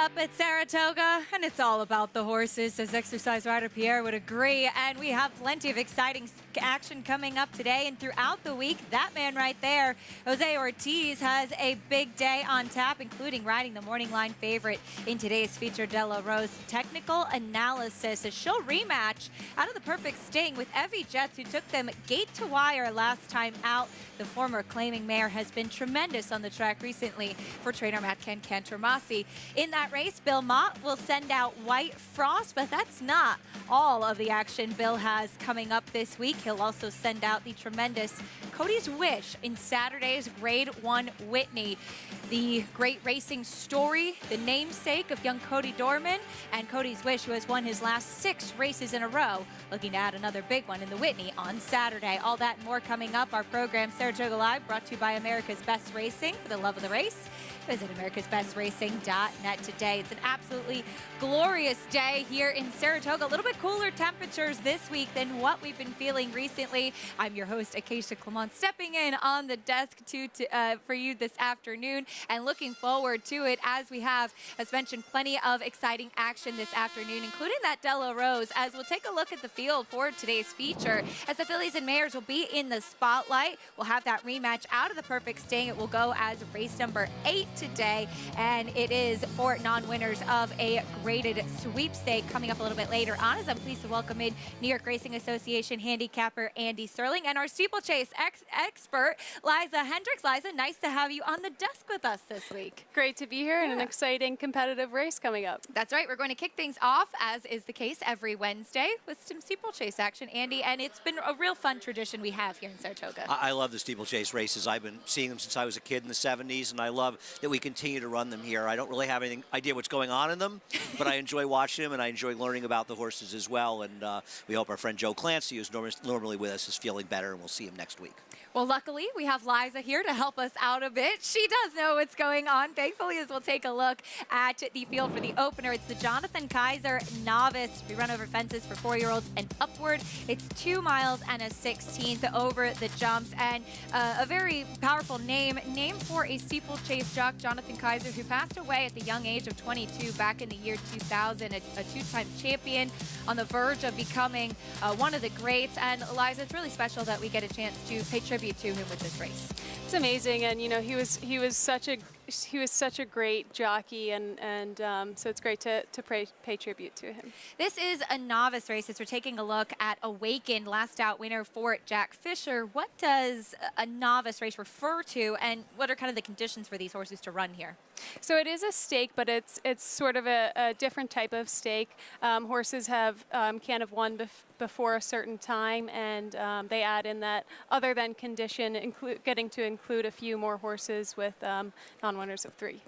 up at Saratoga, and it's all about the horses, as exercise rider Pierre would agree. And we have plenty of exciting action coming up today and throughout the week. That man right there, Jose Ortiz, has a big day on tap, including riding the morning line favorite in today's feature, De La Rose. Technical analysis, a she'll rematch out of the perfect sting with Evie Jets, who took them gate to wire last time out. The former claiming mare has been tremendous on the track recently for trainer Matt Cantormasi. In that race, Bill Mott will send out White Frost, but that's not all of the action Bill has coming up this week. He'll also send out the tremendous Cody's Wish in Saturday's Grade 1 Whitney. The great racing story, the namesake of young Cody Dorman, and Cody's Wish, who has won his last 6 races in a row, looking to add another big one in the Whitney on Saturday. All that and more coming up. Our program, Saratoga Live, brought to you by America's Best Racing. For the love of the race, visit americasbestracing.net today. It's an absolutely glorious day here in Saratoga. A little bit cooler temperatures this week than what we've been feeling recently. I'm your host, Acacia Clement, stepping in on the desk for you this afternoon and looking forward to it, as we have, as mentioned, plenty of exciting action this afternoon, including that De La Rose, as we'll take a look at the field for today's feature, as the fillies and mares will be in the spotlight. We'll have that rematch out of the perfect sting. It will go as race number 8 today, and it is for non-winners of a graded sweepstake. Coming up a little bit later on, as I'm pleased to welcome in New York Racing Association handicapper Andy Serling and our steeplechase expert Liza Hendricks. Liza, nice to have you on the desk with us this week. Great to be here in an exciting competitive race coming up. That's right. We're going to kick things off, as is the case every Wednesday, with some steeplechase action, Andy, and it's been a real fun tradition we have here in Saratoga. I love the steeplechase races. I've been seeing them since I was a kid in the 70s, and I love that we continue to run them here. I don't really have any idea what's going on in them, but I enjoy watching them, and I enjoy learning about the horses as well. And we hope our friend Joe Clancy, who's normally with us, is feeling better, and we'll see him next week. Well, luckily, we have Liza here to help us out a bit. She does know what's going on, thankfully, as we'll take a look at the field for the opener. It's the Jonathan Kaiser Novice. We run over fences for 4-year-olds and upward. It's 2 miles and a 16th over the jumps, and a very powerful name for a steeplechase jock, Jonathan Kaiser, who passed away at the young age of 22 back in the year 2000, a 2-time champion, on the verge of becoming one of the greats. And Liza, it's really special that we get a chance to pay tribute to him with this race. It's amazing, and you know, he was such a great jockey, and so it's great to pay tribute to him. This is a novice race, as we're taking a look at Awakened, last out winner for Jack Fisher. What does a novice race refer to, and what are kind of the conditions for these horses to run here? So it is a stake, but it's sort of a different type of stake. Horses can't have won before a certain time, and they add in that other than condition, getting to include a few more horses with non-winners of 3.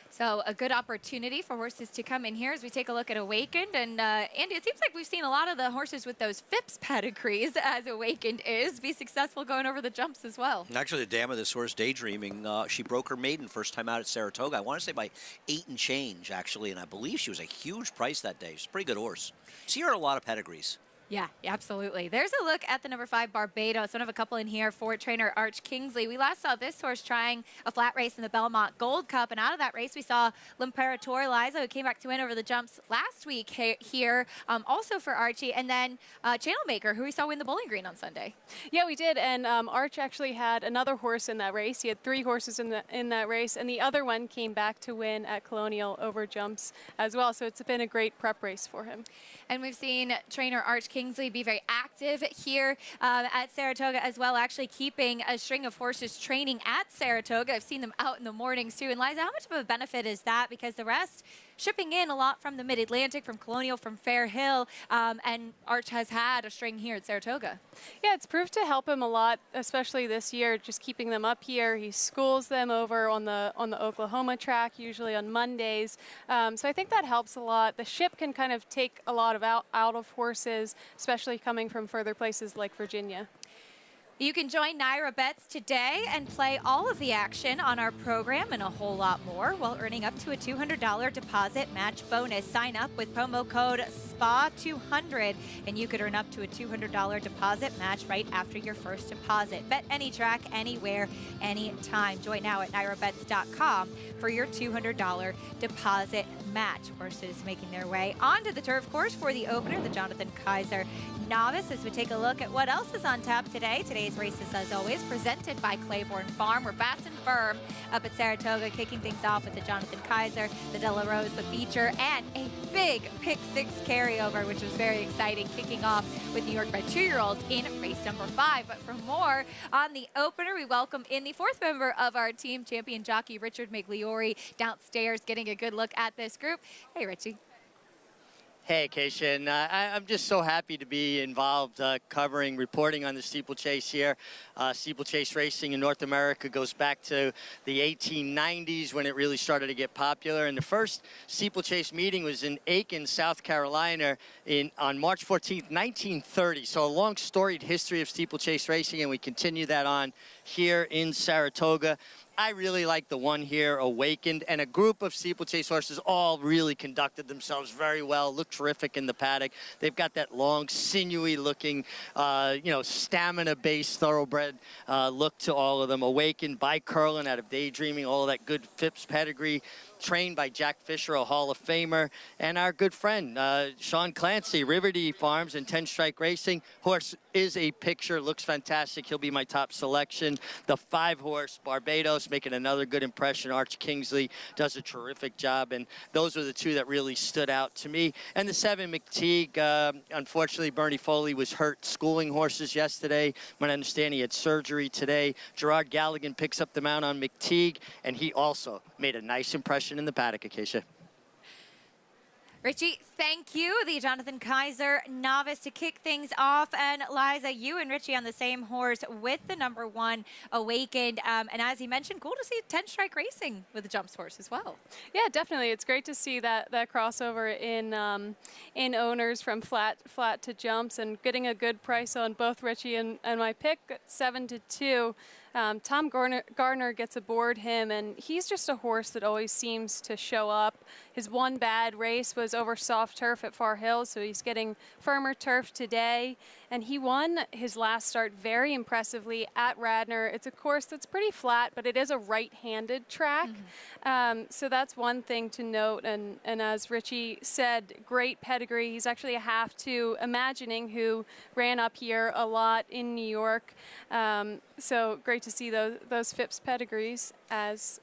So a good opportunity for horses to come in here as we take a look at Awakened. And Andy, it seems like we've seen a lot of the horses with those Phipps pedigrees, as Awakened is, be successful going over the jumps as well. Actually, the dam of this horse, Daydreaming, she broke her maiden first time out at Saratoga. I want to say by 8 and change, actually, and I believe she was a huge price that day. She's a pretty good horse. See her in a lot of pedigrees. Yeah, absolutely. There's a look at the number 5 Barbados, one of a couple in here for trainer Arch Kingsley. We last saw this horse trying a flat race in the Belmont Gold Cup, and out of that race we saw L'Imperator Liza, who came back to win over the jumps last week here, also for Archie, and then Channel Maker, who we saw win the Bowling Green on Sunday. Yeah, we did, and Arch actually had another horse in that race. He had 3 horses in that race, and the other one came back to win at Colonial over jumps as well, so it's been a great prep race for him. And we've seen trainer Arch Kingsley be very active here at Saratoga as well, actually keeping a string of horses training at Saratoga. I've seen them out in the mornings too. And Liza, how much of a benefit is that? Because the rest shipping in a lot from the Mid-Atlantic, from Colonial, from Fair Hill, and Arch has had a string here at Saratoga. Yeah, it's proved to help him a lot, especially this year, just keeping them up here. He schools them over on the Oklahoma track, usually on Mondays. So I think that helps a lot. The ship can kind of take a lot of out of horses, especially coming from further places like Virginia. You can join Naira Bets today and play all of the action on our program and a whole lot more while earning up to a $200 deposit match bonus. Sign up with promo code SPA200 and you could earn up to a $200 deposit match right after your first deposit. Bet any track, anywhere, anytime. Join now at nairabets.com for your $200 deposit match. Horses making their way onto the turf course for the opener, the Jonathan Kaiser Novice, as we take a look at what else is on tap today. Today's races, as always, presented by Claiborne Farm. We're fast and firm up at Saratoga, kicking things off with the Jonathan Kaiser, the Della Rose, the feature, and a big pick six carryover, which was very exciting, kicking off with New York bred 2-year-olds in race number 5. But for more on the opener, we welcome in the 4th member of our team, champion jockey Richard Migliori, downstairs getting a good look at this group. Hey, Richie. Hey, Keisha, and I'm just so happy to be involved reporting on the steeplechase here. Steeplechase racing in North America goes back to the 1890s when it really started to get popular. And the first steeplechase meeting was in Aiken, South Carolina on March 14th, 1930. So a long storied history of steeplechase racing, and we continue that on here in Saratoga. I really like the one here, Awakened, and a group of steeplechase horses all really conducted themselves very well, looked terrific in the paddock. They've got that long, sinewy-looking, stamina-based thoroughbred look to all of them. Awakened by Curlin out of Daydreaming, all of that good Phipps pedigree, trained by Jack Fisher, a Hall of Famer, and our good friend, Sean Clancy, Riverdee Farms and 10 Strike Racing. Horse is a picture, looks fantastic. He'll be my top selection. The 5-horse, Barbados, making another good impression. Arch Kingsley does a terrific job, and those are the 2 that really stood out to me. And the 7, McTeague, unfortunately, Bernie Foley was hurt schooling horses yesterday. When I understand he had surgery today. Gerard Galligan picks up the mount on McTeague, and he also made a nice impression in the paddock, Acacia. Richie, thank you. The Jonathan Kaiser Novice to kick things off. And Liza, you and Richie on the same horse with the number 1, Awakened. And as he mentioned, cool to see 10 Strike Racing with the jumps horse as well. Yeah, definitely. It's great to see that crossover in owners from flat to jumps, and getting a good price on both Richie and my pick, 7-2. Tom Gardner gets aboard him, and he's just a horse that always seems to show up. His one bad race was over soft turf at Far Hills, so he's getting firmer turf today. And he won his last start very impressively at Radnor. It's a course that's pretty flat, but it is a right-handed track. So that's one thing to note. And as Richie said, great pedigree. He's actually a half to Imagining, who ran up here a lot in New York. So great to see those Phipps pedigrees, as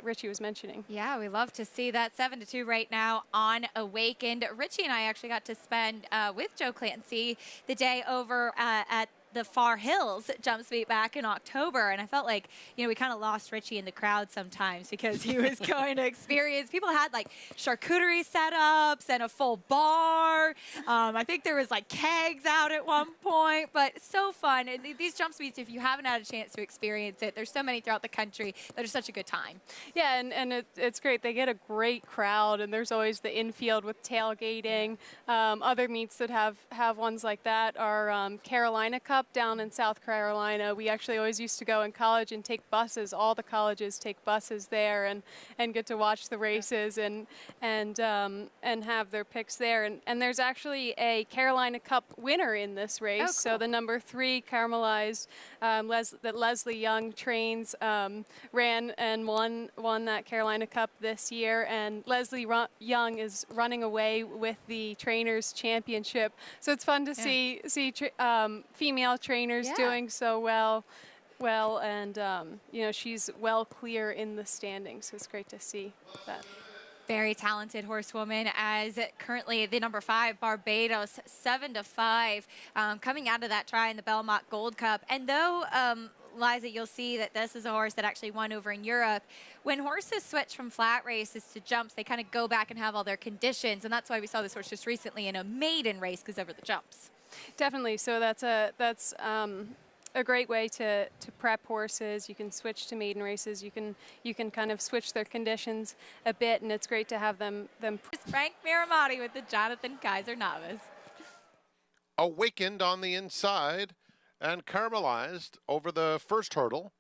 Richie was mentioning. Yeah, we love to see that. 7-2 right now on Awakened. Richie and I actually got to spend with Joe Clancy the day over at the Far Hills jumps meet back in October, and I felt like, we kind of lost Richie in the crowd sometimes because he was going to experience. People had like charcuterie setups and a full bar. I think there was like kegs out at one point, but so fun. And these jumps meets, if you haven't had a chance to experience it, there's so many throughout the country that are such a good time. Yeah, and it's great. They get a great crowd, and there's always the infield with tailgating. Other meets that have ones like that are Carolina Cup down in South Carolina. We actually always used to go in college and take buses. All the colleges take buses there and get to watch the races and have their picks there. And there's actually a Carolina Cup winner in this race. Oh, cool. So the number 3 Caramelized that Leslie Young trains ran and won that Carolina Cup this year. And Leslie Young is running away with the Trainers Championship. So it's fun to see female trainers doing so well, and she's well clear in the standings, so it's great to see that. Very talented horsewoman, as currently the number 5 Barbados, 7-5, coming out of that try in the Belmont Gold Cup. And though Liza, you'll see that this is a horse that actually won over in Europe. When horses switch from flat races to jumps, they kind of go back and have all their conditions, and that's why we saw this horse just recently in a maiden race because over the jumps. Definitely. So that's a great way to prep horses. You can switch to maiden races. You can kind of switch their conditions a bit, and it's great to have them. Frank Miramati with the Jonathan Kaiser Novice. Awakened on the inside. and Caramelized over the first hurdle,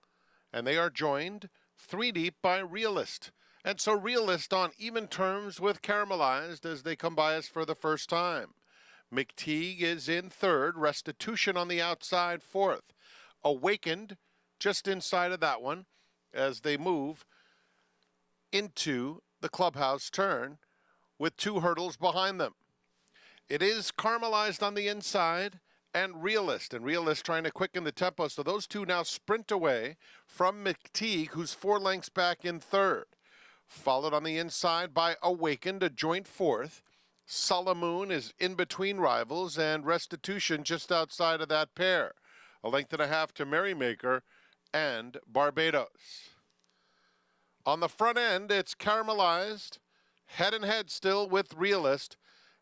and they are joined 3 deep by Realist. And so Realist on even terms with Caramelized as they come by us for the first time. McTeague is in third, Restitution on the outside fourth. Awakened just inside of that one as they move into the clubhouse turn with 2 hurdles behind them. It is Caramelized on the inside and Realist trying to quicken the tempo. So those two now sprint away from McTeague, who's 4 lengths back in third. Followed on the inside by Awakened, a joint fourth. Solomoon is in between rivals, and Restitution just outside of that pair. A length and a half to Merrymaker and Barbados. On the front end, it's Caramelized, head and head still with Realist,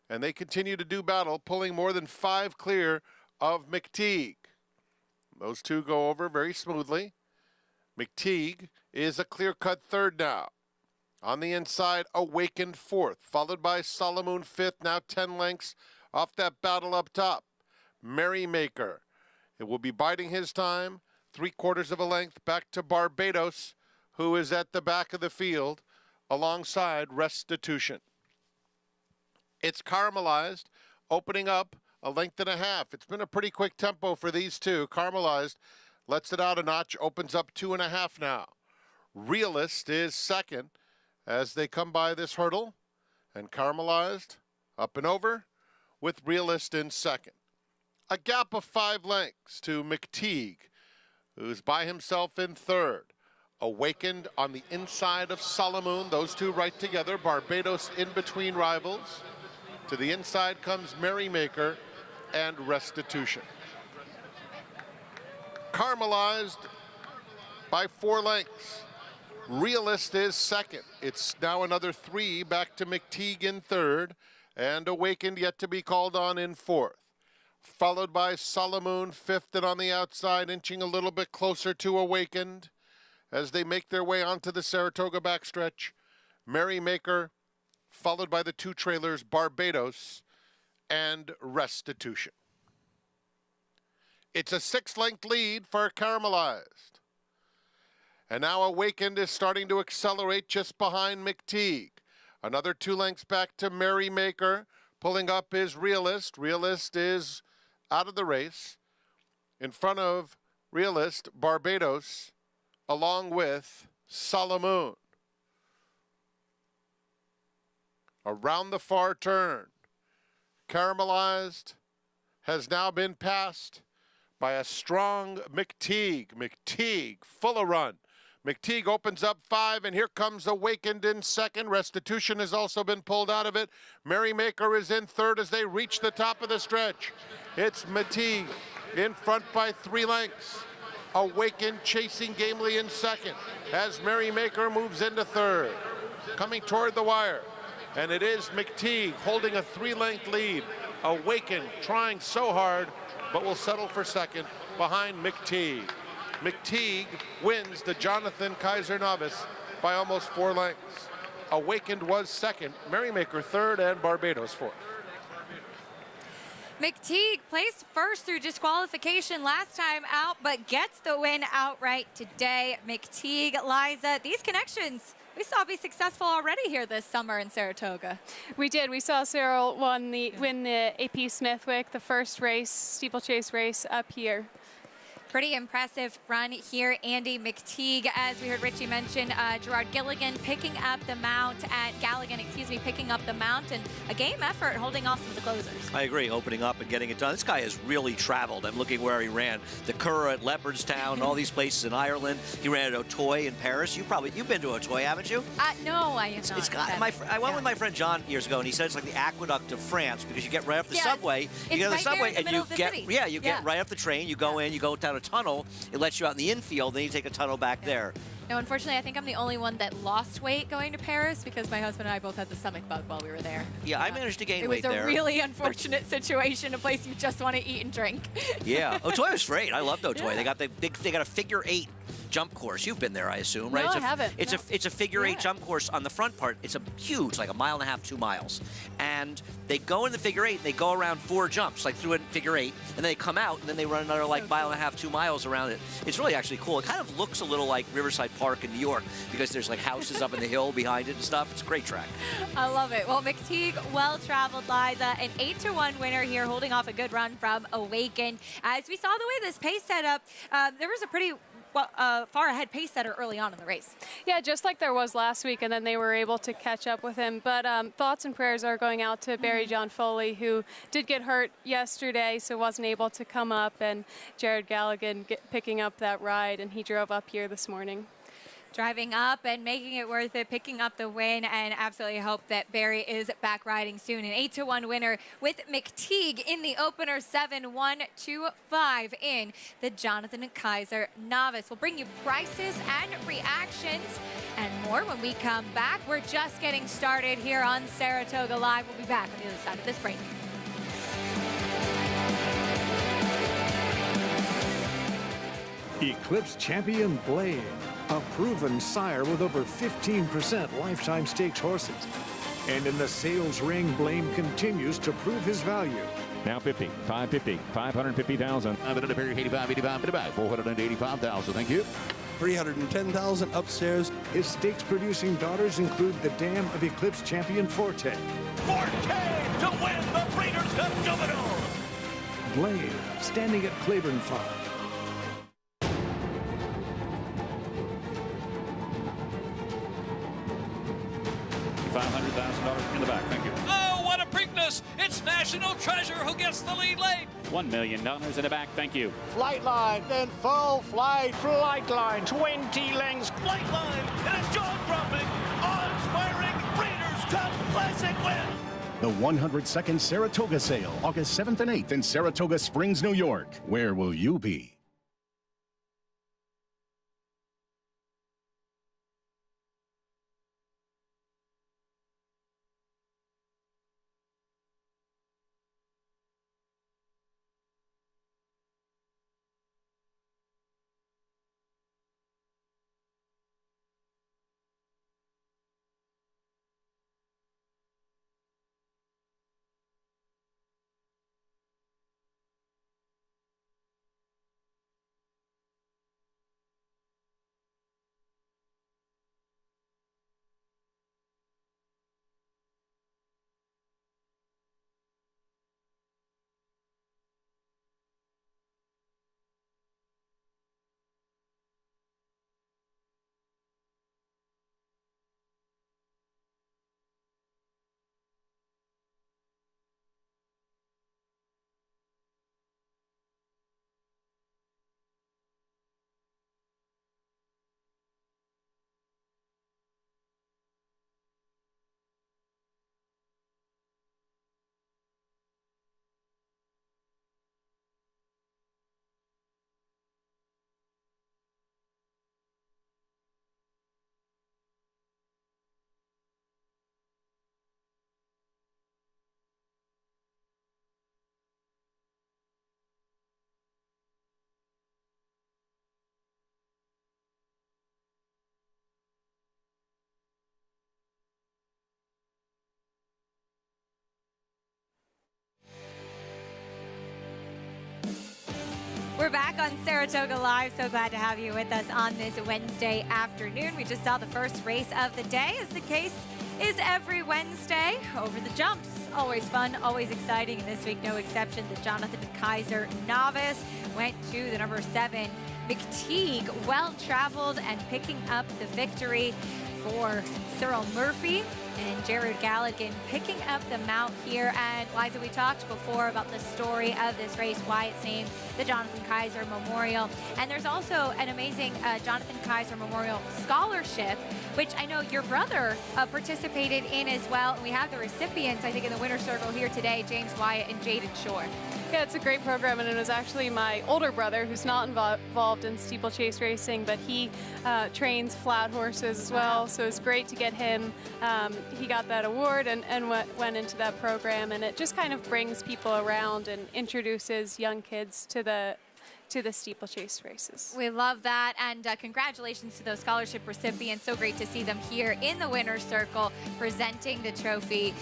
and they continue to do battle, pulling more than 5 clear of McTeague. Those two go over very smoothly. McTeague is a clear-cut third now. On the inside, Awakened fourth, followed by Solomoon fifth, now 10 lengths off that battle up top. Merrymaker, it will be biding his time, 3/4 of a length back to Barbados, who is at the back of the field alongside Restitution. It's Caramelized, opening up a length and a half. It's been a pretty quick tempo for these two. Caramelized lets it out a notch, opens up 2.5 now. Realist is second as they come by this hurdle, and Caramelized up and over with Realist in second. A gap of 5 lengths to McTeague, who's by himself in third. Awakened on the inside of Solomoon, those two right together. Barbados in between rivals. To the inside comes Merrymaker and Restitution. Caramelized by 4 lengths. Realist is second. It's now another 3 back to McTeague in third, and Awakened yet to be called on in fourth. Followed by Solomoon fifth, and on the outside, inching a little bit closer to Awakened as they make their way onto the Saratoga backstretch. Merrymaker, followed by the 2 trailers, Barbados and Restitution. It's a 6-length lead for Caramelized. And now Awakened is starting to accelerate just behind McTeague. Another 2 lengths back to Merrymaker. Pulling up is Realist. Realist is out of the race. In front of Realist, Barbados, along with Solomoon. Around the far turn, Caramelized has now been passed by a strong McTeague. McTeague, full of run. McTeague opens up 5, and here comes Awakened in second. Restitution has also been pulled out of it. Merrymaker is in third as they reach the top of the stretch. It's McTeague in front by 3 lengths. Awakened chasing gamely in second as Merrymaker moves into third. Coming toward the wire, and it is McTeague holding a 3-length lead. Awakened trying so hard, but will settle for second behind McTeague. McTeague wins the Jonathan Kaiser Novice by almost 4 lengths. Awakened was second, Merrymaker third, and Barbados fourth. McTeague placed first through disqualification last time out, but gets the win outright today. McTeague, Liza, these connections we saw be successful already here this summer in Saratoga. We did. We saw Cyril win the AP Smithwick, the first race, steeplechase race up here. Pretty impressive run here, Andy. McTeague, as we heard Richie mention, Gerard Gilligan picking up the mount at Galligan, picking up the mount, and a game effort holding off some of the closers. I agree, opening up and getting it done. This guy has really traveled. I'm looking where he ran. The Curragh at Leopardstown, all these places in Ireland. He ran at Auteuil in Paris. You've been to Auteuil, haven't you? No, I have not. I went with my friend John years ago, and he said it's like the aqueduct of France because you get right off the subway. You get on the subway, and you get right off the train. You go in, you go down a tunnel. It lets you out in the infield. Then you take a tunnel back there. No, unfortunately, I think I'm the only one that lost weight going to Paris because my husband and I both had the stomach bug while we were there. Yeah, I managed to gain weight there. It was a really unfortunate situation, a place you just want to eat and drink. Yeah, Auteuil was great. I loved Auteuil. They got a figure 8 jump course. You've been there, I assume, right? No, It's I haven't. It's a figure eight jump course on the front part. It's a huge, like 1.5 miles, 2 miles. And they go in the figure eight, and they go around 4 jumps, like through a figure eight, and they come out, and then they run another like 1.5 miles, 2 miles around it. It's really actually cool. It kind of looks a little like Riverside Park in New York because there's like houses up in the hill behind it and stuff. It's a great track. I love it. Well, McTeague, well-traveled, Liza, an 8-1 winner here, holding off a good run from Awaken. As we saw the way this pace set up, there was a pretty far ahead pace setter early on in the race. Yeah, just like there was last week, and then they were able to catch up with him. But thoughts and prayers are going out to Barry John Foley, who did get hurt yesterday, so wasn't able to come up, and Jared Galligan picking up that ride, and he drove up here this morning. Driving up and making it worth it, picking up the win, and absolutely hope that Barry is back riding soon. An 8-1 winner with McTeague in the opener, 7-1-2-5 in the Jonathan Kaiser Novice. We'll bring you prices and reactions and more when we come back. We're just getting started here on Saratoga Live. We'll be back on the other side of this break. Eclipse champion Blade, a proven sire with over 15% lifetime stakes horses. And in the sales ring, Blame continues to prove his value. Now 50, 550, 550,000. 85 to back, 485,000. Thank you. 310,000 upstairs. His stakes-producing daughters include the dam of Eclipse champion Forte. Forte to win the Breeders' Cup Juvenile. Blade, standing at Claiborne Farm. $500,000 in the back. Thank you. Oh, what a Preakness! It's National Treasure who gets the lead late. $1 million in the back. Thank you. Flight line, then full flight. Flight line, 20 lengths. Flight line and a jaw-dropping, awe-inspiring Breeders' Cup Classic win. The 102nd Saratoga Sale, August 7th and 8th in Saratoga Springs, New York. Where will you be? We're back on Saratoga Live. So glad to have you with us on this Wednesday afternoon. We just saw the first race of the day, as the case is every Wednesday. Over the jumps, always fun, always exciting. And this week, no exception. The Jonathan Kaiser Novice went to the number 7, McTeague, well-traveled and picking up the victory for Cyril Murphy. And Jared Galligan picking up the mount here. And Liza, we talked before about the story of this race, why it's named the Jonathan Kaiser Memorial. And there's also an amazing Jonathan Kaiser Memorial Scholarship, which I know your brother participated in as well. And we have the recipients, I think, in the winner's circle here today, James Wyatt and Jaden Shore. Yeah, it's a great program, and it was actually my older brother, who's not involved in steeplechase racing, but he trains flat horses as well, so it's great to get him. He got that award and went into that program, and it just kind of brings people around and introduces young kids to to the steeplechase races. We love that, and congratulations to those scholarship recipients. So great to see them here in the winner's circle presenting the trophy,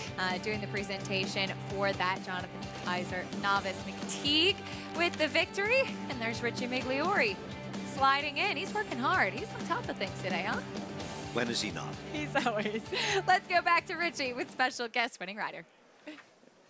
doing the presentation for that Jonathan Kaiser novice. McTeague with the victory, and there's Richie Migliori sliding in. He's working hard. He's on top of things today, huh? When is he not? He's always. Let's go back to Richie with special guest winning rider.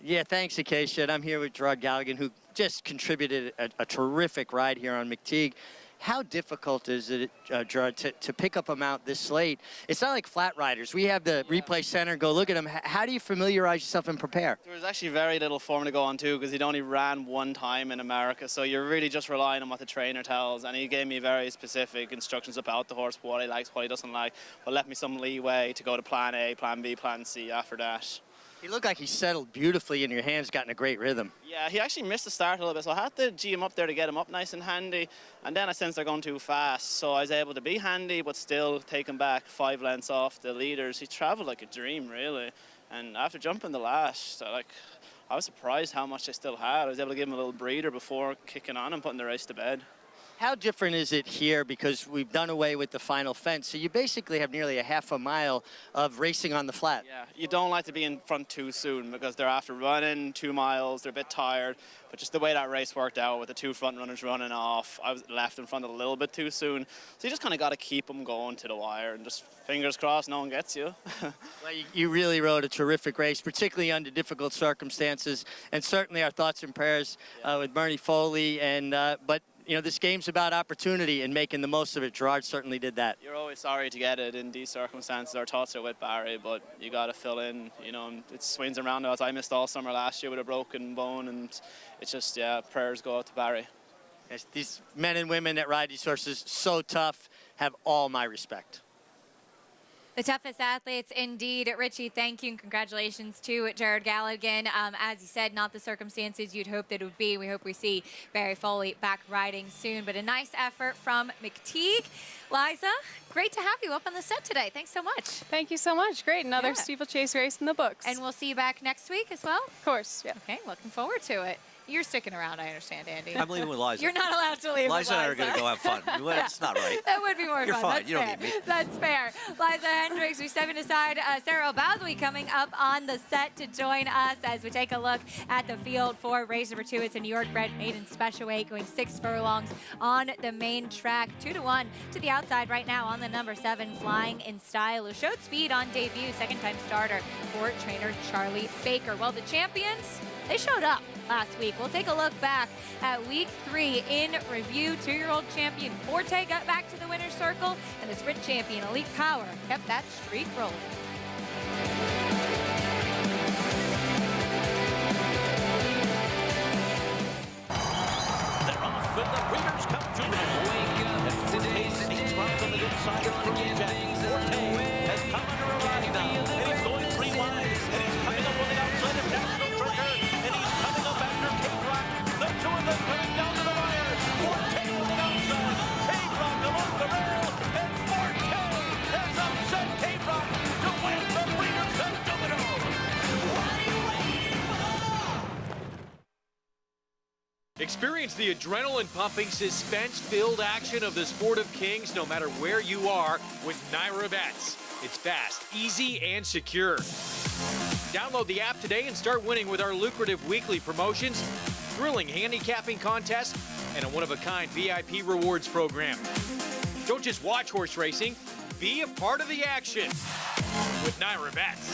Yeah, thanks, Acacia. And I'm here with Gerard Galligan, who just contributed a terrific ride here on McTeague. How difficult is it, Gerard, to pick up a mount this late? It's not like flat riders. We have the replay center go look at them. How do you familiarize yourself and prepare? There was actually very little form to go on, too, because he'd only ran one time in America. So you're really just relying on what the trainer tells. And he gave me very specific instructions about the horse, what he likes, what he doesn't like, but left me some leeway to go to plan A, plan B, plan C after that. He looked like he settled beautifully in your hands, got in a great rhythm. Yeah, he actually missed the start a little bit, so I had to G him up there to get him up nice and handy. And then I sensed they're going too fast, so I was able to be handy, but still take him back 5 lengths off the leaders. He traveled like a dream, really. And after jumping the last, I was surprised how much I still had. I was able to give him a little breather before kicking on and putting the race to bed. How different is it here, because we've done away with the final fence, so you basically have nearly a half a mile of racing on the flat. Yeah, you don't like to be in front too soon, because they're after running 2 miles, they're a bit tired, but just the way that race worked out with the 2 front runners running off, I was left in front a little bit too soon, so you just kind of got to keep them going to the wire and just fingers crossed no one gets you. Well, you really rode a terrific race, particularly under difficult circumstances, and certainly our thoughts and prayers with Bernie Foley, and but you know, this game's about opportunity and making the most of it. Gerard certainly did that. You're always sorry to get it in these circumstances. Our thoughts are with Barry, but you got to fill in, you know, and it swings around us. I missed all summer last year with a broken bone, and it's just, yeah, prayers go out to Barry. Yes, these men and women that ride these horses, so tough, have all my respect. The toughest athletes indeed. Richie, thank you and congratulations to Gerard Galligan. As you said, not the circumstances you'd hope that it would be. We hope we see Barry Foley back riding soon, but a nice effort from McTeague. Liza, great to have you up on the set today. Thanks so much. Thank you so much. Great. Another steeplechase race in the books. And we'll see you back next week as well? Of course, yeah. Okay, looking forward to it. You're sticking around, I understand, Andy. I'm leaving with Liza. You're not allowed to leave Liza with and I are going to go have fun. Well, it's not right. That would be more You're fun. fine. That's You don't fair. need me. That's fair. Liza Hendricks, we're stepping aside. Sarah O'Bowdley coming up on the set to join us as we take a look at the field for race number 2. It's a New York bred maiden special weight going 6 furlongs on the main track. 2-1 to the outside right now on the number 7, Flying in Style, who showed speed on debut, second-time starter for trainer Charlie Baker. Well, the champions, they showed up last week. We'll take a look back at week 3 in review. 2-year-old champion Forte got back to the winner's circle, and the sprint champion Elite Power kept that streak rolling. They're off, and the breeders come to them. And Forte sneaks round on the inside of Forte has come under a ride now, and he's going 3 wide, and he's coming up on the outside of National Treasure, and he's coming up after Cape Rock. The 2 of them coming down to the wire. Forte on the outside, Cape Rock along the rail, and Forte has upset Cape Rock to win the Breeders' Cup Domino. What are you waiting for? Experience the adrenaline-pumping, suspense-filled action of the Sport of Kings no matter where you are with Naira Bets. It's fast, easy, and secure. Download the app today and start winning with our lucrative weekly promotions, thrilling handicapping contests, and a one-of-a-kind VIP rewards program. Don't just watch horse racing, be a part of the action with Naira Bets.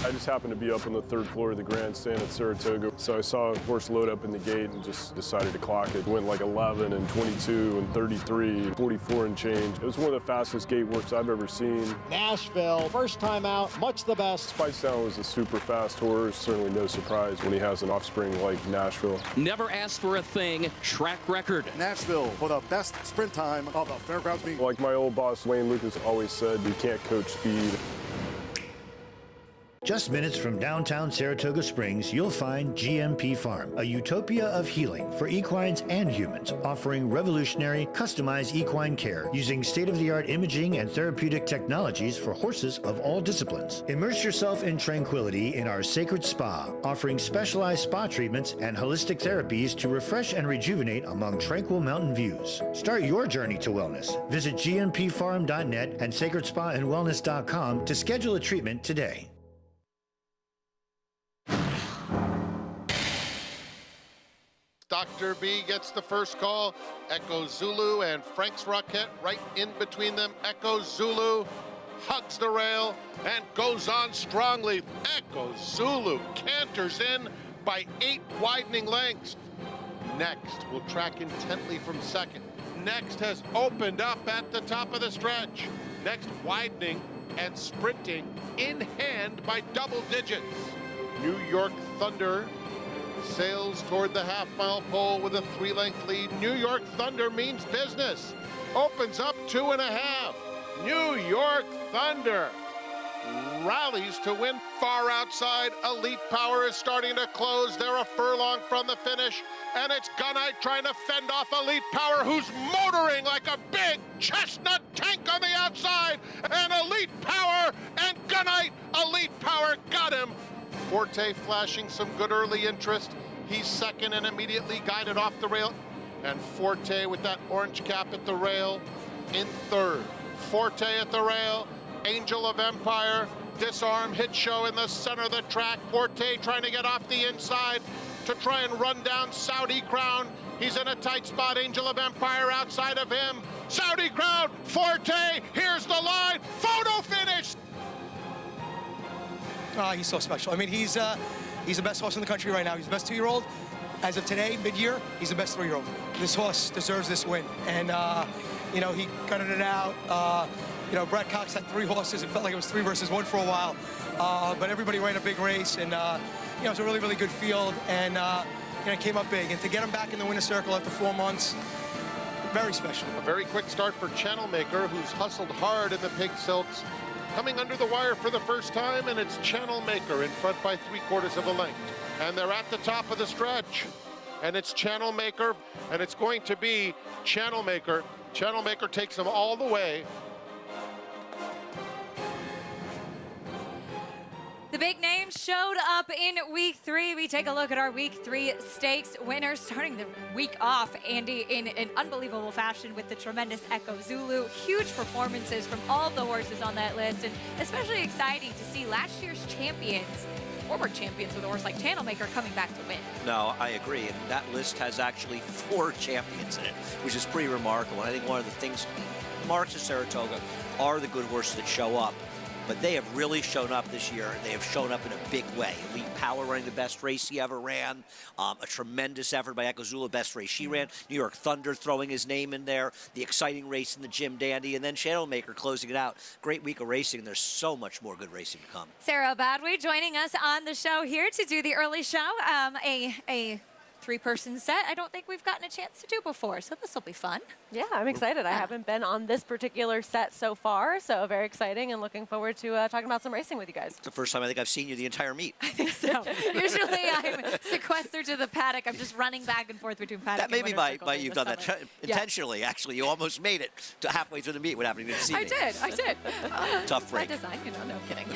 I just happened to be up on the 3rd floor of the grandstand at Saratoga, so I saw a horse load up in the gate and just decided to clock it. Went like 11 and 22 and 33, 44 and change. It was one of the fastest gate works I've ever seen. Nashville, first time out, much the best. Spice Down was a super fast horse, certainly no surprise when he has an offspring like Nashville. Never asked for a thing, track record. Nashville for the best sprint time of the Fairgrounds meet. Like my old boss Wayne Lucas always said, you can't coach speed. Just minutes from downtown Saratoga Springs, you'll find GMP Farm, a utopia of healing for equines and humans, offering revolutionary, customized equine care using state-of-the-art imaging and therapeutic technologies for horses of all disciplines. Immerse yourself in tranquility in our sacred spa, offering specialized spa treatments and holistic therapies to refresh and rejuvenate among tranquil mountain views. Start your journey to wellness. Visit gmpfarm.net and sacredspaandwellness.com to schedule a treatment today. Dr. B gets the first call. Echo Zulu and Frank's Rocket right in between them. Echo Zulu hugs the rail and goes on strongly. Echo Zulu canters in by 8 widening lengths. Next will track intently from second. Next has opened up at the top of the stretch. Next widening and sprinting in hand by double digits. New York Thunder sails toward the half-mile pole with a 3-length lead. New York Thunder means business. Opens up 2.5. New York Thunder rallies to win. Far outside, Elite Power is starting to close. They're a furlong from the finish, and it's Gunite trying to fend off Elite Power, who's motoring like a big chestnut tank on the outside. And Elite Power and Gunite, Elite Power got him. Forte flashing some good early interest. He's second and immediately guided off the rail. And Forte with that orange cap at the rail in third. Forte at the rail. Angel of Empire. Disarm hit show in the center of the track. Forte trying to get off the inside to try and run down Saudi Crown. He's in a tight spot. Angel of Empire outside of him. Saudi Crown. Forte. Here's the line. Photo finish. He's so special. I mean, he's the best horse in the country right now. He's the best 2-year-old. As of today, mid-year, he's the best 3-year-old. This horse deserves this win. And, you know, he gutted it out. You know, Brad Cox had 3 horses. It felt like it was 3 versus 1 for a while. But everybody ran a big race. And, you know, it's a really, really good field. And, you know, it came up big. And to get him back in the winner's circle after 4 months, very special. A very quick start for Channel Maker, who's hustled hard in the pig silks. Coming under the wire for the first time, and it's Channel Maker in front by 3/4 of a length. And they're at the top of the stretch. And it's Channel Maker, and it's going to be Channel Maker. Channel Maker takes them all the way. The big names showed up in week 3. We take a look at our week 3 stakes winners, starting the week off, Andy, in an unbelievable fashion with the tremendous Echo Zulu. Huge performances from all the horses on that list, and especially exciting to see last year's champions, former champions with a horse like Channel Maker, coming back to win. No, I agree. And that list has actually 4 champions in it, which is pretty remarkable. And I think one of the things marks of Saratoga are the good horses that show up. But they have really shown up this year. They have shown up in a big way. Elite Power running the best race he ever ran. A tremendous effort by Echo Zulu, best race she ran. New York Thunder throwing his name in there. The exciting race in the Jim Dandy. And then Channel Maker closing it out. Great week of racing. There's so much more good racing to come. Sarah Badway joining us on the show here to do the early show. A 3-person set I don't think we've gotten a chance to do before, so this will be fun. Yeah, I'm excited. I haven't been on this particular set so far, so very exciting and looking forward to talking about some racing with you guys. It's the first time I think I've seen you the entire meet. I think so. Usually I'm sequestered to the paddock. I'm just running back and forth between paddock That may and be winner's by circle you've in done the that summer. intentionally, actually. You almost made it to halfway through the meet without having to see I me. did. Tough break. By design, you know, no kidding.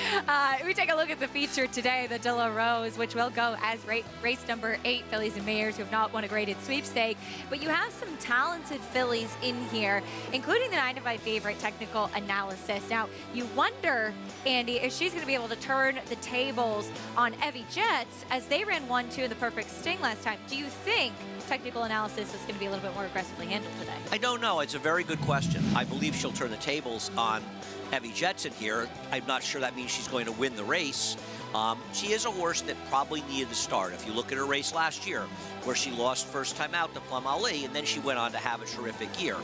We take a look at the feature today, the De La Rose, which will go as race number 8, fillies and mares who have not won a graded sweepstake. But you have some talented fillies in here, including the 9-to-5 favorite technical analysis. Now, you wonder, Andy, if she's going to be able to turn the tables on Evie Jets, as they ran 1-2 in the perfect sting last time. Do you think technical analysis is going to be a little bit more aggressively handled today? I don't know. It's a very good question. I believe she'll turn the tables on Evie Jets in here. I'm not sure that means she's going to win the race. She is a horse that probably needed to start. If you look at her race last year, where she lost first time out to Plum Ali, and then she went on to have a terrific year.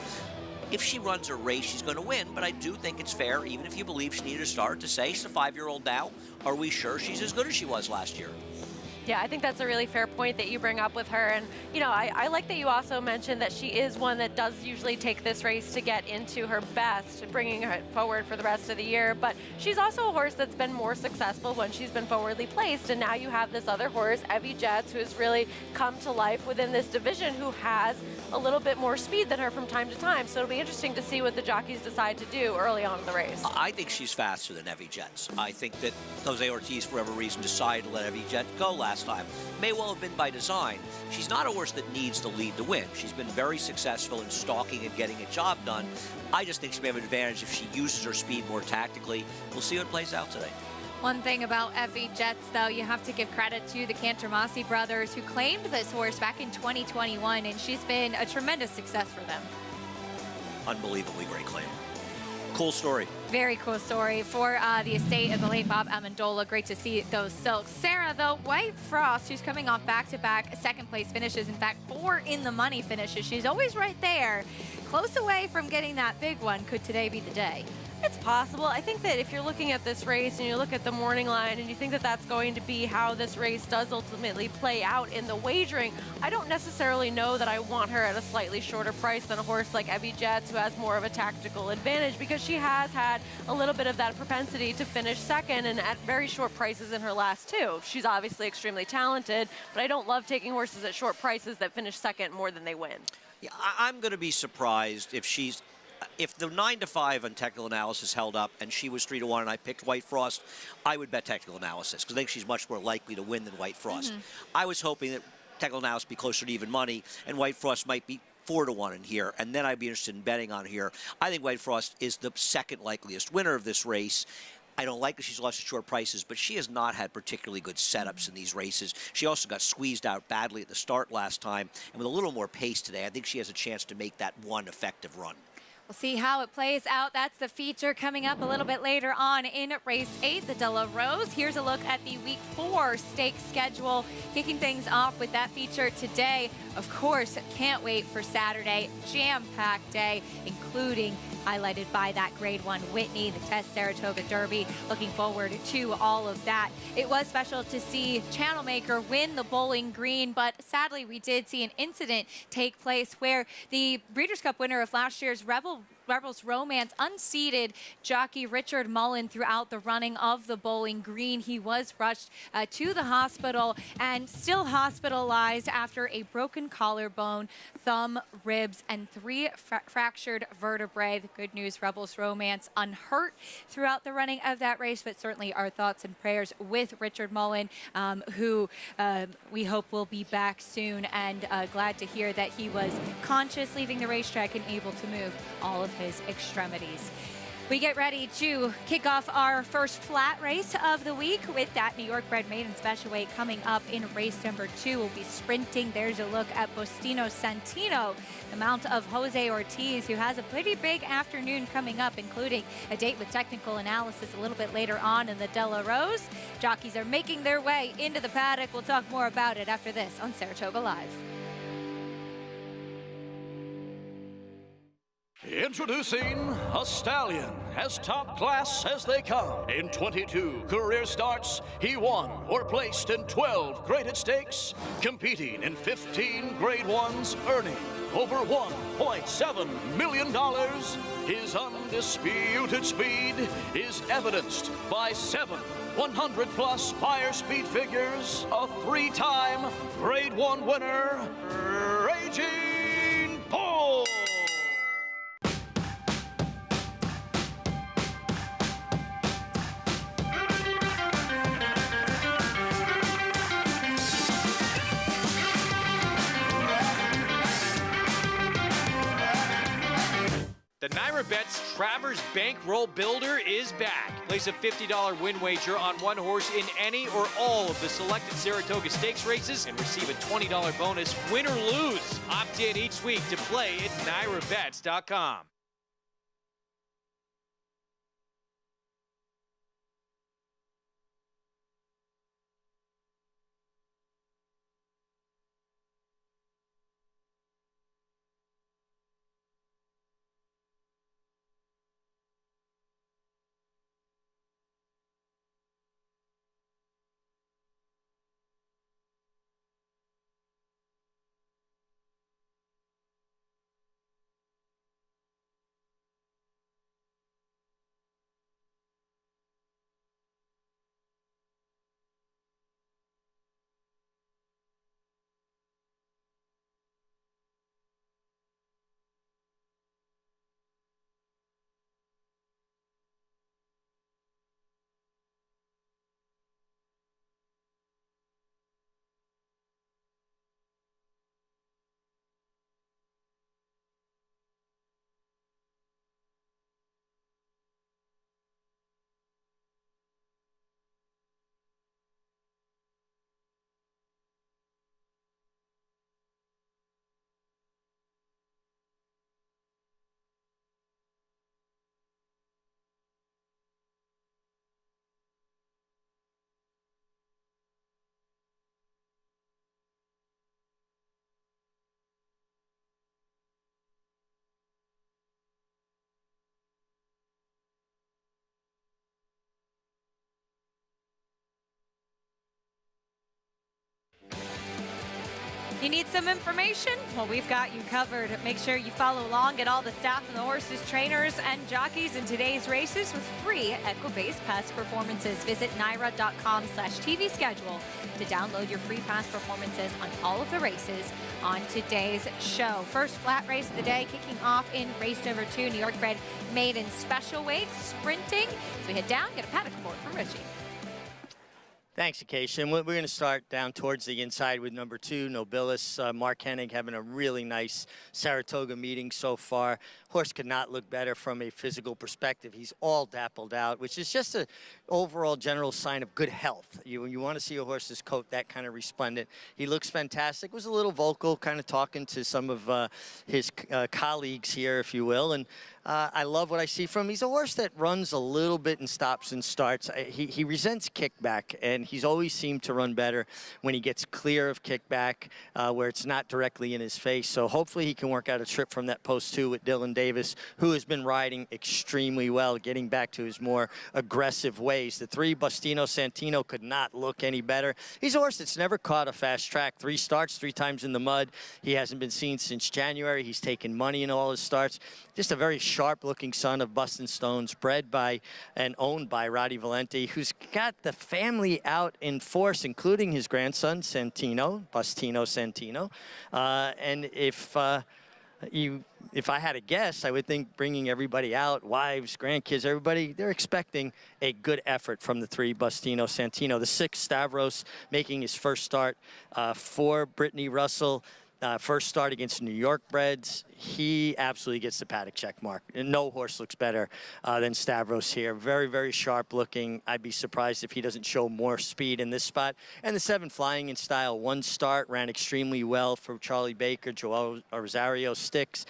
If she runs her race, she's going to win, but I do think it's fair, even if you believe she needed to start, to say she's a 5-year-old now. Are we sure she's as good as she was last year? Yeah, I think that's a really fair point that you bring up with her. And, you know, I like that you also mentioned that she is one that does usually take this race to get into her best, bringing her forward for the rest of the year. But she's also a horse that's been more successful when she's been forwardly placed. And now you have this other horse, Evie Jets, who has really come to life within this division, who has a little bit more speed than her from time to time. So it'll be interesting to see what the jockeys decide to do early on in the race. I think she's faster than Evie Jets. I think that Jose Ortiz, for whatever reason, decided to let Evie Jet go last time. May well have been by design. She's not a horse that needs the lead to win. She's been very successful in stalking and getting a job done. I just think she may have an advantage if she uses her speed more tactically. We'll see how it plays out today. One thing about Evie Jets, though, you have to give credit to the Cantormasi brothers, who claimed this horse back in 2021, and she's been a tremendous success for them. Unbelievably great claim. Cool story. Very cool story for the estate of the late Bob Amendola. Great to see those silks. Sarah, though, White Frost, who's coming off back-to-back second-place finishes, in fact, 4 in the money finishes. She's always right there, close away from getting that big one. Could today be the day? It's possible. I think that if you're looking at this race and you look at the morning line and you think that that's going to be how this race does ultimately play out in the wagering, I don't necessarily know that I want her at a slightly shorter price than a horse like Evie Jets, who has more of a tactical advantage, because she has had a little bit of that propensity to finish second and at very short prices in her last 2. She's obviously extremely talented, but I don't love taking horses at short prices that finish second more than they win. Yeah, I'm going to be surprised if the 9-5 on technical analysis held up and she was 3-1 and I picked White Frost, I would bet technical analysis because I think she's much more likely to win than White Frost. I was hoping that technical analysis would be closer to even money and White Frost might be 4-1 in here, and then I'd be interested in betting on here. I think White Frost is the second likeliest winner of this race. I don't like that she's lost at short prices, but she has not had particularly good setups in these races. She also got squeezed out badly at the start last time, and with a little more pace today, I think she has a chance to make that one effective run. We'll see how it plays out. That's the feature coming up a little bit later on in race 8, the De La Rose. Here's a look at the week 4 stake schedule, kicking things off with that feature today. Of course, can't wait for Saturday, jam-packed day, including highlighted by that Grade 1 Whitney, the Test Saratoga Derby. Looking forward to all of that. It was special to see Channel Maker win the Bowling Green, but sadly we did see an incident take place where the Breeders' Cup winner of last year's Rebels Romance unseated jockey Richard Mullen throughout the running of the Bowling Green. He was rushed to the hospital and still hospitalized after a broken collarbone, thumb, ribs, and 3 fractured vertebrae. The good news, Rebels Romance unhurt throughout the running of that race, but certainly our thoughts and prayers with Richard Mullen, who we hope will be back soon, and glad to hear that he was conscious leaving the racetrack and able to move all of his extremities. We get ready to kick off our first flat race of the week with that New York bred maiden special weight coming up in race number 2. We'll be sprinting. There's a look at Bostino Santino, the mount of Jose Ortiz, who has a pretty big afternoon coming up, including a date with technical analysis a little bit later on in the De La Rose. Jockeys are making their way into the paddock. We'll talk more about it after this on Saratoga Live. Introducing a stallion, as top class as they come. In 22 career starts, he won or placed in 12 graded stakes, competing in 15 grade 1s, earning over $1.7 million. His undisputed speed is evidenced by 7 100-plus Spire speed figures, a 3-time grade 1 winner, Raging Bull. The Naira Bets Travers Bankroll Builder is back. Place a $50 win wager on one horse in any or all of the selected Saratoga Stakes races and receive a $20 bonus, win or lose. Opt in each week to play at NairaBets.com. You need some information? Well, we've got you covered. Make sure you follow along, get all the stats on the horses, trainers, and jockeys in today's races with free Equibase Pass performances. Visit NYRA.com/TV schedule to download your free pass performances on all of the races on today's show. First flat race of the day, kicking off in race number 2, New York bred maiden special weight sprinting. So we head down, get a paddock report from Richie. Thanks, Acacia. We're going to start down towards the inside with number 2, Nobilis. Mark Hennig having a really nice Saratoga meeting so far. Horse could not look better from a physical perspective. He's all dappled out, which is just an overall general sign of good health. You want to see a horse's coat that kind of resplendent. He looks fantastic. Was a little vocal, kind of talking to some of his colleagues here, if you will. And I love what I see from him. He's a horse that runs a little bit and stops and starts. He resents kickback, and he's always seemed to run better when he gets clear of kickback, where it's not directly in his face. So hopefully he can work out a trip from that post 2 with Dylan Davis, who has been riding extremely well, getting back to his more aggressive ways. The 3, Bustino Santino, could not look any better. He's a horse that's never caught a fast track. 3 starts, 3 times in the mud. He hasn't been seen since January. He's taken money in all his starts. Just a very sharp-looking son of Bustin' Stones, bred by and owned by Roddy Valenti, who's got the family out in force, including his grandson, Santino, Bustino Santino. And if I had to guess, I would think bringing everybody out, wives, grandkids, everybody, they're expecting a good effort from the 3, Bustino Santino. The 6, Stavros, making his first start for Brittany Russell. First start against New York breds. He absolutely gets the paddock check mark. And no horse looks better than Stavros here. Very, very sharp looking. I'd be surprised if he doesn't show more speed in this spot. And the 7, Flying in Style. 1 start, ran extremely well for Charlie Baker, Joel Rosario Sticks.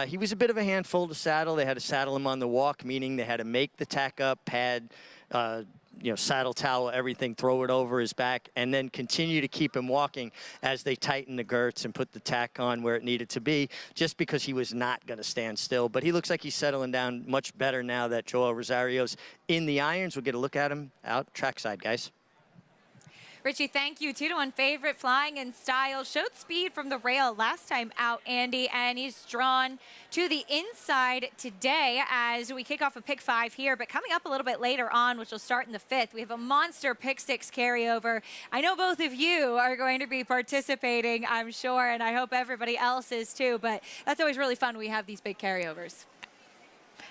He was a bit of a handful to saddle. They had to saddle him on the walk, meaning they had to make the tack up, pad, saddle towel, everything, throw it over his back, and then continue to keep him walking as they tighten the girts and put the tack on where it needed to be, just because he was not going to stand still. But he looks like he's settling down much better now that Joel Rosario's in the irons. We'll get a look at him out trackside, guys. Richie, thank you. 2-1 favorite, Flying in Style. Showed speed from the rail last time out, Andy, and he's drawn to the inside today as we kick off a pick 5 here. But coming up a little bit later on, which will start in the 5th, we have a monster pick 6 carryover. I know both of you are going to be participating, I'm sure, and I hope everybody else is too. But that's always really fun when we have these big carryovers.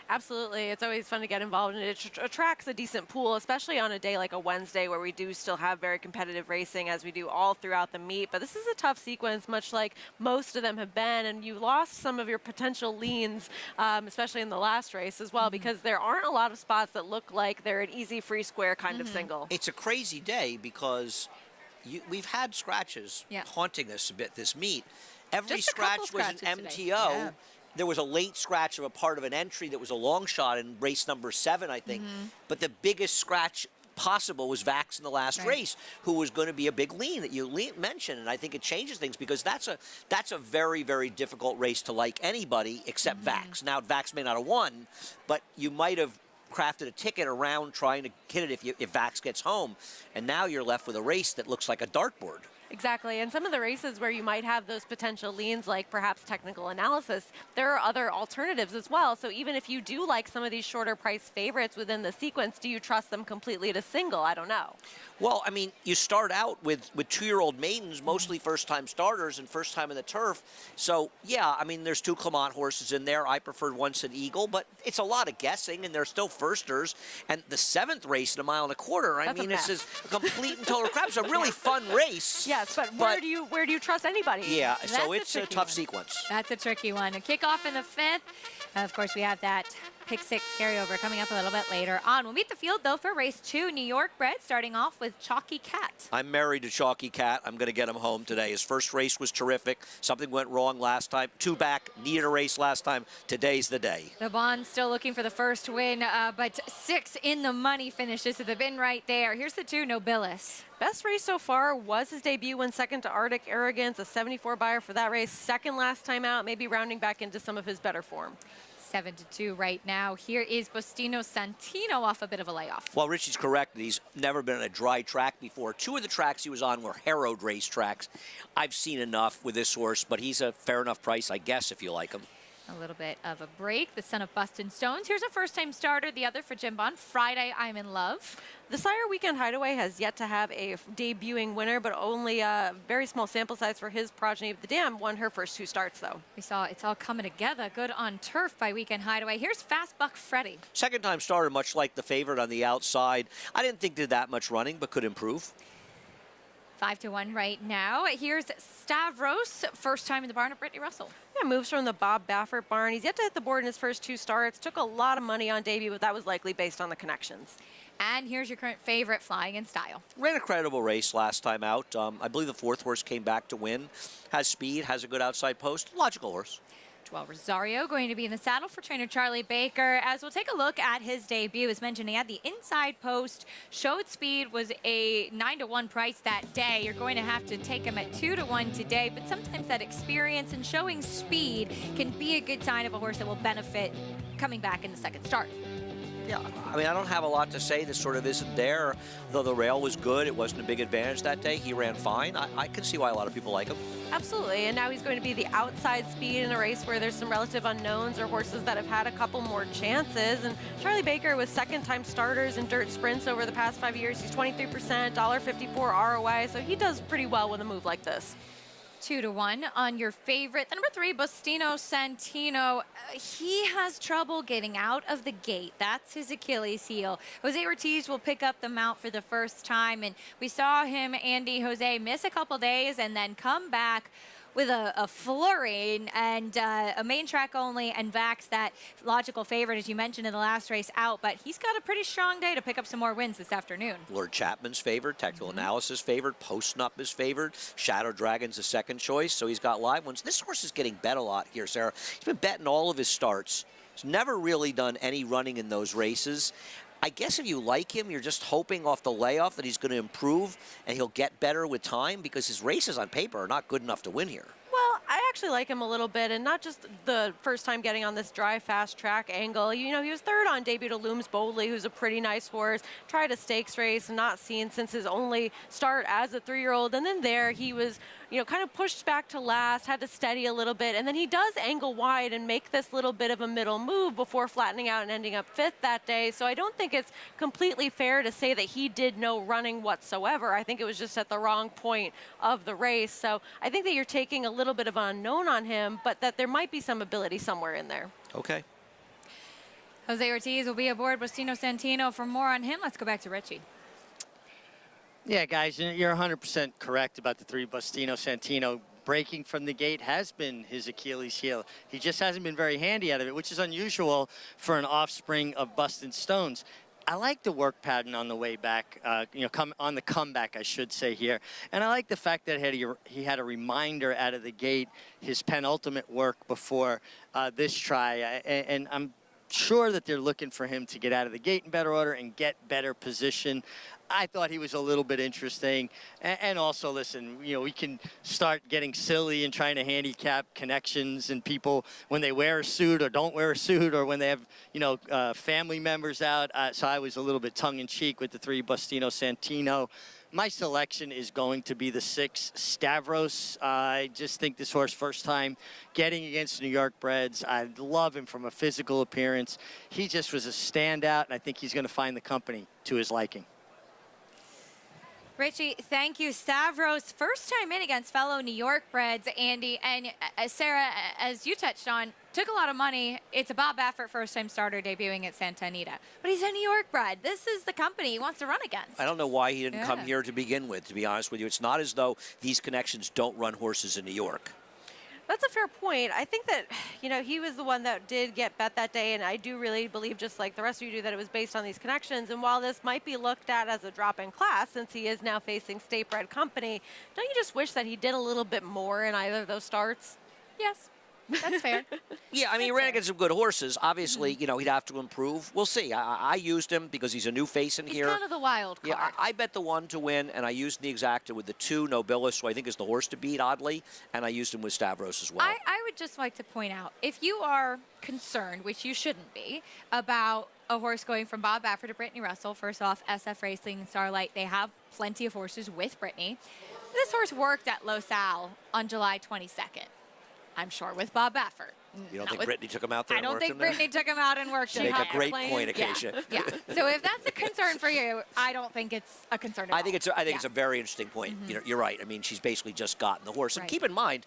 Absolutely. It's always fun to get involved, and it attracts a decent pool, especially on a day like a Wednesday where we do still have very competitive racing as we do all throughout the meet. But this is a tough sequence, much like most of them have been, and you lost some of your potential leans, especially in the last race as well, because there aren't a lot of spots that look like they're an easy free square kind of single. It's a crazy day because we've had scratches haunting us a bit this meet. Every scratch was an MTO. Yeah. There was a late scratch of a part of an entry that was a long shot in race number 7, I think. But the biggest scratch possible was Vax in the last race, who was going to be a big lean that you mentioned. And I think it changes things because that's a very, very difficult race to like anybody except Vax. Now, Vax may not have won, but you might have crafted a ticket around trying to hit it if Vax gets home. And now you're left with a race that looks like a dartboard. Exactly, and some of the races where you might have those potential leans, like perhaps technical analysis, there are other alternatives as well. So even if you do like some of these shorter price favorites within the sequence, do you trust them completely to single? I don't know. Well, I mean, you start out with 2-year-old maidens, mostly first-time starters and first time in the turf. So, yeah, I mean, there's 2 Clement horses in there. I preferred Once an Eagle, but it's a lot of guessing, and they're still firsters. And the 7th race in 1.25 miles, I mean, it's a complete and total crap. It's a really fun race. Yes, but where do you trust anybody? Yeah, so it's a tough sequence. That's a tricky one. A kickoff in the 5th. Of course, we have that pick 6 carryover coming up a little bit later on. We'll meet the field, though, for race 2, New York bred, starting off with Chalky Cat. I'm married to Chalky Cat. I'm going to get him home today. His first race was terrific. Something went wrong last time. 2 back, needed a race last time. Today's the day. The Bond's still looking for the first win, but 6 in the money finishes at the bin right there. Here's the 2, Nobilis. Best race so far was his debut, went second to Arctic Arrogance, a 74 buyer for that race. Second last time out, maybe rounding back into some of his better form. 7-2 right now. Here is Bustino Santino off a bit of a layoff. Well, Richie's correct. He's never been on a dry track before. 2 of the tracks he was on were harrowed race tracks. I've seen enough with this horse, but he's a fair enough price, I guess, if you like him. A little bit of a break. The son of Bustin' Stones. Here's a first-time starter. The other for Jim Bond. Friday, I'm in Love. The Sire Weekend Hideaway has yet to have a debuting winner, but only a very small sample size for his progeny. The Dam won her first 2 starts, though. We saw it's all coming together. Good on turf by Weekend Hideaway. Here's Fast Buck Freddy. Second-time starter, much like the favorite on the outside. I didn't think did that much running, but could improve. 5-1 right now. Here's Stavros, first time in the barn of Brittany Russell. Yeah, moves from the Bob Baffert barn. He's yet to hit the board in his first 2 starts. Took a lot of money on debut, but that was likely based on the connections. And here's your current favorite, Flying in Style. Ran a credible race last time out. I believe the 4th horse came back to win. Has speed, has a good outside post. Logical horse. Joel Rosario going to be in the saddle for trainer Charlie Baker. As we'll take a look at his debut. As mentioned, he had the inside post, showed speed, was a 9-1 price that day. You're going to have to take him at 2-1 today, but sometimes that experience and showing speed can be a good sign of a horse that will benefit coming back in the second start. Yeah, I mean, I don't have a lot to say. This sort of isn't there. Though the rail was good, it wasn't a big advantage that day. He ran fine. I can see why a lot of people like him. Absolutely, and now he's going to be the outside speed in a race where there's some relative unknowns or horses that have had a couple more chances. And Charlie Baker was second-time starters in dirt sprints over the past 5 years. He's 23%, $1.54 ROI, so he does pretty well with a move like this. 2-1 on your favorite. The number 3, Bustino Santino. He has trouble getting out of the gate. That's his Achilles heel. Jose Ortiz will pick up the mount for the first time, and we saw him, Andy, Jose, miss a couple days and then come back with a flurry and a main track only, and Vax, that logical favorite, as you mentioned in the last race, out. But he's got a pretty strong day to pick up some more wins this afternoon. Lord Chapman's favored, technical analysis favored, Post Nup is favored, Shadow Dragon's the second choice, so he's got live ones. This horse is getting bet a lot here, Sarah. He's been betting all of his starts. He's never really done any running in those races. I guess if you like him, you're just hoping off the layoff that he's going to improve and he'll get better with time, because his races on paper are not good enough to win here. Well, I actually like him a little bit, and not just the first time getting on this dry, fast track angle. You know, he was third on debut to Looms Boldly, who's a pretty nice horse. Tried a stakes race, not seen since his only start as a 3-year-old. And then there he was, you know, kind of pushed back to last, had to steady a little bit. And then he does angle wide and make this little bit of a middle move before flattening out and ending up 5th that day. So I don't think it's completely fair to say that he did no running whatsoever. I think it was just at the wrong point of the race. So I think that you're taking a little bit of unknown on him, but that there might be some ability somewhere in there. Okay. Jose Ortiz will be aboard Bustino Santino. For more on him, let's go back to Richie. Yeah, guys, you're 100% correct about the 3. Bustino Santino. Breaking from the gate has been his Achilles heel. He just hasn't been very handy out of it, which is unusual for an offspring of Bustin' Stones. I like the work pattern on the way back, on the comeback, I should say here. And I like the fact that he had a reminder out of the gate, his penultimate work before this try. And I'm sure that they're looking for him to get out of the gate in better order and get better position. I thought he was a little bit interesting. And also, listen, you know, we can start getting silly and trying to handicap connections and people when they wear a suit or don't wear a suit, or when they have, you know, family members out. So I was a little bit tongue-in-cheek with the 3 Bustino Santino. My selection is going to be the 6 Stavros. I just think this horse, first time getting against New York breds. I love him from a physical appearance. He just was a standout, and I think he's going to find the company to his liking. Richie, thank you. Stavros, first time in against fellow New York breds, Andy. And Sarah, as you touched on, took a lot of money. It's a Bob Baffert first-time starter debuting at Santa Anita. But he's a New York bred. This is the company he wants to run against. I don't know why he didn't come here to begin with, to be honest with you. It's not as though these connections don't run horses in New York. That's a fair point. I think that, you know, he was the one that did get bet that day, and I do really believe, just like the rest of you do, that it was based on these connections. And while this might be looked at as a drop in class, since he is now facing state-bred company, don't you just wish that he did a little bit more in either of those starts? Yes. That's fair. Yeah, I mean, he ran against some good horses. Obviously, you know, he'd have to improve. We'll see. I used him because he's a new face in He's here. kind of the wild card. Yeah, I bet the 1 to win, and I used the exacta with the 2, Nobilis, who I think is the horse to beat, oddly, and I used him with Stavros as well. I would just like to point out, if you are concerned, which you shouldn't be, about a horse going from Bob Baffert to Brittany Russell, first off, SF Racing and Starlight, they have plenty of horses with Brittany. This horse worked at Los Al on July 22nd. I'm sure with Bob Baffert. You don't think Brittany took him out there? I don't think Brittany took him out and worked him. Make a great point, Acacia. Yeah. So if that's a concern for you, I don't think it's a concern at all. I think it's a very interesting point. You know, you're right. I mean, she's basically just gotten the horse. And Right. keep in mind,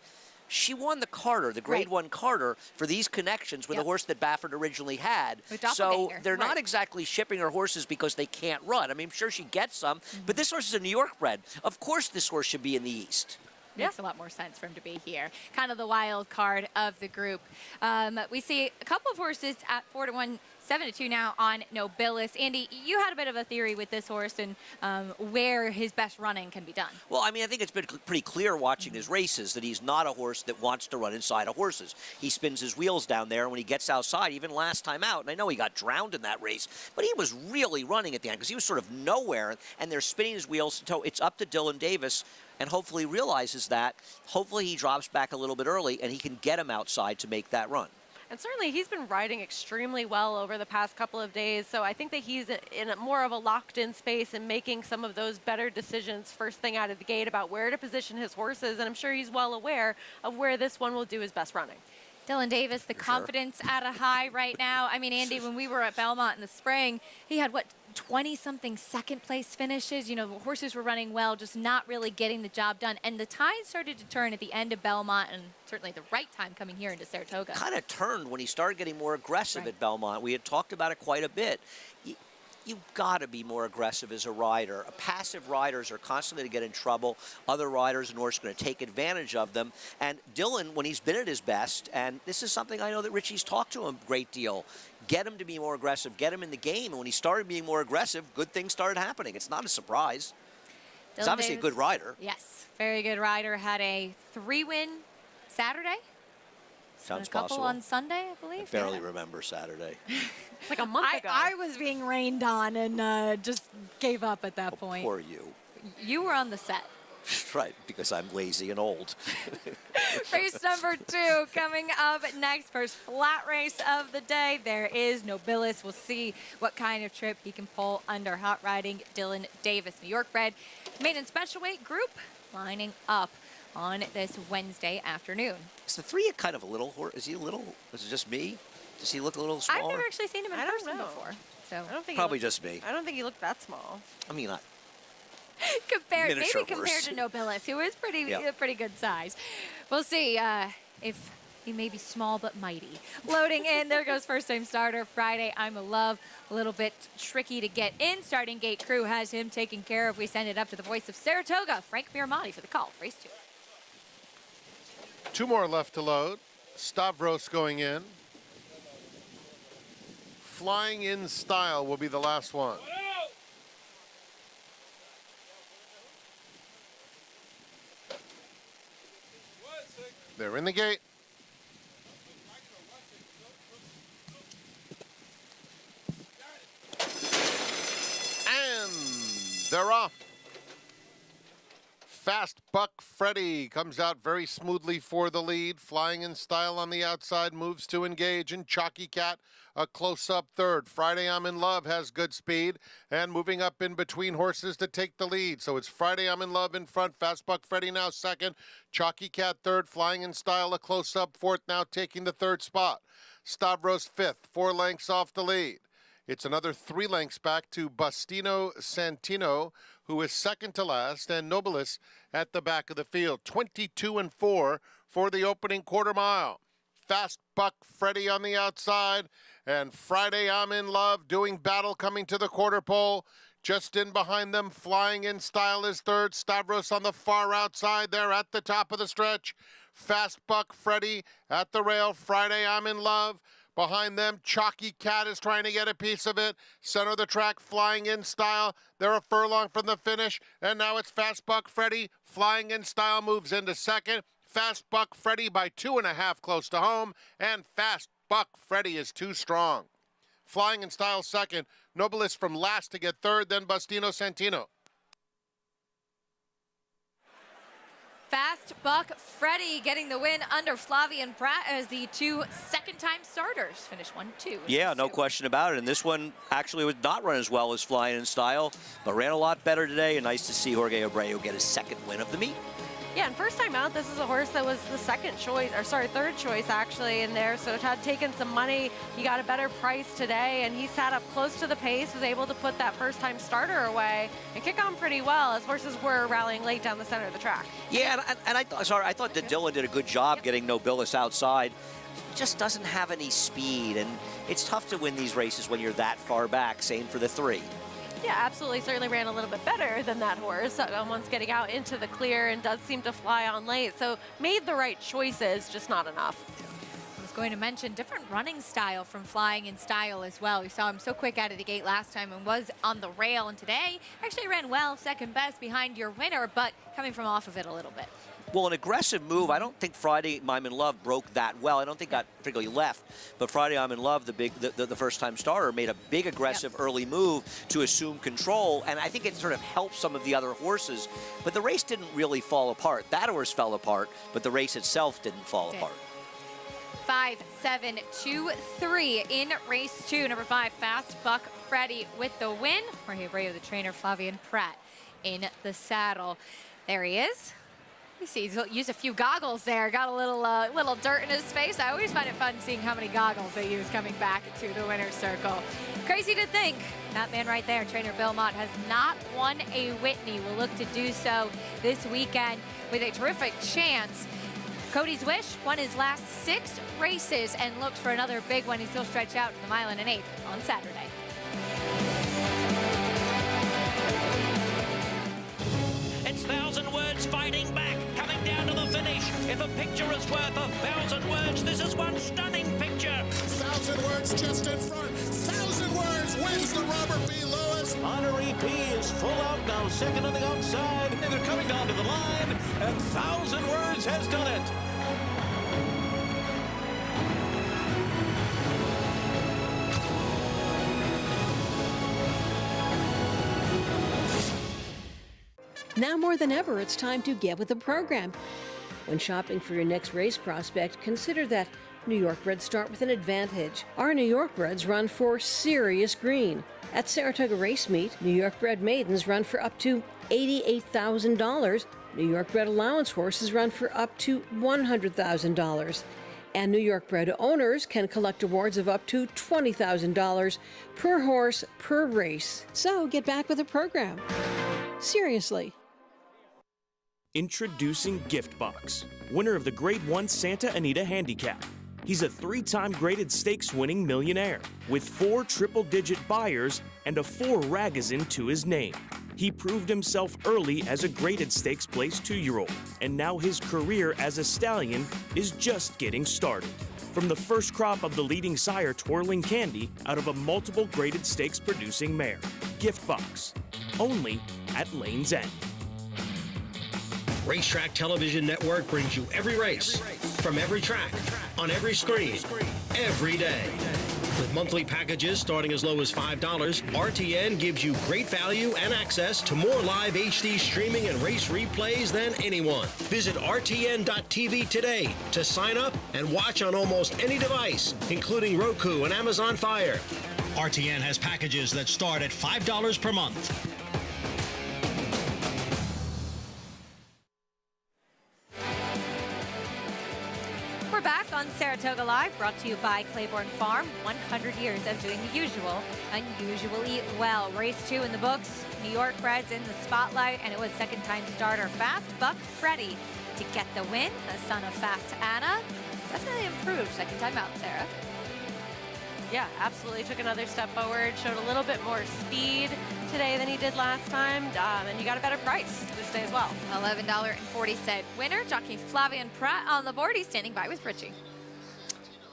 she won the Carter, the Grade 1 Carter, for these connections with a horse that Baffert originally had. With So Doppelganger. they're not Right. exactly shipping her horses because they can't run. I mean, I'm sure she gets some, but this horse is a New York bred. Of course this horse should be in the East. Makes a lot more sense for him to be here. Kind of the wild card of the group. We see a couple of horses at 4 to 1, 7 to 2 now on Nobilis. Andy, you had a bit of a theory with this horse and where his best running can be done. Well, I mean, I think it's been pretty clear watching his races that he's not a horse that wants to run inside of horses. He spins his wheels down there, and when he gets outside, even last time out, and I know he got drowned in that race, but he was really running at the end because he was sort of nowhere, and they're spinning his wheels. So it's up to Dylan Davis, and hopefully realizes that. Hopefully he drops back a little bit early, and he can get him outside to make that run. And certainly he's been riding extremely well over the past couple of days. So I think that he's in a more of a locked-in space and making some of those better decisions first thing out of the gate about where to position his horses. And I'm sure he's well aware of where this one will do his best running. Dylan Davis, the confidence at a high right now. I mean, Andy, when we were at Belmont in the spring, he had, 20-something second-place finishes. You know, the horses were running well, just not really getting the job done. And the tide started to turn at the end of Belmont, and certainly the right time coming here into Saratoga. Kind of turned when he started getting more aggressive at Belmont. We had talked about it quite a bit. You've got to be more aggressive as a rider. Passive riders are constantly going to get in trouble. Other riders and horses are going to take advantage of them. And Dylan, when he's been at his best, and this is something I know that Richie's talked to him a great deal, get him to be more aggressive, get him in the game. And when he started being more aggressive, good things started happening. It's not a surprise. He's Dylan obviously Davis, a good rider. Yes, very good rider. Had a 3-win Saturday. Sounds and a couple possible. on Sunday, I believe. I barely remember Saturday. It's like a month ago. I was being rained on and just gave up at that point. Poor you. You were on the set. Right, because I'm lazy and old. Race number 2 coming up next. First flat race of the day. There is Nobilis. We'll see what kind of trip he can pull under hot riding Dylan Davis. New York bred maiden special weight group lining up on this Wednesday afternoon. Is the 3 kind of a little horse? Is he a little? Is it just me? Does he look a little smaller? I've never actually seen him in I don't person know. before. So I don't think Probably just me. I don't think he looked that small. I mean, maybe Miniature compared horse. to Nobilis, who is pretty Yeah. pretty good size. We'll see if he may be small but mighty. Loading in, there goes first time starter Friday. I'm a Love, a little bit tricky to get in. Starting gate crew has him taken care of. We send it up to the voice of Saratoga, Frank Miramati for the call. Race 2. 2 more left to load. Stavros going in. Flying in Style will be the last one. They're in the gate. And they're off. Fast Buck Freddy comes out very smoothly for the lead. Flying in Style on the outside, moves to engage. And Chalky Cat, a close-up third. Friday I'm in Love has good speed and moving up in between horses to take the lead. So it's Friday I'm in Love in front. Fast Buck Freddy now second. Chalky Cat third. Flying in Style a close-up fourth, now taking the third spot. Stavros fifth, 4 lengths off the lead. It's another 3 lengths back to Bastino Santino, who is second to last, and Nobilis at the back of the field. 22-4 for the opening quarter mile. Fast Buck Freddy on the outside, and Friday I'm in Love doing battle coming to the quarter pole. Just in behind them, Flying in Style is third. Stavros on the far outside there at the top of the stretch. Fast Buck Freddy at the rail. Friday I'm in Love. Behind them, Chalky Cat is trying to get a piece of it. Center of the track, Flying in Style. They're a furlong from the finish. And now it's Fast Buck Freddy. Flying in Style moves into second. Fast Buck Freddy by 2.5 close to home, and Fast Buck Freddy is too strong. Flying in Style second, Nobilis from last to get third, then Bustino Santino. Fast Buck Freddy getting the win under Flavien Prat as the two second-time starters finish 1-2. Yeah, no question about it. And this one actually would not run as well as Flying in Style, but ran a lot better today. And nice to see Jorge Abreu get his second win of the meet. Yeah, and first time out, this is a horse that was the third choice actually in there. So it had taken some money. He got a better price today, and he sat up close to the pace, was able to put that first time starter away and kick on pretty well as horses were rallying late down the center of the track. Yeah, and I thought that Dylan did a good job getting Nobilis outside. Just doesn't have any speed, and it's tough to win these races when you're that far back. Same for the 3. Yeah, absolutely. Certainly ran a little bit better than that horse once getting out into the clear, and does seem to fly on late. So made the right choices, just not enough. I was going to mention different running style from Flying in Style as well. We saw him so quick out of the gate last time and was on the rail, and today actually ran well, second best behind your winner, but coming from off of it a little bit. Well, an aggressive move. I don't think Friday I'm in Love broke that well. I don't think got particularly left, but Friday I'm in Love, the first-time starter, made a big aggressive early move to assume control, and I think it sort of helped some of the other horses. But the race didn't really fall apart. That horse fell apart, but the race itself didn't fall apart. 5, 7, 2, 3 in race 2. Number 5, Fast Buck Freddy with the win. Jorge Abreu, the trainer, Flavien Prat in the saddle. There he is. You see, he's used a few goggles there. Got a little dirt in his face. I always find it fun seeing how many goggles they use coming back into the winner's circle. Crazy to think that man right there, trainer Bill Mott, has not won a Whitney. Will look to do so this weekend with a terrific chance. Cody's Wish won his last 6 races and looks for another big one. He's still stretched out to the mile and an 1/8 on Saturday. It's 1,000 Words fighting back, coming down to the finish. If a picture is worth 1,000 words, this is one stunning picture. 1,000 Words just in front. 1,000 Words wins the Robert B. Lewis. Honoree P is full out now, second on the outside. And they're coming down to the line, and 1,000 Words has done it. Now more than ever, it's time to get with the program. When shopping for your next race prospect, consider that New York breds start with an advantage. Our New York breds run for serious green. At Saratoga Race Meet, New York bred maidens run for up to $88,000. New York bred allowance horses run for up to $100,000. And New York bred owners can collect awards of up to $20,000 per horse per race. So get back with the program. Seriously. Introducing Gift Box, winner of the Grade 1 Santa Anita Handicap. He's a 3-time graded stakes winning millionaire with 4 triple-digit buyers and a 4 Ragazin to his name. He proved himself early as a graded stakes place 2-year-old, and now his career as a stallion is just getting started. From the first crop of the leading sire Twirling Candy out of a multiple graded stakes producing mare. Gift Box, only at Lane's End. Racetrack Television Network brings you every race, from every track, on every screen, every day. With monthly packages starting as low as $5, RTN gives you great value and access to more live HD streaming and race replays than anyone. Visit RTN.tv today to sign up and watch on almost any device, including Roku and Amazon Fire. RTN has packages that start at $5 per month. We're back on Saratoga Live, brought to you by Claiborne Farm. 100 years of doing the usual, unusually well. Race 2 in the books. New York breds in the spotlight, and it was second-time starter Fast Buck Freddy to get the win. The son of Fast Anna. Definitely improved second time out, Sarah. Yeah, absolutely. Took another step forward, showed a little bit more speed today than he did last time, and you got a better price this day as well. $11.40 winner, jockey Flavien Prat on the board. He's standing by with Richie.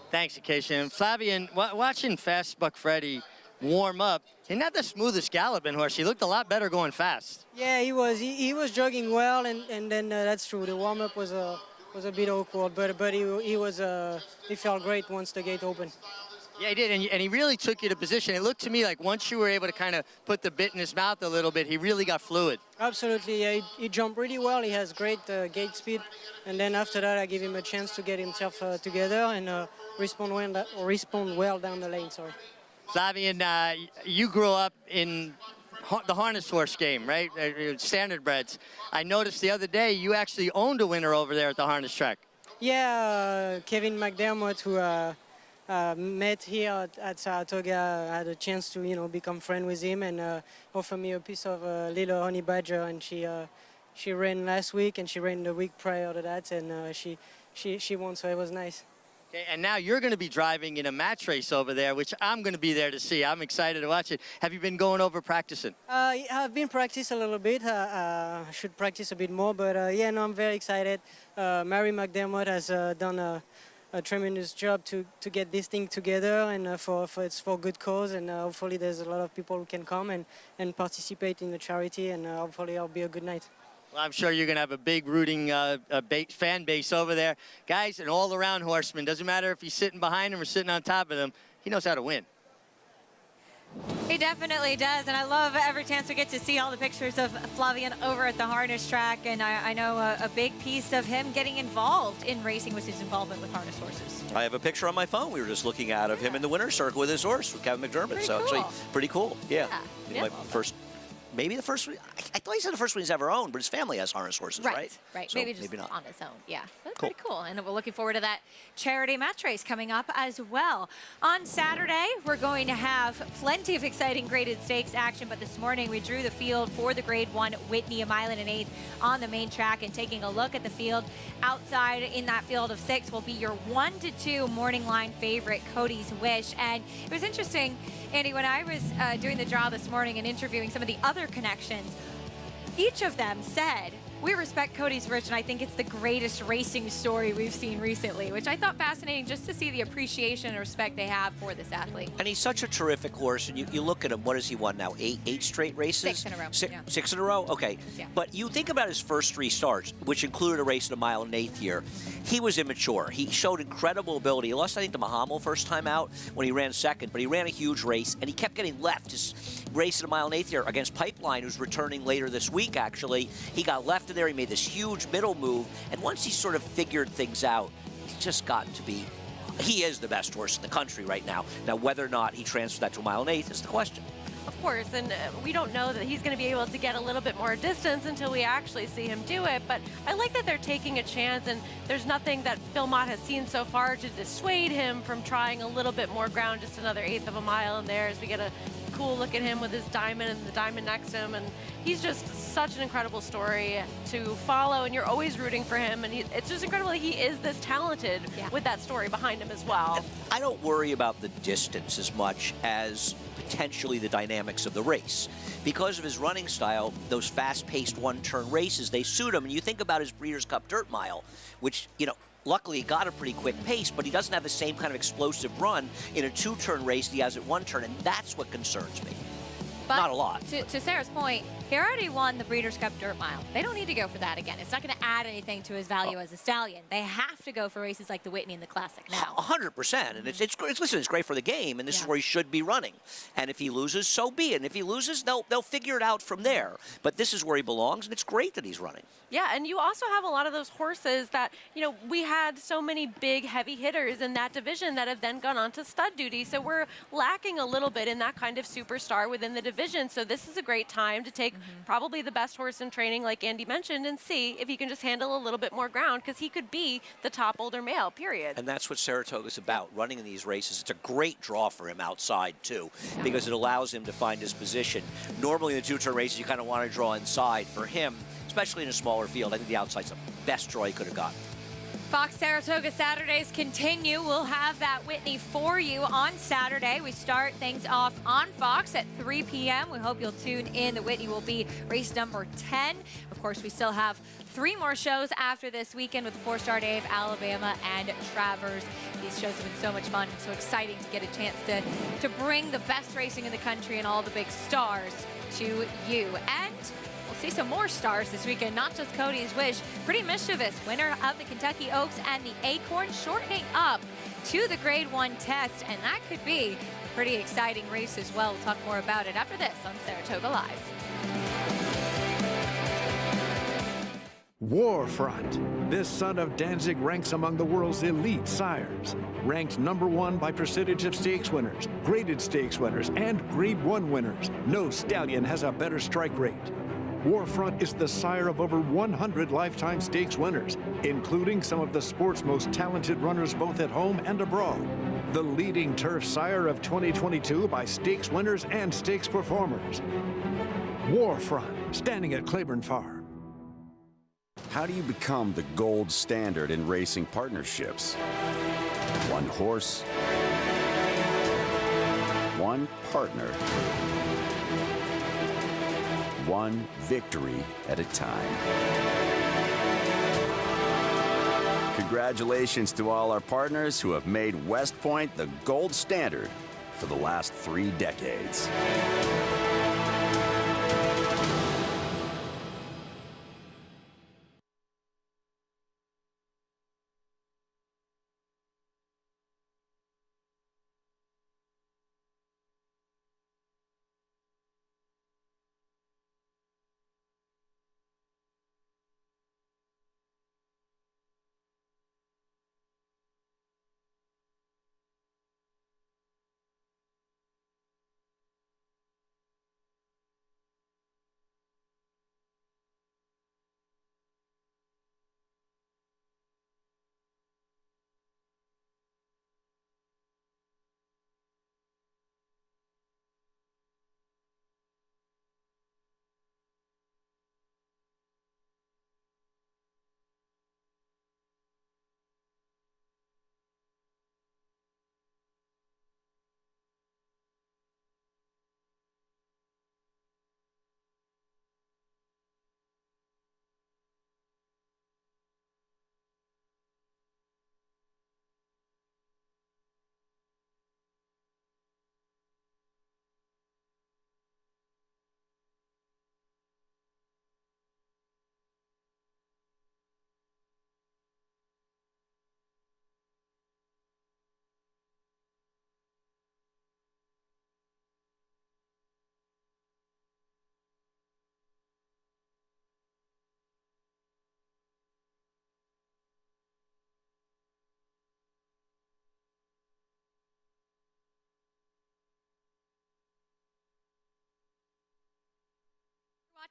Thanks, Acacia. And Flavien, watching Fast Buck Freddy warm up, he's not the smoothest galloping horse. He looked a lot better going fast. Yeah, he was. He was jogging well, and then that's true. The warm-up was was a bit awkward, but he felt great once the gate opened. Yeah, he did, and he really took you to position. It looked to me like once you were able to kind of put the bit in his mouth a little bit, he really got fluid. Absolutely, yeah, he jumped really well. He has great gate speed, and then after that, I give him a chance to get himself together and respond well down the lane. Sorry. Flavien, you grew up in the harness horse game, right? Standardbreds. I noticed the other day you actually owned a winner over there at the harness track. Yeah, Kevin McDermott, who met here at Saratoga, had a chance to become friend with him and offer me a piece of little honey badger, and she ran last week and she ran the week prior to that, and she won, so it was nice. Okay, and now you're going to be driving in a match race over there, which I'm going to be there to see. I'm excited to watch it. Have you been going over practicing? I've been practicing a little bit. I should practice a bit more, but yeah, no, I'm very excited. Mary McDermott has done a tremendous job to get this thing together, and it's for good cause, and hopefully there's a lot of people who can come and participate in the charity, and hopefully it'll be a good night. Well, I'm sure you're going to have a big rooting fan base over there. Guys, an all-around horseman. Doesn't matter if he's sitting behind him or sitting on top of him. He knows how to win. He definitely does, and I love every chance we get to see all the pictures of Flavien over at the harness track, and I know a big piece of him getting involved in racing was his involvement with harness horses. I have a picture on my phone we were just looking at of him in the winner's circle with his horse, with Kevin McDermott. Pretty so cool. actually, pretty cool. Yeah. Yeah. Maybe the first one. I thought he said the first one he's ever owned, but his family has harness horses, right? Right. So maybe just not. on his own. Yeah. That's Cool. pretty cool. And we're looking forward to that charity match race coming up as well. On Saturday, we're going to have plenty of exciting graded stakes action, but this morning we drew the field for the Grade 1 Whitney, a mile and an eighth on the main track, and taking a look at the field outside in that field of 6 will be your 1 to 2 morning line favorite, Cody's Wish. And it was interesting, Andy, when I was doing the draw this morning and interviewing some of the other connections, each of them said, we respect Cody's Wish, and I think it's the greatest racing story we've seen recently, which I thought fascinating just to see the appreciation and respect they have for this athlete. And he's such a terrific horse, and you look at him, what has he won now? Eight straight races? 6 in a row. Six in a row? Okay. Yeah. But you think about his first 3 starts, which included a race in a mile and an eighth year. He was immature. He showed incredible ability. He lost, I think, to Mahamo first time out when he ran second, but he ran a huge race, and he kept getting left. His race in a mile and eighth year against Pipeline, who's returning later this week, actually, he got left in there. He made this huge middle move, and once he sort of figured things out, he's just gotten to be, he is the best horse in the country right now. Now, whether or not he transfers that to a mile and eighth is the question. Of course, and we don't know that he's going to be able to get a little bit more distance until we actually see him do it, but I like that they're taking a chance, and there's nothing that Phil Mott has seen so far to dissuade him from trying a little bit more ground, just another eighth of a mile in there as we get a cool look at him with his diamond and the diamond next to him, and he's just such an incredible story to follow, and you're always rooting for him, and it's just incredible that he is this talented with that story behind him as well. And I don't worry about the distance as much as potentially the dynamics of the race. Because of his running style, those fast-paced one-turn races, they suit him. And you think about his Breeders' Cup Dirt Mile, which, luckily he got a pretty quick pace, but he doesn't have the same kind of explosive run in a 2-turn race he has at 1 turn, and that's what concerns me. But not a lot. To Sarah's point, he already won the Breeders' Cup Dirt Mile. They don't need to go for that again. It's not going to add anything to his value as a stallion. They have to go for races like the Whitney and the Classic now. 100%, and it's great for the game, and this is where he should be running. And if he loses, so be it. And if he loses, they'll figure it out from there. But this is where he belongs, and it's great that he's running. Yeah, and you also have a lot of those horses that, we had so many big, heavy hitters in that division that have then gone on to stud duty. So we're lacking a little bit in that kind of superstar within the division. So this is a great time to take probably the best horse in training, like Andy mentioned, and see if he can just handle a little bit more ground, because he could be the top older male, period. And that's what Saratoga's about, running in these races. It's a great draw for him outside, too, because it allows him to find his position. Normally in the 2-turn races, you kind of want to draw inside. For him, especially in a smaller field, I think the outside's the best draw he could have gotten. Fox Saratoga Saturdays continue. We'll have that Whitney for you on Saturday. We start things off on Fox at 3 p.m. We hope you'll tune in. The Whitney will be race number 10. Of course, we still have 3 more shows after this weekend with the 4-Star Day of Alabama and Travers. These shows have been so much fun and so exciting to get a chance to bring the best racing in the country and all the big stars to you. And We'll see some more stars this weekend, not just Cody's Wish. Pretty Mischievous, winner of the Kentucky Oaks and the Acorn, shortening up to the Grade 1 test, and that could be a pretty exciting race as well. We'll talk more about it after this on Saratoga Live. Warfront. This son of Danzig ranks among the world's elite sires. Ranked #1 by percentage of stakes winners, graded stakes winners, and Grade 1 winners. No stallion has a better strike rate. Warfront is the sire of over 100 lifetime stakes winners, including some of the sport's most talented runners both at home and abroad. The leading turf sire of 2022 by stakes winners and stakes performers. Warfront, standing at Claiborne Farm. How do you become the gold standard in racing partnerships? One horse, one partner, one victory at a time. Congratulations to all our partners who have made West Point the gold standard for the last 3 decades.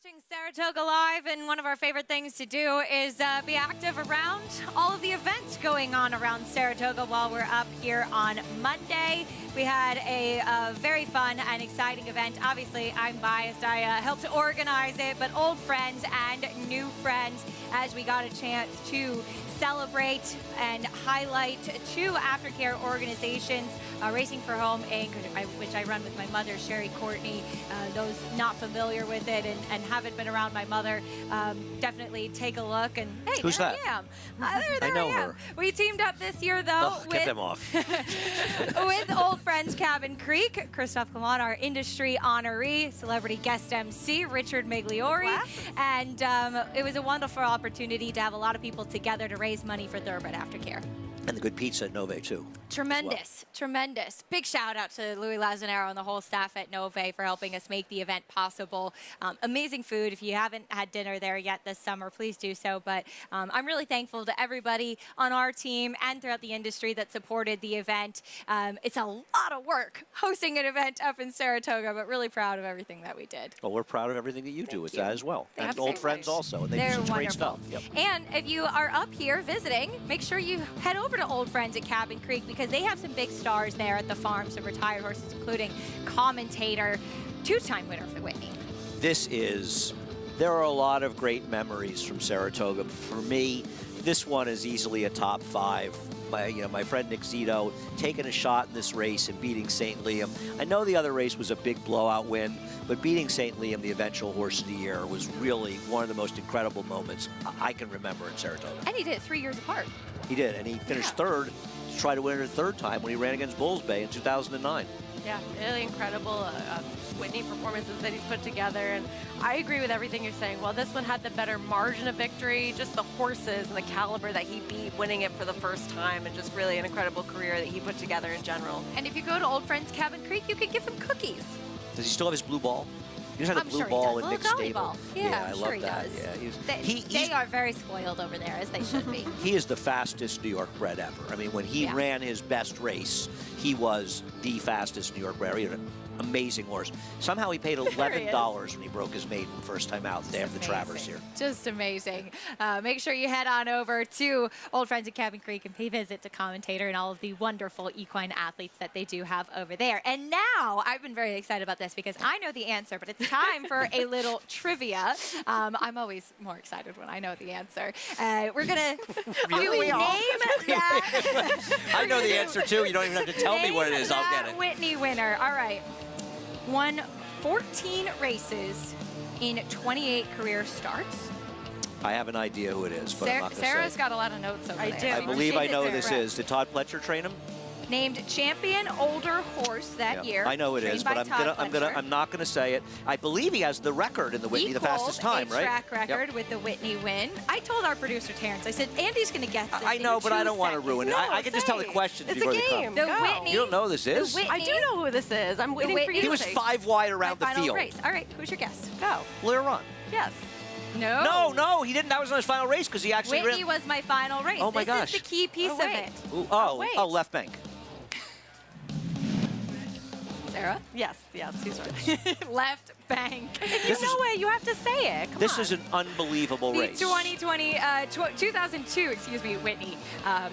Watching Saratoga Live, and one of our favorite things to do is be active around all of the events going on around Saratoga while we're up here on Monday. We had a very fun and exciting event. Obviously, I'm biased. I helped to organize it, but old friends and new friends as we got a chance to celebrate and highlight 2 aftercare organizations, Racing for Home Inc., which I run with my mother, Sherry Courtney. Those not familiar with it and haven't been around my mother, definitely take a look. And hey, who's there that? I am. There I know I am. her. We teamed up this year, though, Oh, get them off. with old friends Cabin Creek. Christoph Kaman, our industry honoree, celebrity guest MC, Richard Migliori. And it was a wonderful opportunity to have a lot of people together to raise money for Thoroughbred Aftercare. And the good pizza at Nove, too. Tremendous, tremendous. Big shout out to Louis Lazanero and the whole staff at Nove for helping us make the event possible. Amazing food. If you haven't had dinner there yet this summer, please do so. But I'm really thankful to everybody on our team and throughout the industry that supported the event. It's a lot of work hosting an event up in Saratoga, but really proud of everything that we did. Well, we're proud of everything that you do with that as well. And Absolutely. old friends also. And they do They're such great wonderful. stuff. Yep. And if you are up here visiting, make sure you head over to Old Friends at Cabin Creek because they have some big stars there at the farm, some retired horses, including commentator, 2-time winner of the Whitney. There are a lot of great memories from Saratoga. For me, this one is easily a top 5. My friend Nick Zito taking a shot in this race and beating St. Liam. I know the other race was a big blowout win, but beating St. Liam, the eventual horse of the year, was really one of the most incredible moments I can remember in Saratoga. And he did it 3 years apart. He did, and he finished third to try to win it a 3rd time when he ran against Bulls Bay in 2009. Yeah, really incredible. Whitney performances that he's put together. And I agree with everything you're saying. Well, this one had the better margin of victory, just the horses and the caliber that he beat, winning it for the first time, and just really an incredible career that he put together in general. And if you go to Old Friends Cabin Creek, you can give him cookies. Does he still have his blue ball? He just had a I'm blue sure ball he does. in mixed Little stable. ball. Yeah, I I'm love sure he that. does. Yeah, They are very spoiled over there, as they should be. he is the fastest New York bred ever. I mean, when he ran his best race, he was the fastest New York bred. He had an amazing horse. Somehow he paid $11 when he broke his maiden first time out. They have the Travers here. Just amazing. Make sure you head on over to Old Friends at Cabin Creek and pay visit to Commentator and all of the wonderful equine athletes that they do have over there. And now, I've been very excited about this because I know the answer, but it's time for a little trivia. I'm always more excited when I know the answer. We're going to Really? name that. I know the answer too. You don't even have to tell me what it is. I'll get it. Whitney winner. All right. Won 14 races in 28 career starts. I have an idea who it is, but I'm not going to say. Sarah's got a lot of notes over there. I believe I know who this is. Did Todd Pletcher train him? Named champion older horse that year. I know who it is, but I'm not gonna say it. I believe he has the record in the Whitney, the fastest time, right? Track record with the Whitney win. I told our producer Terrence, I said, Andy's gonna guess this. I know, but I don't want to ruin it. I can just tell the questions It's before a game. they come. The Whitney. You don't know who this is? I do know who this is. I'm waiting for you to He was say. 5 wide around the Final field. race. All right, who's your guess? Go. Lear Run. Yes. No. No, he didn't. That was on his final race because he actually Whitney ran. was my final race. Oh my gosh. This is the key piece of it. Ooh, left bank. Sarah? Yes, he's right. Left bank. If you know it, you have to say it. Come This on. is an unbelievable The race. 2002, Whitney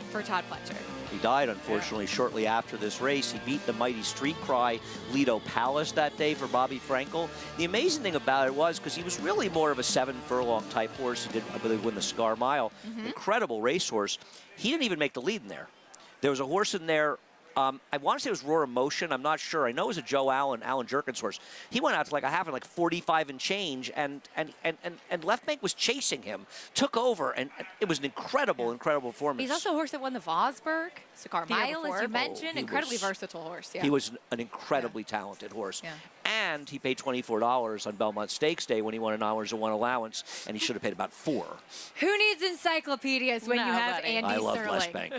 for Todd Pletcher. He died, unfortunately, shortly after this race. He beat the mighty Street Cry Lido Palace that day for Bobby Frankel. The amazing thing about it was, because he was really more of a 7-furlong type horse. He did, I believe, win the Cigar Mile. Incredible racehorse. He didn't even make the lead in there. There was a horse in there. I want to say it was Roar Emotion. I'm not sure. I know it was a Joe Alan Jerkins horse. He went out to like a half and like 45 and change, and Left Bank was chasing him, took over, and it was an incredible performance. He's also a horse that won the Vosburg, Cigar The year Mile, as before. you mentioned. he Incredibly was- versatile horse. Yeah. He was an incredibly talented horse. Yeah. And he paid $24 on Belmont Stakes Day when he won an hours of one allowance, and he should have paid about $4. Who needs encyclopedias when you have Nobody. Andy I love Serling? West Bank.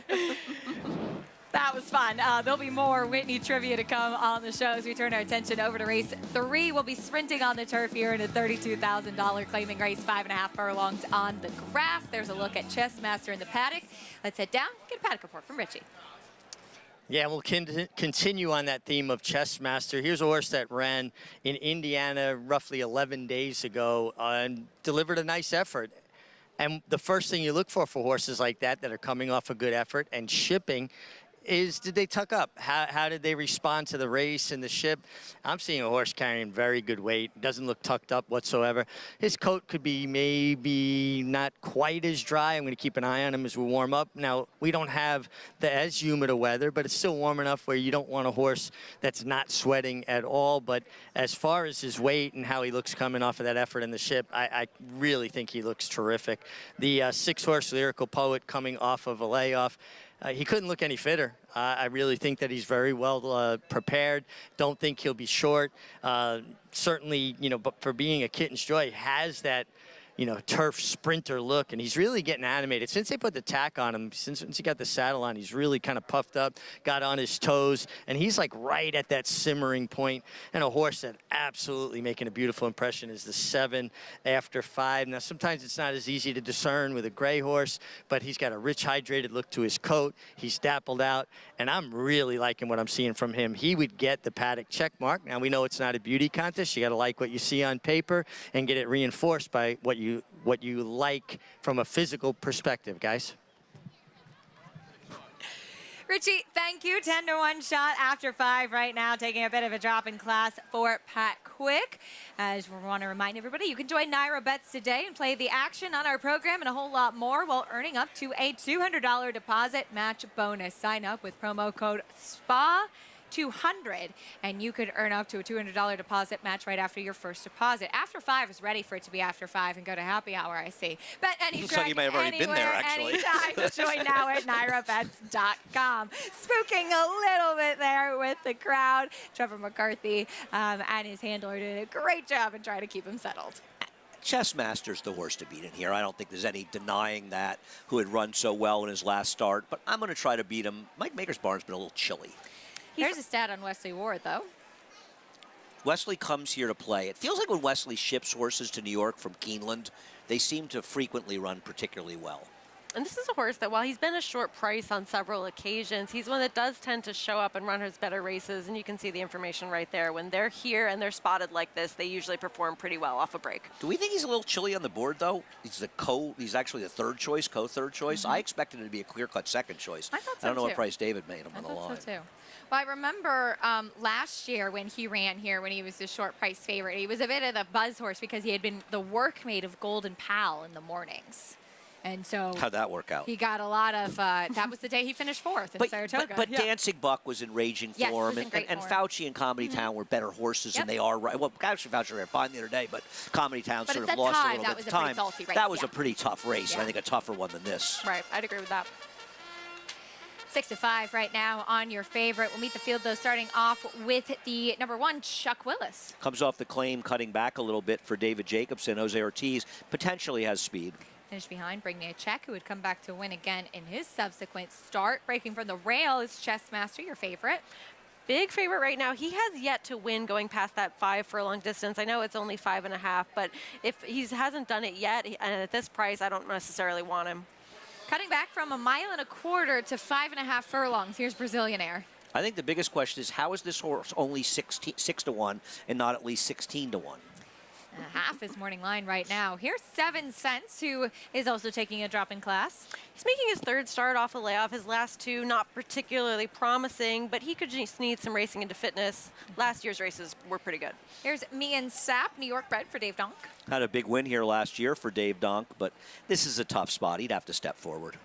That was fun. There'll be more Whitney trivia to come on the show as we turn our attention over to race 3. We'll be sprinting on the turf here in a $32,000 claiming race, 5.5 furlongs on the grass. There's a look at Chessmaster in the paddock. Let's head down, get a paddock report from Richie. Yeah, we'll continue on that theme of Chessmaster. Here's a horse that ran in Indiana roughly 11 days ago and delivered a nice effort. And the first thing you look for horses like that are coming off a good effort and shipping is, did they tuck up? How did they respond to the race and the ship? I'm seeing a horse carrying very good weight. Doesn't look tucked up whatsoever. His coat could be maybe not quite as dry. I'm going to keep an eye on him as we warm up. Now, we don't have as humid a weather, but it's still warm enough where you don't want a horse that's not sweating at all. But as far as his weight and how he looks coming off of that effort in the ship, I really think he looks terrific. The 6-horse Lyrical Poet coming off of a layoff. He couldn't look any fitter. I really think that he's very well prepared. Don't think he'll be short. Certainly, but for being a Kitten's Joy, has that, turf sprinter look, and he's really getting animated. Since they put the tack on him, since he got the saddle on, he's really kind of puffed up, got on his toes, and he's like right at that simmering point. And a horse that absolutely making a beautiful impression is the 7 after 5. Now, sometimes it's not as easy to discern with a gray horse, but he's got a rich, hydrated look to his coat. He's dappled out, and I'm really liking what I'm seeing from him. He would get the paddock check mark. Now, we know it's not a beauty contest. You got to like what you see on paper and get it reinforced by what you like from a physical perspective, guys. Richie, thank you. 10-1 shot after 5 right now, taking a bit of a drop in class for Pat Quick. As we want to remind everybody, you can join Naira Bets today and play the action on our program and a whole lot more while earning up to a $200 deposit match bonus. Sign up with promo code SPA. $200, and you could earn up to a $200 deposit match right after your first deposit. After 5 is ready for it to be after 5 and go to happy hour, I see. Bet any Looks like you may have already been there, actually. Anytime. Join now at NyraBets.com. Spooking a little bit there with the crowd. Trevor McCarthy and his handler did a great job in trying to keep him settled. Chessmaster's the horse to beat in here. I don't think there's any denying that, who had run so well in his last start, but I'm going to try to beat him. Mike Maker's barn's been a little chilly. Here's a stat on Wesley Ward, though. Wesley comes here to play. It feels like when Wesley ships horses to New York from Keeneland, they seem to frequently run particularly well. And this is a horse that, while he's been a short price on several occasions, he's one that does tend to show up and run his better races, and you can see the information right there. When they're here and they're spotted like this, they usually perform pretty well off a break. Do we think he's a little chilly on the board, though? He's actually the third choice, co-third choice. I expected him to be a clear-cut second choice. I thought so, I don't know too. what price David made him on the line. I thought so, too. Well, I remember last year when he ran here, when he was the short price favorite, he was a bit of the buzz horse because he had been the workmate of Golden Pal in the mornings. And so how'd that work out? He got a lot of, that was the day he finished 4th in Saratoga. But Dancing Buck was in raging form, and Fauci and Comedy Town were better horses than they are right. Well, actually, Fauci ran fine the other day, but Comedy Town sort of lost a little bit at the time. That was a pretty tough race, and I think a tougher one than this. Right, I'd agree with that. 6-5 right now on your favorite. We'll meet the field, though, starting off with the #1, Chuck Willis. Comes off the claim, cutting back a little bit for David Jacobson. Jose Ortiz potentially has speed. Finished behind, bringing a check, who would come back to win again in his subsequent start. Breaking from the rail is Chessmaster, your favorite. Big favorite right now. He has yet to win going past that 5 furlong distance. I know it's only 5.5, but if he hasn't done it yet, and at this price, I don't necessarily want him. Cutting back from 1.25 miles to 5.5 furlongs. Here's Brazilian Air. I think the biggest question is, how is this horse only 6 to 1 and not at least 16 to 1? Half his morning line right now. Here's 7 Cents, who is also taking a drop in class. He's making his 3rd start off a layoff. His last 2 not particularly promising, but he could just need some racing into fitness. Last year's races were pretty good. Here's Me and Sap, New York bred for Dave Donk. Had a big win here last year for Dave Donk, but this is a tough spot. He'd have to step forward.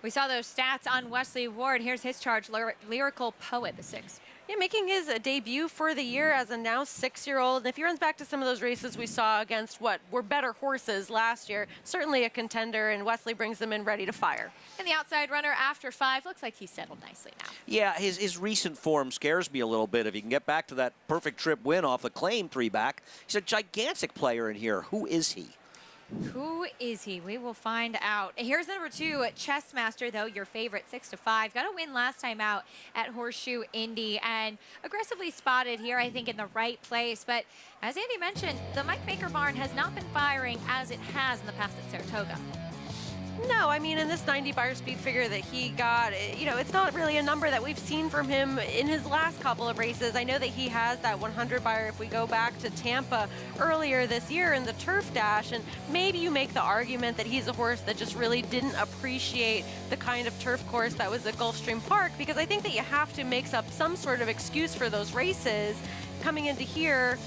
We saw those stats on Wesley Ward. Here's his charge, Lyrical Poet, the 6. Yeah, making his debut for the year as a now 6-year-old. And if he runs back to some of those races we saw against what were better horses last year, certainly a contender, and Wesley brings them in ready to fire. And the outside runner after 5 looks like he's settled nicely now. Yeah, his recent form scares me a little bit. If he can get back to that perfect trip win off the claim 3-back, he's a gigantic player in here. Who is he? Who is he? We will find out. Here's #2, Chessmaster, though, your favorite, 6-5. Got a win last time out at Horseshoe Indy and aggressively spotted here, I think, in the right place. But as Andy mentioned, the Mike Baker barn has not been firing as it has in the past at Saratoga. No, I mean, in this 90 buyer speed figure that he got, you know, it's not really a number that we've seen from him in his last couple of races. I know that he has that 100 buyer if we go back to Tampa earlier this year in the Turf Dash, and maybe you make the argument that he's a horse that just really didn't appreciate the kind of turf course that was at Gulfstream Park, because I think that you have to make up some sort of excuse for those races coming into here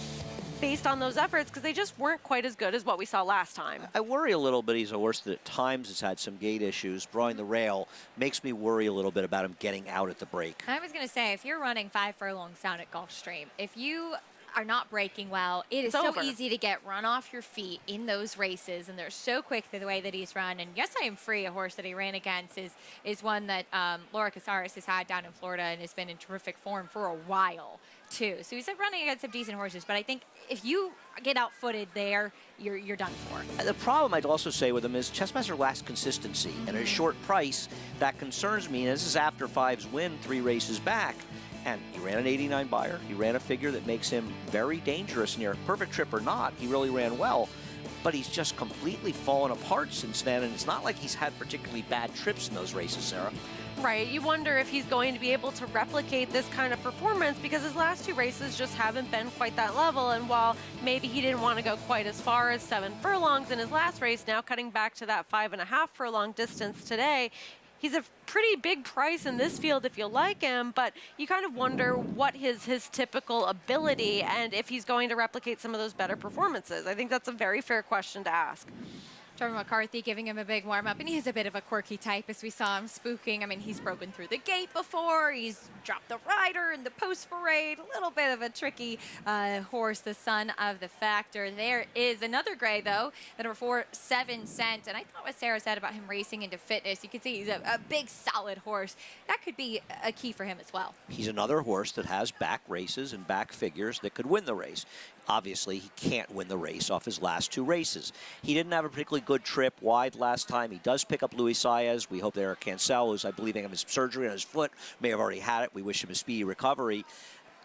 based on those efforts, because they just weren't quite as good as what we saw last time. I worry a little bit. He's a horse that at times has had some gait issues. Drawing the rail makes me worry a little bit about him getting out at the break. I was going to say, if you're running 5 furlongs down at Gulfstream, if you are not braking well, it is so easy to get run off your feet in those races, and they're so quick the way that he's run. And Yes, I Am Free, a horse that he ran against, is one that Laura Casares has had down in Florida and has been in terrific form for a while too. So he's running against some decent horses, but I think if you get out-footed there, you're done for. The problem I'd also say with him is Chessmaster lacks consistency, and at a short price, that concerns me. And this is after 5's win 3 races back. And he ran an 89 buyer. He ran a figure that makes him very dangerous near perfect trip or not. He really ran well, but he's just completely fallen apart since then. And it's not like he's had particularly bad trips in those races, Sarah. Right. You wonder if he's going to be able to replicate this kind of performance, because his last 2 races just haven't been quite that level. And while maybe he didn't want to go quite as far as 7 furlongs in his last race, now cutting back to that 5.5 furlong distance today, he's a pretty big price in this field if you like him, but you kind of wonder what his typical ability and if he's going to replicate some of those better performances. I think that's a very fair question to ask. Trevor McCarthy giving him a big warm-up, and he's a bit of a quirky type, as we saw him spooking. I mean, he's broken through the gate before. He's dropped the rider in the post parade. A little bit of a tricky horse, the son of the Factor. There is another gray, though, the number 4, 7 Cent. And I thought what Sarah said about him racing into fitness, you can see he's a big, solid horse. That could be a key for him as well. He's another horse that has back races and back figures that could win the race. Obviously, he can't win the race off his last 2 races. He didn't have a particularly good trip wide last time. He does pick up Luis Saez. We hope that Eric Cancel, who's, I believe, having his surgery on his foot, may have already had it. We wish him a speedy recovery.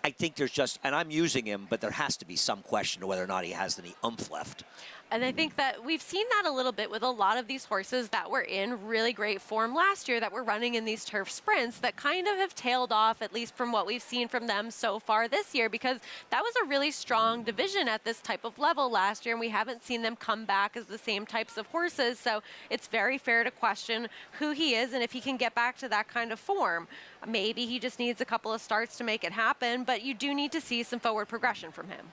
I think there's just, and I'm using him, but there has to be some question of whether or not he has any oomph left. And I think that we've seen that a little bit with a lot of these horses that were in really great form last year that were running in these turf sprints that kind of have tailed off, at least from what we've seen from them so far this year, because that was a really strong division at this type of level last year, and we haven't seen them come back as the same types of horses. So it's very fair to question who he is and if he can get back to that kind of form. Maybe he just needs a couple of starts to make it happen, but you do need to see some forward progression from him.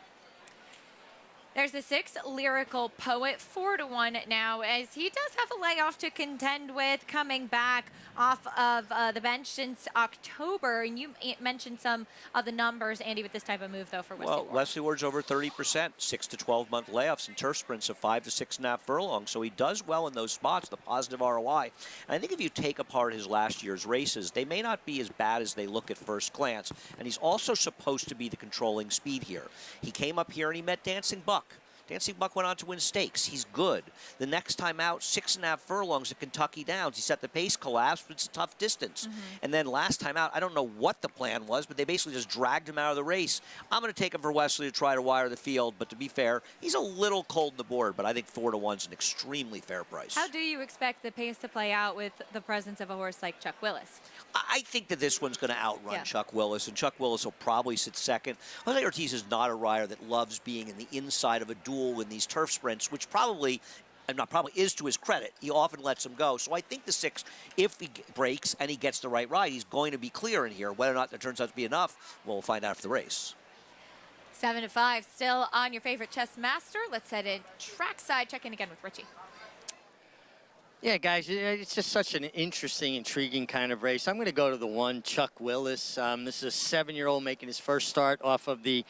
There's the 6, Lyrical Poet, 4-1 now, as he does have a layoff to contend with, coming back off of the bench since October. And you mentioned some of the numbers, Andy, with this type of move, though, for Wesley Ward. Well, Wesley Ward's over 30%, 6 to 12 month layoffs and turf sprints of 5 to 6.5 furlongs. So he does well in those spots, the positive ROI. And I think if you take apart his last year's races, they may not be as bad as they look at first glance. And he's also supposed to be the controlling speed here. He came up here and he met Dancing Buck. Dancing Buck went on to win stakes. He's good. The next time out, 6.5 furlongs at Kentucky Downs. He set the pace, collapsed, but it's a tough distance. And then last time out, I don't know what the plan was, but they basically just dragged him out of the race. I'm going to take him for Wesley to try to wire the field, but to be fair, he's a little cold in the board, but I think 4-1 is an extremely fair price. How do you expect the pace to play out with the presence of a horse like Chuck Willis? I think that this one's going to outrun Chuck Willis, and Chuck Willis will probably sit second. Jose Ortiz is not a rider that loves being in the inside of a duel in these turf sprints, which probably is to his credit. He often lets him go. So I think the 6, if he breaks and he gets the right ride, he's going to be clear in here. Whether or not that turns out to be enough, we'll find out after the race. 7-5, still on your favorite chess master. Let's head in trackside. Check in again with Richie. Yeah, guys, it's just such an interesting, intriguing kind of race. I'm going to go to the 1, Chuck Willis. This is a 7-year-old making his first start off of the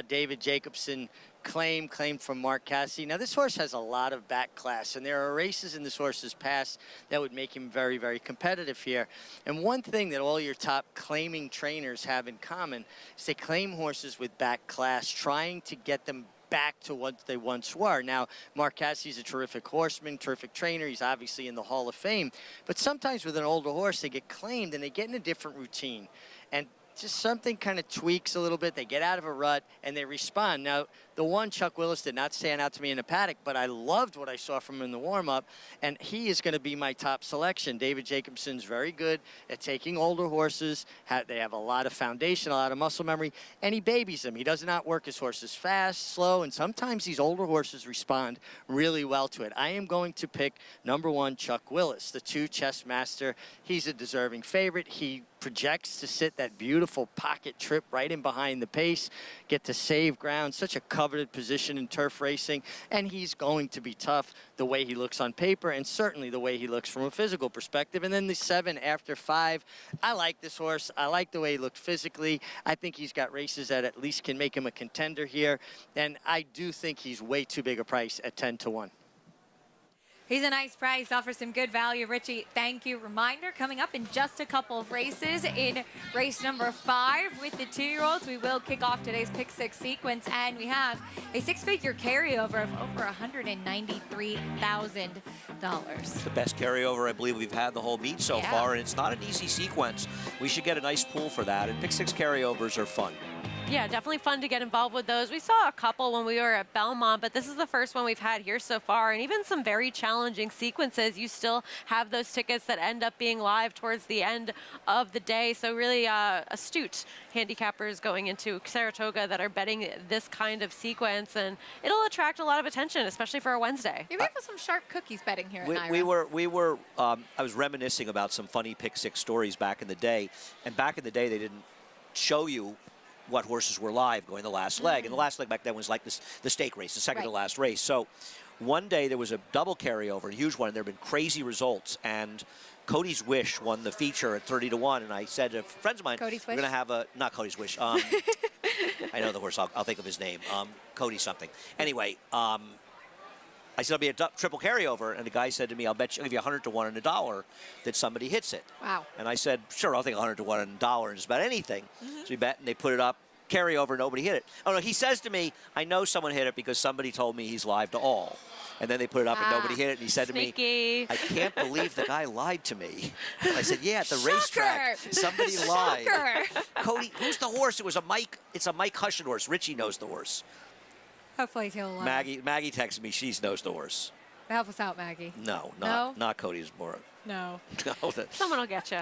David Jacobson claim from Mark Cassidy. Now, this horse has a lot of back class, and there are races in this horse's past that would make him very, very competitive here. And one thing that all your top claiming trainers have in common is they claim horses with back class, trying to get them back to what they once were. Now, Mark Cassidy's a terrific horseman, terrific trainer. He's obviously in the Hall of Fame. But sometimes with an older horse, they get claimed and they get in a different routine. And just something kind of tweaks a little bit. They get out of a rut and they respond. Now, the 1, Chuck Willis, did not stand out to me in the paddock, but I loved what I saw from him in the warm-up, and he is going to be my top selection. David Jacobson's very good at taking older horses. They have a lot of foundation, a lot of muscle memory, and he babies them. He does not work his horses fast, slow, and sometimes these older horses respond really well to it. I am going to pick number 1, Chuck Willis, the 2, Chess Master. He's a deserving favorite. He projects to sit that beautiful pocket trip right in behind the pace, get to save ground, such a coveted position in turf racing, and he's going to be tough the way he looks on paper and certainly the way he looks from a physical perspective. And then the 7 after 5, I like this horse. I like the way he looked physically. I think he's got races that at least can make him a contender here, and I do think he's way too big a price at 10-1. He's a nice price, offers some good value. Richie, thank you. Reminder, coming up in just a couple of races. In race number 5 with the 2-year-olds, we will kick off today's Pick 6 sequence, and we have a 6-figure carryover of over $193,000. The best carryover I believe we've had the whole meet so far, and it's not an easy sequence. We should get a nice pool for that, and Pick 6 carryovers are fun. Yeah, definitely fun to get involved with those. We saw a couple when we were at Belmont, but this is the first one we've had here so far, and even some very challenging sequences. You still have those tickets that end up being live towards the end of the day, so really astute handicappers going into Saratoga that are betting this kind of sequence, and it'll attract a lot of attention, especially for a Wednesday. We have some sharp cookies betting here at Naira. I was reminiscing about some funny Pick 6 stories back in the day, and back in the day they didn't show you what horses were live going the last leg. And the last leg back then was like the stake race, the second to last race. So One day there was a double carryover, a huge one, and there have been crazy results. And Cody's Wish won the feature at 30-1, and I said to friends of mine, Cody's we're Wish? going to have a, not Cody's Wish, I know the horse, I'll think of his name, Cody something. Anyway, I said, it'll be a triple carryover, and the guy said to me, I'll give you 100-1 and $1 that somebody hits it. Wow. And I said, sure, I'll take 100-1 and $1 and just about anything. So we bet, and they put it up, carryover, nobody hit it. Oh, no, he says to me, I know someone hit it because somebody told me he's live to all. And then they put it up and nobody hit it, and he said Sneaky. to me, I can't believe the guy lied to me. And I said, yeah, at the racetrack, somebody lied. Cody, who's the horse? It's a Mike Hushin horse. Richie knows the horse. Hopefully he'll... Maggie texted me, she knows the horse. Help us out, Maggie. No, No? not Cody's more. No. No, Someone will get you.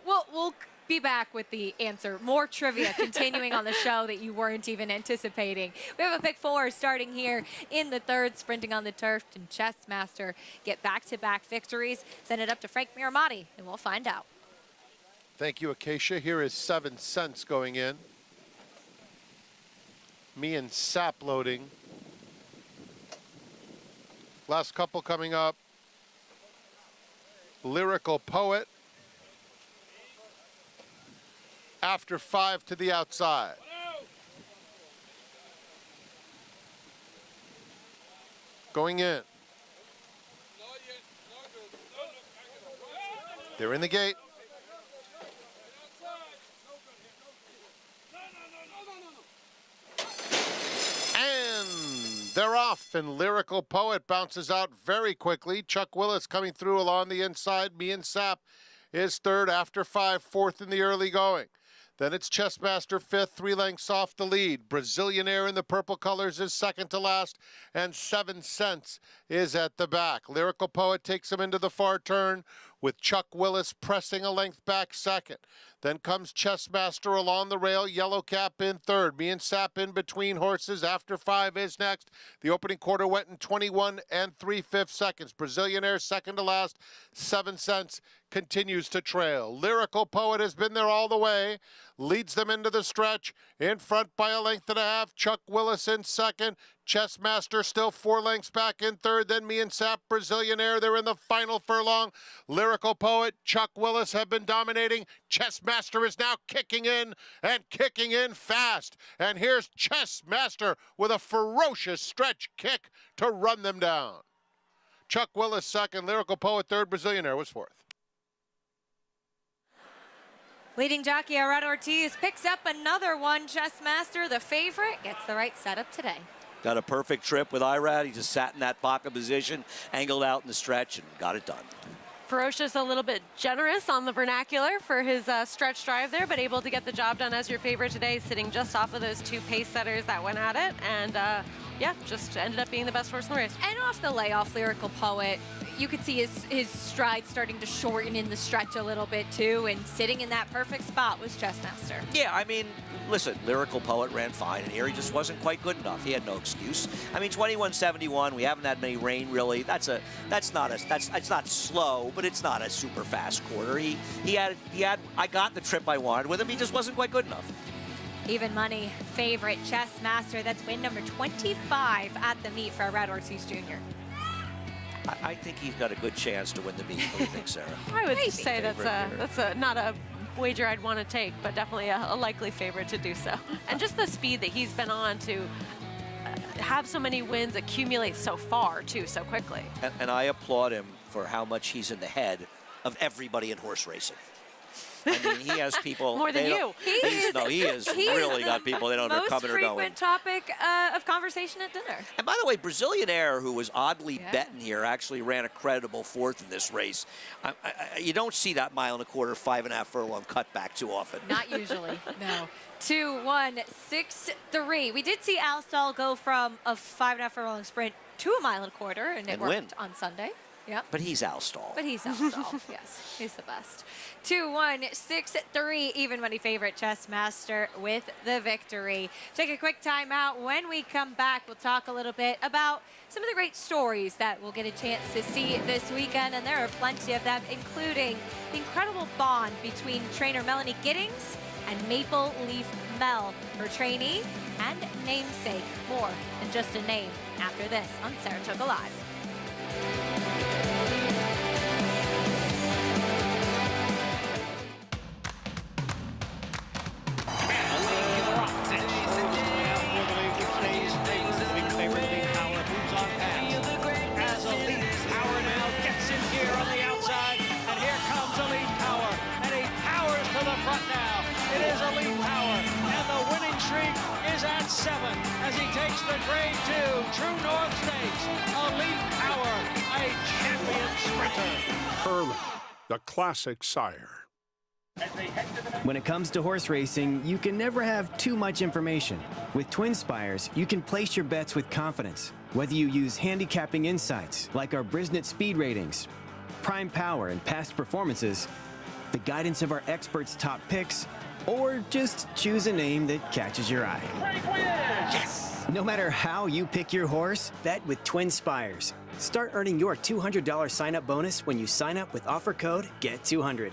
We'll be back with the answer. More trivia continuing on the show that you weren't even anticipating. We have a pick 4 starting here in the third, sprinting on the turf. And Chess Master get back-to-back victories. Send it up to Frank Miramati, and we'll find out. Thank you, Acacia. Here is 7 cents going in. Me and Sap loading. Last couple coming up. Lyrical Poet. After 5 to the outside. Going in. They're in the gate. And they're off, and Lyrical Poet bounces out very quickly. Chuck Willis coming through along the inside. Me and Sap is third after 5, fourth in the early going. Then it's Chessmaster fifth, 3 lengths off the lead. Brazilian Air in the purple colors is second to last, and 7 cents is at the back. Lyrical Poet takes him into the far turn with Chuck Willis pressing a length back second. Then comes Chessmaster along the rail, Yellow Cap in third. Me and Sap in between horses. After 5 is next. The opening quarter went in 21 3/5 seconds. Brazilian Air second to last, 7 cents continues to trail. Lyrical Poet has been there all the way, leads them into the stretch, in front by a length and a half. Chuck Willis in second. Chessmaster still 4 lengths back in third. Then Me and Sap, Brazilian Air, they're in the final furlong. Lyrical Poet, Chuck Willis have been dominating. Chessmaster is now kicking in, and kicking in fast. And here's Chessmaster with a ferocious stretch kick to run them down. Chuck Willis second, Lyrical Poet third, Brazilian Air was fourth. Leading jockey Arad Ortiz picks up another one. Chessmaster, the favorite, gets the right setup today. Got a perfect trip with Irad. He just sat in that pocket position, angled out in the stretch, and got it done. Ferocious, a little bit generous on the vernacular for his stretch drive there, but able to get the job done as your favorite today, sitting just off of those 2 pace setters that went at it. And yeah, just ended up being the best horse in the race. And off the layoff, Lyrical Poet, you could see his stride starting to shorten in the stretch a little bit too, and sitting in that perfect spot was Chessmaster. Yeah, I mean, listen, Lyrical Poet ran fine, and here he just wasn't quite good enough. He had no excuse. I mean, 21.71. We haven't had many rain really. That's not slow, but it's not a super fast quarter. He had. I got the trip I wanted with him. He just wasn't quite good enough. Even money favorite Chessmaster. That's win number 25 at the meet for Arad Ortiz Jr. I think he's got a good chance to win the meet. What do you think, Sarah? I would say that's not a wager I'd want to take, but definitely a likely favorite to do so. And just the speed that he's been on to have so many wins accumulate so far, too, so quickly. And I applaud him for how much he's in the head of everybody in horse racing. I mean, he has people. More than you. He has really got people they don't know coming or going. Most frequent topic of conversation at dinner. And by the way, Brazilian Air, who was oddly betting here, actually ran a credible fourth in this race. You don't see that 1.25 mile, 5.5 furlong cutback too often. Not usually, no. 2, 1, 6, 3. We did see Al Stahl go from a 5.5 furlong sprint to a 1.25 miles, and it worked win on Sunday. Yep. But he's Al Stahl. But he's Al Stahl, yes. He's the best. 2, 1, 6, 3. Even money favorite Chessmaster with the victory. Take a quick time out. When we come back, we'll talk a little bit about some of the great stories that we'll get a chance to see this weekend. And there are plenty of them, including the incredible bond between trainer Melanie Giddings and Maple Leaf Mel, her trainee. and namesake. More than just a name after this on Saratoga Live. At 7 as he takes the Grade 2 True North Stakes. Elite Power, a champion sprinter. Curlin, the classic sire. When it comes to horse racing, you can never have too much information. With Twin Spires, you can place your bets with confidence. Whether you use handicapping insights, like our Brisnet speed ratings, prime power and past performances, the guidance of our experts' top picks, or just choose a name that catches your eye. Yes! No matter how you pick your horse, bet with Twin Spires. Start earning your $200 sign-up bonus when you sign up with offer code GET200.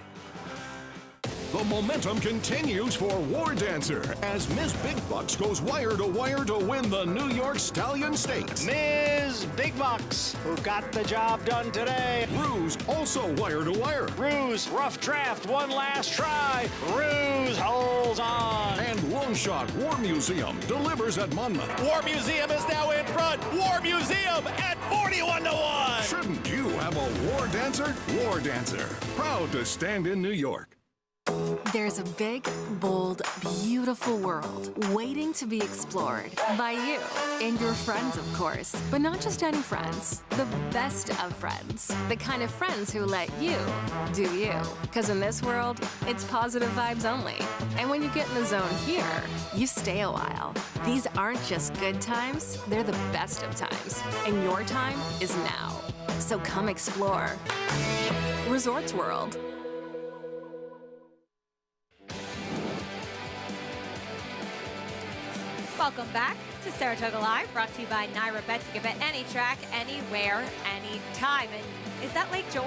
The momentum continues for War Dancer as Ms. Big Bucks goes wire to wire to win the New York Stallion Stakes. Ms. Big Bucks, who got the job done today. Ruse also wire to wire. Ruse, rough draft, one last try. Ruse holds on. And Long Shot War Museum delivers at Monmouth. War Museum is now in front. War Museum at 41-1. Shouldn't you have a War Dancer? War Dancer, proud to stand in New York. There's a big, bold, beautiful world waiting to be explored by you and your friends, of course. But not just any friends, the best of friends. The kind of friends who let you do you. Because in this world, it's positive vibes only. And when you get in the zone here, you stay a while. These aren't just good times, they're the best of times. And your time is now. So come explore. Resorts World. Welcome back to Saratoga Live, brought to you by Naira Bet. You can bet any track, anywhere, anytime. And is that Lake George?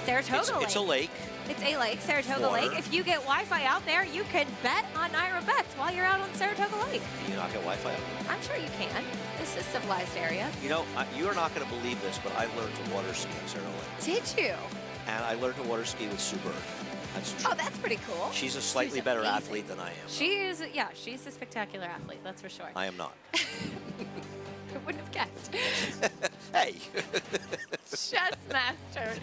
Saratoga Lake. It's a lake. It's a lake, Saratoga Water. Lake. If you get Wi-Fi out there, you can bet on Naira Bets while you're out on Saratoga Lake. Do you not get Wi-Fi? I'm sure you can. This is a civilized area. You know, you are not going to believe this, but I learned to water ski in Saratoga Lake. Did you? And I learned to water ski with Sue Bird. That's true. Oh, that's pretty cool. She's a slightly She's better amazing. athlete than I am. She is, yeah, she's a spectacular athlete, that's for sure. I am not. I wouldn't have guessed. Hey. Chess master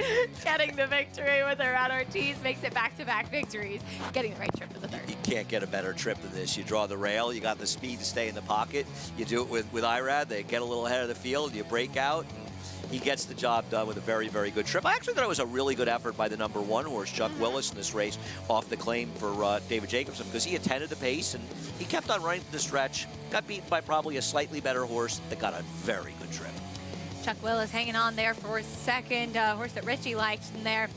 getting the victory with Irad Ortiz, makes it back-to-back victories, getting the right trip for the third. You can't get a better trip than this. You draw the rail, you got the speed to stay in the pocket. You do it with Irad, they get a little ahead of the field, you break out, and he gets the job done with a very, very good trip. I actually thought it was a really good effort by the #1 horse, Chuck Willis, in this race off the claim for David Jacobson, because he attended the pace and he kept on running the stretch, got beaten by probably a slightly better horse that got a very good trip. Chuck Willis hanging on there for second, horse that Richie liked in there.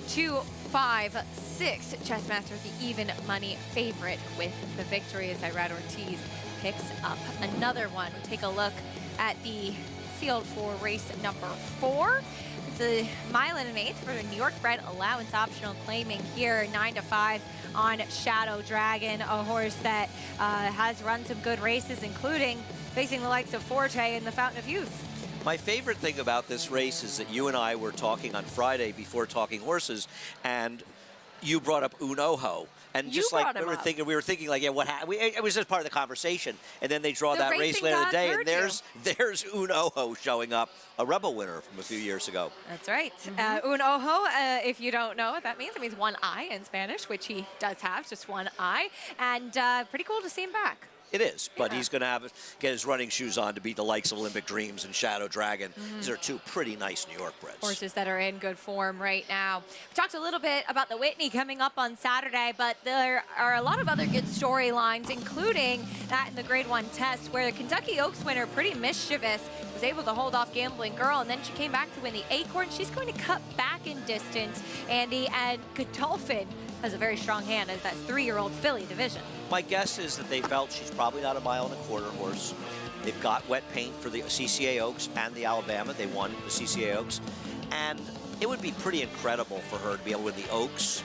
2, 5, 6, Chessmaster, the even money favorite with the victory as Irad Ortiz picks up another one. We'll take a look at the field for race #4. It's a 1.125 for the New York bred allowance optional claiming here 9 to 5 on Shadow Dragon, a horse that has run some good races, including facing the likes of Forte in the Fountain of Youth. My favorite thing about this race is that you and I were talking on Friday before talking horses, and you brought up Unoho. And just like we were thinking like, yeah, what happened? It was just part of the conversation. And then they draw that race later in the day, and there's Unoho showing up, a Rebel winner from a few years ago. That's right. Unoho, if you don't know what that means, it means one eye in Spanish, which he does have, just one eye. And pretty cool to see him back. It is, but he's going to get his running shoes on to beat the likes of Olympic Dreams and Shadow Dragon. These are two pretty nice New York breds. Horses that are in good form right now. We talked a little bit about the Whitney coming up on Saturday, but there are a lot of other good storylines, including that in the Grade 1 test where the Kentucky Oaks winner, Pretty Mischievous, was able to hold off Gambling Girl, and then she came back to win the Acorn. She's going to cut back in distance, Andy, and Godolphin has a very strong hand as that 3-year-old filly division. My guess is that they felt she's probably not a 1.25 mile horse. They've got wet paint for the CCA Oaks and the Alabama. They won the CCA Oaks. And it would be pretty incredible for her to be able to win the Oaks,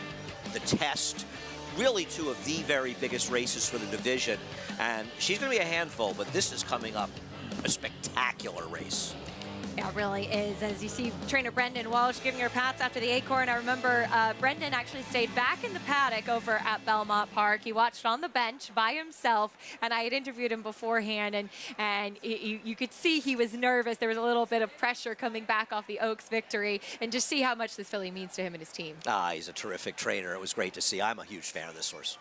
the test, really two of the very biggest races for the division. And she's going to be a handful, but this is coming up a spectacular race. Yeah, it really is. As you see trainer Brendan Walsh giving her pats after the acorn. I remember Brendan actually stayed back in the paddock over at Belmont Park. He watched on the bench by himself, and I had interviewed him beforehand, and you could see he was nervous. There was a little bit of pressure coming back off the Oaks victory, and just see how much this filly means to him and his team. He's a terrific trainer. It was great to see. I'm a huge fan of this horse.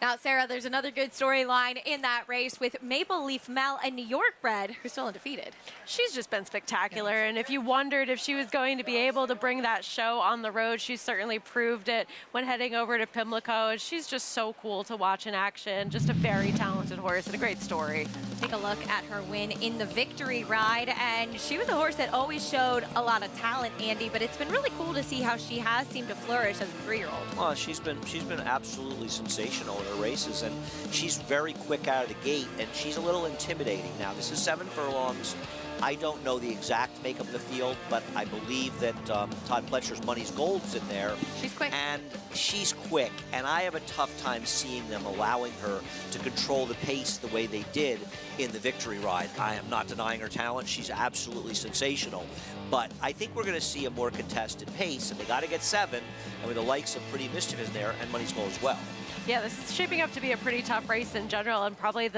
Now, Sarah, there's another good storyline in that race with Maple Leaf Mel, a New York bred who's still undefeated. She's just been spectacular, and if you wondered if she was going to be able to bring that show on the road, she certainly proved it when heading over to Pimlico, and she's just so cool to watch in action. Just a very talented horse and a great story. Take a look at her win in the victory ride, and she was a horse that always showed a lot of talent, Andy, but it's been really cool to see how she has seemed to flourish as a 3-year-old. Well, she's been absolutely sensational in her races, and she's very quick out of the gate, and she's a little intimidating. Now, this is 7 furlongs. I don't know the exact makeup of the field, but I believe that Todd Pletcher's Money's Gold's in there. She's quick. And she's quick, and I have a tough time seeing them allowing her to control the pace the way they did in the victory ride. I am not denying her talent. She's absolutely sensational. But I think we're going to see a more contested pace, and they got to get 7, and with the likes of Pretty Mischief in there and Money's Gold as well. Yeah, this is shaping up to be a pretty tough race in general, and probably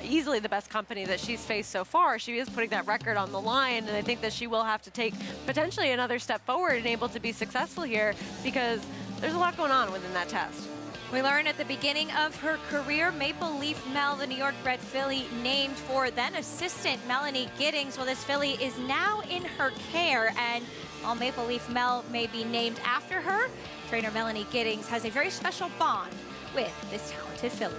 easily the best company that she's faced so far. She is putting that record on the line, and I think that she will have to take potentially another step forward and able to be successful here, because there's a lot going on within that test. We learned at the beginning of her career, Maple Leaf Mel, the New York bred filly, named for then assistant Melanie Giddings. Well, this filly is now in her care, and while Maple Leaf Mel may be named after her, trainer Melanie Giddings has a very special bond with this talented filly.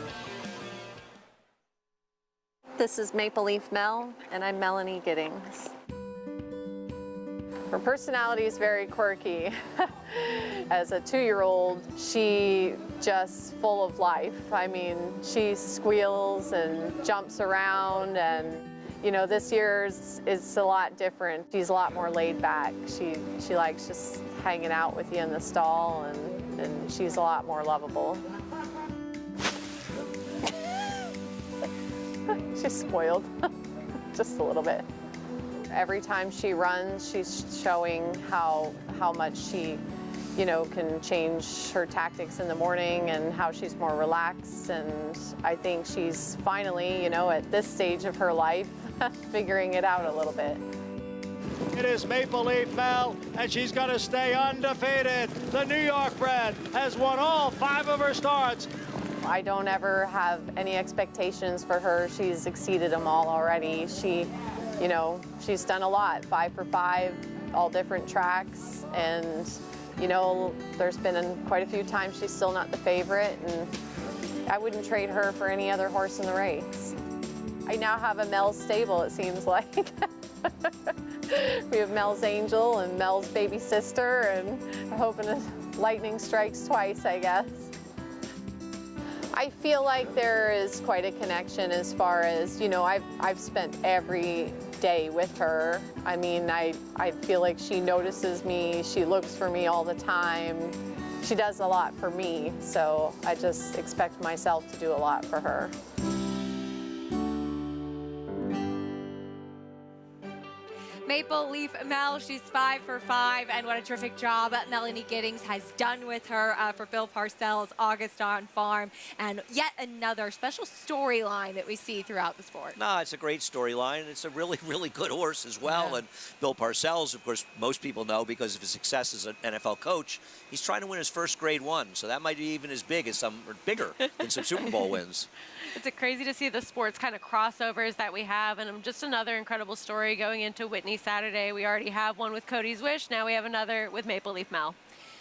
This is Maple Leaf Mel, and I'm Melanie Giddings. Her personality is very quirky. As a 2-year-old, she just full of life. I mean, she squeals and jumps around, and you know, this year's is a lot different. She's a lot more laid back. She likes just hanging out with you in the stall, and she's a lot more lovable. She's spoiled, just a little bit. Every time she runs, she's showing how much she, you know, can change her tactics in the morning and how she's more relaxed. And I think she's finally, you know, at this stage of her life, figuring it out a little bit. It is Maple Leaf Mel, and she's going to stay undefeated. The New York bred has won all 5 of her starts. I don't ever have any expectations for her. She's exceeded them all already. She, you know, she's done a lot, 5 for 5, all different tracks. And, you know, there's been quite a few times she's still not the favorite, and I wouldn't trade her for any other horse in the race. I now have a Mel's stable, it seems like. We have Mel's Angel and Mel's baby sister, and I'm hoping lightning strikes twice, I guess. I feel like there is quite a connection as far as, you know, I've spent every day with her. I mean, I feel like she notices me, she looks for me all the time. She does a lot for me, so I just expect myself to do a lot for her. Maple Leaf Mel, she's 5 for 5, and what a terrific job Melanie Giddings has done with her for Bill Parcells' August on Farm, and yet another special storyline that we see throughout the sport. No, it's a great storyline, and it's a really, really good horse as well. Yeah. And Bill Parcells, of course, most people know because of his success as an NFL coach, he's trying to win his first Grade 1, so that might be even as big as some, or bigger than some Super Bowl wins. It's crazy to see the sports kind of crossovers that we have, and just another incredible story going into Whitney Saturday. We already have one with Cody's Wish. Now we have another with Maple Leaf Mel.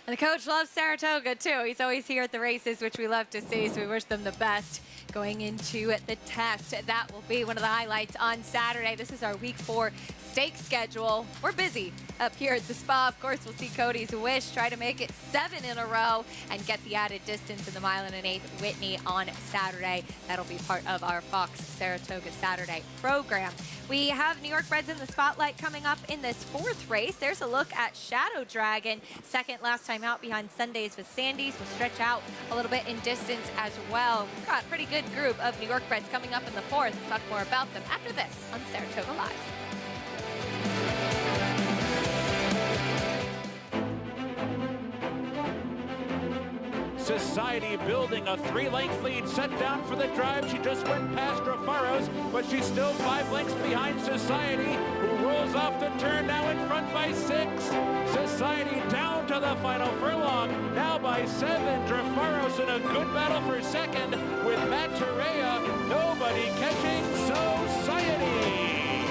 And the coach loves Saratoga, too. He's always here at the races, which we love to see, so we wish them the best going into the test. That will be one of the highlights on Saturday. This is our Week 4 stake schedule. We're busy up here at the spa. Of course, we'll see Cody's Wish try to make it 7 in a row and get the added distance in the 1 1/8 Whitney on Saturday. That'll be part of our Fox Saratoga Saturday program. We have New York Reds in the spotlight coming up in this 4th race. There's a look at Shadow Dragon, second last time out behind Sundays with Sandy's. Will stretch out a little bit in distance as well. We've got a pretty good group of New York Reds coming up in the 4th. We'll talk more about them after this on Saratoga Live. Society building a 3-length lead, set down for the drive. She just went past Rafaros, but she's still 5 lengths behind Society, who rolls off the turn, now in front by 6. Society down to the final furlong, now by 7. Drafaros in a good battle for second with Matt Torreya. Nobody catching Society.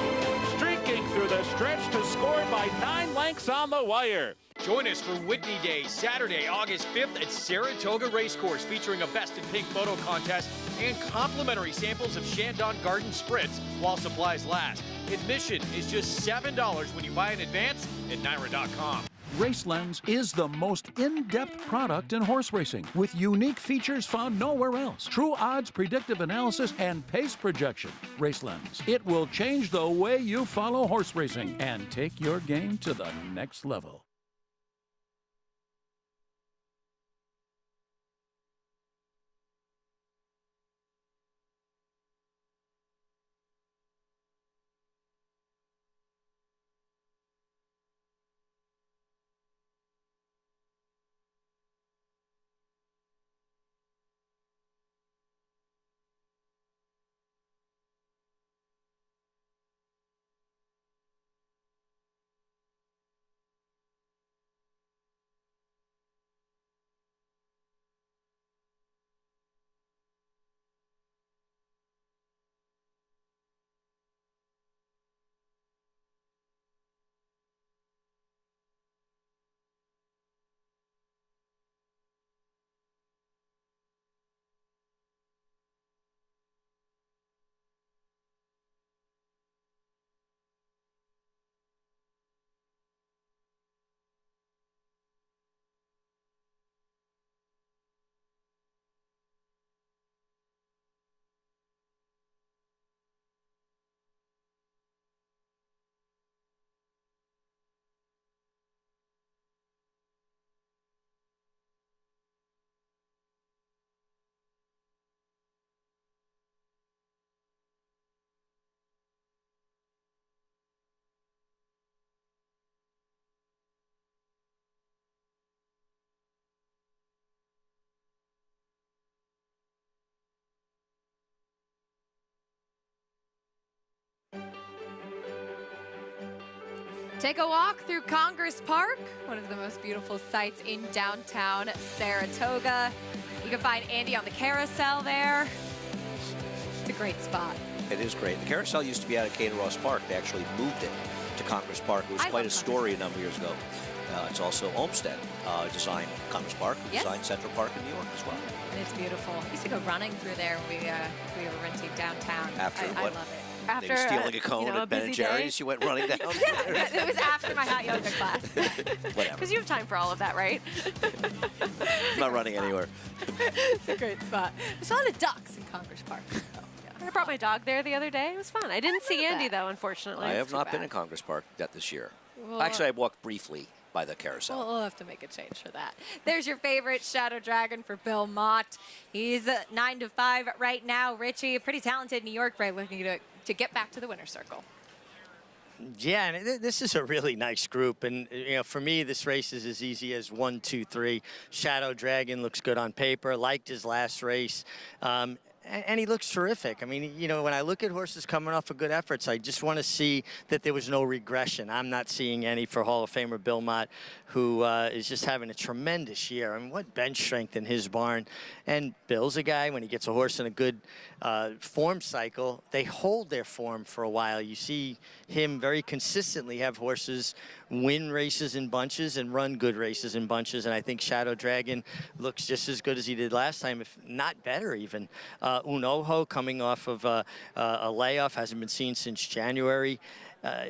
Streaking through the stretch to score by 9 lengths on the wire. Join us for Whitney Day, Saturday, August 5th at Saratoga Racecourse, featuring a Best in Pink photo contest and complimentary samples of Shandong Garden Spritz while supplies last. Admission is just $7 when you buy in advance at NYRA.com. RaceLens is the most in-depth product in horse racing, with unique features found nowhere else. True odds, predictive analysis, and pace projection. RaceLens. It will change the way you follow horse racing and take your game to the next level. Take a walk through Congress Park, one of the most beautiful sights in downtown Saratoga. You can find Andy on the carousel there. It's a great spot. It is great. The carousel used to be out at Caden Ross Park. They actually moved it to Congress Park. It was quite a story a number of years ago. It's also Olmsted designed Congress Park, who designed Central Park in New York as well. And it's beautiful. I used to go running through there when we were renting downtown. I love it. After, they were stealing a cone at Ben & Jerry's. You went running down. Yeah, it was after my hot yoga class. Whatever. Because you have time for all of that, right? I'm not running anywhere. It's a great spot. There's a lot of ducks in Congress Park. I brought my dog there the other day. It was fun. I didn't see Andy, though, unfortunately. I have not been in Congress Park yet this year. Well, actually, I walked briefly by the carousel. We'll have to make a change for that. There's your favorite Shadow Dragon for Bill Mott. He's 9 to 5 right now. Richie, a pretty talented New York bred, looking to get back to the winner's circle. Yeah, and this is a really nice group. And, you know, for me, this race is as easy as 1, 2, 3. Shadow Dragon looks good on paper. Liked his last race. And he looks terrific. I mean, you know, when I look at horses coming off of good efforts, I just want to see that there was no regression. I'm not seeing any for Hall of Famer Bill Mott, who is just having a tremendous year. I mean, what bench strength in his barn. And Bill's a guy, when he gets a horse in a good form cycle, they hold their form for a while. You see him very consistently have horses win races in bunches and run good races in bunches. And I think Shadow Dragon looks just as good as he did last time, if not better even. Unoho coming off of a layoff, hasn't been seen since January.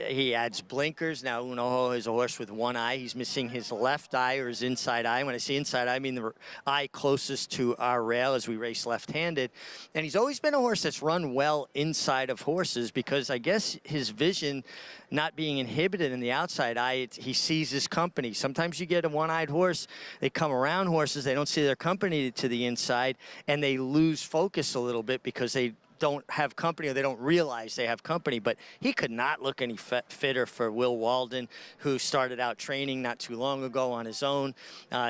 He adds blinkers. Now, Unoho is a horse with one eye. He's missing his left eye or his inside eye. When I say inside eye, I mean the eye closest to our rail as we race left-handed. And he's always been a horse that's run well inside of horses because I guess his vision not being inhibited in the outside eye, he sees his company. Sometimes you get a one-eyed horse, they come around horses, they don't see their company to the inside, and they lose focus a little bit because they don't have company or they don't realize they have company. But he could not look any fitter for Will Walden, who started out training not too long ago on his own.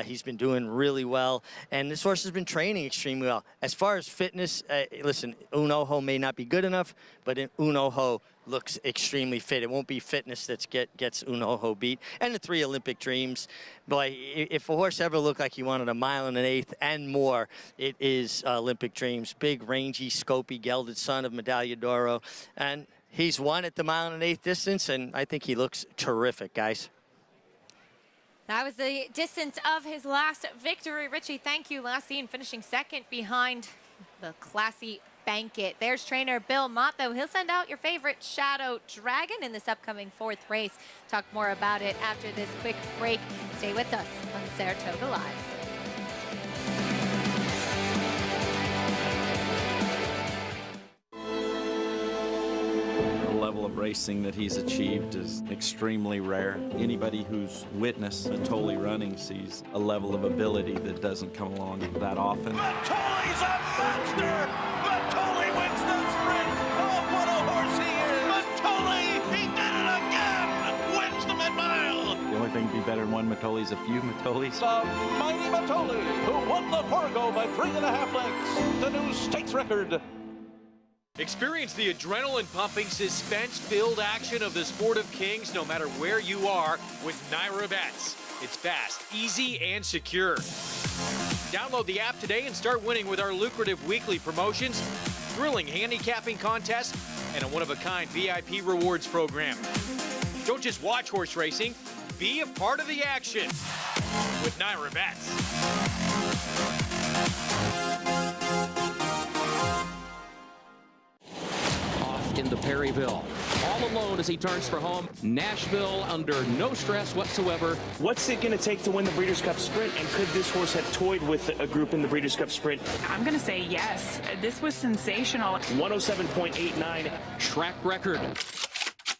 He's been doing really well, and this horse has been training extremely well. As far as fitness, listen, Unoho may not be good enough, but Unoho looks extremely fit. It won't be fitness that gets Unoho beat. And the 3 Olympic Dreams. Boy, if a horse ever looked like he wanted a 1 1/8 and more, it is Olympic Dreams. Big, rangy, scopy, gelded son of Medaglia d'Oro. And he's won at the 1 1/8 distance, and I think he looks terrific, guys. That was the distance of his last victory. Richie, thank you. Last seen finishing second behind the classy Bank-It. There's trainer Bill Mott, though. He'll send out your favorite Shadow Dragon in this upcoming 4th race. Talk more about it after this quick break. Stay with us on Saratoga Live. The level of racing that he's achieved is extremely rare. Anybody who's witnessed Matoli running sees a level of ability that doesn't come along that often. Matoli's a monster! Matoli wins the sprint! Oh, what a horse he is! Matoli, he did it again! Wins the mid-mile! The only thing to be better than one Matoli is a few Matolis. The mighty Matoli, who won the Fargo by 3.5 lengths, the new stakes record. Experience the adrenaline-pumping, suspense-filled action of the Sport of Kings no matter where you are with Naira Bets. It's fast, easy, and secure. Download the app today and start winning with our lucrative weekly promotions, thrilling handicapping contests, and a one-of-a-kind VIP rewards program. Don't just watch horse racing, be a part of the action with Naira Bets. Into Perryville, all alone as he turns for home. Nashville under no stress whatsoever. What's it going to take to win the Breeders' Cup Sprint, and could this horse have toyed with a group in the Breeders' Cup Sprint? I'm going to say yes. This was sensational. 107.89 track record.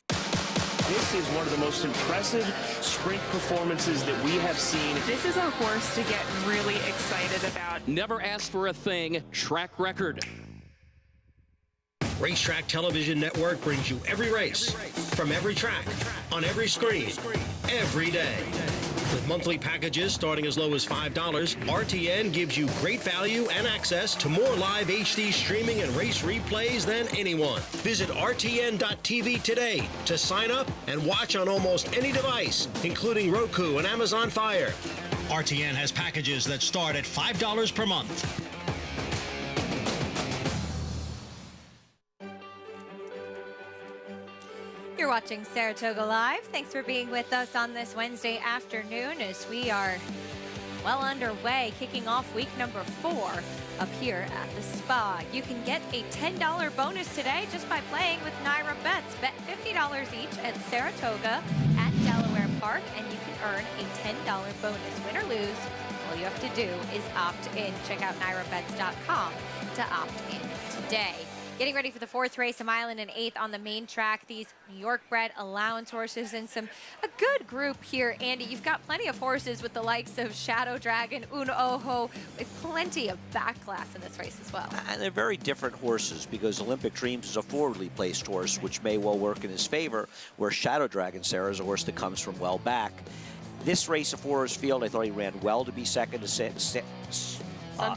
This is one of the most impressive sprint performances that we have seen. This is a horse to get really excited about. Never asked for a thing. Track record. Racetrack Television Network brings you every race, from every track, on every screen, every day. With monthly packages starting as low as $5, RTN gives you great value and access to more live HD streaming and race replays than anyone. Visit RTN.tv today to sign up and watch on almost any device, including Roku and Amazon Fire. RTN has packages that start at $5 per month. You're watching Saratoga Live. Thanks for being with us on this Wednesday afternoon as we are well underway, kicking off week number 4 up here at the Spa. You can get a $10 bonus today just by playing with Naira Bets. Bet $50 each at Saratoga at Delaware Park, and you can earn a $10 bonus. Win or lose, all you have to do is opt in. Check out NairaBets.com to opt in today. Getting ready for the 4th race, 1 1/8 on the main track. These New York bred allowance horses and a good group here, Andy. You've got plenty of horses with the likes of Shadow Dragon, Unoho, with plenty of back class in this race as well. And they're very different horses because Olympic Dreams is a forwardly placed horse, which may well work in his favor, where Shadow Dragon, Sarah, is a horse that comes from well back. This race at Forest Field, I thought he ran well to be second to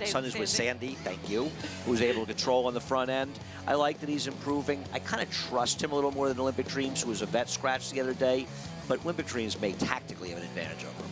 Sundays with Sandy, thank you, who was able to control on the front end. I like that he's improving. I kind of trust him a little more than Olympic Dreams, who was a vet scratch the other day, but Olympic Dreams may tactically have an advantage over him.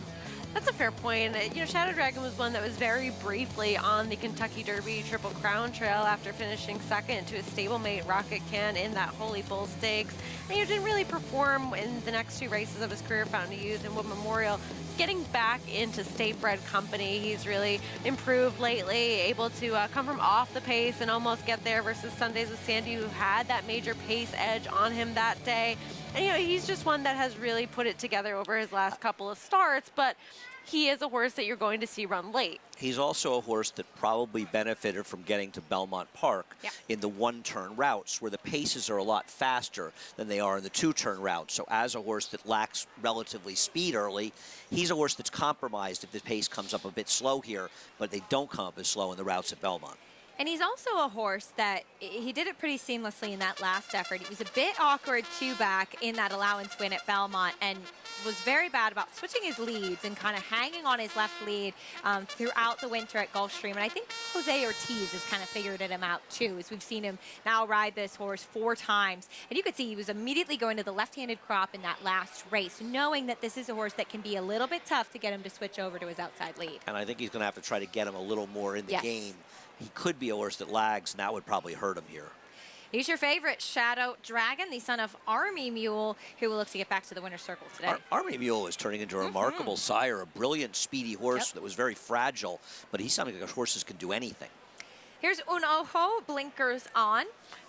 That's a fair point. You know, Shadow Dragon was one that was very briefly on the Kentucky Derby Triple Crown Trail after finishing second to his stablemate Rocket Can in that Holy Bull Stakes. And he didn't really perform in the next 2 races of his career, Fountain of Youth and Wood Memorial. Getting back into state-bred company, he's really improved lately, able to come from off the pace and almost get there versus Sundays with Sandy, who had that major pace edge on him that day. And, you know, he's just one that has really put it together over his last couple of starts, but he is a horse that you're going to see run late. He's also a horse that probably benefited from getting to Belmont Park in the one-turn routes, where the paces are a lot faster than they are in the two-turn routes. So as a horse that lacks relatively speed early, he's a horse that's compromised if the pace comes up a bit slow here, but they don't come up as slow in the routes at Belmont. And he's also a horse that he did it pretty seamlessly in that last effort. He was a bit awkward two-back in that allowance win at Belmont and was very bad about switching his leads and kind of hanging on his left lead throughout the winter at Gulfstream. And I think Jose Ortiz has kind of figured him out too, as we've seen him now ride this horse 4 times. And you could see he was immediately going to the left-handed crop in that last race, knowing that this is a horse that can be a little bit tough to get him to switch over to his outside lead. And I think he's going to have to try to get him a little more in the game. He could be a horse that lags, and that would probably hurt him here. He's your favorite, Shadow Dragon, the son of Army Mule, who will look to get back to the winner's circle today. Army Mule is turning into a remarkable sire, a brilliant, speedy horse that was very fragile, but he's something like horses can do anything. Here's Un Ojo, blinkers on.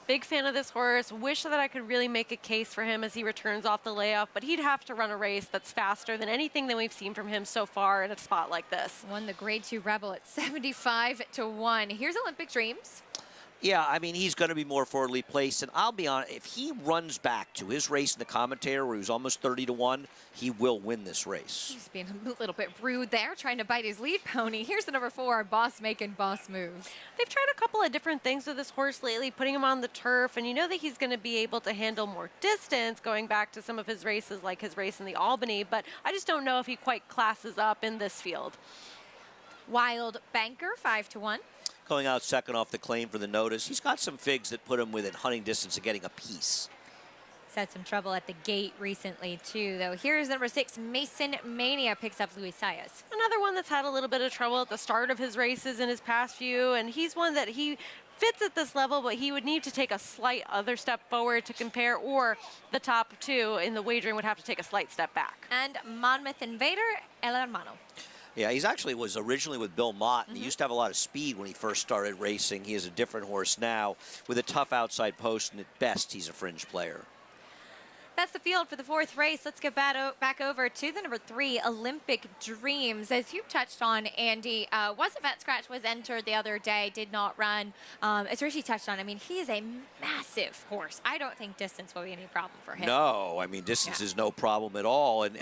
Big fan of this horse. Wish that I could really make a case for him as he returns off the layoff, but he'd have to run a race that's faster than anything that we've seen from him so far in a spot like this. Won the Grade 2 Rebel at 75-1. Here's Olympic Dreams. Yeah, I mean, he's going to be more forwardly placed, and I'll be honest, if he runs back to his race in the commentator where he was almost 30-1, he will win this race. He's being a little bit rude there, trying to bite his lead pony. Here's the number 4, Boss Making Boss Moves. They've tried a couple of different things with this horse lately, putting him on the turf, and you know that he's going to be able to handle more distance going back to some of his races, like his race in the Albany, but I just don't know if he quite classes up in this field. Wild Banker, 5-1. Going out second off the claim for the notice. He's got some figs that put him within hunting distance of getting a piece. He's had some trouble at the gate recently, too, though. Here's number 6, Mason Mania, picks up Luis Saez. Another one that's had a little bit of trouble at the start of his races in his past few, and he's one that he fits at this level, but he would need to take a slight other step forward to compare, or the top 2 in the wagering would have to take a slight step back. And Monmouth Invader, El Hermano. Yeah, he's actually was originally with Bill Mott, and he used to have a lot of speed when he first started racing. He is a different horse now with a tough outside post, and at best, he's a fringe player. That's the field for the 4th race. Let's get back over to the number 3, Olympic Dreams. As you touched on, Andy, was a vet scratch, was entered the other day, did not run. As Richie touched on, I mean, he is a massive horse. I don't think distance will be any problem for him. No, I mean, distance is no problem at all, and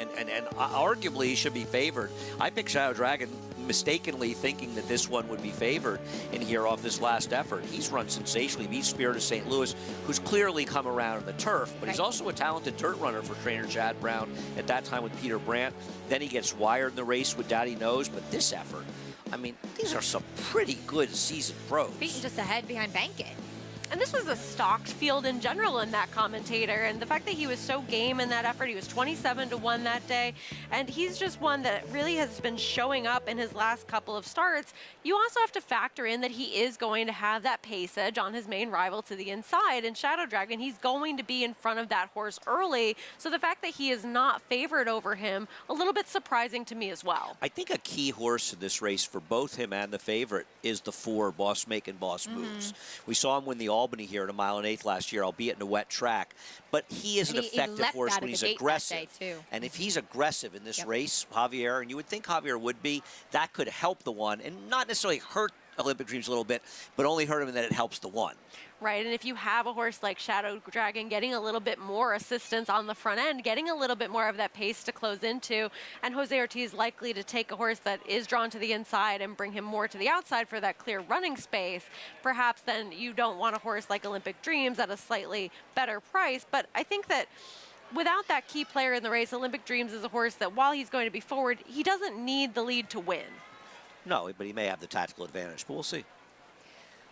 arguably he should be favored. I picked Shadow Dragon mistakenly thinking that this one would be favored in here off this last effort. He's run sensationally, beat Spirit of St. Louis, who's clearly come around in the turf, but he's also a talented dirt runner for trainer Chad Brown, at that time with Peter Brandt. Then he gets wired in the race with Daddy Knows, but this effort, I mean, these are some pretty good seasoned pros. Beaten just ahead behind Bankit. And this was a stocked field in general in that commentator. And the fact that he was so game in that effort, he was 27-1 that day. And he's just one that really has been showing up in his last couple of starts. You also have to factor in that he is going to have that pace edge on his main rival to the inside. And Shadow Dragon, he's going to be in front of that horse early. So the fact that he is not favored over him, a little bit surprising to me as well. I think a key horse in this race for both him and the favorite is the 4, Boss Making Boss Moves. We saw him win the Albany here at a 1.8 miles last year, albeit in a wet track. But he is an effective horse when he's aggressive. And if he's aggressive in this race, Javier, and you would think Javier would be, that could help the one and not necessarily hurt Olympic Dreams a little bit, but only hurt him in that it helps the one. Right, and if you have a horse like Shadow Dragon getting a little bit more assistance on the front end, getting a little bit more of that pace to close into, and Jose Ortiz likely to take a horse that is drawn to the inside and bring him more to the outside for that clear running space, perhaps then you don't want a horse like Olympic Dreams at a slightly better price. But I think that without that key player in the race, Olympic Dreams is a horse that while he's going to be forward, he doesn't need the lead to win. No, but he may have the tactical advantage, but we'll see.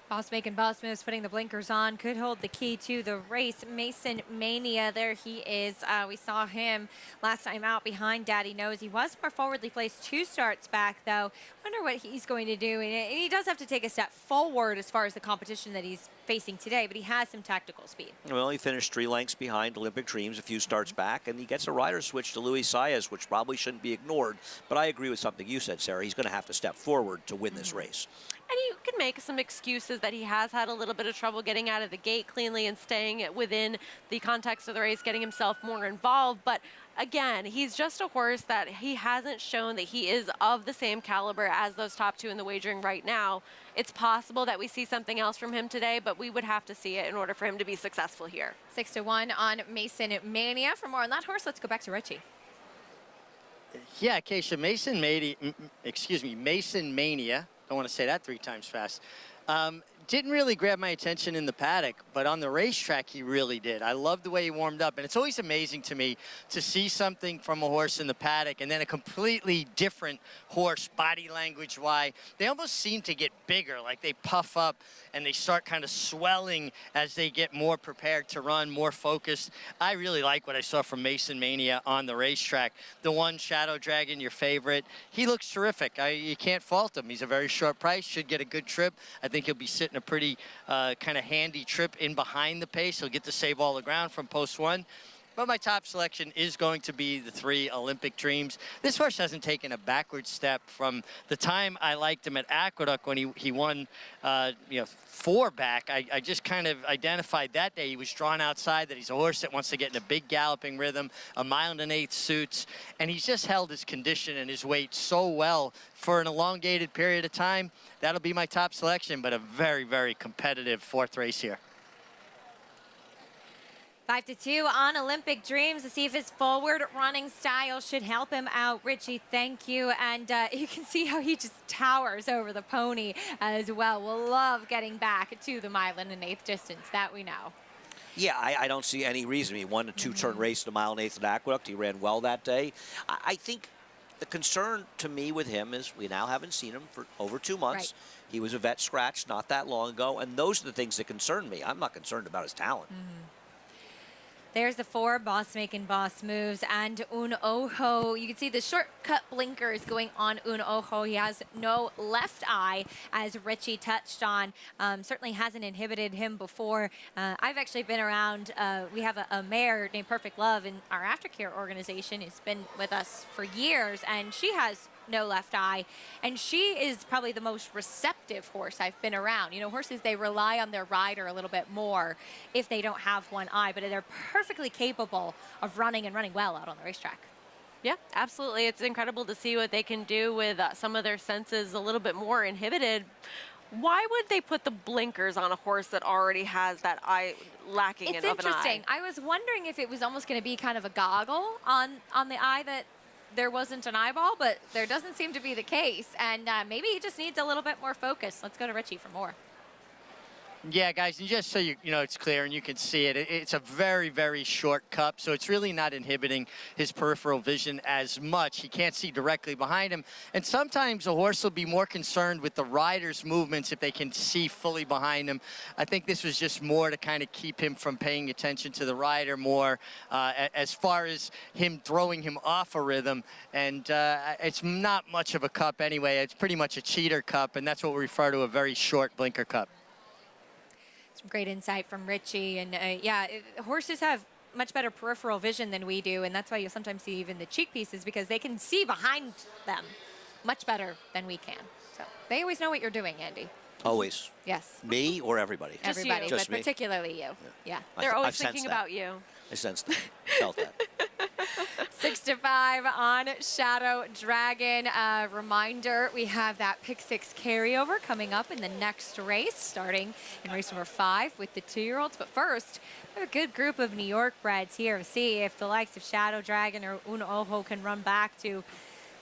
Boss Making Boss Moves, putting the blinkers on, could hold the key to the race. Mason Mania, there he is. We saw him last time out behind Daddy Knows. He was more forwardly placed 2 starts back, though. Wonder what he's going to do. And he does have to take a step forward as far as the competition that he's facing today, but he has some tactical speed. Well, he finished 3 lengths behind Olympic Dreams, a few starts back, and he gets a rider switch to Luis Saez, which probably shouldn't be ignored. But I agree with something you said, Sarah. He's going to have to step forward to win this race. And you can make some excuses that he has had a little bit of trouble getting out of the gate cleanly and staying within the context of the race, getting himself more involved. But again, he's just a horse that he hasn't shown that he is of the same caliber as those top two in the wagering right now. It's possible that we see something else from him today, but we would have to see it in order for him to be successful here. 6-1 on Mason Mania. For more on that horse, let's go back to Richie. Yeah, Keisha, Mason Mania. Don't want to say that 3 times fast. Didn't really grab my attention in the paddock, but on the racetrack, he really did. I love the way he warmed up, and it's always amazing to me to see something from a horse in the paddock and then a completely different horse, body language-wise. They almost seem to get bigger, like they puff up and they start kind of swelling as they get more prepared to run, more focused. I really like what I saw from Mason Mania on the racetrack. The one, Shadow Dragon, your favorite, he looks terrific. You can't fault him. He's a very short price, should get a good trip. I think he'll be sitting a pretty kind of handy trip in behind the pace. He'll get to save all the ground from post 1. But my top selection is going to be the 3 Olympic Dreams. This horse hasn't taken a backward step from the time I liked him at Aqueduct when he won, 4 back. I just kind of identified that day he was drawn outside, that he's a horse that wants to get in a big galloping rhythm, a 1 1/8 suits, and he's just held his condition and his weight so well for an elongated period of time. That'll be my top selection, but a very, very competitive 4th race here. 5-2 on Olympic Dreams to see if his forward running style should help him out. Richie, thank you. And you can see how he just towers over the pony as well. We'll love getting back to the 1 1/8 distance, that we know. Yeah, I don't see any reason. He won a 2-turn race at 1 1/8 at Aqueduct. He ran well that day. I think the concern to me with him is we now haven't seen him for over 2 months. Right. He was a vet scratch not that long ago, and those are the things that concern me. I'm not concerned about his talent. There's the 4, Boss Making Boss Moves, and Un Ojo. You can see the shortcut blinkers going on Un Ojo. He has no left eye, as Richie touched on. Certainly hasn't inhibited him before. I've actually been around. We have a mare named Perfect Love in our aftercare organization who's been with us for years, and she has no left eye, and she is probably the most receptive horse I've been around. You know, horses, they rely on their rider a little bit more if they don't have one eye, but they're perfectly capable of running and running well out on the racetrack. Yeah, absolutely. It's incredible to see what they can do with some of their senses a little bit more inhibited. Why would they put the blinkers on a horse that already has that eye lacking it's of an eye? It's interesting. I was wondering if it was almost going to be kind of a goggle on the eye that there wasn't an eyeball, but there doesn't seem to be the case. And maybe he just needs a little bit more focus. Let's go to Richie for more. Yeah, guys, and just so you know it's clear and you can see it, it's a very, very short cup, so it's really not inhibiting his peripheral vision as much. He can't see directly behind him, and sometimes a horse will be more concerned with the rider's movements if they can see fully behind him. I think this was just more to kind of keep him from paying attention to the rider more as far as him throwing him off a rhythm, and it's not much of a cup anyway. It's pretty much a cheater cup, and that's what we refer to a very short blinker cup. Some great insight from Richie. And yeah, horses have much better peripheral vision than we do, and that's why you'll sometimes see even the cheek pieces, because they can see behind them much better than we can. So they always know what you're doing, Andy. Always. Yes. Me or everybody? Everybody, Just but me. particularly you. Yeah. They're always thinking about you. I sensed that. Felt that. 6-5 on Shadow Dragon. Reminder, we have that pick 6 carryover coming up in the next race, starting in race number 5 with the 2-year-olds. But first, we have a good group of New York breds here. See if the likes of Shadow Dragon or Un Ojo can run back to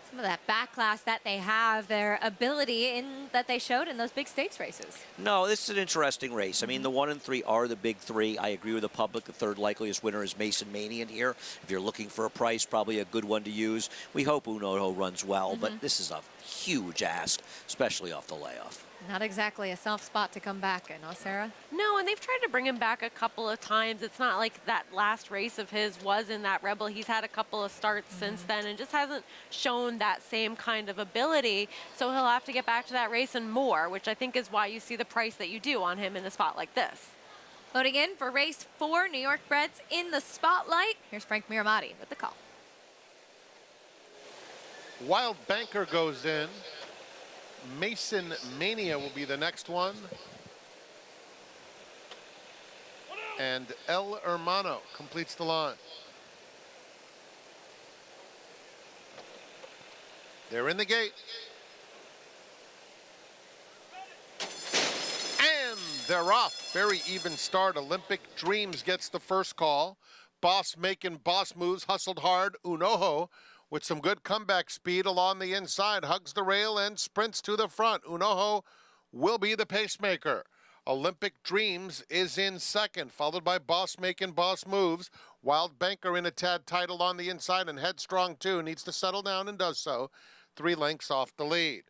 some of that back class that they have, their ability that they showed in those big stakes races. No, this is an interesting race. I mean, the 1 and 3 are the big 3. I agree with the public. The third likeliest winner is Mason Mania here. If you're looking for a price, probably a good one to use. We hope Un Ojo runs well, but this is a huge ask, especially off the layoff. Not exactly a soft spot to come back in, huh, Sarah? No, and they've tried to bring him back a couple of times. It's not like that last race of his was in that Rebel. He's had a couple of starts since then and just hasn't shown that same kind of ability. So he'll have to get back to that race and more, which I think is why you see the price that you do on him in a spot like this. Loading in for race 4, New York breds in the spotlight. Here's Frank Miramati with the call. Wild Banker goes in. Mason Mania will be the next one. And El Hermano completes the line. They're in the gate. And they're off. Very even start. Olympic Dreams gets the first call. Boss making boss moves, hustled hard. Unoho with some good comeback speed along the inside, hugs the rail and sprints to the front. Unoho will be the pacemaker. Olympic Dreams is in second, followed by Boss making boss moves. Wild Banker in a tad title on the inside, and Headstrong too needs to settle down and does so. 3 lengths off the lead.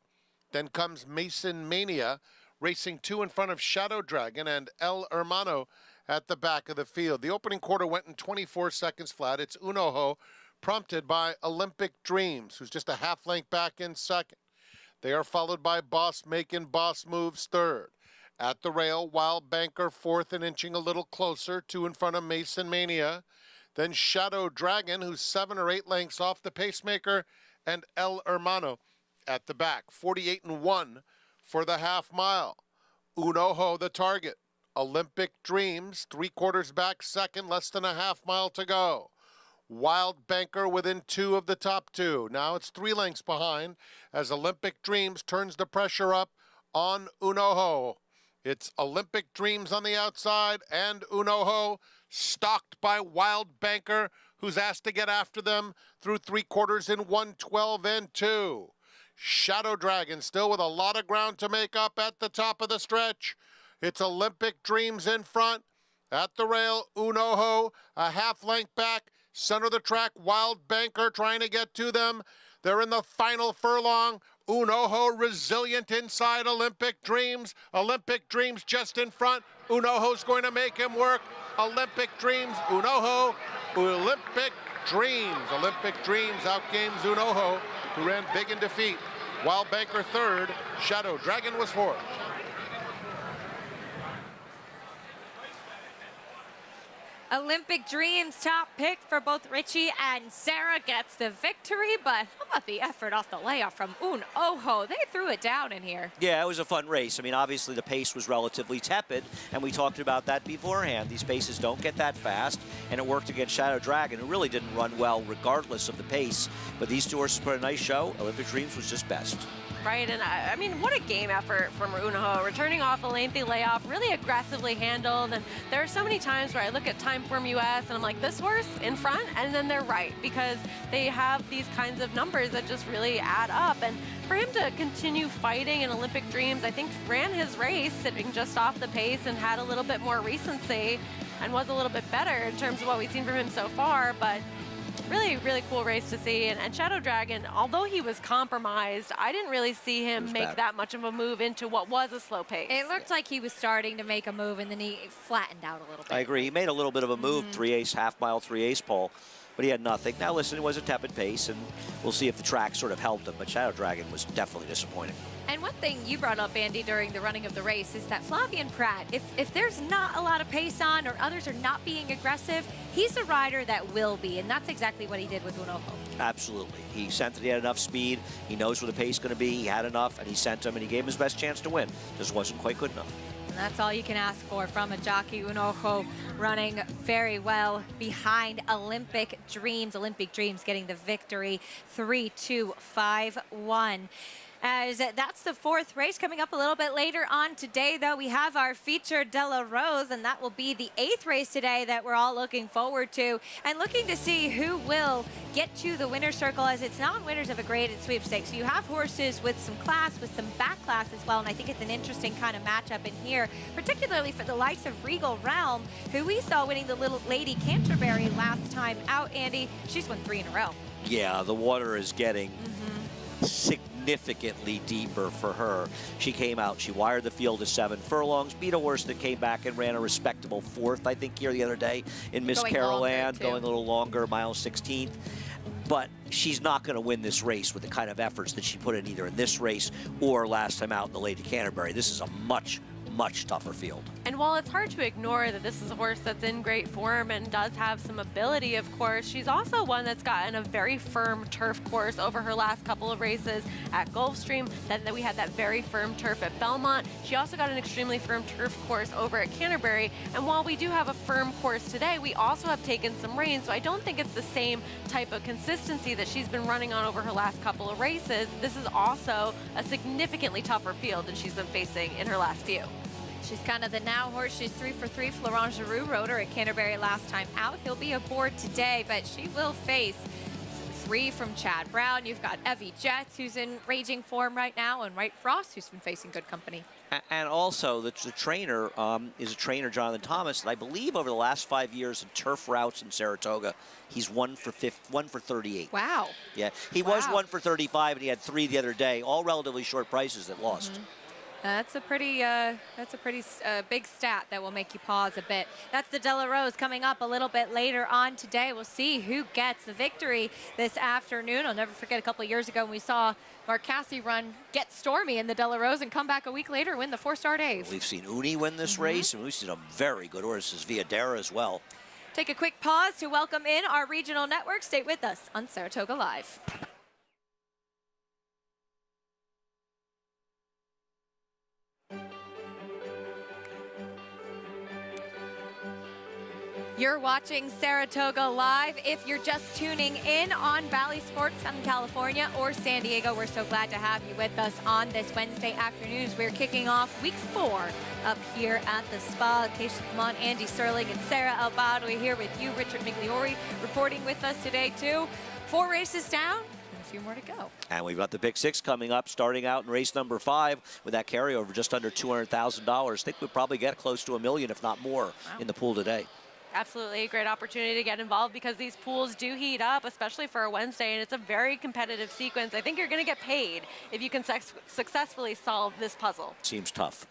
Then comes Mason Mania, racing 2 in front of Shadow Dragon and El Hermano at the back of the field. The opening quarter went in 24 seconds flat. It's Unoho, prompted by Olympic Dreams, who's just a half length back in second. They are followed by Boss making boss moves third. At the rail, Wild Banker fourth and inching a little closer, 2 in front of Mason Mania. Then Shadow Dragon, who's 7 or 8 lengths off the pacemaker, and El Hermano at the back. 48-1 for the half mile. Unoho the target. Olympic Dreams, 3/4 back second, less than a half mile to go. Wild Banker within 2 of the top 2. Now it's 3 lengths behind as Olympic Dreams turns the pressure up on Unoho. It's Olympic Dreams on the outside and Unoho stalked by Wild Banker, who's asked to get after them through 3/4 in 1:12.2. Shadow Dragon still with a lot of ground to make up at the top of the stretch. It's Olympic Dreams in front. At the rail, Unoho a half length back. Center of the track, Wild Banker trying to get to them. They're in the final furlong. Unoho resilient inside Olympic Dreams. Olympic Dreams just in front. Unoho's going to make him work. Olympic Dreams, Unoho, Olympic Dreams. Olympic Dreams outgames Unoho, who ran big in defeat. Wild Banker third. Shadow Dragon was fourth. Olympic Dreams top pick for both Richie and Sarah gets the victory, but how about the effort off the layoff from Unoho? They threw it down in here. Yeah, it was a fun race. I mean, obviously the pace was relatively tepid, and we talked about that beforehand. These paces don't get that fast, and it worked against Shadow Dragon, who really didn't run well regardless of the pace. But these two horses put a nice show. Olympic Dreams was just best. Right, and I mean, what a game effort from Unoho. Returning off a lengthy layoff, really aggressively handled. And there are so many times where I look at Timeform US and I'm like, this horse in front, and then they're right, because they have these kinds of numbers that just really add up. And for him to continue fighting in Olympic Dreams, I think ran his race sitting just off the pace and had a little bit more recency and was a little bit better in terms of what we've seen from him so far. But really, really cool race to see. And Shadow Dragon, although he was compromised, I didn't really see him make that much of a move into what was a slow pace. It looked like he was starting to make a move, and then he flattened out a little bit. I agree. He made a little bit of a move, 3/8, half mile, 3/8 pole, but he had nothing. Now, listen, it was a tepid pace, and we'll see if the track sort of helped him, but Shadow Dragon was definitely disappointing. And one thing you brought up, Andy, during the running of the race is that Flavien Prat, if there's not a lot of pace on or others are not being aggressive, he's a rider that will be, and that's exactly what he did with Unoho. Absolutely. He sensed that he had enough speed. He knows where the pace is going to be. He had enough, and he sent him, and he gave him his best chance to win. Just wasn't quite good enough. And that's all you can ask for from a jockey. Unoho running very well behind Olympic Dreams. Olympic Dreams getting the victory, 3-2-5-1. As that's the 4th race. Coming up a little bit later on today, though, we have our feature De La Rose, and that will be the 8th race today that we're all looking forward to and looking to see who will get to the winner's circle, as it's non-winners of a graded sweepstakes. So you have horses with some class, with some back class as well, and I think it's an interesting kind of matchup in here, particularly for the likes of Regal Realm, who we saw winning the Little Lady Canterbury last time out. Andy, she's won 3 in a row. Yeah, the water is getting significantly deeper for her. She came out, she wired the field to 7 furlongs, beat a horse that came back and ran a respectable 4th, I think, here the other day in Miss Carol Ann, going a little longer, mile 16th. But she's not going to win this race with the kind of efforts that she put in either in this race or last time out in the Lady Canterbury. This is a much, much tougher field. And while it's hard to ignore that this is a horse that's in great form and does have some ability, of course, she's also one that's gotten a very firm turf course over her last couple of races at Gulfstream. Then we had that very firm turf at Belmont. She also got an extremely firm turf course over at Canterbury. And while we do have a firm course today, we also have taken some rain. So I don't think it's the same type of consistency that she's been running on over her last couple of races. This is also a significantly tougher field than she's been facing in her last few. She's kind of the now horse. She's 3 for 3. Florent Giroux rode her at Canterbury last time out. He'll be aboard today, but she will face 3 from Chad Brown. You've got Evie Jets, who's in raging form right now, and Wright Frost, who's been facing good company. And also, the trainer is a trainer, Jonathan Thomas, and I believe over the last 5 years in turf routes in Saratoga, he's 1 for 38. Wow. Yeah, he was 1 for 35, and he had 3 the other day, all relatively short prices that lost. That's a pretty big stat that will make you pause a bit. That's the De La Rose coming up a little bit later on today. We'll see who gets the victory this afternoon. I'll never forget a couple of years ago when we saw Mark Casse run Get Stormy in the De La Rose and come back a week later and win the 4-star Dave. We've seen Uni win this race, and we've seen some very good horses, Viadera as well. Take a quick pause to welcome in our regional network. Stay with us on Saratoga Live. You're watching Saratoga Live. If you're just tuning in on Valley Sports, Southern California, or San Diego, we're so glad to have you with us on this Wednesday afternoon as we're kicking off week 4 up here at the spa. Keisha Kamon, Andy Sterling, and Sarah Albadoy here with you. Richard Migliori reporting with us today, too. 4 races down. A few more to go. And we've got the Big Six coming up, starting out in race number 5 with that carryover just under $200,000. I think we'll probably get close to $1 million, if not more, in the pool today. Absolutely a great opportunity to get involved because these pools do heat up, especially for a Wednesday, and it's a very competitive sequence. I think you're going to get paid if you can successfully solve this puzzle. Seems tough.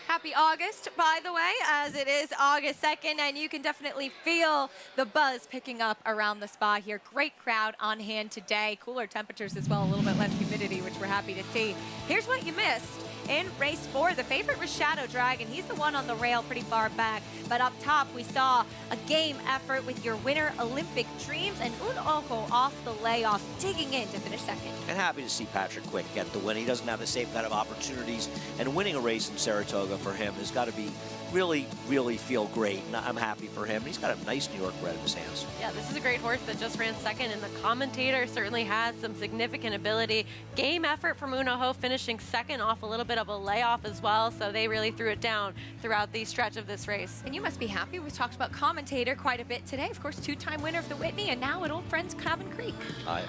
Happy August, by the way, as it is August 2nd, and you can definitely feel the buzz picking up around the spa here. Great crowd on hand today. Cooler temperatures as well, a little bit less humidity, which we're happy to see. Here's what you missed. In race 4, the favorite was Shadow Dragon. He's the one on the rail pretty far back. But up top, we saw a game effort with your winner, Olympic Dreams, and Un Ojo off the layoff, digging in to finish second. And happy to see Patrick Quick get the win. He doesn't have the same kind of opportunities, and winning a race in Saratoga for him has got to be really, really feel great. And I'm happy for him. He's got a nice New York red in his hands. Yeah, this is a great horse that just ran second, and the commentator certainly has some significant ability. Game effort from Un Ojo, finishing second off a little bit of a layoff as well, so they really threw it down throughout the stretch of this race. And you must be happy. We talked about commentator quite a bit today. Of course, 2-time winner of the Whitney, and now at old friends Cabin Creek. I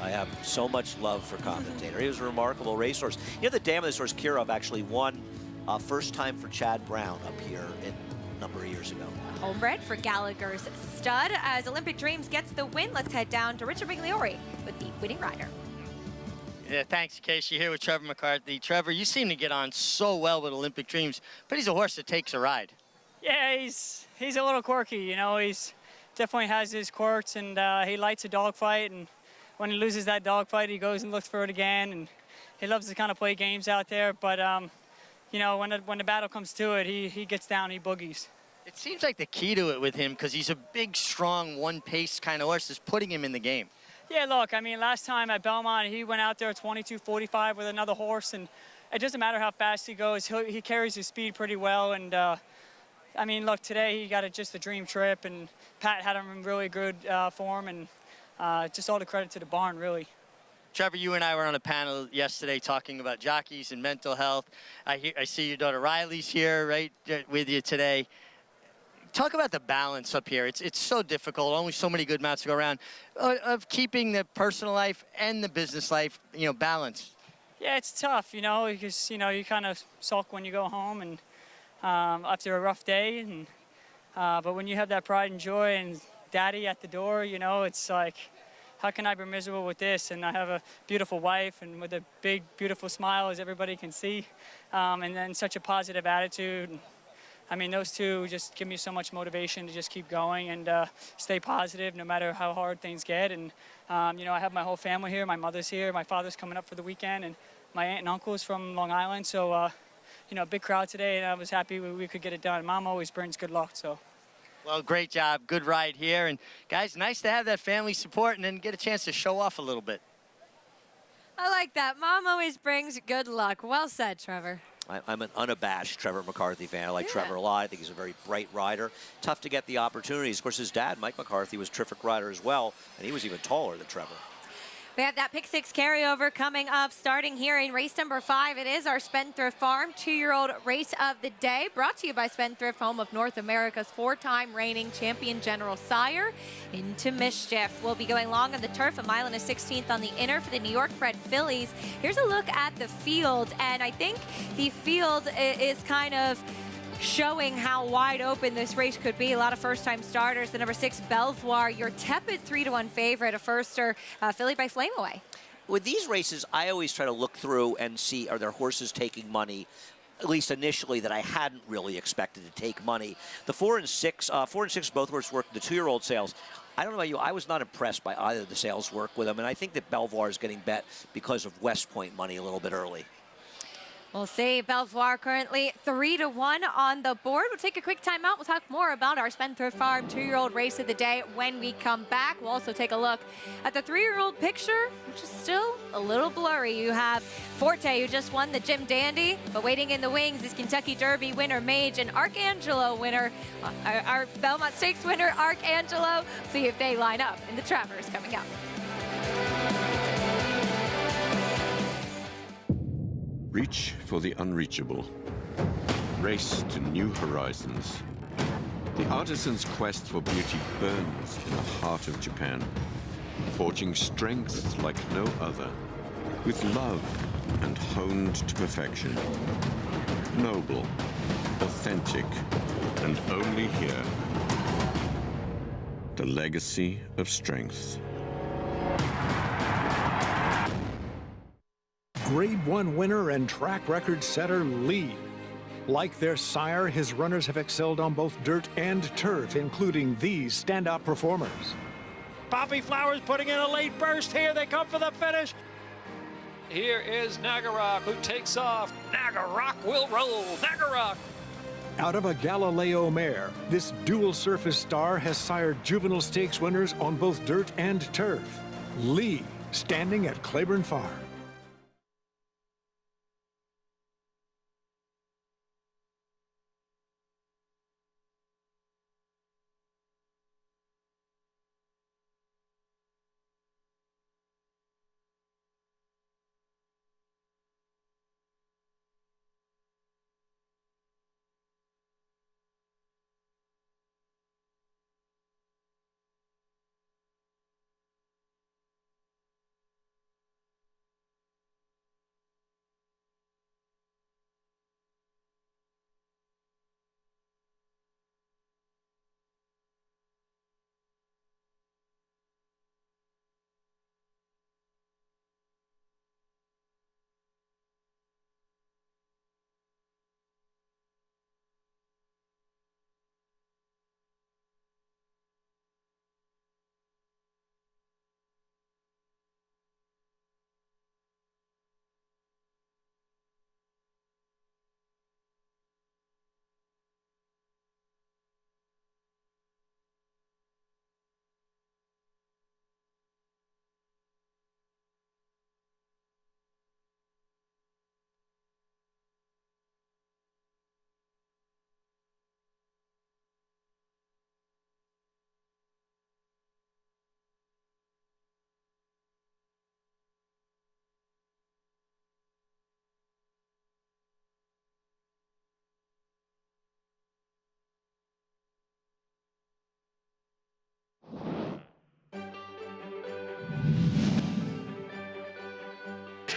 have so much love for commentator. He was a remarkable racehorse. You know, the dam of this horse, Kirov, actually won first time for Chad Brown up here a number of years ago. Homebred for Gallagher's stud. As Olympic Dreams gets the win, let's head down to Richard Migliori with the winning rider. Yeah, thanks, Casey. Here with Trevor McCarthy. Trevor, you seem to get on so well with Olympic Dreams, but he's a horse that takes a ride. Yeah, he's a little quirky, you know. He's definitely has his quirks, and he lights a dogfight, and when he loses that dogfight, he goes and looks for it again, and he loves to kind of play games out there, but you know, when the battle comes to it, he gets down, he boogies. It seems like the key to it with him, because he's a big, strong, one-pace kind of horse, is putting him in the game. Yeah, look, I mean, last time at Belmont, he went out there 22.45 with another horse, and it doesn't matter how fast he goes, he carries his speed pretty well, and I mean, look, today he got just a dream trip, and Pat had him in really good form, and just all the credit to the barn, really. Trevor, you and I were on a panel yesterday talking about jockeys and mental health. I see your daughter Riley's here, right, with you today. Talk about the balance up here. It's so difficult, only so many good mounts to go around, of keeping the personal life and the business life, you know, balanced. Yeah, it's tough, you know, because, you know, you kind of sulk when you go home and after a rough day, and but when you have that pride and joy and daddy at the door, you know, it's like, how can I be miserable with this? And I have a beautiful wife and with a big, beautiful smile, as everybody can see, and then such a positive attitude. I mean, those two just give me so much motivation to just keep going and stay positive no matter how hard things get. And, you know, I have my whole family here. My mother's here. My father's coming up for the weekend. And my aunt and uncle is from Long Island. So, big crowd today, and I was happy we could get it done. Mom always brings good luck, so. Well, great job. Good ride here. And, guys, nice to have that family support and then get a chance to show off a little bit. I like that. Mom always brings good luck. Well said, Trevor. I'm an unabashed Trevor McCarthy fan. I like Trevor a lot. I think he's a very bright rider. Tough to get the opportunities. Of course, his dad, Mike McCarthy, was a terrific rider as well, and he was even taller than Trevor. We have that pick 6 carryover coming up, starting here in race number 5. It is our Spendthrift Farm 2-year-old race of the day, brought to you by Spendthrift, home of North America's 4-time reigning champion General Sire. Into Mischief. We'll be going long on the turf, 1 1/16 on the inner for the New York bred fillies. Here's a look at the field, and I think the field is kind of showing how wide open this race could be. A lot of first-time starters. The number 6, Belvoir, your tepid 3-1 favorite, a firster, filly by Flame Away. With these races, I always try to look through and see, are there horses taking money, at least initially, that I hadn't really expected to take money. The 4 and 6 both horses worked the 2-year-old sales. I don't know about you, I was not impressed by either of the sales work with them, and I think that Belvoir is getting bet because of West Point money a little bit early. We'll see. Belvoir currently 3-1 on the board. We'll take a quick timeout. We'll talk more about our Spendthrift Farm 2-year-old race of the day when we come back. We'll also take a look at the 3-year-old picture, which is still a little blurry. You have Forte, who just won the Jim Dandy, but waiting in the wings is Kentucky Derby winner Mage and Arcangelo winner, our Belmont Stakes winner Arcangelo. See if they line up in the Travers coming up. Reach for the unreachable. Race to new horizons. The artisan's quest for beauty burns in the heart of Japan, forging strength like no other, with love and honed to perfection. Noble, authentic, and only here. The legacy of strength. Grade 1 winner and track record setter Lee. Like their sire, his runners have excelled on both dirt and turf, including these standout performers. Poppy Flowers putting in a late burst here. They come for the finish. Here is Nagarok, who takes off. Nagarok will roll. Nagarok. Out of a Galileo mare, this dual surface star has sired juvenile stakes winners on both dirt and turf. Lee, standing at Claiborne Farm.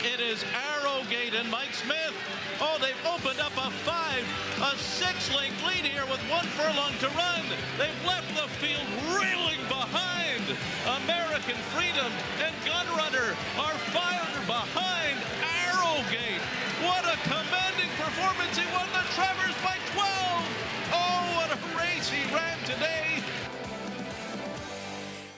It is Arrowgate and Mike Smith. Oh, they've opened up a 6-length lead here with 1 furlong to run. They've left the field reeling behind. American Freedom and Gunrunner are fired behind Arrowgate. What a commanding performance. He won the Travers by 12. Oh, what a race he ran today.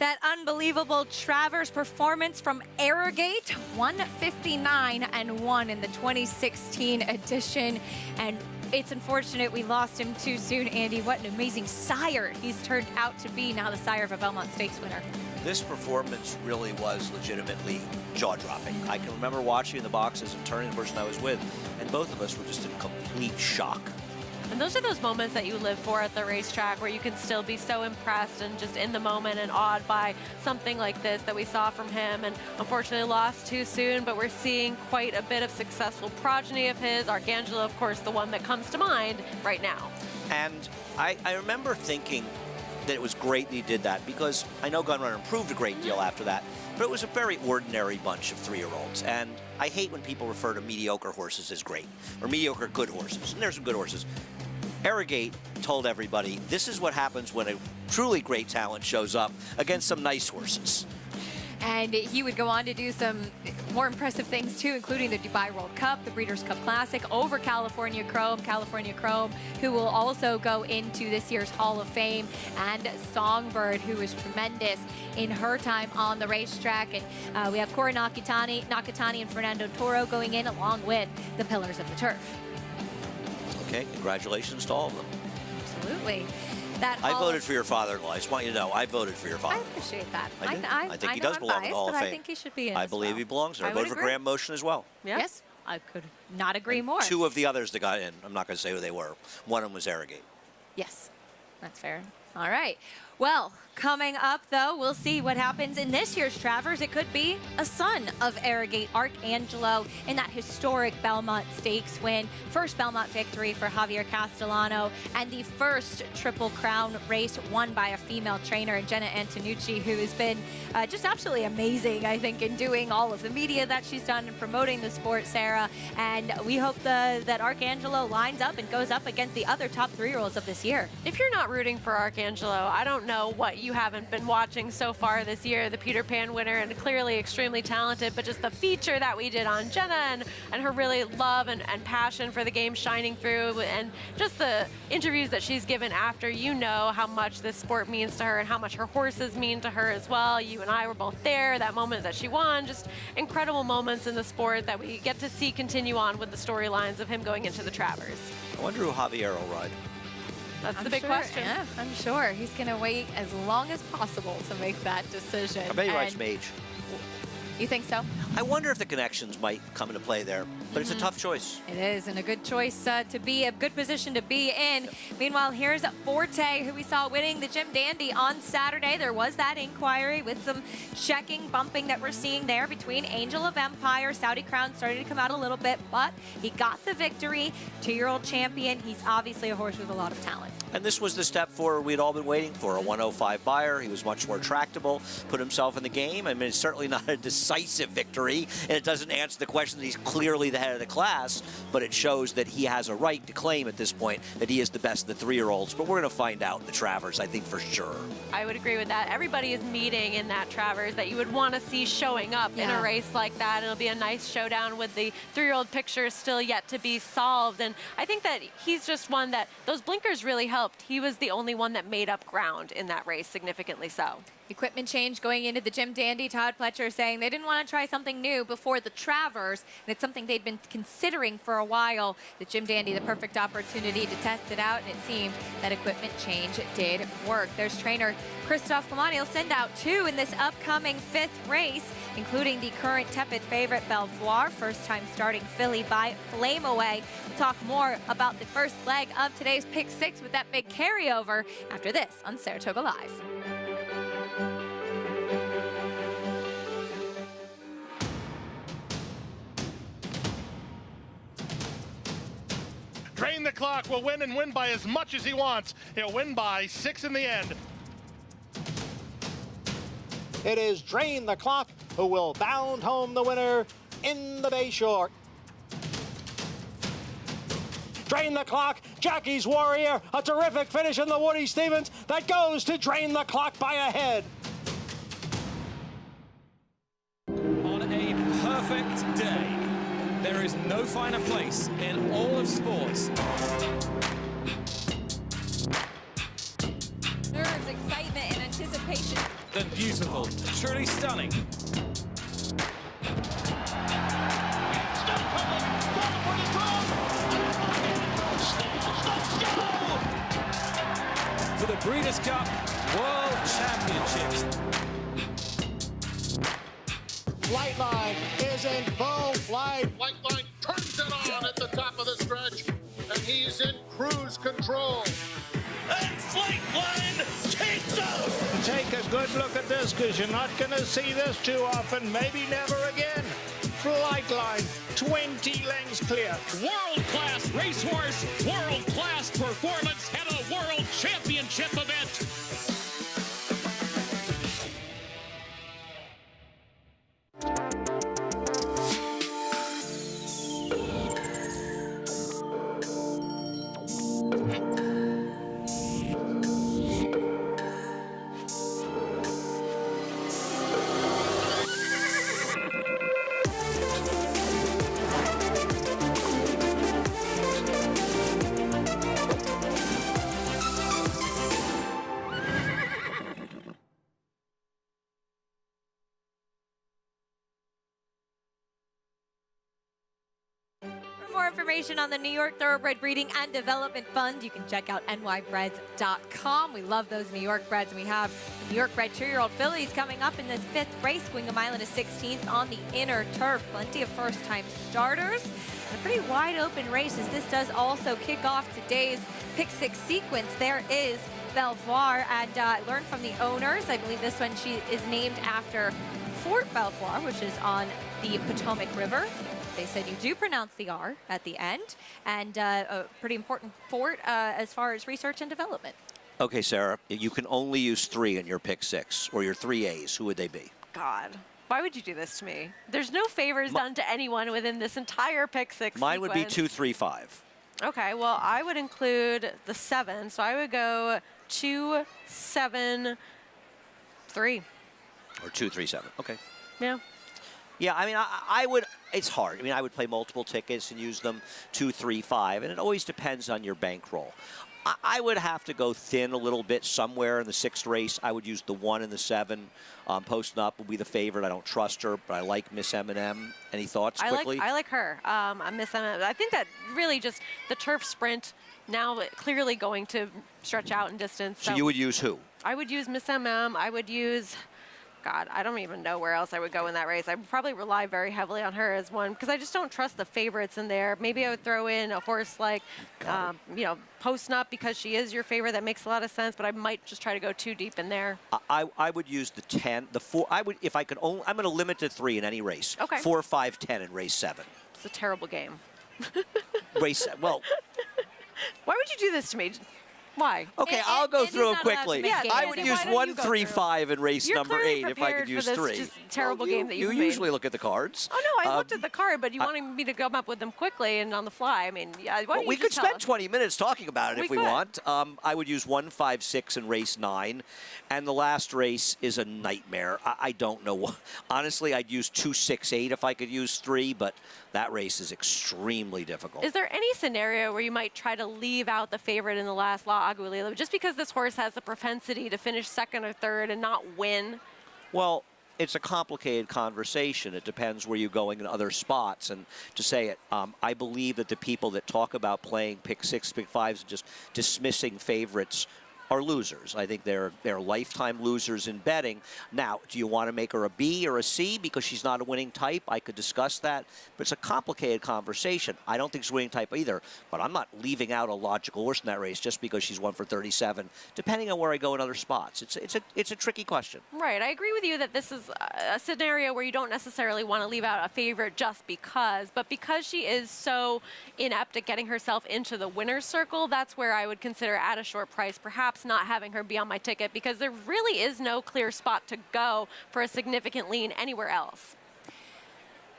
That unbelievable Travers performance from Arrogate, 159-1 in the 2016 edition. And it's unfortunate we lost him too soon, Andy. What an amazing sire he's turned out to be, now the sire of a Belmont Stakes winner. This performance really was legitimately jaw-dropping. I can remember watching in the boxes and turning the person I was with, and both of us were just in complete shock. And those are those moments that you live for at the racetrack, where you can still be so impressed and just in the moment and awed by something like this that we saw from him. And unfortunately lost too soon, but we're seeing quite a bit of successful progeny of his. Arcangelo, of course, the one that comes to mind right now. And I remember thinking that it was great that he did that, because I know Gunrunner improved a great deal after that, but it was a very ordinary bunch of 3-year-olds. And I hate when people refer to mediocre horses as great, or mediocre good horses, and there's some good horses. Arrogate told everybody, this is what happens when a truly great talent shows up against some nice horses. And he would go on to do some more impressive things too, including the Dubai World Cup, the Breeders' Cup Classic, over California Chrome, who will also go into this year's Hall of Fame, and Songbird, who was tremendous in her time on the racetrack. And we have Cora Nakatani and Fernando Toro going in, along with the Pillars of the Turf. Okay, congratulations to all of them. Absolutely. I voted for your father-in-law. I just want you to know, I voted for your I father-in-law. appreciate that. I think he does belong in the Hall of Fame. I think he should be in. I believe he belongs there. I voted for Graham Motion as well. Yes, I could not agree more. 2 of the others that got in, I'm not going to say who they were. One of them was Arrogate. Yes, that's fair. All right. Well, coming up, though, we'll see what happens in this year's Travers. It could be a son of Arrogate, Arcangelo, in that historic Belmont Stakes win. First Belmont victory for Javier Castellano, and the first Triple Crown race won by a female trainer, Jenna Antonucci, who has been just absolutely amazing, I think, in doing all of the media that she's done and promoting the sport, Sarah. And we hope that Arcangelo lines up and goes up against the other top 3-year-olds of this year. If you're not rooting for Arcangelo, I don't know what you haven't been watching so far this year. The Peter Pan winner, and clearly extremely talented, but just the feature that we did on Jenna and her really love and passion for the game shining through, and just the interviews that she's given after, you know how much this sport means to her and how much her horses mean to her as well. You and I were both there, that moment that she won, just incredible moments in the sport that we get to see continue on with the storylines of him going into the Travers. I wonder who Javier will ride. That's I'm the big sure, question. Yeah, I'm sure. He's going to wait as long as possible to make that decision. I bet he rides Mage. You think so? I wonder if the connections might come into play there, but it's a tough choice. It is, and a good choice to be, a good position to be in. Meanwhile, here's Forte, who we saw winning the Jim Dandy on Saturday. There was that inquiry with some checking, bumping that we're seeing there between Angel of Empire. Saudi Crown starting to come out a little bit, but he got the victory. 2-year-old champion. He's obviously a horse with a lot of talent. And this was the step forward we'd all been waiting for, a 105 buyer. He was much more tractable, put himself in the game. I mean, it's certainly not a decisive victory, and it doesn't answer the question that he's clearly the head of the class, but it shows that he has a right to claim at this point that he is the best of the 3-year-olds. But we're going to find out in the Travers, I think, for sure. I would agree with that. Everybody is meeting in that Travers that you would want to see showing up in a race like that. It'll be a nice showdown with the 3-year-old pictures still yet to be solved. And I think that he's just one that those blinkers really helped. He was the only one that made up ground in that race, significantly so. Equipment change going into the Jim Dandy. Todd Pletcher saying they didn't want to try something new before the Travers, and it's something they'd been considering for a while. The Jim Dandy, the perfect opportunity to test it out, and it seemed that equipment change did work. There's trainer Christophe Clemani. He'll send out 2 in this upcoming 5th race, including the current tepid favorite Belvoir, first time starting filly by Flame Away. We'll talk more about the first leg of today's Pick 6 with that big carryover after this on Saratoga Live. Drain the Clock will win and win by as much as he wants. He'll win by 6 in the end. It is Drain the Clock who will bound home the winner in the Bayshore. Drain the Clock, Jackie's Warrior, a terrific finish in the Woody Stevens that goes to Drain the Clock by a head. On a perfect day, there is no finer place in all of sports. Nerves, excitement, and anticipation. Than beautiful Beautiful, truly stunning. For the Breeders' Cup World Championships. Flightline is in full flight. Flightline turns it on at the top of the stretch, and he's in cruise control. And Flightline takes off. Take a good look at this, because you're not going to see this too often, maybe never again. Flightline, 20 lengths clear. World-class racehorse, world-class performance at a world championship event. For more information on the New York Thoroughbred Breeding and Development Fund, you can check out nybreds.com. We love those New York breds, and we have the New York bred 2-year-old fillies coming up in this 5th race. Wingham Island is 16th on the inner turf. Plenty of first-time starters. A pretty wide-open race, as this does also kick off today's Pick 6 sequence. There is Belvoir, and learn from the owners. I believe this one she is named after Fort Belvoir, which is on the Potomac River. They said you do pronounce the R at the end, and a pretty important fort as far as research and development. Okay, Sarah, you can only use 3 in your pick 6, or your 3 A's. Who would they be? God, why would you do this to me? There's no favors done to anyone within this entire pick 6 Mine would be sequence. 2, 3, 5. Okay, well, I would include the 7, so I would go 2, 7, 3. Or 2, 3, 7. Okay. Yeah. Yeah, I mean, I would, it's hard. I mean, I would play multiple tickets and use them 2, 3, 5, and it always depends on your bankroll. I would have to go thin a little bit somewhere in the 6th race. I would use the 1 and the 7. Posting Up will be the favorite. I don't trust her, but I like Miss M&M. Any thoughts quickly? I like her. Miss M&M. I think that really just the turf sprint now clearly going to stretch out in distance. So you would use who? I would use Miss M&M. I would use... God, I don't even know where else I would go in that race. I would probably rely very heavily on her as one, because I just don't trust the favorites in there. Maybe I would throw in a horse like, you know, Posting Up, because she is your favorite. That makes a lot of sense, but I might just try to go too deep in there. I would use the 10, the 4. I would, if I could only, I'm going to limit to 3 in any race. Okay. 4, 5, 10 in race 7. It's a terrible game. Race, well. Why would you do this to me? Why? Okay, I'll go through them quickly. Yeah, I would use 1, 3, 5 in race number 8 if I could use 3. Just terrible game that you usually look at the cards. Oh no, I looked at the card, but you wanted me to come up with them quickly and on the fly. I mean, yeah. Why don't We you could just tell spend 20 minutes talking about it if we could. want. I would use 1, 5, 6 in race 9, and the last race is a nightmare. I don't know. Honestly, I'd use 2, 6, 8 if I could use 3, but that race is extremely difficult. Is there any scenario where you might try to leave out the favorite in the last La Aguilera, just because this horse has the propensity to finish 2nd or 3rd and not win? Well, it's a complicated conversation. It depends where you're going in other spots. And to say it, I believe that the people that talk about playing pick 6, pick 5s, and just dismissing favorites are losers. I think they're lifetime losers in betting. Now, do you want to make her a B or a C because she's not a winning type? I could discuss that, but it's a complicated conversation. I don't think she's a winning type either, but I'm not leaving out a logical horse in that race just because she's 1 for 37, depending on where I go in other spots. It's a tricky question. Right. I agree with you that this is a scenario where you don't necessarily want to leave out a favorite just because, but because she is so inept at getting herself into the winner's circle, that's where I would consider at a short price perhaps not having her be on my ticket, because there really is no clear spot to go for a significant lean anywhere else.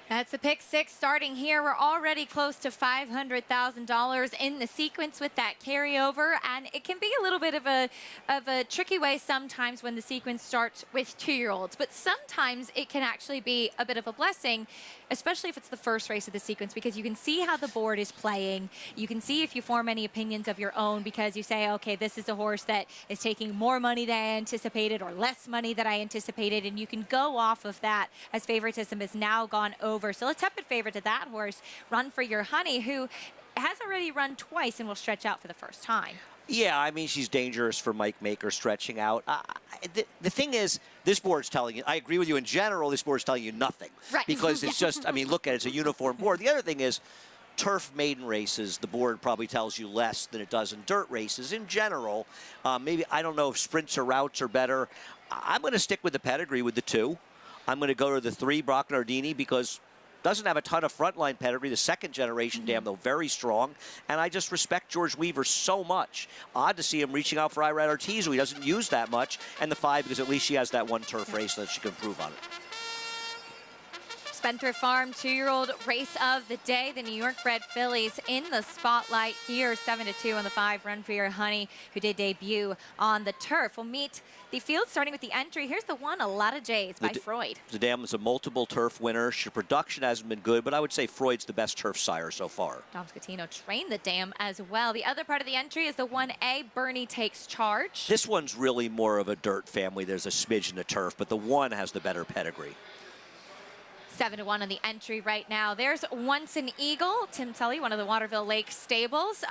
That's the pick six starting here. We're already close to $500,000 in the sequence with that carryover, and it can be a little bit of a tricky way sometimes when the sequence starts with 2-year-olds, but sometimes it can actually be a bit of a blessing, especially if it's the first race of the sequence, because you can see how the board is playing. You can see if you form any opinions of your own, because you say, okay, this is a horse that is taking more money than I anticipated or less money than I anticipated, and you can go off of that as favoritism has now gone over. So let's tepid favorite to that horse, Run for Your Honey, who has already run twice and will stretch out for the first time. Yeah, I mean, she's dangerous for Mike Maker stretching out. The thing is, this board's telling you, I agree with you in general, this board's telling you nothing. Right. Because it's just, I mean, look at it, it's a uniform board. The other thing is, turf maiden races, the board probably tells you less than it does in dirt races in general. Maybe, I don't know if sprints or routes are better. I'm going to stick with the pedigree with the 2. I'm going to go to the 3, Brock Nardini, because doesn't have a ton of frontline pedigree. The second generation dam, though, very strong. And I just respect George Weaver so much. Odd to see him reaching out for Irad Ortiz, who he doesn't use that much. And the 5, because at least she has that one turf race so that she can improve on it. Spendthrift Farm 2-year-old race of the day. The New York bred fillies in the spotlight here. 7-2 on the 5, Run for Your Honey, who did debut on the turf. We'll meet the field starting with the entry. Here's the 1, A Lot of Jays by Freud. The dam is a multiple turf winner. Her production hasn't been good, but I would say Freud's the best turf sire so far. Dom Scatino trained the dam as well. The other part of the entry is the 1A, Bernie Takes Charge. This one's really more of a dirt family. There's a smidge in the turf, but the 1 has the better pedigree. 7-1 on the entry right now. There's Once an Eagle. Tim Tully, one of the Waterville Lake stables.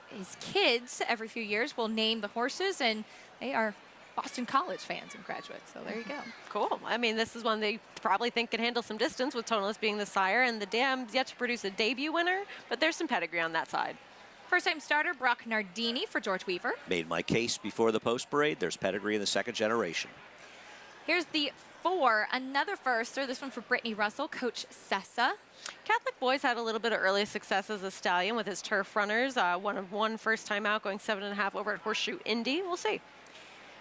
His kids, every few years, will name the horses, and they are Boston College fans and graduates, so there you go. Cool. I mean, this is one they probably think can handle some distance with Toneless being the sire, and the dam's yet to produce a debut winner, but there's some pedigree on that side. First-time starter, Brock Nardini for George Weaver. Made my case before the post parade. There's pedigree in the second generation. Here's the 4, another firster, this one for Brittany Russell, Coach Sessa. Catholic Boys had a little bit of early success as a stallion with his turf runners. One first time out, going 7.5 over at Horseshoe Indy. We'll see.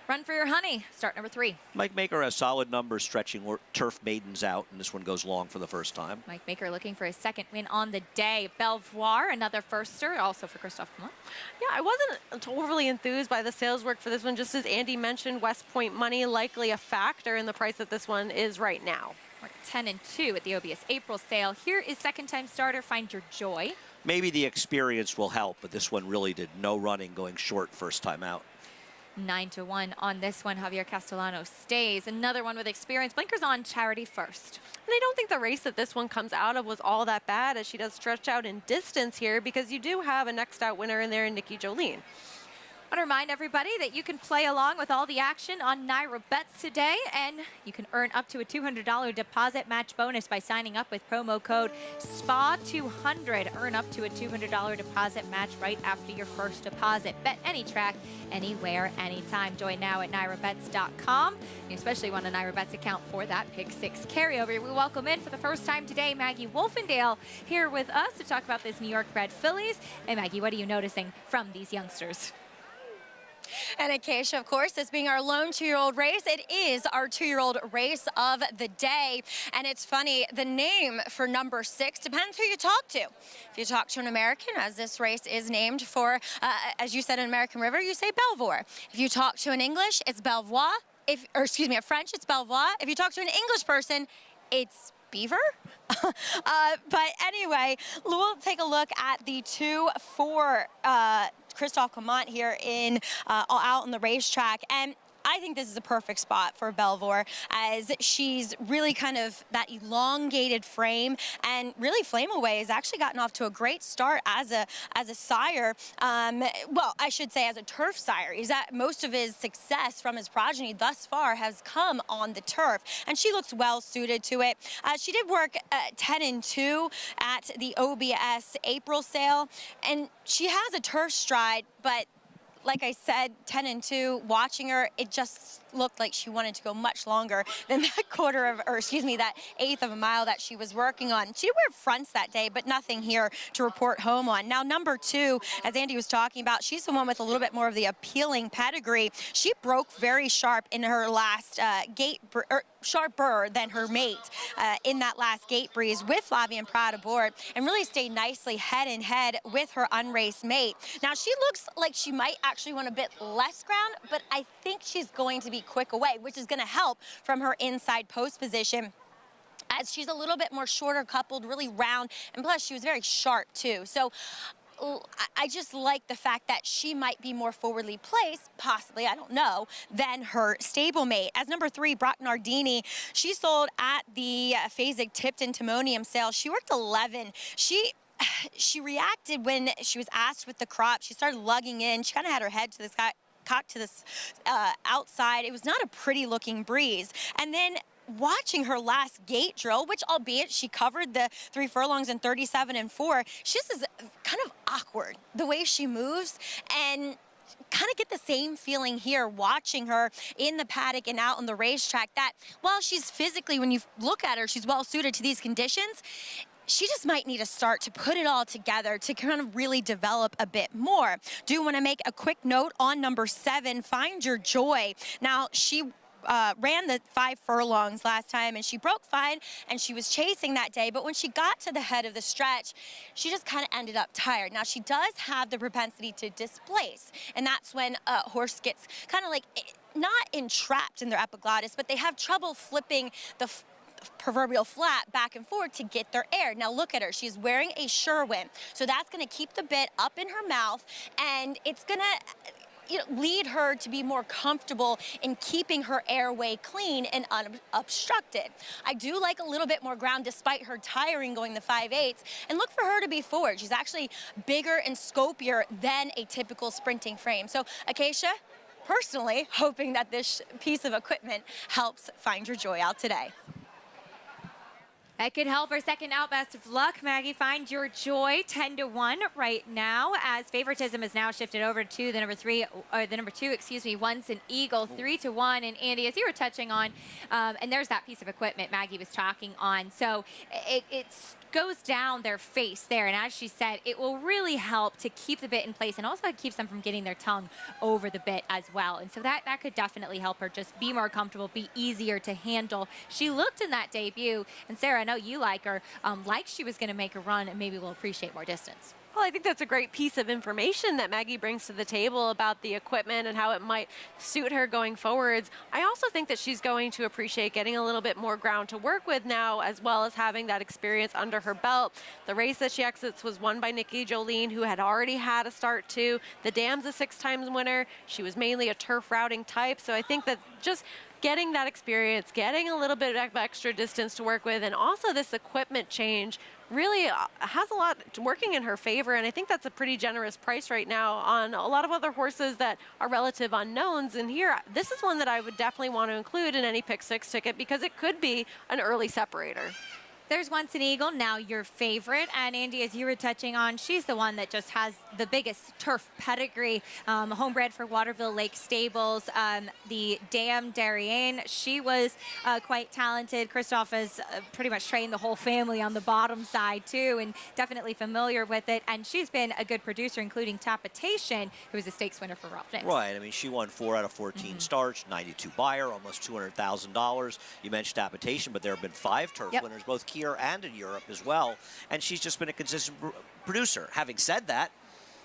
Run for Your Honey, start number 3. Mike Maker has solid numbers stretching turf maidens out, and this one goes long for the first time. Mike Maker looking for his second win on the day. Belvoir, another firster, also for Christophe Clement. Yeah, I wasn't overly enthused by the sales work for this one. Just as Andy mentioned, West Point money likely a factor in the price that this one is right now. We're at 10-2 at the OBS April sale. Here is second-time starter, Find Your Joy. Maybe the experience will help, but this one really did no running going short first time out. 9-1 on this one. Javier Castellano stays. Another one with experience. Blinkers on, Charity First. And I don't think the race that this one comes out of was all that bad, as she does stretch out in distance here, because you do have a next out winner in there in Nikki Jolene. I want to remind everybody that you can play along with all the action on Naira Bets today, and you can earn up to a $200 deposit match bonus by signing up with promo code SPA200. Earn up to a $200 deposit match right after your first deposit. Bet any track, anywhere, anytime. Join now at NairaBets.com. You especially want a Naira Bets account for that Pick 6 carryover. We welcome in for the first time today Maggie Wolfendale here with us to talk about this New York bred fillies. Hey Maggie, what are you noticing from these youngsters? And Acacia, of course, this being our lone 2-year-old race, it is our 2-year-old race of the day. And it's funny, the name for number 6 depends who you talk to. If you talk to an American, as this race is named for, as you said, an American river, you say Belvoir. If you talk to an English, it's Belvoir. A French, it's Belvoir. If you talk to an English person, it's Beaver. But anyway, we'll take a look at the 2-4 Christophe Clement here out on the racetrack, and I think this is a perfect spot for Belvoir, as she's really kind of that elongated frame, and really Flame Away has actually gotten off to a great start as a sire. Well, I should say as a turf sire. Is that most of his success from his progeny thus far has come on the turf, and she looks well suited to it. She did work 10-2 at the OBS April sale, and she has a turf stride, but like I said, 10-2, watching her, it just looked like she wanted to go much longer than that eighth of a mile that she was working on. She did wear fronts that day, but nothing here to report home on. Now, number 2, as Andy was talking about, she's the one with a little bit more of the appealing pedigree. She broke very sharp in her last sharper than her mate in that last gate breeze with Flavien Prat aboard, and really stayed nicely head in head with her unraced mate. Now, she looks like she might actually want a bit less ground, but I think she's going to be quick away, which is going to help from her inside post position, as she's a little bit more shorter coupled, really round, and plus she was very sharp too. So I just like the fact that she might be more forwardly placed, possibly, I don't know, than her stablemate. As number 3, Brock Nardini, she sold at the Fasig Tipton Timonium sale. She worked 11. She reacted when she was asked with the crop. She started lugging in. She kind of had her head to the sky, cocked to this outside. It was not a pretty looking breeze. And then watching her last gate drill, which albeit she covered the 3 furlongs in 37 and 4, she just is kind of awkward the way she moves, and kind of get the same feeling here watching her in the paddock and out on the racetrack, that while she's physically, when you look at her, she's well suited to these conditions, she just might need to start to put it all together to kind of really develop a bit more. Do want to make a quick note on number 7, Find Your Joy. Now, she ran the 5 furlongs last time, and she broke fine, and she was chasing that day, but when she got to the head of the stretch, she just kind of ended up tired. Now, she does have the propensity to displace, and that's when a horse gets kind of like, not entrapped in their epiglottis, but they have trouble flipping the proverbial flat back and forth to get their air. Now look at her, she's wearing a Sherwin, so that's going to keep the bit up in her mouth, and it's going to lead her to be more comfortable in keeping her airway clean and unobstructed. I do like a little bit more ground despite her tiring going the 5/8, and look for her to be forward. She's actually bigger and scopier than a typical sprinting frame. So Acacia, personally hoping that this piece of equipment helps Find Your Joy out today. That could help her second out. Best of luck, Maggie. Find Your Joy 10-1 right now, as favoritism is now shifted over to the number 2, excuse me, Once an Eagle, 3-1. And Andy, as you were touching on, and there's that piece of equipment Maggie was talking on. So it goes down their face there, and as she said, it will really help to keep the bit in place, and also it keeps them from getting their tongue over the bit as well. And so that could definitely help her just be more comfortable, be easier to handle. She looked in that debut, and Sarah, I know you like her, like she was going to make a run, and maybe we'll appreciate more distance. Well, I think that's a great piece of information that Maggie brings to the table about the equipment and how it might suit her going forwards. I also think that she's going to appreciate getting a little bit more ground to work with now, as well as having that experience under her belt. The race that she exits was won by Nikki Jolene, who had already had a start too. The Dam's a 6-time winner. She was mainly a turf routing type, so I think that just getting that experience, getting a little bit of extra distance to work with, and also this equipment change really has a lot working in her favor, and I think that's a pretty generous price right now on a lot of other horses that are relative unknowns. And here, this is one that I would definitely want to include in any Pick 6 ticket, because it could be an early separator. There's Once an Eagle, now your favorite. And Andy, as you were touching on, she's the one that just has the biggest turf pedigree, homebred for Waterville Lake Stables. The Dame Darien, she was quite talented. Christoph has pretty much trained the whole family on the bottom side too, and definitely familiar with it. And she's been a good producer, including Tapitation, who was a stakes winner for Roughnecks. Right, I mean, she won 4 out of 14 starts, 92 buyer, almost $200,000. You mentioned Tapitation, but there have been 5 turf winners, both here and in Europe as well, and she's just been a consistent producer. Having said that,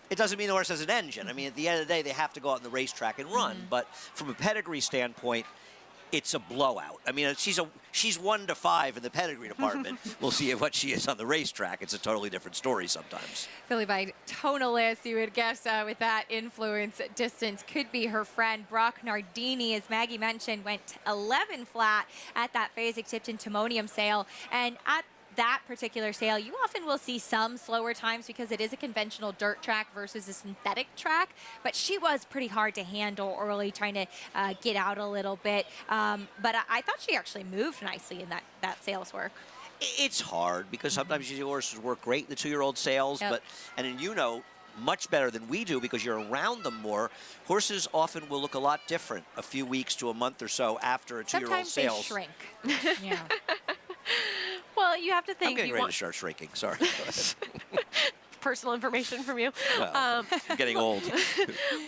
it doesn't mean the horse has an engine. I mean, at the end of the day, they have to go out on the racetrack and run, but from a pedigree standpoint, it's a blowout. I mean, she's 1 to 5 in the pedigree department. We'll see what she is on the racetrack. It's a totally different story sometimes. Filly by Tonalist, you would guess with that influence, distance could be her friend. Brock Nardini, as Maggie mentioned, went 11 flat at that Fasig Tipton Timonium sale. And at that particular sale, you often will see some slower times because it is a conventional dirt track versus a synthetic track, but she was pretty hard to handle early, trying to get out a little bit. But I thought she actually moved nicely in that sales work. It's hard because sometimes these horses work great in the 2-year-old sales, but, and then much better than we do because you're around them more. Horses often will look a lot different a few weeks to a month or so after a 2-year-old sales. Sometimes they shrink. Yeah. Well, you have to think. I'm getting ready to start shrinking. Sorry. Personal information from you. Well, I'm getting old.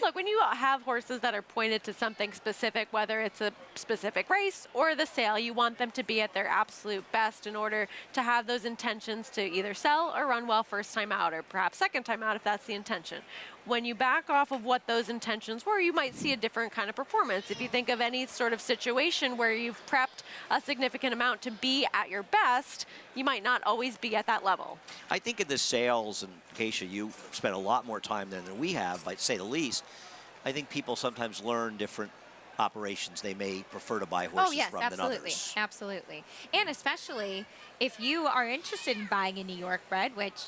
Look, when you have horses that are pointed to something specific, whether it's a specific race or the sale, you want them to be at their absolute best in order to have those intentions to either sell or run well first time out, or perhaps second time out if that's the intention. When you back off of what those intentions were, you might see a different kind of performance. If you think of any sort of situation where you've prepped a significant amount to be at your best, you might not always be at that level. I think in the sales, and Keisha, you spent a lot more time than we have, to say the least. I think people sometimes learn different operations they may prefer to buy horses from than others. Absolutely. And especially if you are interested in buying a New York bred, which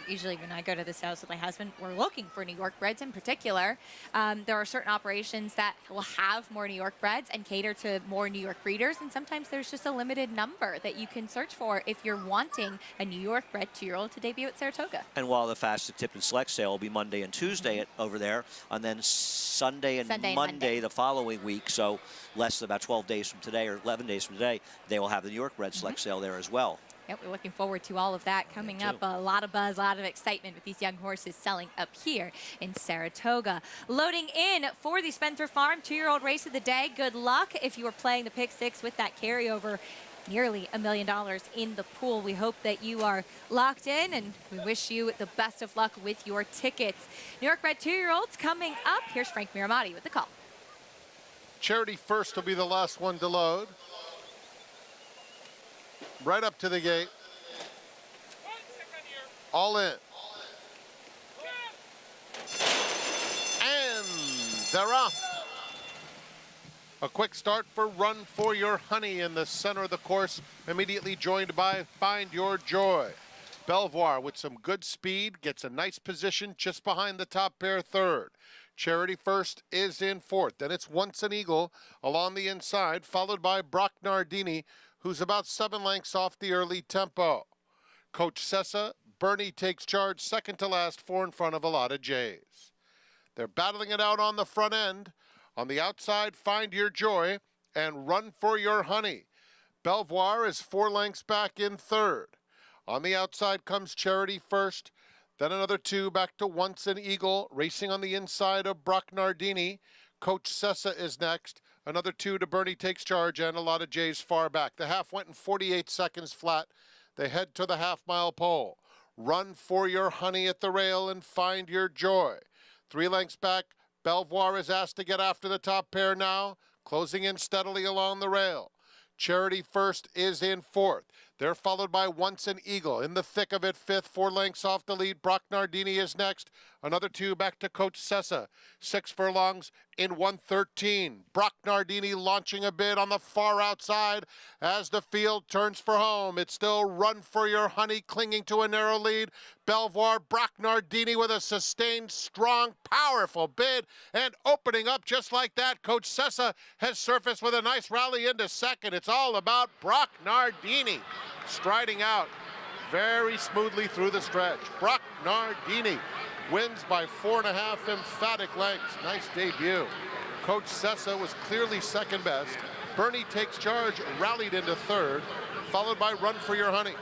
usually when I go to the sales with my husband, we're looking for New York breds in particular. There are certain operations that will have more New York breds and cater to more New York breeders, and sometimes there's just a limited number that you can search for if you're wanting a New York bred 2-year-old to debut at Saratoga. And while the fastest tip and select sale will be Monday and Tuesday over there, and then Sunday and Monday the following week, so less than about 12 days from today or 11 days from today, they will have the New York bred select sale there as well. Yep, we're looking forward to all of that coming up. A lot of buzz, a lot of excitement with these young horses selling up here in Saratoga. Loading in for the Spendthrift Farm 2-year-old race of the day. Good luck if you are playing the pick six with that carryover. Nearly $1 million in the pool. We hope that you are locked in, and we wish you the best of luck with your tickets. New York bred 2-year-olds coming up. Here's Frank Miramati with the call. Charity First will be the last one to load. Right up to the gate. All in. And they're off. A quick start for Run For Your Honey in the center of the course, immediately joined by Find Your Joy. Belvoir with some good speed, gets a nice position just behind the top pair third. Charity First is in fourth. Then it's Once an Eagle along the inside, followed by Brock Nardini, who's about 7 lengths off the early tempo. Coach Sessa, Bernie Takes Charge, second to last, 4 in front of a lot of Jays. They're battling it out on the front end. On the outside, Find Your Joy and Run For Your Honey. Belvoir is 4 lengths back in third. On the outside comes Charity First, then another 2 back to Once an Eagle, racing on the inside of Brock Nardini. Coach Sessa is next. Another 2 to Bernie Takes Charge, and a lot of Jays far back. The half went in 48 seconds flat. They head to the half-mile pole. Run For Your Honey at the rail and Find Your Joy. 3 lengths back, Belvoir is asked to get after the top pair now, closing in steadily along the rail. Charity First is in fourth. They're followed by Once an Eagle. In the thick of it, fifth, 4 lengths off the lead. Brock Nardini is next. Another 2 back to Coach Sessa. 6 furlongs in 1:13. Brock Nardini launching a bid on the far outside as the field turns for home. It's still Run For Your Honey clinging to a narrow lead. Belvoir, Brock Nardini with a sustained, strong, powerful bid. And opening up just like that, Coach Sessa has surfaced with a nice rally into second. It's all about Brock Nardini striding out very smoothly through the stretch. Brock Nardini wins by 4.5 emphatic lengths. Nice debut. Coach Sessa was clearly second best. Bernie Takes Charge rallied into third, followed by Run For Your Honey.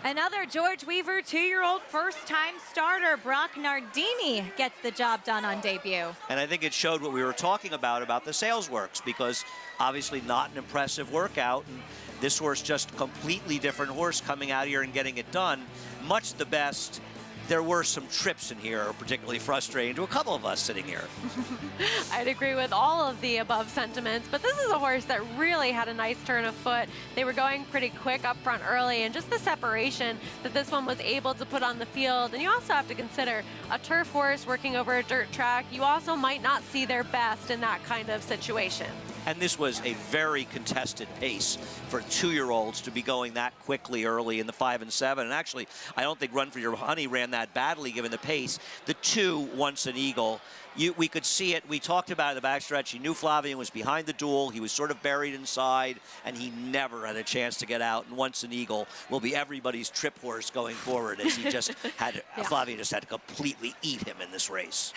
Another George Weaver 2-year-old first-time starter, Brock Nardini, gets the job done on debut. And I think it showed what we were talking about the sales works, because obviously not an impressive workout. And this horse, just completely different horse coming out here and getting it done. Much the best. There were some trips in here, particularly frustrating to a couple of us sitting here. I'd agree with all of the above sentiments, but this is a horse that really had a nice turn of foot. They were going pretty quick up front early, and just the separation that this one was able to put on the field. And you also have to consider a turf horse working over a dirt track. You also might not see their best in that kind of situation. And this was a very contested pace for 2-year-olds to be going that quickly early in the 5 and 7. And actually, I don't think Run For Your Honey ran that badly given the pace. The 2, Once an Eagle, we could see it. We talked about it in the backstretch. He knew Flavien was behind the duel. He was sort of buried inside, and he never had a chance to get out. And once an eagle will be everybody's trip horse going forward, as he just had, Flavien just had to completely eat him in this race.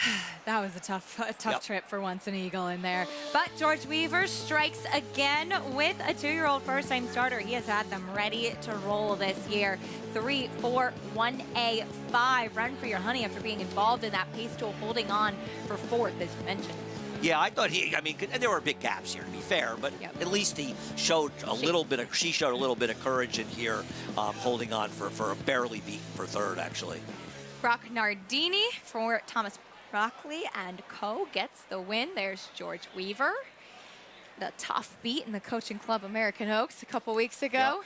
That was a tough trip for Once an Eagle in there. But George Weaver strikes again with a 2-year-old first-time starter. He has had them ready to roll this year. 3, 4, 1A, 5. Run for your honey after being involved in that pace tool, holding on for 4th, as you mentioned. Yeah, I thought there were big gaps here, to be fair, but at least he showed she showed a little bit of courage in here, holding on for a barely beat for 3rd, actually. Brock Nardini for Thomas Broccoli and Co. gets the win. There's George Weaver. The tough beat in the Coaching Club American Oaks a couple weeks ago. Yep.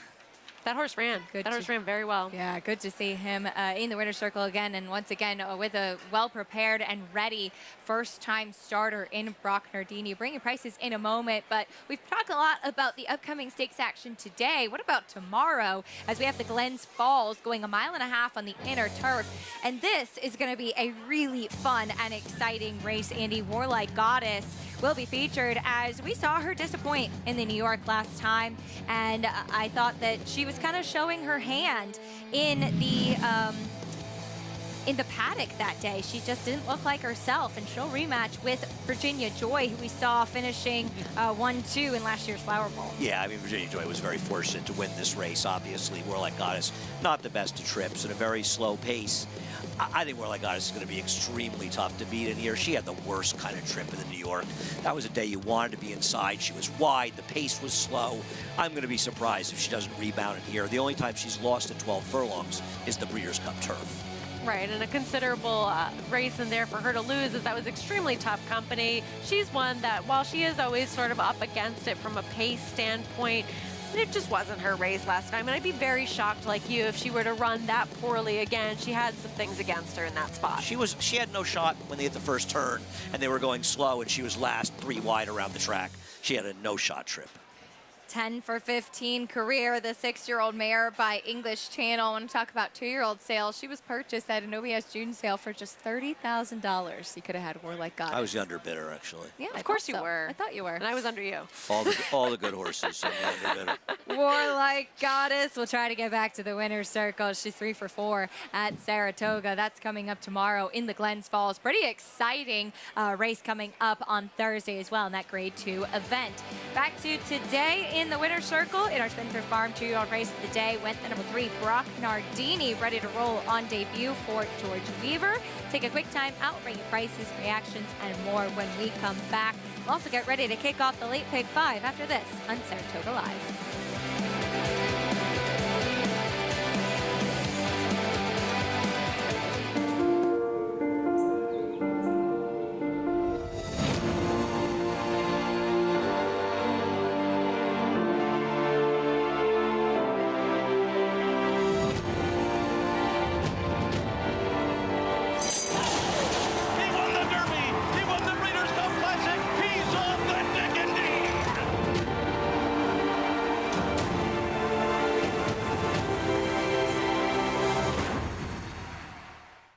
That horse ran. That horse ran very well. Yeah, good to see him in the winner's circle again, and once again with a well-prepared and ready first-time starter in Brock Nardini. Bringing prices in a moment, but we've talked a lot about the upcoming stakes action today. What about tomorrow, as we have the Glens Falls going 1.5 miles on the inner turf, and this is going to be a really fun and exciting race. Andy, Warlike Goddess will be featured, as we saw her disappoint in the New York last time, and I thought that she was kind of showing her hand in the paddock that day. She just didn't look like herself, and she'll rematch with Virginia Joy, who we saw finishing 1-2 in last year's Flower Bowl. Yeah, I mean, Virginia Joy was very fortunate to win this race, obviously. Warlike Goddess, not the best of trips, at a very slow pace. I think Warlike Goddess is going to be extremely tough to beat in here. She had the worst kind of trip in the New York. That was a day you wanted to be inside. She was wide. The pace was slow. I'm going to be surprised if she doesn't rebound in here. The only time she's lost at 12 furlongs is the Breeders' Cup Turf. Right, and a considerable race in there for her to lose, as that was extremely tough company. She's one that, while she is always sort of up against it from a pace standpoint, it just wasn't her race last time, and I'd be very shocked, like you, if she were to run that poorly again. She had some things against her in that spot. She had no shot when they hit the first turn, and they were going slow, and she was last 3 wide around the track. She had a no-shot trip. 10 for 15 career, the 6-year-old mare by English Channel. I want to talk about 2-year-old sales. She was purchased at an OBS June sale for just $30,000. You could have had Warlike Goddess. I was the underbidder, actually. Yeah, of course you were. I thought you were. And I was under you. All the good horses. I'm the underbidder. Warlike Goddess will try to get back to the winner's circle. She's 3 for 4 at Saratoga. That's coming up tomorrow in the Glens Falls. Pretty exciting race coming up on Thursday as well in that Grade 2 event. Back to today in the winner's circle in our Spendthrift Farm 2-year-old race of the day went the number 3 Brock Nardini, ready to roll on debut for George Weaver. Take a quick time out, bring you prices, reactions, and more when we come back. We'll also get ready to kick off the Late Pick 5 after this on Saratoga Live.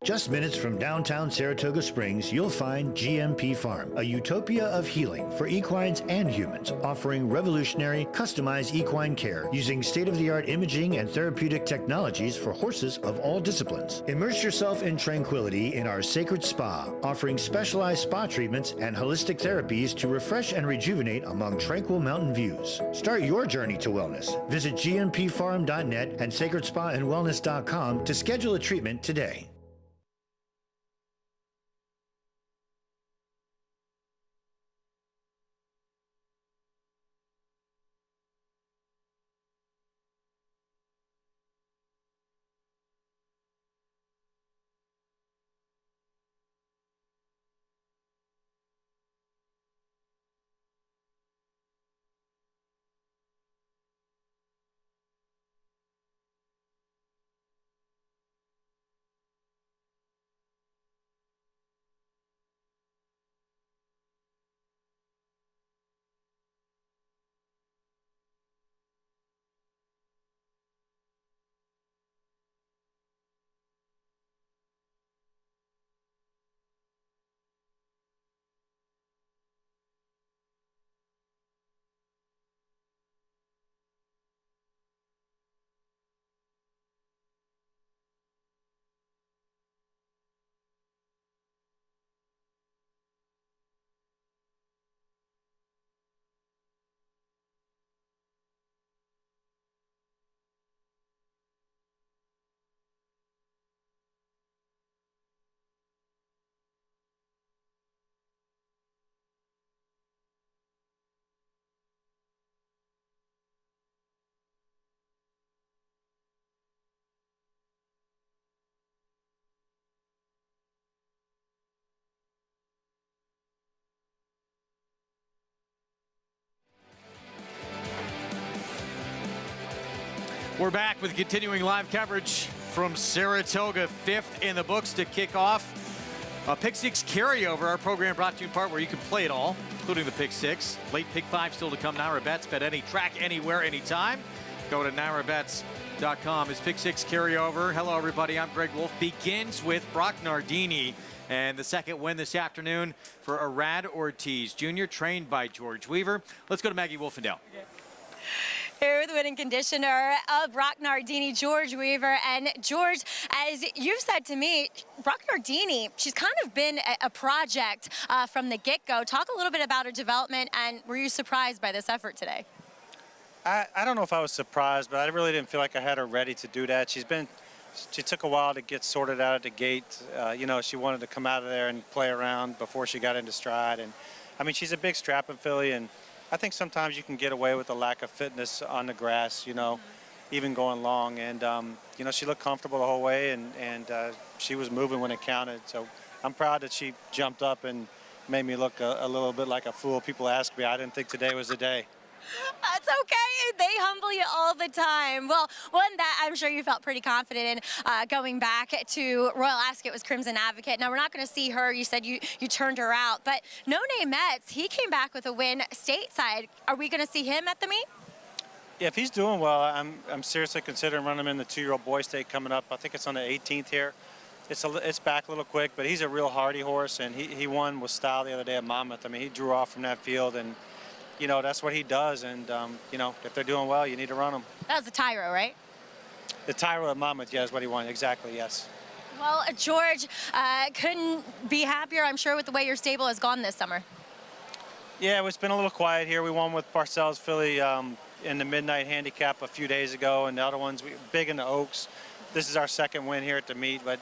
Just minutes from downtown Saratoga Springs, you'll find GMP Farm, a utopia of healing for equines and humans, offering revolutionary, customized equine care using state-of-the-art imaging and therapeutic technologies for horses of all disciplines. Immerse yourself in tranquility in our sacred spa, offering specialized spa treatments and holistic therapies to refresh and rejuvenate among tranquil mountain views. Start your journey to wellness. Visit gmpfarm.net and sacredspaandwellness.com to schedule a treatment today. We're back with continuing live coverage from Saratoga, 5th in the books to kick off a Pick 6 carryover. Our program brought to you in part where you can play it all, including the Pick 6. Late Pick 5 still to come. NYRA Bets, bet any track, anywhere, anytime. Go to NYRABets.com. It's Pick 6 carryover. Hello, everybody. I'm Greg Wolf. Begins with Brock Nardini. And the second win this afternoon for Arad Ortiz Jr., trained by George Weaver. Let's go to Maggie Wolfendale. Here with the winning conditioner of Brock Nardini, George Weaver. And George, as you've said to me, Brock Nardini, she's kind of been a project from the get-go. Talk a little bit about her development, and were you surprised by this effort today? I don't know if I was surprised, but I really didn't feel like I had her ready to do that. She took a while to get sorted out at the gate. You know, she wanted to come out of there and play around before she got into stride. And I mean, she's a big strapping filly, and I think sometimes you can get away with a lack of fitness on the grass, you know, even going long. And, you know, she looked comfortable the whole way, and she was moving when it counted. So I'm proud that she jumped up and made me look a little bit like a fool. People ask me, I didn't think today was the day. That's okay. They humble you all the time. Well, one that I'm sure you felt pretty confident in going back to Royal Ascot was Crimson Advocate. Now, we're not going to see her. You said you turned her out. But No Name Metz, he came back with a win stateside. Are we going to see him at the meet? Yeah, if he's doing well, I'm seriously considering running him in the 2-year-old boy stake coming up. I think it's on the 18th here. It's back a little quick, but he's a real hardy horse, and he won with style the other day at Monmouth. I mean, he drew off from that field, and you know, that's what he does, and, you know, if they're doing well, you need to run them. That was the Tyro, right? The Tyro at Monmouth, yeah, is what he won. Exactly, yes. Well, George, couldn't be happier, I'm sure, with the way your stable has gone this summer. Yeah, it's been a little quiet here. We won with Parcells Philly in the Midnight Handicap a few days ago, and the other ones, big in the Oaks. This is our second win here at the meet, but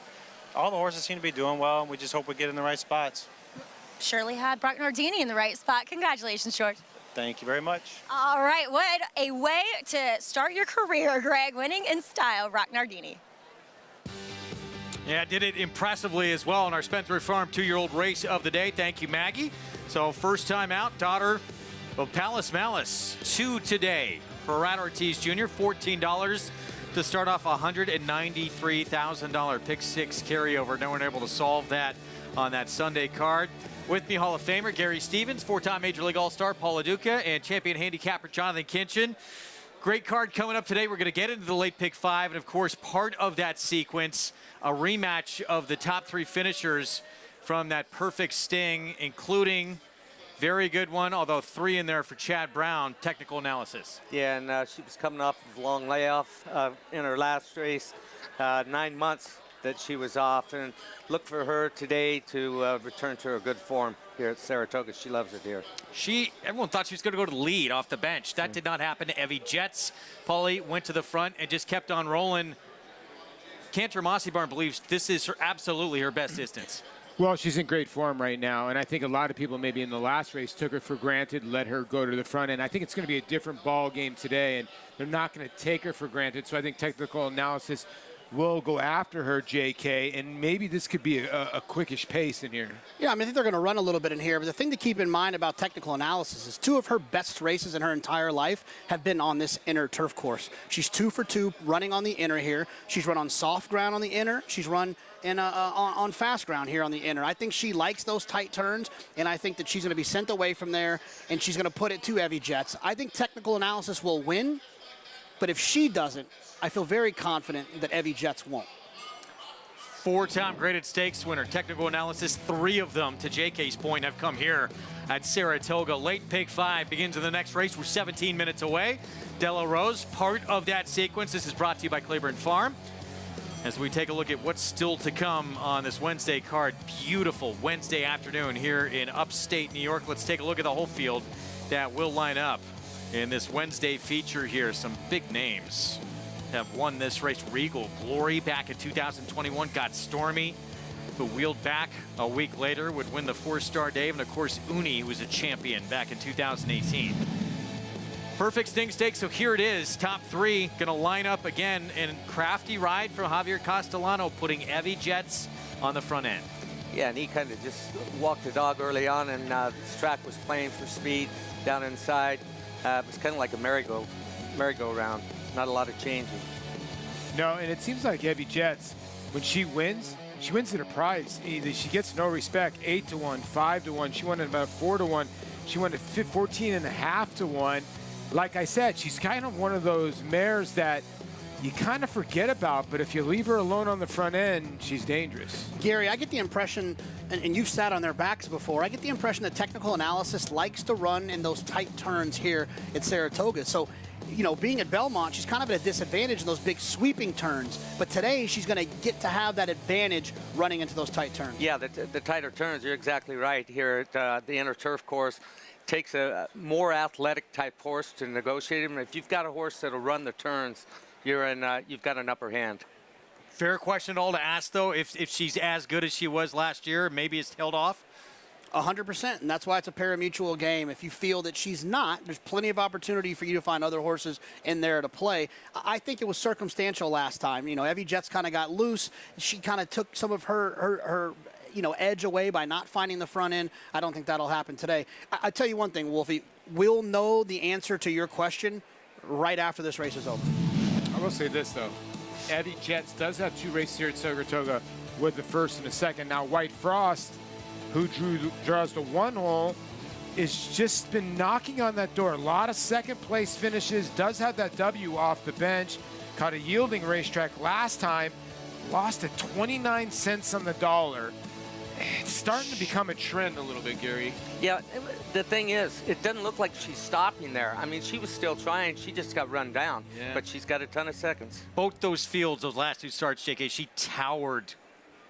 all the horses seem to be doing well, and we just hope we get in the right spots. Surely had Brock Nardini in the right spot. Congratulations, George. Thank you very much. All right, what a way to start your career, Greg, winning in style, Brock Nardini. Yeah, did it impressively as well in our Spendthrift Farm 2-year-old race of the day. Thank you, Maggie. So first time out, daughter of Palace Malice, 2 today for Arad Ortiz Jr., $14 to start off $193,000 Pick 6 carryover. No one able to solve that on that Sunday card. With me, Hall of Famer Gary Stevens, 4-time Major League All-Star Paul LaDuca, and champion handicapper Jonathan Kinchin. Great card coming up today. We're going to get into the late pick 5, and of course, part of that sequence, a rematch of the top 3 finishers from that perfect sting, including very good one, although 3 in there for Chad Brown. Technical analysis. Yeah, and she was coming off of a long layoff in her last race, 9 months that she was off, and look for her today to return to her good form here at Saratoga. She loves it here. Everyone thought she was going to go to the lead off the bench. That did not happen. Evie Jets, Paulie went to the front and just kept on rolling. Cantor Mossy Barn believes this is absolutely her best distance. Well, she's in great form right now, and I think a lot of people maybe in the last race took her for granted, let her go to the front end. I think it's going to be a different ball game today, and they're not going to take her for granted. So I think technical analysis will go after her, JK, and maybe this could be a quickish pace in here. Yeah, I mean, I think they're going to run a little bit in here, but the thing to keep in mind about technical analysis is 2 of her best races in her entire life have been on this inner turf course. She's 2 for 2 running on the inner here. She's run on soft ground on the inner. She's run on fast ground here on the inner. I think she likes those tight turns, and I think that she's going to be sent away from there, and she's going to put it to Evie Jets. I think technical analysis will win, but if she doesn't, I feel very confident that Evie Jets won't. 4-time graded stakes winner. Technical analysis, 3 of them, to JK's point, have come here at Saratoga. Late pick 5 begins in the next race. We're 17 minutes away. Della Rose, part of that sequence. This is brought to you by Claiborne Farm. As we take a look at what's still to come on this Wednesday card. Beautiful Wednesday afternoon here in upstate New York. Let's take a look at the whole field that will line up in this Wednesday feature here. Some big names have won this race. Regal Glory back in 2021 got Stormy, who wheeled back a week later, would win the 4-Star Dave, and of course Uni, who was a champion back in 2018. Perfect Sting Stakes, so here it is. Top 3 gonna line up again, and crafty ride from Javier Castellano, putting Evie Jets on the front end. Yeah, and he kind of just walked the dog early on, and this track was playing for speed down inside. It was kind of like a merry-go-round. not a lot of changing. No, and it seems like Evie Jets, when she wins at a price. Either she gets no respect, 8-1, 5-1. She won at about 4-1. She won at 14.5-1. Like I said, she's kind of one of those mares that you kind of forget about, but if you leave her alone on the front end, she's dangerous. Gary, I get the impression, and you've sat on their backs before, I get the impression that technical analysis likes to run in those tight turns here at Saratoga. So, you know, being at Belmont, she's kind of at a disadvantage in those big sweeping turns. But today, she's going to get to have that advantage running into those tight turns. Yeah, the tighter turns, you're exactly right. Here at the inner turf course, takes a more athletic type horse to negotiate him. If you've got a horse that'll run the turns, you've got an upper hand. Fair question at all to ask, though, if she's as good as she was last year, maybe it's held off? 100%, and that's why it's a pari-mutuel game. If you feel that she's not, there's plenty of opportunity for you to find other horses in there to play. I think it was circumstantial last time. You know, Evie Jets kind of got loose. She kind of took some of her edge away by not finding the front end. I don't think that'll happen today. I tell you one thing, Wolfie, we'll know the answer to your question right after this race is over. I will say this, though. Evie Jets does have 2 races here at Saratoga with the first and the second. Now, White Frost, who draws the 1 hole, has just been knocking on that door. A lot of second-place finishes, does have that W off the bench. Caught a yielding racetrack last time, lost at 29 cents on the dollar. It's starting to become a trend a little bit, Gary. Yeah, the thing is, it doesn't look like she's stopping there. I mean, she was still trying. She just got run down. Yeah. But she's got a ton of seconds. Both those fields, those last 2 starts, JK, she towered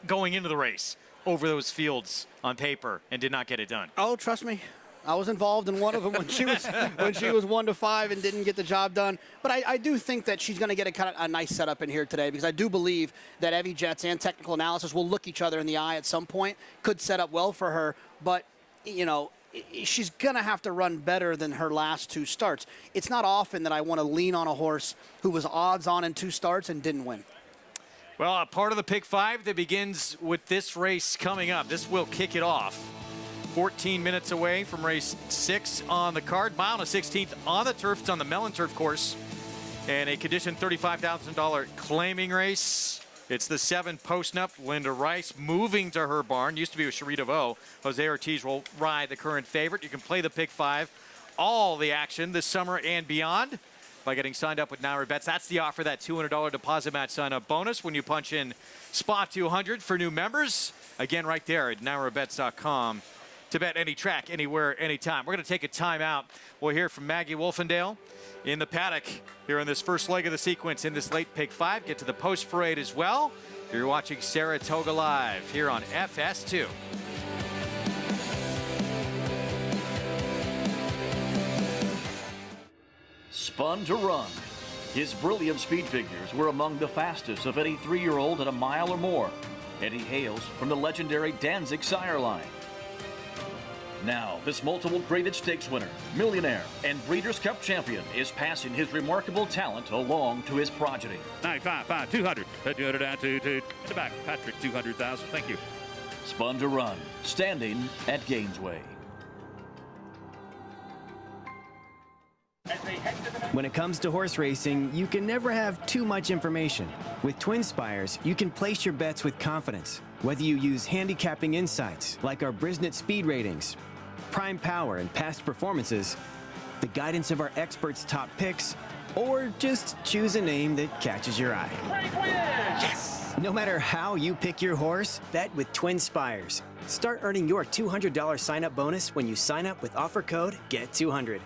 going into the race over those fields on paper and did not get it done. Oh, trust me. I was involved in one of them when she was 1-5 and didn't get the job done. But I do think that she's going to get a nice setup in here today, because I do believe that Evie Jets and technical analysis will look each other in the eye at some point. Could set up well for her, but you know, she's going to have to run better than her last 2 starts. It's not often that I want to lean on a horse who was odds on in 2 starts and didn't win. Well, a part of the Pick 5 that begins with this race coming up. This will kick it off. 14 minutes away from race 6 on the card. Mile and a 16th on the turf. It's on the Mellon Turf course. And a conditioned $35,000 claiming race. It's the 7 post-up. Linda Rice moving to her barn. Used to be with Sharita Vo. Jose Ortiz will ride the current favorite. You can play the Pick 5. All the action this summer and beyond by getting signed up with Naira Bets. That's the offer, that $200 deposit match sign-up bonus when you punch in spot 200 for new members. Again, right there at NairaBets.com. to bet any track, anywhere, anytime. We're going to take a timeout. We'll hear from Maggie Wolfendale in the paddock here in this first leg of the sequence in this late Pick 5. Get to the post parade as well. You're watching Saratoga Live here on FS2. Spun to Run. His brilliant speed figures were among the fastest of any 3-year-old at a mile or more, and he hails from the legendary Danzig sire line. Now, this multiple graded stakes winner, millionaire, and Breeders' Cup champion is passing his remarkable talent along to his progeny. 955, 200, 200 down to in the back. Patrick, 200,000. Thank you. Spun to Run, standing at Gainesway. When it comes to horse racing, you can never have too much information. With Twin Spires, you can place your bets with confidence. Whether you use handicapping insights, like our Brisnet speed ratings, prime power and past performances, the guidance of our experts' top picks, or just choose a name that catches your eye. Yes! No matter how you pick your horse, bet with Twin Spires. Start earning your $200 sign-up bonus when you sign up with offer code GET200.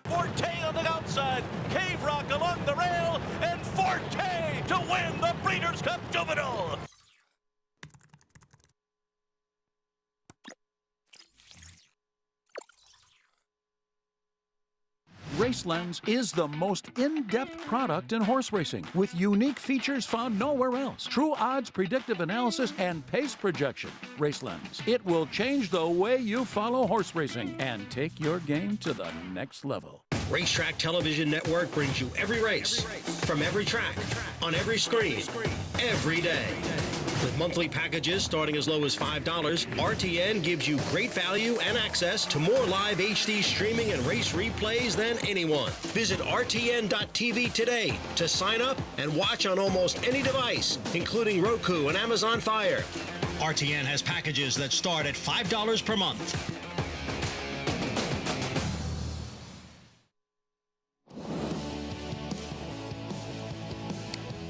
Forte on the outside, Cave Rock along the rail, and Forte to win the Breeders' Cup Juvenile. RaceLens is the most in-depth product in horse racing, with unique features found nowhere else. True odds, predictive analysis, and pace projection. RaceLens. It will change the way you follow horse racing and take your game to the next level. Racetrack Television Network brings you every race, from every track, on every screen, every day. With monthly packages starting as low as $5, RTN gives you great value and access to more live HD streaming and race replays than anyone. Visit RTN.tv today to sign up and watch on almost any device, including Roku and Amazon Fire. RTN has packages that start at $5 per month.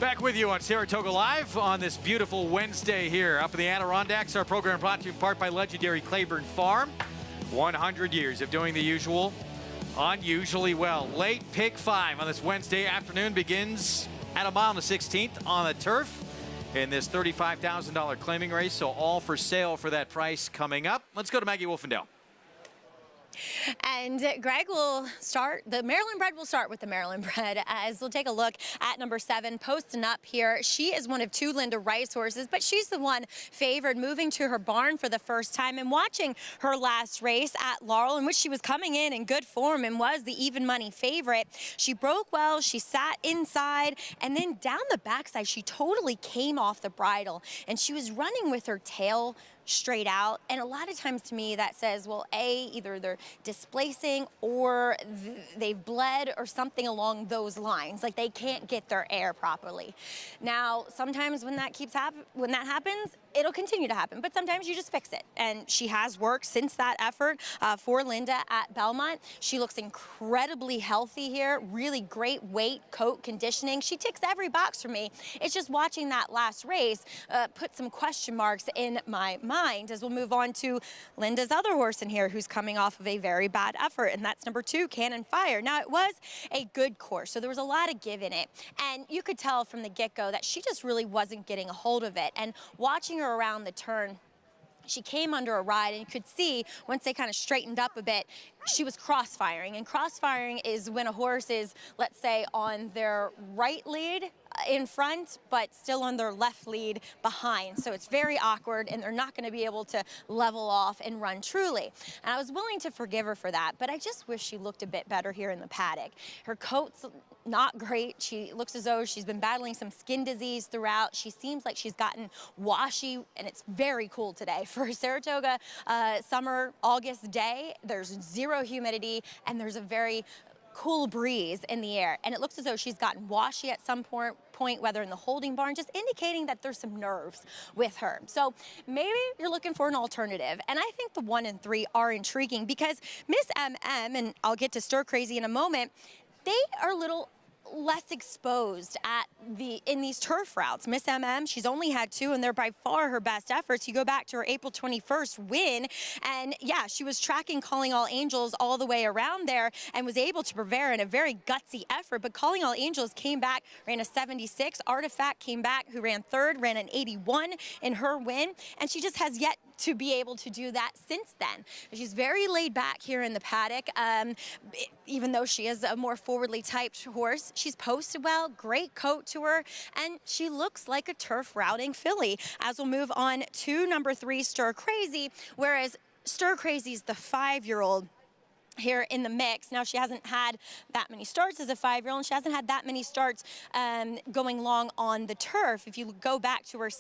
Back with you on Saratoga Live on this beautiful Wednesday here up in the Adirondacks. Our program brought to you in part by legendary Claiborne Farm. 100 years of doing the usual, unusually well. Late pick 5 on this Wednesday afternoon begins at a mile and 16th on the turf in this $35,000 claiming race. So all for sale for that price coming up. Let's go to Maggie Wolfendale. And Greg will start, the Maryland bred will start with the Maryland bred as we'll take a look at number 7, posting up here. She is one of 2 Linda Rice horses, but she's the one favored, moving to her barn for the first time and watching her last race at Laurel, in which she was coming in good form and was the even money favorite. She broke well, she sat inside, and then down the backside, she totally came off the bridle, and she was running with her tail straight out. And a lot of times to me that says, well, either they're displacing or they've bled or something along those lines, like they can't get their air properly. Now, sometimes when that happens, it'll continue to happen, but sometimes you just fix it. And she has worked since that effort for Linda at Belmont. She looks incredibly healthy here, really great weight, coat, conditioning. She ticks every box for me. It's just watching that last race put some question marks in my mind as we'll move on to Linda's other horse in here who's coming off of a very bad effort, and that's number 2, Cannon Fire. Now, it was a good course, so there was a lot of give in it, and you could tell from the get-go that she just really wasn't getting a hold of it. And watching her around the turn, she came under a ride, and you could see once they kind of straightened up a bit, she was crossfiring. And crossfiring is when a horse is, let's say, on their right lead in front, but still on their left lead behind. So it's very awkward, and they're not going to be able to level off and run truly. And I was willing to forgive her for that, but I just wish she looked a bit better here in the paddock. Her coat's not great. She looks as though she's been battling some skin disease throughout. She seems like she's gotten washy, and it's very cool today. For a Saratoga summer, August day, there's 0 humidity, and there's a very cool breeze in the air, and it looks as though she's gotten washy at some point, whether in the holding barn, just indicating that there's some nerves with her. So maybe you're looking for an alternative, and I think the 1 and 3 are intriguing because Miss MM, and I'll get to Stir Crazy in a moment, they are a little less exposed in these turf routes. Miss MM, she's only had 2, and they're by far her best efforts. You go back to her April 21st win, and yeah, she was tracking Calling All Angels all the way around there and was able to prevail in a very gutsy effort, but Calling All Angels came back, ran a 76. Artifact came back, who ran 3rd, ran an 81 in her win, and she just has yet to be able to do that since then. She's very laid back here in the paddock, even though she is a more forwardly typed horse. She's posted well, great coat to her, and she looks like a turf routing filly. As we'll move on to number 3, Stir Crazy, whereas Stir Crazy's the 5-year-old here in the mix. Now, she hasn't had that many starts as a 5-year-old, and she hasn't had that many starts going long on the turf. If you go back to her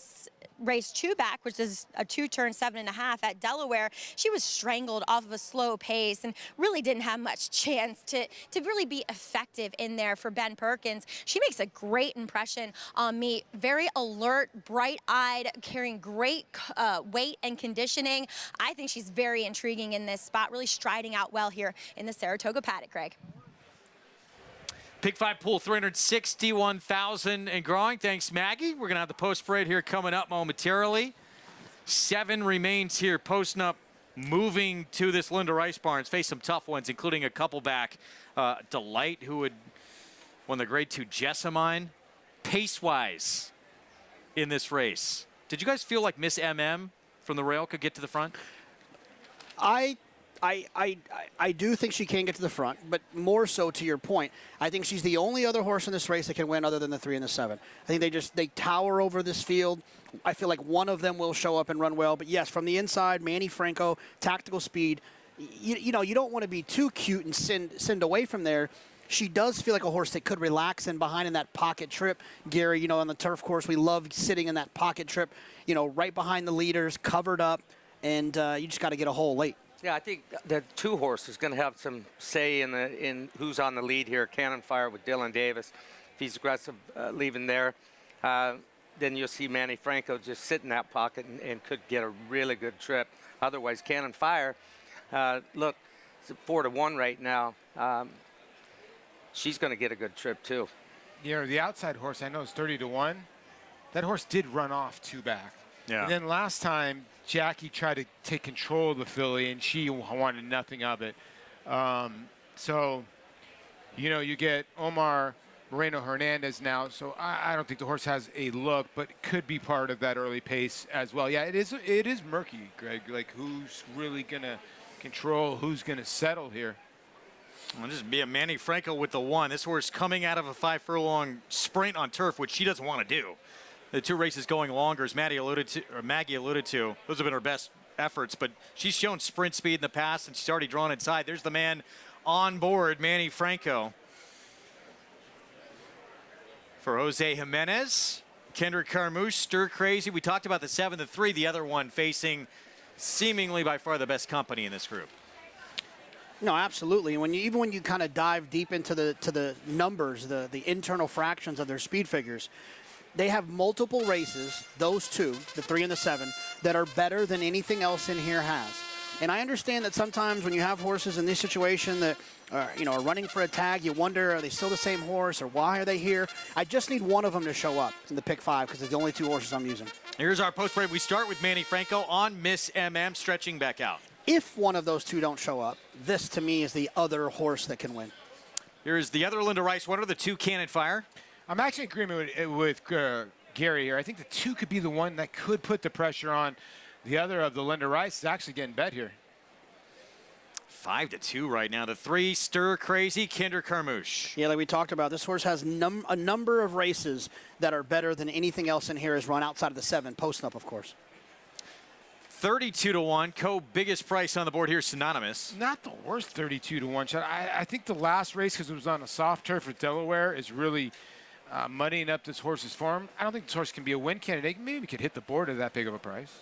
race 2 back, which is a 2-turn 7.5 at Delaware, she was strangled off of a slow pace and really didn't have much chance to really be effective in there for Ben Perkins. She makes a great impression on me. Very alert, bright-eyed, carrying great weight and conditioning. I think she's very intriguing in this spot, really striding out well here in the Saratoga paddock, Greg. Pick 5 pool, 361,000 and growing. Thanks, Maggie. We're going to have the post parade here coming up momentarily. 7 remains here, posting up, moving to this Linda Rice Barns. Face some tough ones, including a couple back. Delight, who would won the Grade 2 Jessamine. Pace-wise in this race, did you guys feel like Miss MM from the rail could get to the front? I do think she can get to the front, but more so to your point, I think she's the only other horse in this race that can win other than the 3 and the 7. I think they tower over this field. I feel like one of them will show up and run well, but yes, from the inside, Manny Franco, tactical speed. You know, you don't want to be too cute and send away from there. she does feel like a horse that could relax in behind in that pocket trip. Gary, on the turf course, we love sitting in that pocket trip, right behind the leaders, covered up, and you just got to get a hole late. Yeah, I think the 2 horse is going to have some say in who's on the lead here. Cannon Fire with Dylan Davis. If he's aggressive leaving there, then you'll see Manny Franco just sit in that pocket and could get a really good trip. Otherwise, Cannon Fire, look, it's 4-1 right now. She's going to get a good trip, too. The outside horse, I know, is 30-1. That horse did run off 2 back. Yeah. And then last time, Jackie tried to take control of the filly, and she wanted nothing of it. So, you get Omar Moreno Hernandez now, so I don't think the horse has a look, but it could be part of that early pace as well. Yeah, it is murky, Greg. Like, who's really going to control, who's going to settle here? Well, just be a Manny Franco with the 1. This horse coming out of a 5-furlong sprint on turf, which she doesn't want to do. The 2 races going longer, as Maggie alluded to, those have been her best efforts, but she's shown sprint speed in the past, and she's already drawn inside. There's the man on board, Manny Franco. For Jose Jimenez, Kendrick Carmouche, Stir Crazy. We talked about the 7-3, the other one facing seemingly by far the best company in this group. No, absolutely. Even when you kind of dive deep into the numbers, the internal fractions of their speed figures, they have multiple races, those 2, the 3 and the 7, that are better than anything else in here has. And I understand that sometimes when you have horses in this situation that are running for a tag, you wonder, are they still the same horse, or why are they here? I just need one of them to show up in the pick 5 because it's the only 2 horses I'm using. Here's our post break. We start with Manny Franco on Miss MM, stretching back out. If one of those 2 don't show up, this to me is the other horse that can win. Here's the other Linda Rice. What are the 2 Cannon Fire? I'm actually in agreement with Gary here. I think the 2 could be the one that could put the pressure on. The other of the Linda Rice is actually getting bet here. 5-2 right now. The 3, Stir Crazy, Kendrick Carmouche. Yeah, like we talked about, this horse has a number of races that are better than anything else in here is run outside of the 7, posting up, of course. 32-1. Biggest price on the board here, Synonymous. Not the worst 32-1 shot. I think the last race, because it was on a soft turf at Delaware, is really muddying up this horse's form. I don't think this horse can be a win candidate. Maybe we could hit the board at that big of a price.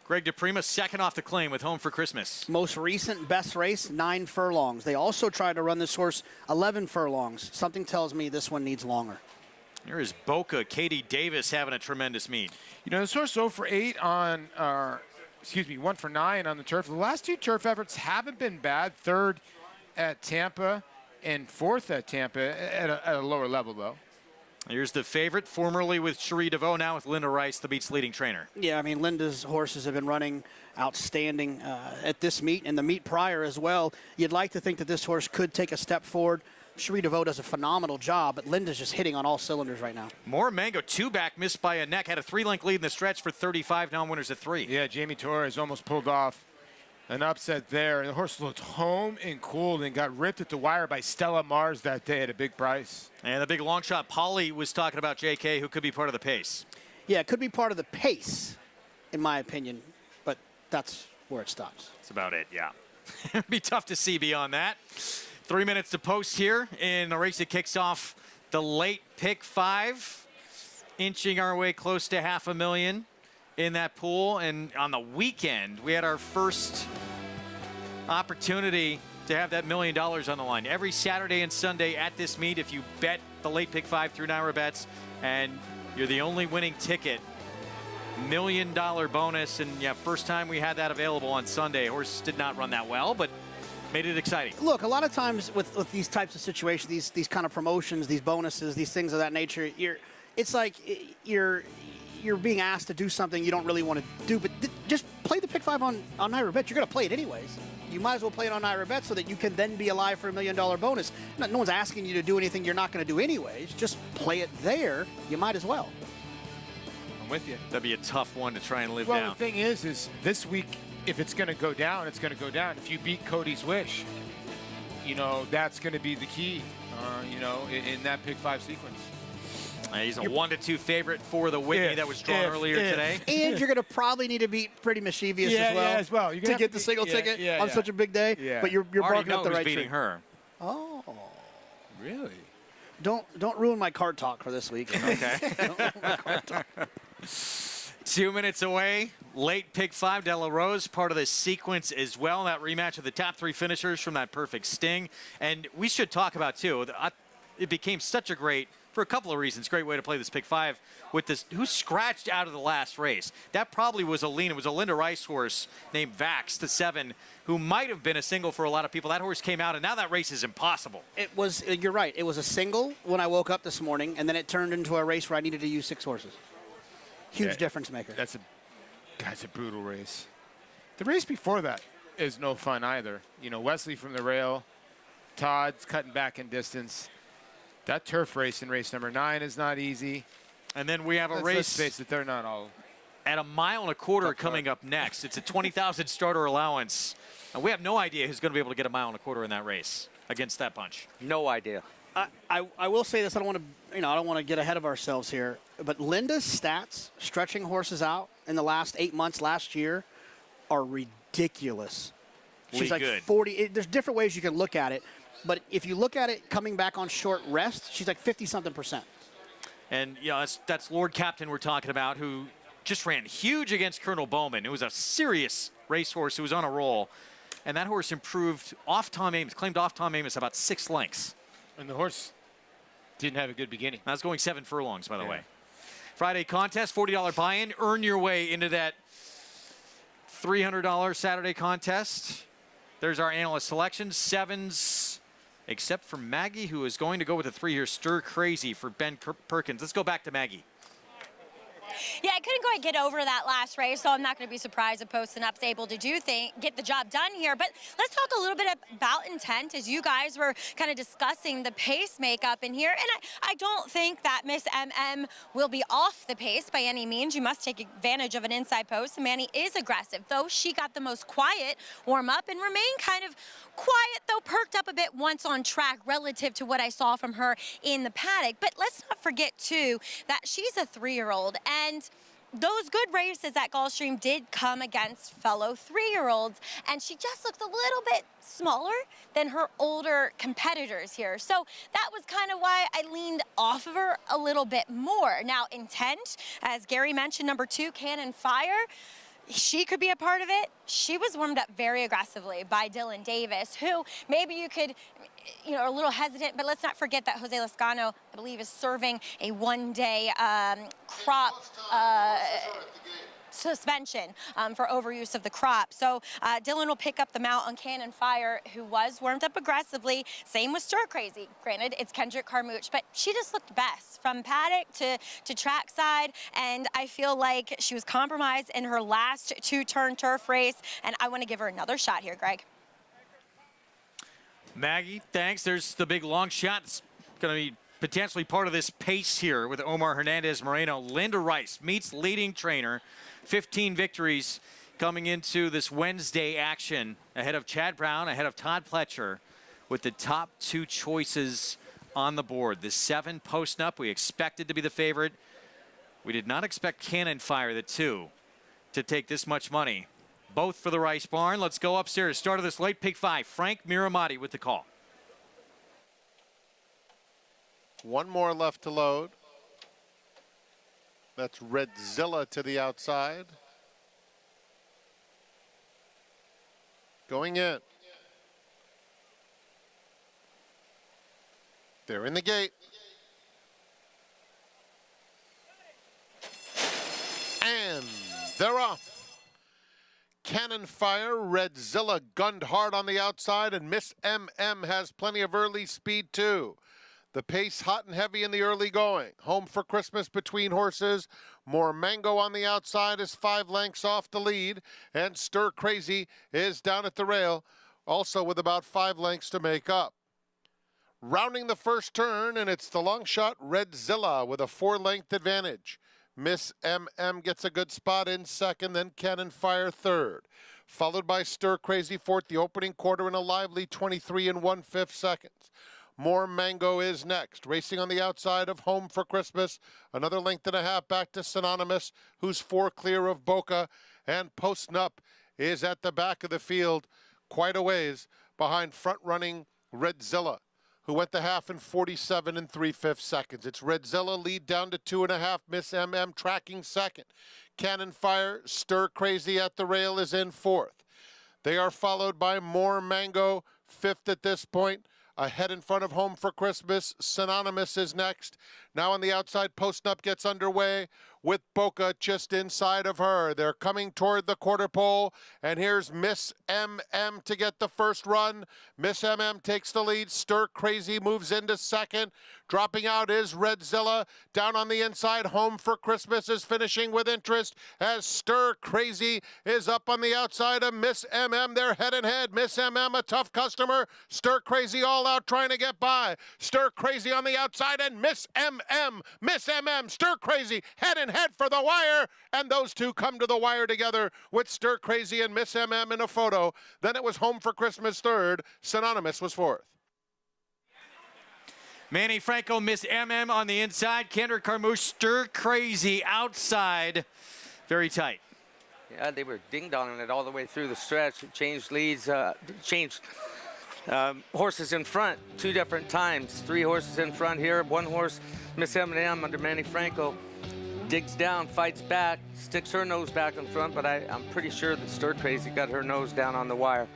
Greg DePrima, second off the claim with Home for Christmas. Most recent best race, 9 furlongs. They also tried to run this horse 11 furlongs. Something tells me this one needs longer. Here is Boca, Katie Davis having a tremendous meet. This horse 0 for 8 on, 1 for 9 on the turf. The last 2 turf efforts haven't been bad. 3rd at Tampa and 4th at Tampa at a lower level, though. Here's the favorite, formerly with Cherie DeVoe, now with Linda Rice, the beat's leading trainer. Yeah, I mean, Linda's horses have been running outstanding at this meet and the meet prior as well. You'd like to think that this horse could take a step forward. Cherie DeVoe does a phenomenal job, but Linda's just hitting on all cylinders right now. More Mango, 2 back, missed by a neck, had a 3-length lead in the stretch for 35 non-winners at 3. Yeah, Jamie Torres almost pulled off an upset there. And the horse looked home and cooled and got ripped at the wire by Stella Mars that day at a big price. And the big long shot, Polly was talking about JK, who could be part of the pace. Yeah, it could be part of the pace, in my opinion, but that's where it stops. That's about it, yeah. It'd be tough to see beyond that. 3 minutes to post here in a race that kicks off the late pick 5, inching our way close to $500,000 in that pool. And on the weekend, we had our first opportunity to have that $1 million on the line. Every Saturday and Sunday at this meet, if you bet the late pick 5 through Naira Bets and you're the only winning ticket, $1 million bonus. And yeah, first time we had that available on Sunday. Horse did not run that well, but made it exciting. Look, a lot of times with these types of situations, these kind of promotions, these bonuses, these things of that nature, it's like you're being asked to do something you don't really want to do, but just play the pick 5 on Naira Bet. You're going to play it anyways. You might as well play it on Naira Bet so that you can then be alive for $1 million bonus. No one's asking you to do anything you're not going to do anyways. Just play it there. You might as well. I'm with you. That'd be a tough one to try and live down. down. Well, the thing is this week, if it's going to go down, it's going to go down. If you beat Cody's Wish, that's going to be the key, in that pick 5 sequence. He's a 1-2 favorite for the Whitney that was drawn earlier today. And you're going to probably need to beat Pretty Mischievous as well. You're to get the single ticket on such a big day. Yeah. But you're barking up the right beating tree. her. Oh. Really? Don't ruin my card talk for this week. Okay. Don't ruin my card talk. 2 minutes away. Late pick 5. De La Rose, part of this sequence as well. That rematch of the top 3 finishers from that perfect sting. And we should talk about, too, it became such a great, for a couple of reasons, great way to play this pick 5 with this, who scratched out of the last race. That probably was a lean. It was a Linda Rice horse named Vax, the 7, who might have been a single for a lot of people. That horse came out, and now that race is impossible. It was, you're right, it was a single when I woke up this morning, and then it turned into a race where I needed to use 6 horses. Huge difference maker. That's a brutal race. The race before that is no fun either. You know, Wesley from the rail, Todd's cutting back in distance. That turf race in race number 9 is not easy. And then we have a Let's race face it, they're not all at 1.25 miles coming up next. It's a 20,000 starter allowance. And we have no idea who's going to be able to get 1.25 miles in that race against that bunch. No idea. I will say this. I don't want to get ahead of ourselves here. But Linda's stats, stretching horses out in the last 8 months last year, are ridiculous. She's like good. 40. There's different ways you can look at it. But if you look at it coming back on short rest, she's like 50-something%. And, you know, that's Lord Captain we're talking about, who just ran huge against Colonel Bowman, who was a serious racehorse who was on a roll. And that horse improved off Tom Ames, claimed off Tom Ames about 6 lengths. And the horse didn't have a good beginning. That's going 7 furlongs, by the way. Friday contest, $40 buy-in. Earn your way into that $300 Saturday contest. There's our analyst selection. 7s, except for Maggie, who is going to go with a 3 here, Stir Crazy for Ben Perkins. Let's go back to Maggie. Yeah, I couldn't quite get over that last race, so I'm not going to be surprised if Post and Up's able to get the job done here. But let's talk a little bit about intent, as you guys were kind of discussing the pace makeup in here. And I don't think that Miss MM will be off the pace by any means. You must take advantage of an inside post. Manny is aggressive, though she got the most quiet warm-up and remained kind of quiet, though perked up a bit once on track relative to what I saw from her in the paddock. But let's not forget, too, that she's a 3-year-old. And those good races at Gulfstream did come against fellow 3-year-olds, and she just looked a little bit smaller than her older competitors here. So that was kind of why I leaned off of her a little bit more. Now, intent, as Gary mentioned, number 2, Cannon Fire, she could be a part of it. She was warmed up very aggressively by Dylan Davis, who maybe you could, a little hesitant, but let's not forget that Jose Lascano, I believe, is serving a 1-day crop suspension for overuse of the crop. So Dylan will pick up the mount on Cannon Fire, who was warmed up aggressively. Same with Stir Crazy. Granted, it's Kendrick Carmouche, but she just looked best from paddock to trackside, and I feel like she was compromised in her last 2-turn turf race, and I want to give her another shot here, Greg. Maggie, thanks. There's the big long shot. It's going to be potentially part of this pace here with Omar Hernandez Moreno. Linda Rice meets leading trainer. 15 victories coming into this Wednesday action ahead of Chad Brown, ahead of Todd Pletcher, with the top 2 choices on the board. The 7 Post Up, we expected to be the favorite. We did not expect Cannon Fire, the 2, to take this much money. Both for the Rice Barn. Let's go upstairs. Start of this late pick 5. Frank Miramati with the call. 1 more left to load. That's Redzilla to the outside. Going in. They're in the gate. And they're off. Cannon Fire, Redzilla gunned hard on the outside, and Miss MM has plenty of early speed too. The pace hot and heavy in the early going. Home for Christmas between horses. More Mango on the outside is 5 lengths off the lead. And Stir Crazy is down at the rail, also with about 5 lengths to make up. Rounding the first turn, and it's the long shot Redzilla with a 4-length advantage. Miss MM gets a good spot in second, then Cannon Fire third. Followed by Stir Crazy fourth, the opening quarter in a lively 23 1/5 seconds. More Mango is next, racing on the outside of Home for Christmas. Another length and a half back to Synonymous, who's 4 clear of Boca. And Post Up is at the back of the field, quite a ways behind front-running Redzilla, who went the half in 47 3/5 seconds. It's Redzilla lead down to 2.5. Miss MM tracking second. Cannon Fire, Stir Crazy at the rail is in fourth. They are followed by More Mango, fifth at this point. Ahead in front of Home for Christmas, Synonymous is next. Now on the outside, Post Up gets underway with Boca just inside of her. They're coming toward the quarter pole, and here's Miss MM to get the first run. Miss MM takes the lead. Stir Crazy moves into second. Dropping out is Redzilla. Down on the inside, Home for Christmas is finishing with interest as Stir Crazy is up on the outside of Miss MM. They're head and head. Miss MM, a tough customer. Stir Crazy all out trying to get by. Stir Crazy on the outside, and Miss MM, Stir Crazy head and head for the wire, and those two come to the wire together with Stir Crazy and Miss MM in a photo. Then it was Home for Christmas third. Synonymous was fourth. Manny Franco, Miss MM on the inside. Kendra Carmouche, Stir Crazy outside. Very tight. Yeah, they were ding-donging it all the way through the stretch. It changed leads, changed horses in front 2 different times. 3 horses in front here. 1 horse, Miss M&M under Manny Franco, digs down, fights back, sticks her nose back in front, but I'm pretty sure that Stir Crazy got her nose down on the wire.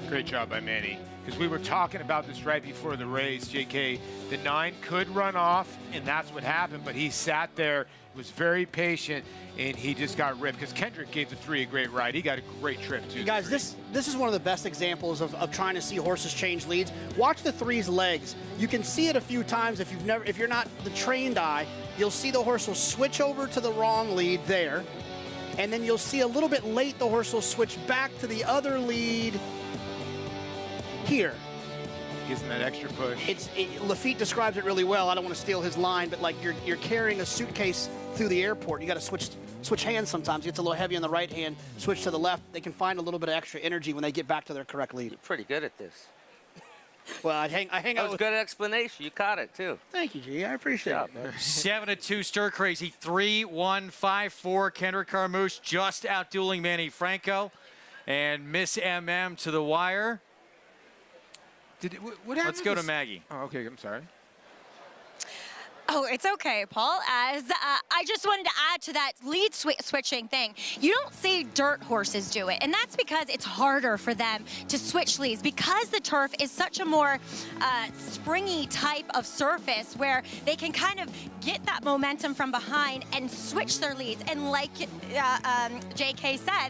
Great job by Manny. Because we were talking about this right before the race, JK. The 9 could run off, and that's what happened, but he sat there, was very patient, and he just got ripped. Because Kendrick gave the 3 a great ride. He got a great trip, too. Guys, this is one of the best examples of trying to see horses change leads. Watch the 3's legs. You can see it a few times if you're not the trained eye. You'll see the horse will switch over to the wrong lead there, and then you'll see a little bit late the horse will switch back to the other lead here. Gives him that extra push. Lafitte describes it really well. I don't want to steal his line, but like you're carrying a suitcase through the airport. You got to switch hands sometimes. It gets a little heavy on the right hand, switch to the left. They can find a little bit of extra energy when they get back to their correct lead. You're pretty good at this. Well, I hang that out was with... a good explanation. You caught it, too. Thank you, G. I appreciate it. 7-2 Stir Crazy, 3-1, 5-4. Kendra Carmouche just out-dueling Manny Franco. And Miss MM to the wire. What Let's go to Maggie. Oh, okay, I'm sorry. Oh, it's okay, Paul. As I just wanted to add to that lead switching thing. You don't see dirt horses do it, and that's because it's harder for them to switch leads because the turf is such a more springy type of surface where they can kind of get that momentum from behind and switch their leads. And like JK said,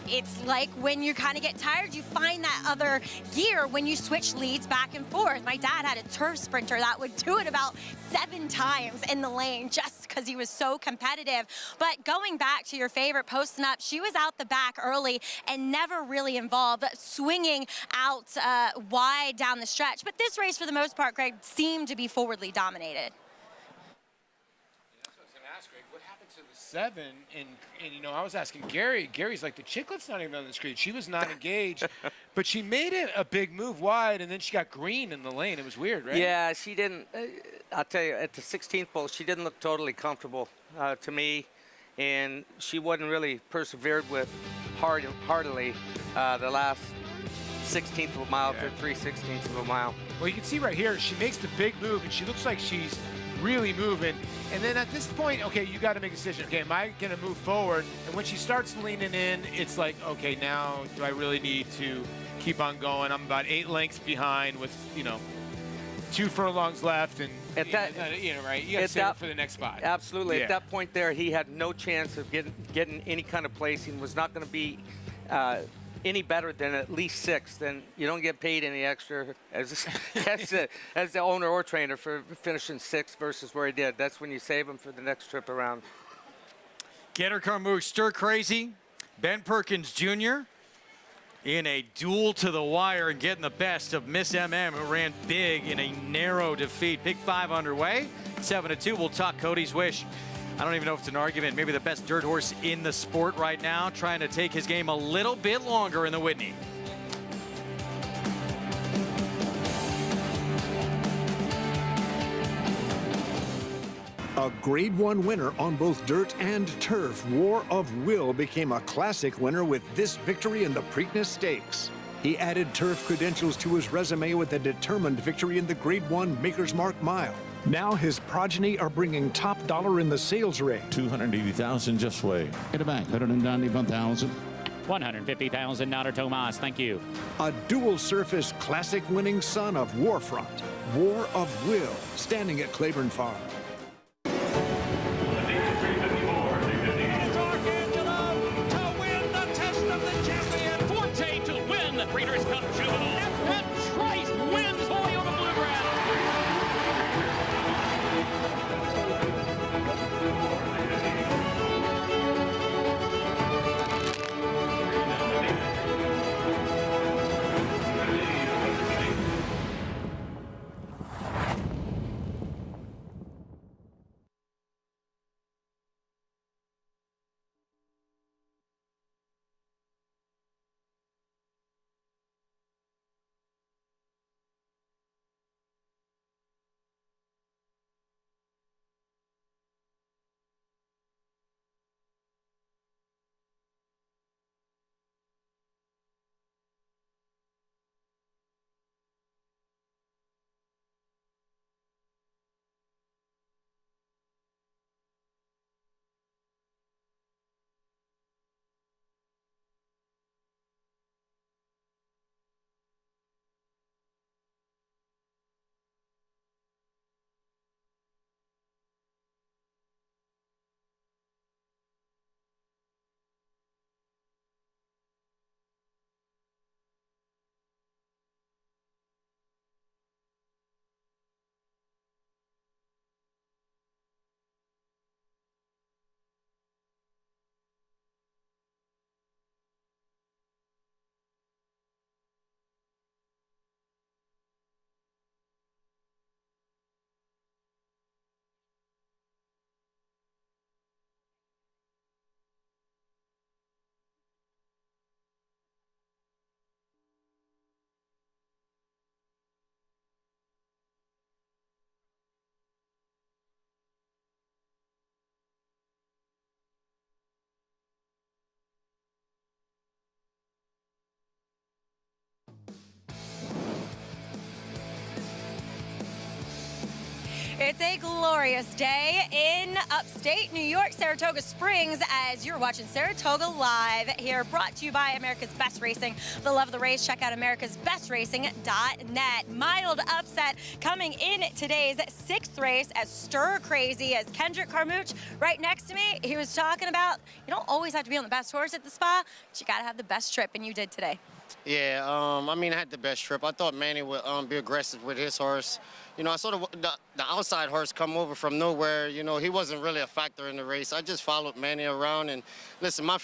it's like when you kind of get tired, you find that other gear when you switch leads back and forth. My dad had a turf sprinter that would do it about 7 times in the lane just because he was so competitive. But going back to your favorite, Posting Up, she was out the back early and never really involved, swinging out wide down the stretch. But this race, for the most part, Greg, seemed to be forwardly dominated. That's what I was going to ask, Greg. What happened to the 7? And you know, I was asking Gary. Gary's like, the Chicklet's not even on the screen. She was not engaged, but she made it a big move wide, and then she got green in the lane. It was weird, right? Yeah, she didn't. I'll tell you, at the 16th pole, she didn't look totally comfortable to me, and she wasn't really persevered with heartily the last 16th of a mile to 3/16 of a mile. Well, you can see right here, she makes the big move, and she looks like she's really moving. And then at this point, okay, you got to make a decision. Okay, am I going to move forward? And when she starts leaning in, it's like, okay, now do I really need to keep on going? I'm about 8 lengths behind with, 2 furlongs left, and at that, right? You got to save it for the next spot. Absolutely. Yeah. At that point there, he had no chance of getting any kind of placing. Was not going to be any better than at least 6th. Then you don't get paid any extra as the owner or trainer for finishing 6th versus where he did. That's when you save him for the next trip around. Kendra Carmouche, Stir Crazy, Ben Perkins Jr. in a duel to the wire and getting the best of Miss MM, who ran big in a narrow defeat. Big 5 underway, 7-2. We'll talk Cody's Wish. I don't even know if it's an argument. Maybe the best dirt horse in the sport right now, trying to take his game a little bit longer in the Whitney. A Grade 1 winner on both dirt and turf, War of Will became a classic winner with this victory in the Preakness Stakes. He added turf credentials to his resume with a determined victory in the Grade 1 Maker's Mark Mile. Now his progeny are bringing top dollar in the sales rate. 280,000 just way. In the bank, 191,000. 150,000, Nader Tomas, thank you. A dual-surface classic winning son of Warfront, War of Will, standing at Claiborne Farm. Breeders' Cup Juvenile. And Trice wins Toyota Bluegrass. It's a glorious day in upstate New York, Saratoga Springs, as you're watching Saratoga Live here, brought to you by America's Best Racing. The love of the race, check out americasbestracing.net. Mild upset coming in today's sixth race as stir crazy as Kendrick Carmouche right next to me. He was talking about you don't always have to be on the best horse at the spa, but you got to have the best trip, and you did today. Yeah, I mean, I had the best trip. I thought Manny would be aggressive with his horse. You know, I saw the outside horse come over from nowhere. You know, he wasn't really a factor in the race. I just followed Manny around. And listen, I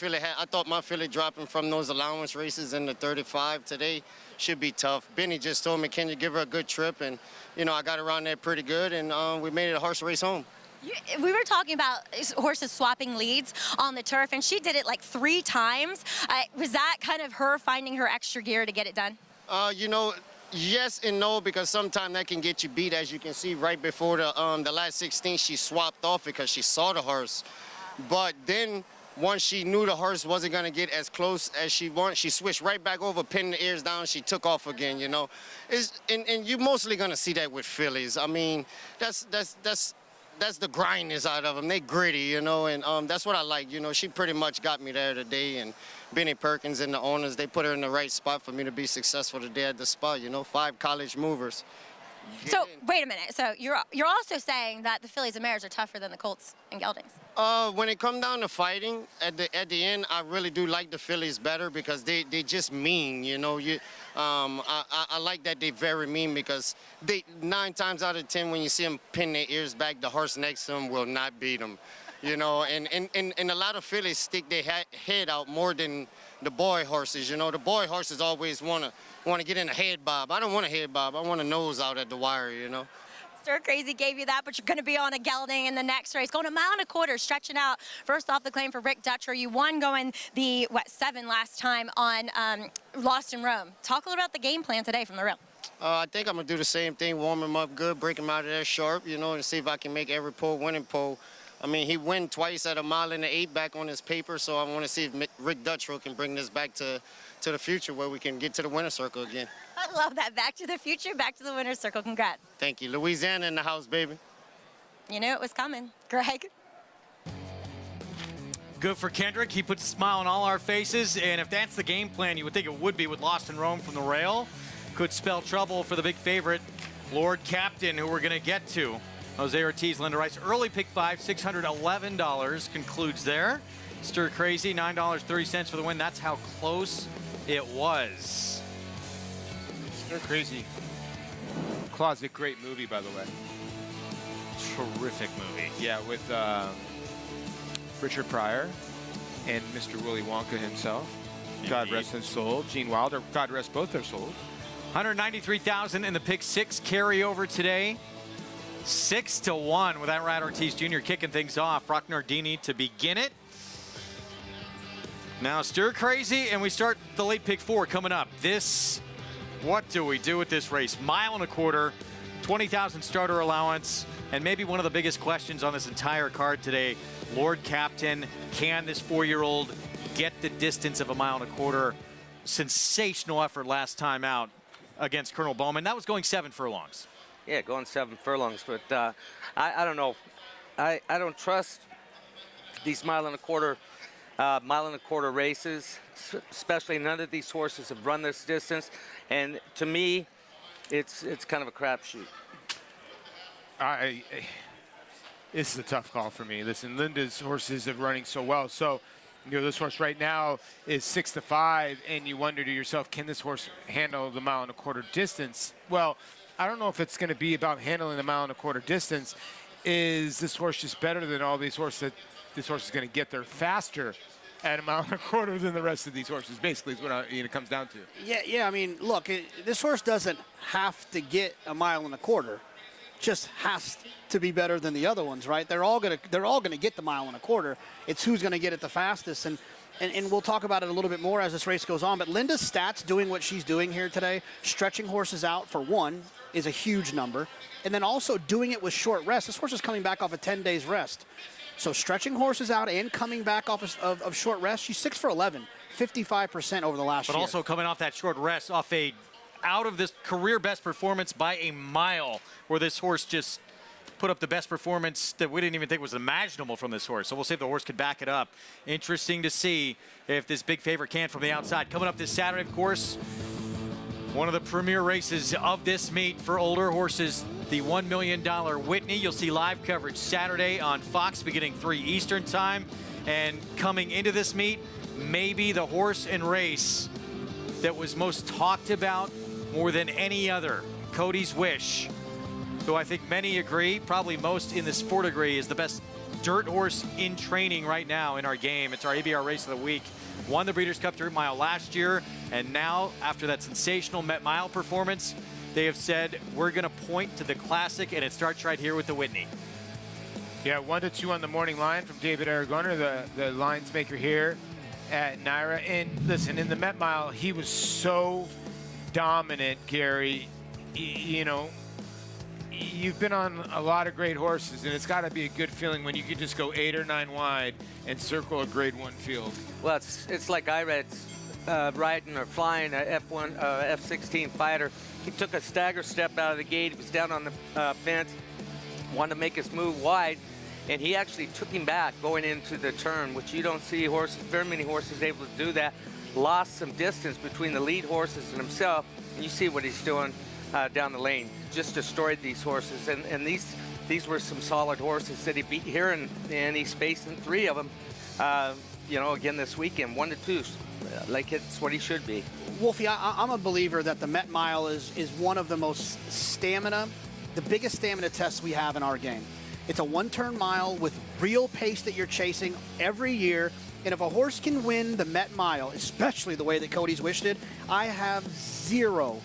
thought my filly dropping from those allowance races in the 35 today should be tough. Benny just told me, can you give her a good trip? And, you know, I got around there pretty good, and we made it a horse race home. We were talking about horses swapping leads on the turf, and she did it like 3 times. Was that kind of her finding her extra gear to get it done? You know, yes and no, because sometimes that can get you beat. As you can see, right before the last 16, she swapped off because she saw the horse. But then once she knew the horse wasn't going to get as close as she wanted, she switched right back over, pinned the ears down. She took off again, you know. And you're mostly going to see that with fillies. I mean, that's the grindness out of them. They gritty, you know, and that's what I like. You know, she pretty much got me there today, and Benny Perkins and the owners, they put her in the right spot for me to be successful today at the spot, you know, 5 college movers. So, wait a minute. So, you're also saying that the fillies and mares are tougher than the colts and geldings? When it comes down to fighting, at the end, I really do like the fillies better because they just mean, you know. I like that they very mean because 9 times out of 10 when you see them pin their ears back, the horse next to them will not beat them, you know. And a lot of fillies stick their head out more than the boy horses, you know. The boy horses always want to get in a head bob. I don't want a head bob. I want a nose out at the wire, you know. Stir Crazy gave you that, but you're going to be on a gelding in the next race. Going 1.25 miles, stretching out. First off the claim for Rick Dutcher. You won going the, 7 last time on Lost in Rome. Talk a little about the game plan today from the rail. I think I'm going to do the same thing, warm him up good, break him out of there sharp, you know, and see if I can make every pole winning pole. I mean, he won twice at a mile and an 8 back on his paper, so I want to see if Rick Dutchrow can bring this back to the future where we can get to the winner's circle again. I love that. Back to the future, back to the winner's circle. Congrats. Thank you. Louisiana in the house, baby. You knew it was coming. Greg? Good for Kendrick. He puts a smile on all our faces, and if that's the game plan, you would think it would be with Lost in Rome from the rail. Could spell trouble for the big favorite, Lord Captain, who we're going to get to. Jose Ortiz, Linda Rice. Early pick 5, $611 concludes there. Stir Crazy, $9.30 for the win. That's how close it was. Stir Crazy. Closet great movie, by the way. Terrific movie. Yeah, with Richard Pryor and Mr. Willy Wonka himself. Indeed. God rest his soul. Gene Wilder, God rest both their souls. 193,000 in the pick 6 carryover today. 6-1 with that Rat Ortiz Jr. kicking things off. Brock Nardini to begin it. Now Stir Crazy, and we start the late pick 4 coming up. What do we do with this race? Mile and a quarter, 20,000 starter allowance, and maybe one of the biggest questions on this entire card today. Lord Captain, can this 4-year-old get the distance of a mile and a quarter? Sensational effort last time out against Colonel Bowman. That was going 7 furlongs. Yeah, going 7 furlongs, but I don't know. I don't trust these mile and a quarter races, especially none of these horses have run this distance, and to me, it's kind of a crapshoot. This is a tough call for me. Listen, Linda's horses are running so well, so this horse right now is 6-5, and you wonder to yourself, can this horse handle the mile and a quarter distance? Well, I don't know if it's going to be about handling the mile and a quarter distance. Is this horse just better than all these horses? That this horse is going to get there faster at a mile and a quarter than the rest of these horses, basically, is what it comes down to. Yeah. I mean, look, this horse doesn't have to get a mile and a quarter. Just has to be better than the other ones, right? They're all gonna get the mile and a quarter. It's who's gonna get it the fastest, and we'll talk about it a little bit more as this race goes on. But Linda's stats doing what she's doing here today, stretching horses out for one, is a huge number, and then also doing it with short rest. This horse is coming back off a 10 days rest, so stretching horses out and coming back off of short rest. She's 6 for 11, 55% over the last year. But also coming off that short rest, off a out of this career best performance by a mile, where this horse just put up the best performance that we didn't even think was imaginable from this horse. So we'll see if the horse could back it up. Interesting to see if this big favorite can from the outside. Coming up this Saturday, of course, one of the premier races of this meet for older horses, the $1 million Whitney. You'll see live coverage Saturday on Fox beginning 3 Eastern time. And coming into this meet, maybe the horse and race that was most talked about more than any other, Cody's Wish, who I think many agree, probably most in the sport agree, is the best dirt horse in training right now in our game. It's our ABR race of the week. Won the Breeders' Cup Dirt Mile last year, and now, after that sensational Met Mile performance, they have said, we're going to point to the Classic, and it starts right here with the Whitney. Yeah, 1-2 on the morning line from David Aragoner, the lines maker here at Naira. And listen, in the Met Mile, he was so dominant, Gary. You've been on a lot of great horses, and it's got to be a good feeling when you can just go 8 or 9 wide and circle a Grade 1 field. Well, it's like Irad's riding or flying a F16 fighter. He took a stagger step out of the gate. He was down on the fence, wanted to make his move wide, and he actually took him back going into the turn, which you don't see very many horses able to do that. Lost some distance between the lead horses and himself, and you see what he's doing down the lane. Just destroyed these horses, and these were some solid horses that he beat here, and he's facing 3 of them, again this weekend, 1-2, like it's what he should be. Wolfie, I'm a believer that the Met Mile is one of the most the biggest stamina tests we have in our game. It's a 1-turn mile with real pace that you're chasing every year. And if a horse can win the Met Mile, especially the way that Cody's Wish did, I have zero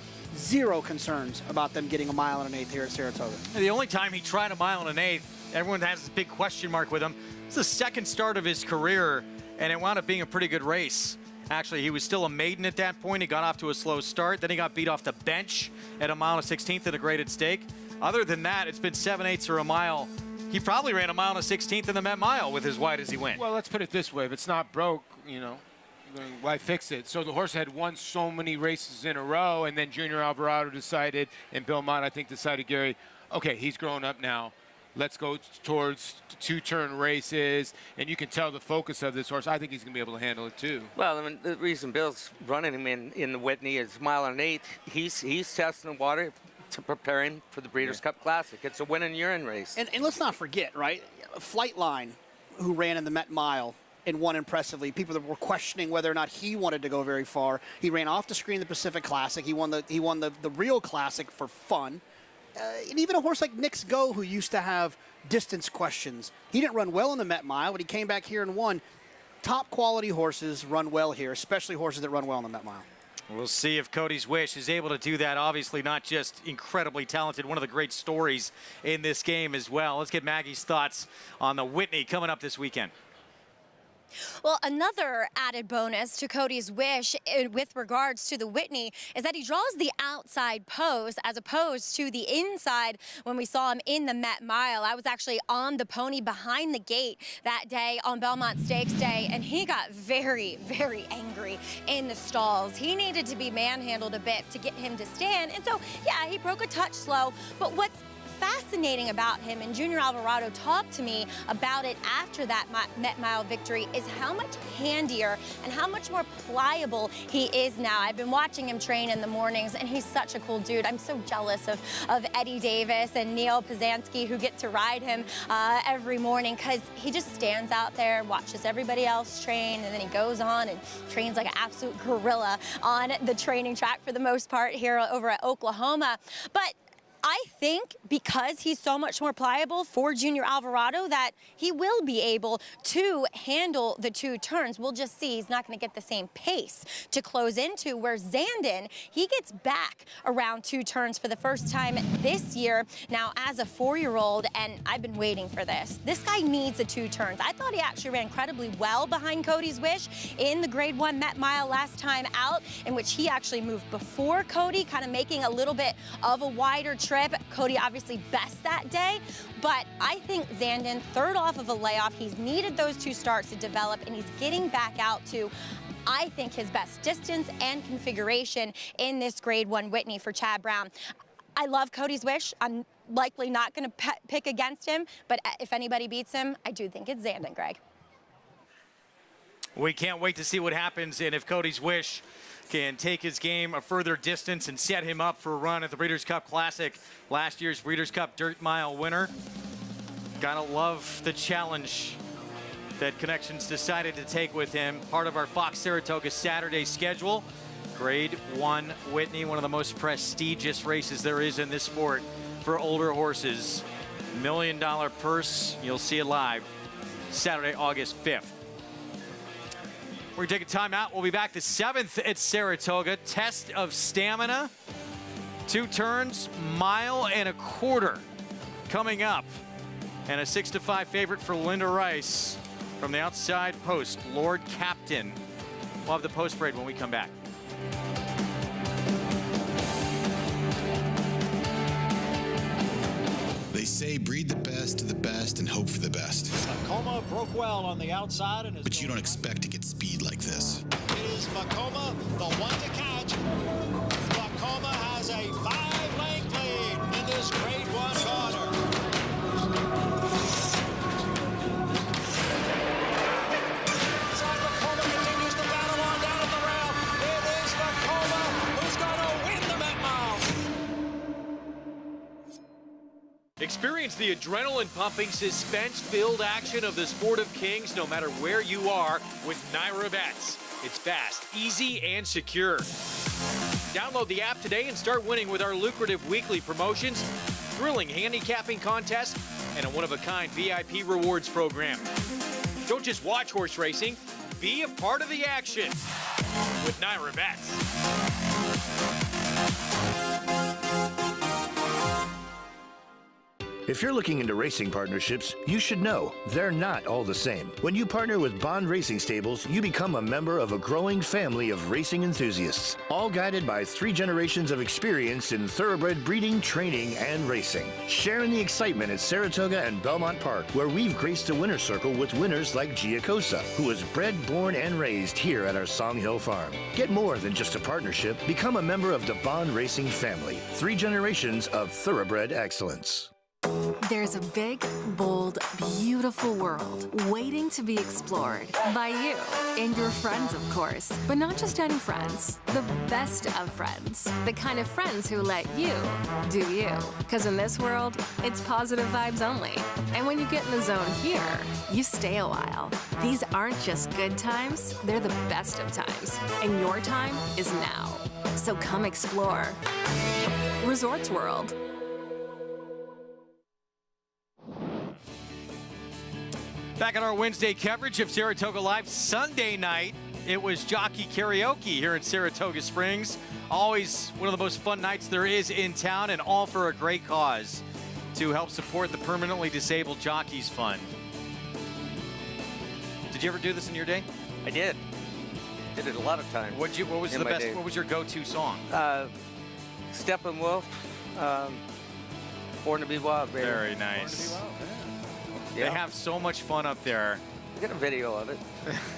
concerns about them getting a mile and an eighth here at Saratoga. The only time he tried a mile and an eighth, everyone has this big question mark with him. It's the second start of his career, and it wound up being a pretty good race. Actually, he was still a maiden at that point. He got off to a slow start. Then he got beat off the bench at a mile and a 16th at a graded stake. Other than that, it's been 7/8 or a mile He probably ran a mile and a 16th in the Met Mile with as wide as he went. Well, let's put it this way. If it's not broke, why fix it? So the horse had won so many races in a row, and then Junior Alvarado decided, and Bill Mott, I think, decided, Gary, okay, he's grown up now. Let's go towards two-turn races, and you can tell the focus of this horse. I think he's going to be able to handle it too. Well, I mean, the reason Bill's running him in the Whitney is mile and 8. He's testing the water to prepare him for the Breeders' Cup Classic. It's a win and urine race. And let's not forget, right? Flightline, who ran in the Met Mile and won impressively. People that were questioning whether or not he wanted to go very far. He ran off the screen the Pacific Classic. He won the real Classic for fun. And even a horse like Knicks Go, who used to have distance questions, he didn't run well in the Met Mile, but he came back here and won. Top quality horses run well here, especially horses that run well in the Met Mile. We'll see if Cody's Wish is able to do that. Obviously not just incredibly talented, one of the great stories in this game as well. Let's get Maggie's thoughts on the Whitney coming up this weekend. Well, another added bonus to Cody's Wish with regards to the Whitney is that he draws the outside pose as opposed to the inside when we saw him in the Met Mile. I was actually on the pony behind the gate that day on Belmont Stakes Day, and he got very, very angry in the stalls. He needed to be manhandled a bit to get him to stand, and so, yeah, he broke a touch slow, but what's fascinating about him, and Junior Alvarado talked to me about it after that Met Mile victory, is how much handier and how much more pliable he is now. I've been watching him train in the mornings, and he's such a cool dude. I'm so jealous of Eddie Davis and Neil Pazanski, who get to ride him every morning, because he just stands out there, watches everybody else train, and then he goes on and trains like an absolute gorilla on the training track for the most part here over at Oklahoma. But I think because he's so much more pliable for Junior Alvarado that he will be able to handle the two turns. We'll just see. He's not going to get the same pace to close into, where Zandon, he gets back around two turns for the first time this year. Now, as a 4-year-old, and I've been waiting for this guy needs the two turns. I thought he actually ran incredibly well behind Cody's Wish in the Grade 1 Met Mile last time out, in which he actually moved before Cody, kind of making a little bit of a wider trip. Cody obviously best that day, but I think Zandon, third off of a layoff, he's needed those two starts to develop, and he's getting back out to, I think, his best distance and configuration in this Grade 1 Whitney for Chad Brown. I love Cody's Wish. I'm likely not going to pick against him, but if anybody beats him, I do think it's Zandon, Greg. We can't wait to see what happens, and if Cody's Wish can take his game a further distance and set him up for a run at the Breeders' Cup Classic, last year's Breeders' Cup Dirt Mile winner. Gotta love the challenge that Connections decided to take with him. Part of our Fox Saratoga Saturday schedule. Grade 1 Whitney, one of the most prestigious races there is in this sport for older horses. $1 million purse. You'll see it live Saturday, August 5th. We're going to take a timeout. We'll be back the 7th at Saratoga. Test of stamina. 2 turns, mile and a quarter coming up. And a 6-5 favorite for Linda Rice from the outside post, Lord Captain. We'll have the post parade when we come back. They say breed the best to the best and hope for the best. Macoma broke well on the outside, and but you don't expect to get speed like this. It is Macoma, the one to catch. Macoma has a 5-length lead in this Grade 1 quarter. Inside, Macoma continues to battle on down at the rail. It is Macoma who's going to win the Met Mile. Experience the adrenaline-pumping, suspense-filled action of the Sport of Kings no matter where you are with Naira Bets. It's fast, easy, and secure. Download the app today and start winning with our lucrative weekly promotions, thrilling handicapping contests, and a one-of-a-kind VIP rewards program. Don't just watch horse racing, be a part of the action with Naira Bets. If you're looking into racing partnerships, you should know they're not all the same. When you partner with Bond Racing Stables, you become a member of a growing family of racing enthusiasts, all guided by 3 generations of experience in thoroughbred breeding, training, and racing. Sharing the excitement at Saratoga and Belmont Park, where we've graced the winner's circle with winners like Giacosa, who was bred, born, and raised here at our Song Hill Farm. Get more than just a partnership. Become a member of the Bond Racing family. 3 generations of thoroughbred excellence. There's a big, bold, beautiful world waiting to be explored by you and your friends, of course. But not just any friends, the best of friends. The kind of friends who let you do you. Because in this world, it's positive vibes only. And when you get in the zone here, you stay a while. These aren't just good times, they're the best of times. And your time is now. So come explore. Resorts World. Back on our Wednesday coverage of Saratoga Live Sunday night, it was jockey karaoke here in Saratoga Springs. Always one of the most fun nights there is in town, and all for a great cause to help support the Permanently Disabled Jockeys Fund. Did you ever do this in your day? I did. Did it a lot of times. What was the best? Day. What was your go-to song? Steppenwolf, Born to Be Wild, baby. Very nice. Born to Be Wild. They have so much fun up there. Get a video of it.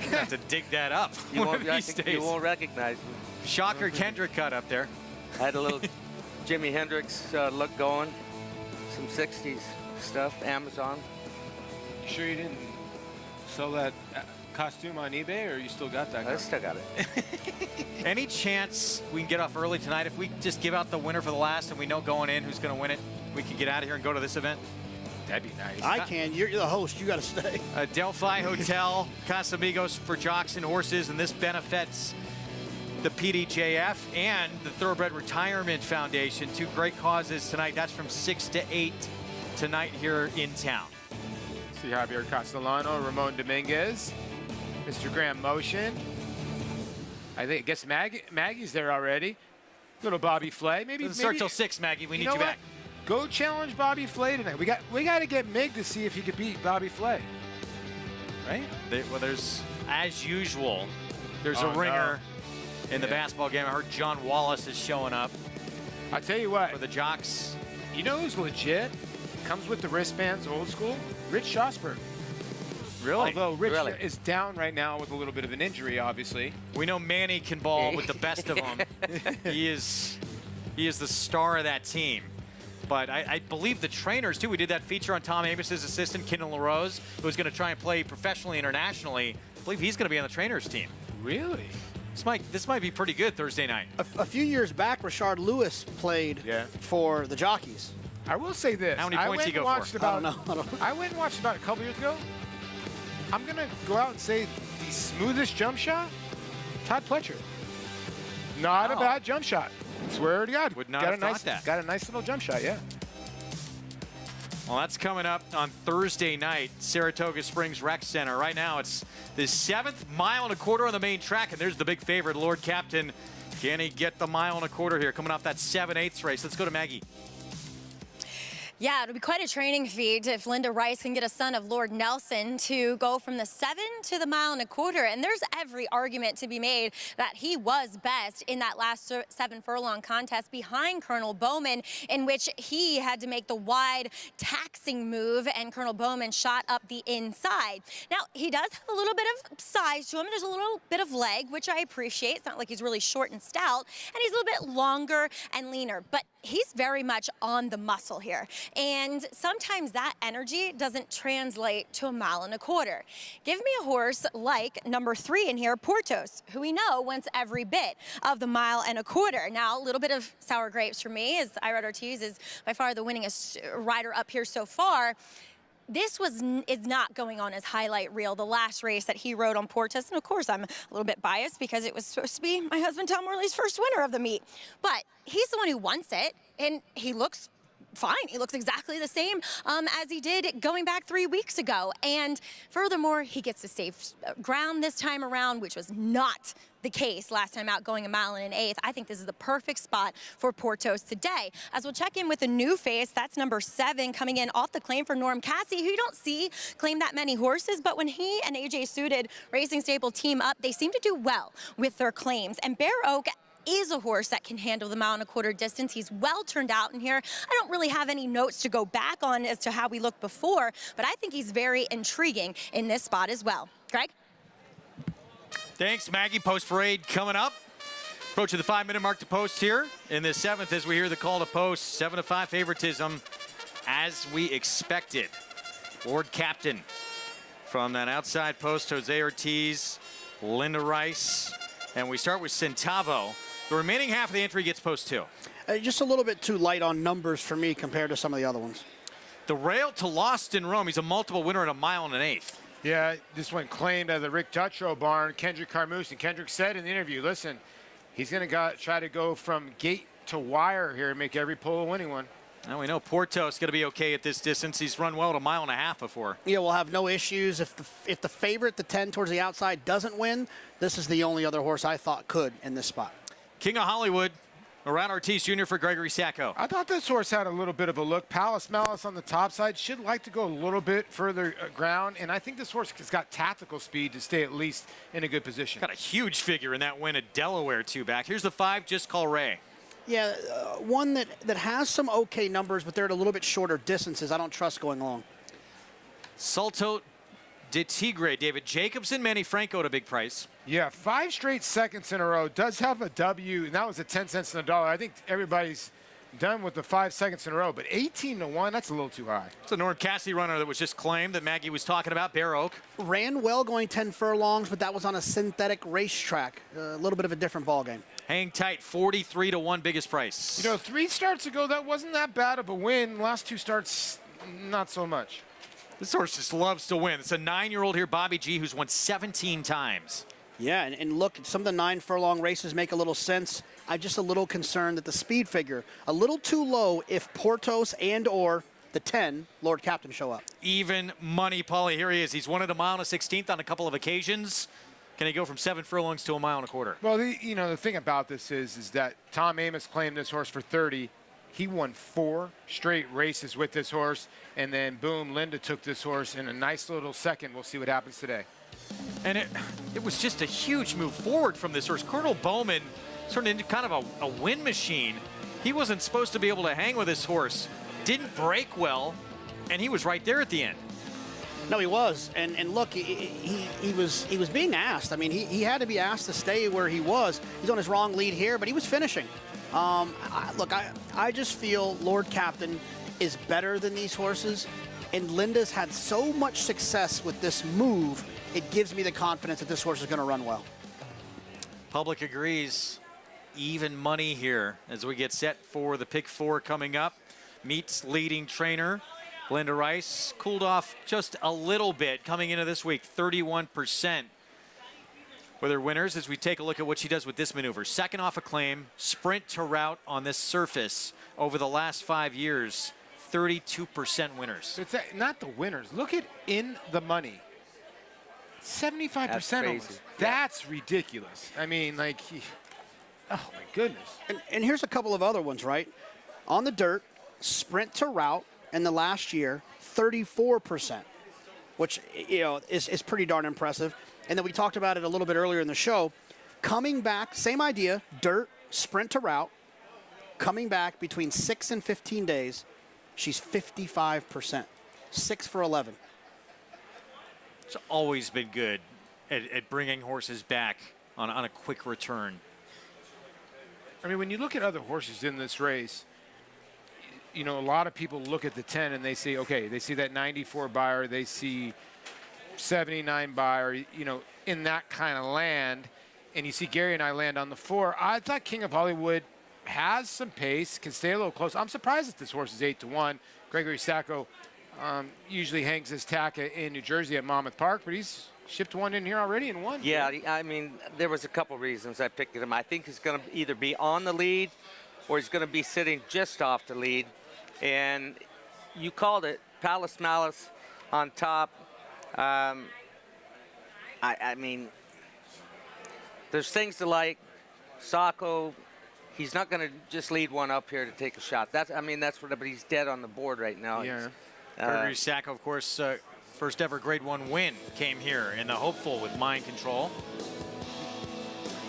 You have to dig that up. You won't recognize me. Shocker Kendrick cut up there. I had a little Jimi Hendrix look going. Some 60s stuff, Amazon. You sure you didn't sell that costume on eBay, or you still got that? I still got it. Any chance we can get off early tonight? If we just give out the winner for the last and we know going in who's going to win it, we can get out of here and go to this event? That'd be nice. I can. You're the host. You got to stay. Delphi Hotel, Casamigos for Jocks and Horses, and this benefits the PDJF and the Thoroughbred Retirement Foundation. 2 great causes tonight. That's from 6 to 8 tonight here in town. See Javier Castellano, Ramon Dominguez, Mr. Graham Motion. I guess Maggie's there already. Little Bobby Flay. Maybe start till 6, Maggie. We need you back. Go challenge Bobby Flay tonight. We got to get Mig to see if he could beat Bobby Flay. Right? Well, there's, as usual, there's a ringer in the basketball game. I heard John Wallace is showing up. I'll tell you what. For the Jocks. You know who's legit? Comes with the wristbands, old school? Rich Schosberg. Really? Although Rich is down right now with a little bit of an injury, obviously. We know Manny can ball with the best of them. He is the star of that team. But I believe the trainers, too. We did that feature on Tom Amos's assistant, Kendall LaRose, who's going to try and play professionally, internationally. I believe he's going to be on the trainers team. Really? This might be pretty good Thursday night. A few years back, Rashard Lewis played for the Jockeys. I will say this. How many points did he go for? I don't know. I went and watched about a couple years ago. I'm going to go out and say the smoothest jump shot, Todd Pletcher. Not a bad jump shot. Swear to God. Would not have thought that. Got a nice little jump shot, yeah. Well, that's coming up on Thursday night, Saratoga Springs Rec Center. Right now, it's the 7th mile and a quarter on the main track, and there's the big favorite, Lord Captain. Can he get the mile and a quarter here, coming off that 7/8 race? Let's go to Maggie. Yeah, it'll be quite a training feat if Linda Rice can get a son of Lord Nelson to go from the 7 to the mile and a quarter. And there's every argument to be made that he was best in that last 7 furlong contest behind Colonel Bowman, in which he had to make the wide taxing move and Colonel Bowman shot up the inside. Now, he does have a little bit of size to him. There's a little bit of leg, which I appreciate. It's not like he's really short and stout, and he's a little bit longer and leaner, but he's very much on the muscle here. And sometimes that energy doesn't translate to a mile and a quarter. Give me a horse like number 3 in here, Portos, who we know wants every bit of the mile and a quarter. Now, a little bit of sour grapes for me, as Irad Ortiz is by far the winningest rider up here so far. This is not going on his highlight reel, the last race that he rode on Portus. And of course, I'm a little bit biased because it was supposed to be my husband Tom Worley's first winner of the meet. But he's the one who wants it, and he looks fine. He looks exactly the same as he did going back 3 weeks ago. And furthermore, he gets to save ground this time around, which was not the case last time out, going a mile and an eighth. I think this is the perfect spot for Portos today. As we'll check in with a new face, that's number 7 coming in off the claim for Norm Cassie, who you don't see claim that many horses, but when he and AJ Suited Racing Stable team up, they seem to do well with their claims. And Bear Oak is a horse that can handle the 1.25 mile distance. He's well turned out in here. I don't really have any notes to go back on as to how we looked before, but I think he's very intriguing in this spot as well. Greg? Thanks, Maggie. Post parade coming up. Approaching the 5-minute mark to post here in the 7th as we hear the call to post. 7-5 favoritism as we expected. Lord Captain from that outside post, Jose Ortiz, Linda Rice, and we start with Centavo. The remaining half of the entry gets post 2. Just a little bit too light on numbers for me compared to some of the other ones. The rail to Lost in Rome. He's a multiple winner at 1 1/8 miles. Yeah, this one claimed at the Rick Dutrow barn, Kendrick Carmoose. And Kendrick said in the interview, listen, he's going to try to go from gate to wire here and make every pull a winning one. Now we know Portos going to be okay at this distance. He's run well at 1.5 miles before. Yeah, we'll have no issues. If the favorite, the 10 towards the outside, doesn't win, this is the only other horse I thought could in this spot. King of Hollywood, Moran Ortiz Jr. for Gregory Sacco. I thought this horse had a little bit of a look. Palace Malice on the top side should like to go a little bit further ground, and I think this horse has got tactical speed to stay at least in a good position. Got a huge figure in that win at Delaware 2 back. Here's the 5, Just Call Ray. Yeah, one that has some okay numbers, but they're at a little bit shorter distances. I don't trust going long. Salto de Tigre, David Jacobson, Manny Franco at a big price. Yeah, 5 straight seconds in a row. Does have a W, and that was at 10 cents on the dollar. I think everybody's done with the 5 seconds in a row, but 18 to 1, that's a little too high. It's a Norm Cassie runner that was just claimed that Maggie was talking about, Bear Oak. Ran well going 10 furlongs, but that was on a synthetic racetrack. A little bit of a different ball game. Hang tight, 43 to 1 biggest price. You know, 3 starts ago, that wasn't that bad of a win. Last 2 starts, not so much. This horse just loves to win. It's a 9-year-old here, Bobby G, who's won 17 times. Yeah, and look, some of the 9 furlong races make a little sense. I'm just a little concerned that the speed figure, a little too low if Portos and or the 10, Lord Captain, show up. Even money, Paulie, here he is. He's won at 1 1/16 on a couple of occasions. Can he go from 7 furlongs to 1.25 miles? Well, the thing about this is that Tom Amos claimed this horse for 30. He won 4 straight races with this horse, and then boom, Linda took this horse in a nice little second. We'll see what happens today. And it was just a huge move forward from this horse. Colonel Bowman turned into kind of a win machine. He wasn't supposed to be able to hang with this horse. Didn't break well, and he was right there at the end. No, he was, and look, he was being asked. I mean, he had to be asked to stay where he was. He's on his wrong lead here, but he was finishing. I just feel Lord Captain is better than these horses, and Linda's had so much success with this move. It gives me the confidence that this horse is going to run well. Public agrees. Even money here as we get set for the pick 4 coming up. Meets leading trainer Linda Rice. Cooled off just a little bit coming into this week, 31% with her winners as we take a look at what she does with this maneuver. Second off a claim, sprint to route on this surface over the last 5 years, 32% winners. It's not the winners. Look at in the money. 75% almost. That's ridiculous. I mean, like, oh my goodness. And here's a couple of other ones, right? On the dirt, sprint to route in the last year, 34%, which, is pretty darn impressive. And then we talked about it a little bit earlier in the show. Coming back, same idea, dirt, sprint to route, coming back between 6 and 15 days, she's 55%, 6 for 11. It's always been good at bringing horses back on a quick return. I mean, when you look at other horses in this race, a lot of people look at the 10 and they say, okay, they see that 94 buyer, they see 79 buyer, in that kind of land, and you see Gary and I land on the 4. I thought King of Hollywood has some pace, can stay a little close. I'm surprised that this horse is 8 to 1. Gregory Sacco usually hangs his tack in New Jersey at Monmouth Park, but he's shipped one in here already and won. Yeah, I mean, there was a couple reasons I picked him. I think he's going to either be on the lead or he's going to be sitting just off the lead. And you called it, Palace Malice on top. I mean, there's things to like. Sacco, he's not going to just lead one up here to take a shot. That's what, but he's dead on the board right now. Yeah. Gregory Sacco, of course, first ever Grade 1 win came here in the hopeful with Mind Control.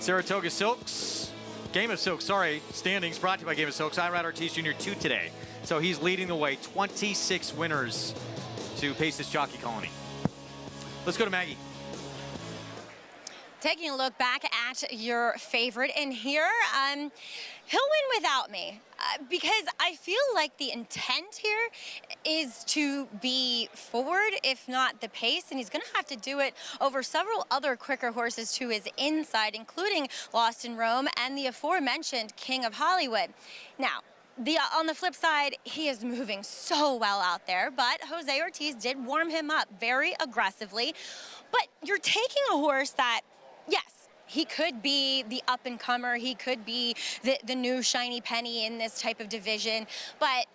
Saratoga Silks, Game of Silks, standings brought to you by Game of Silks. Irad Ortiz Jr. 2 today. So he's leading the way, 26 winners to pace this jockey colony. Let's go to Maggie. Taking a look back at your favorite in here, he'll win without me because I feel like the intent here is to be forward, if not the pace, and he's going to have to do it over several other quicker horses to his inside, including Lost in Rome and the aforementioned King of Hollywood. Now, on the flip side, he is moving so well out there, but Jose Ortiz did warm him up very aggressively. But you're taking a horse that, yes, he could be the up-and-comer. He could be the new shiny penny in this type of division. But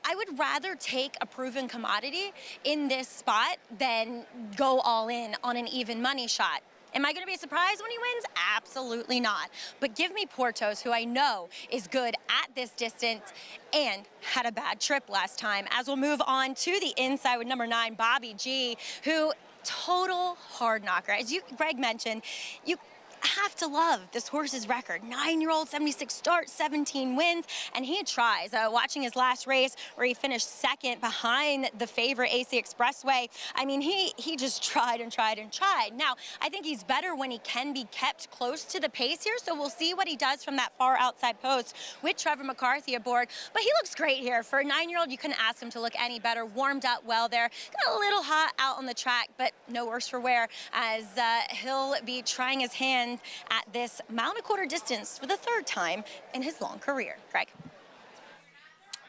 I would rather take a proven commodity in this spot than go all in on an even money shot. Am I going to be surprised when he wins? Absolutely not. But give me Portos, who I know is good at this distance and had a bad trip last time. As we'll move on to the inside with number 9, Bobby G, who total hard knocker. As Greg mentioned, you have to love this horse's record. 9-year-old, 76 starts, 17 wins, and he tries. Watching his last race where he finished second behind the favorite AC Expressway, I mean, he just tried and tried and tried. Now, I think he's better when he can be kept close to the pace here, so we'll see what he does from that far outside post with Trevor McCarthy aboard. But he looks great here. For a 9-year-old, you couldn't ask him to look any better. Warmed up well there. Got a little hot out on the track, but no worse for wear, as he'll be trying his hand at this mile and a quarter distance for the 3rd time in his long career. Greg.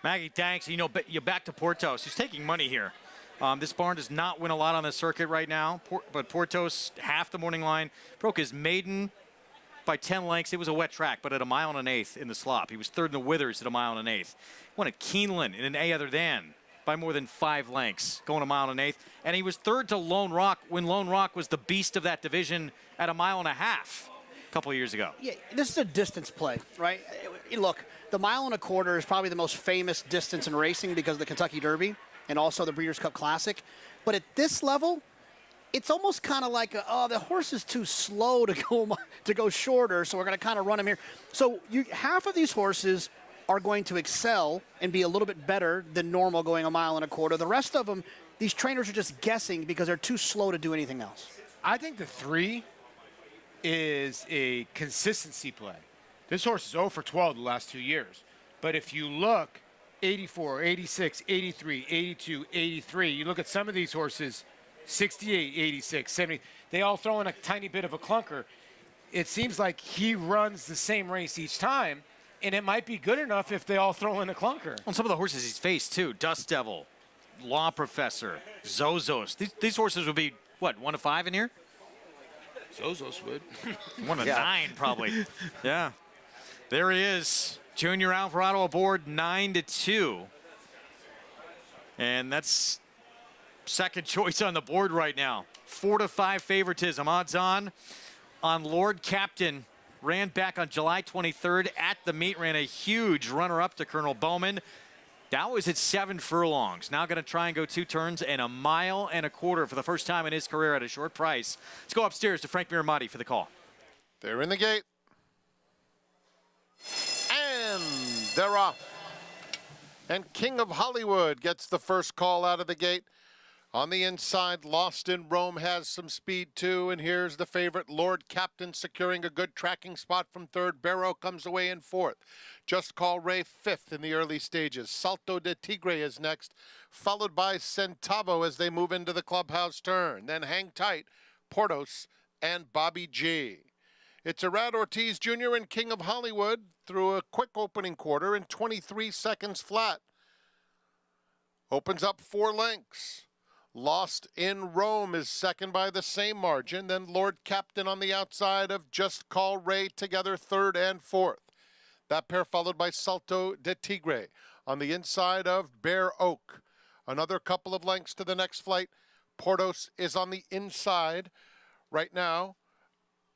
Maggie, thanks. You know, you're back to Portos. He's taking money here. This barn does not win a lot on the circuit right now, but Portos, half the morning line, broke his maiden by 10 lengths. It was a wet track, but at 1 1/8 in the slop. He was 3rd in the Withers at 1 1/8. Won at Keeneland in an A other than by more than 5 lengths, going 1 1/8. And he was 3rd to Lone Rock when Lone Rock was the beast of that division at 1.5 miles. A couple of years ago. Yeah, this is a distance play, right? Look, the 1 1/4 miles is probably the most famous distance in racing because of the Kentucky Derby and also the Breeders' Cup Classic. But at this level, it's almost kind of like, the horse is too slow to go shorter, so we're going to kind of run him here. So half of these horses are going to excel and be a little bit better than normal going 1 1/4 miles. The rest of them, these trainers are just guessing because they're too slow to do anything else. I think the 3 is a consistency play. This horse is 0 for 12 the last 2 years. But if you look, 84, 86, 83, 82, 83, you look at some of these horses, 68, 86, 70, they all throw in a tiny bit of a clunker. It seems like he runs the same race each time, and it might be good enough if they all throw in a clunker. On some of the horses he's faced, too, Dust Devil, Law Professor, Zozos. These horses would be, what, 1 to 5 in here? Zozos would. 1 to 9, probably. Yeah. There he is. Junior Alvarado aboard 9 to 2. And that's second choice on the board right now. 4 to 5 favoritism. Odds on Lord Captain. Ran back on July 23rd at the meet. Ran a huge runner-up to Colonel Bowman. That was at 7 furlongs. Now going to try and go 2 turns and 1.25 miles for the first time in his career at a short price. Let's go upstairs to Frank Miramati for the call. They're in the gate. And they're off. And King of Hollywood gets the first call out of the gate. On the inside, Lost in Rome has some speed too. And here's the favorite, Lord Captain, securing a good tracking spot from 3rd. Barrow comes away in 4th. Just Call Ray 5th in the early stages. Salto de Tigre is next, followed by Centavo as they move into the clubhouse turn. Then Hang Tight, Portos, and Bobby G. It's Irad Ortiz Jr. and King of Hollywood through a quick opening quarter in 23 seconds flat. Opens up 4 lengths. Lost in Rome is second by the same margin. Then Lord Captain on the outside of Just Call Ray together 3rd and 4th. That pair followed by Salto de Tigre. on the inside of Bear Oak. Another couple of lengths to the next flight. Portos is on the inside right now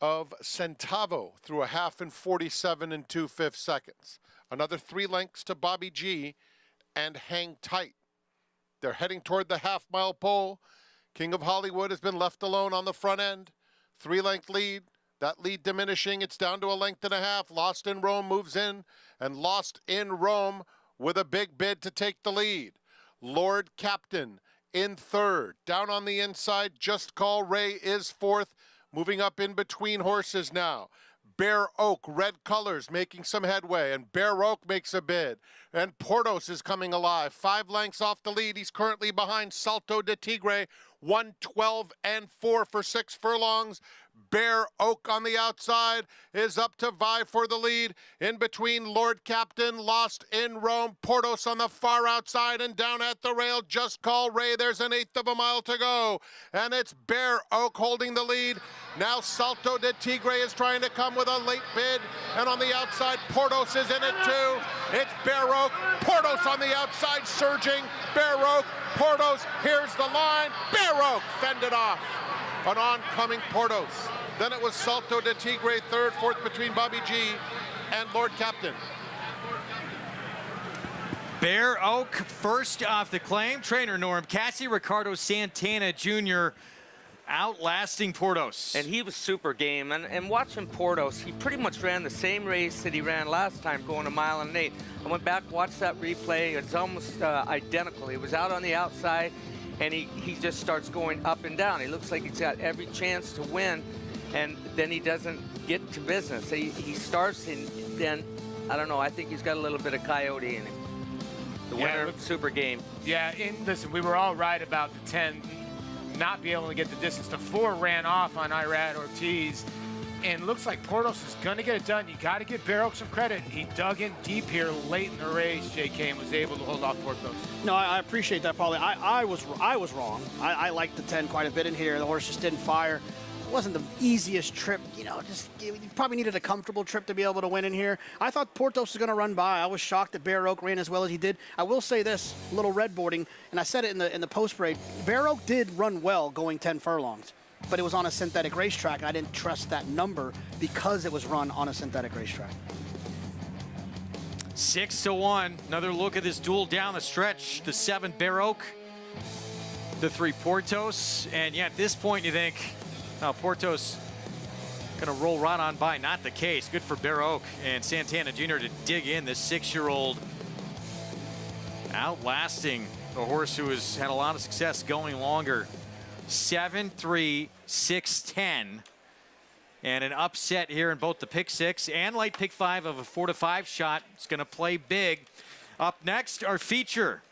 of Centavo through a half in 47 and 2/5 seconds. Another 3 lengths to Bobby G and Hang Tight. They're heading toward the half-mile pole. King of Hollywood has been left alone on the front end. 3-length lead. That lead diminishing. It's down to a length and a half. Lost in Rome moves in, and Lost in Rome with a big bid to take the lead. Lord Captain in third. Down on the inside, Just Call Ray is fourth. Moving up in between horses now. Bear Oak, red colors, making some headway, and Bear Oak makes a bid. And Portos is coming alive. 5 lengths off the lead. He's currently behind Salto de Tigre, 1:12 and 4 for 6 furlongs. Bear Oak on the outside is up to vie for the lead. In between, Lord Captain, Lost in Rome, Portos on the far outside, and down at the rail, Just Call Ray. There's an 1/8 of a mile to go, and it's Bear Oak holding the lead. Now Salto de Tigre is trying to come with a late bid, and on the outside, Portos is in it too. It's Bear Oak, Portos on the outside surging. Bear Oak, Portos, here's the line. Bear Oak fended off an oncoming Portos. Then it was Salto de Tigre third, fourth between Bobby G and Lord Captain. Bear Oak first off the claim. Trainer Norm Cassie, Ricardo Santana Jr. outlasting Portos. And he was super game. And watching Portos, he pretty much ran the same race that he ran last time, going a mile and 1/8. I went back, watched that replay. It's almost identical. He was out on the outside, and he just starts going up and down. He looks like he's got every chance to win, and then he doesn't get to business. He starts, and then, I don't know, I think he's got a little bit of coyote in him. The winner, super game. Yeah, and listen, we were all right about the 10 not be able to get the distance. The 4 ran off on Irad Ortiz, and looks like Portos is going to get it done. You got to give Bear Oak some credit. He dug in deep here late in the race, JK, and was able to hold off Portos. No, I appreciate that, Paulie. I was wrong. I liked the 10 quite a bit in here. The horse just didn't fire. It wasn't the easiest trip, you probably needed a comfortable trip to be able to win in here. I thought Portos was going to run by. I was shocked that Bear Oak ran as well as he did. I will say this, a little red boarding, and I said it in the post parade. Bear Oak did run well going 10 furlongs, but it was on a synthetic racetrack, and I didn't trust that number because it was run on a synthetic racetrack. 6-1. Another look at this duel down the stretch. The 7 Bear Oak, the 3 Portos, and yeah, at this point you think, Portos going to roll right on by. Not the case. Good for Bear Oak and Santana Jr. to dig in. This 6-year-old outlasting a horse who has had a lot of success going longer. 7-3, 6-10. And an upset here in both the pick 6 and light pick 5 of a 4-5 shot. It's going to play big. Up next, our feature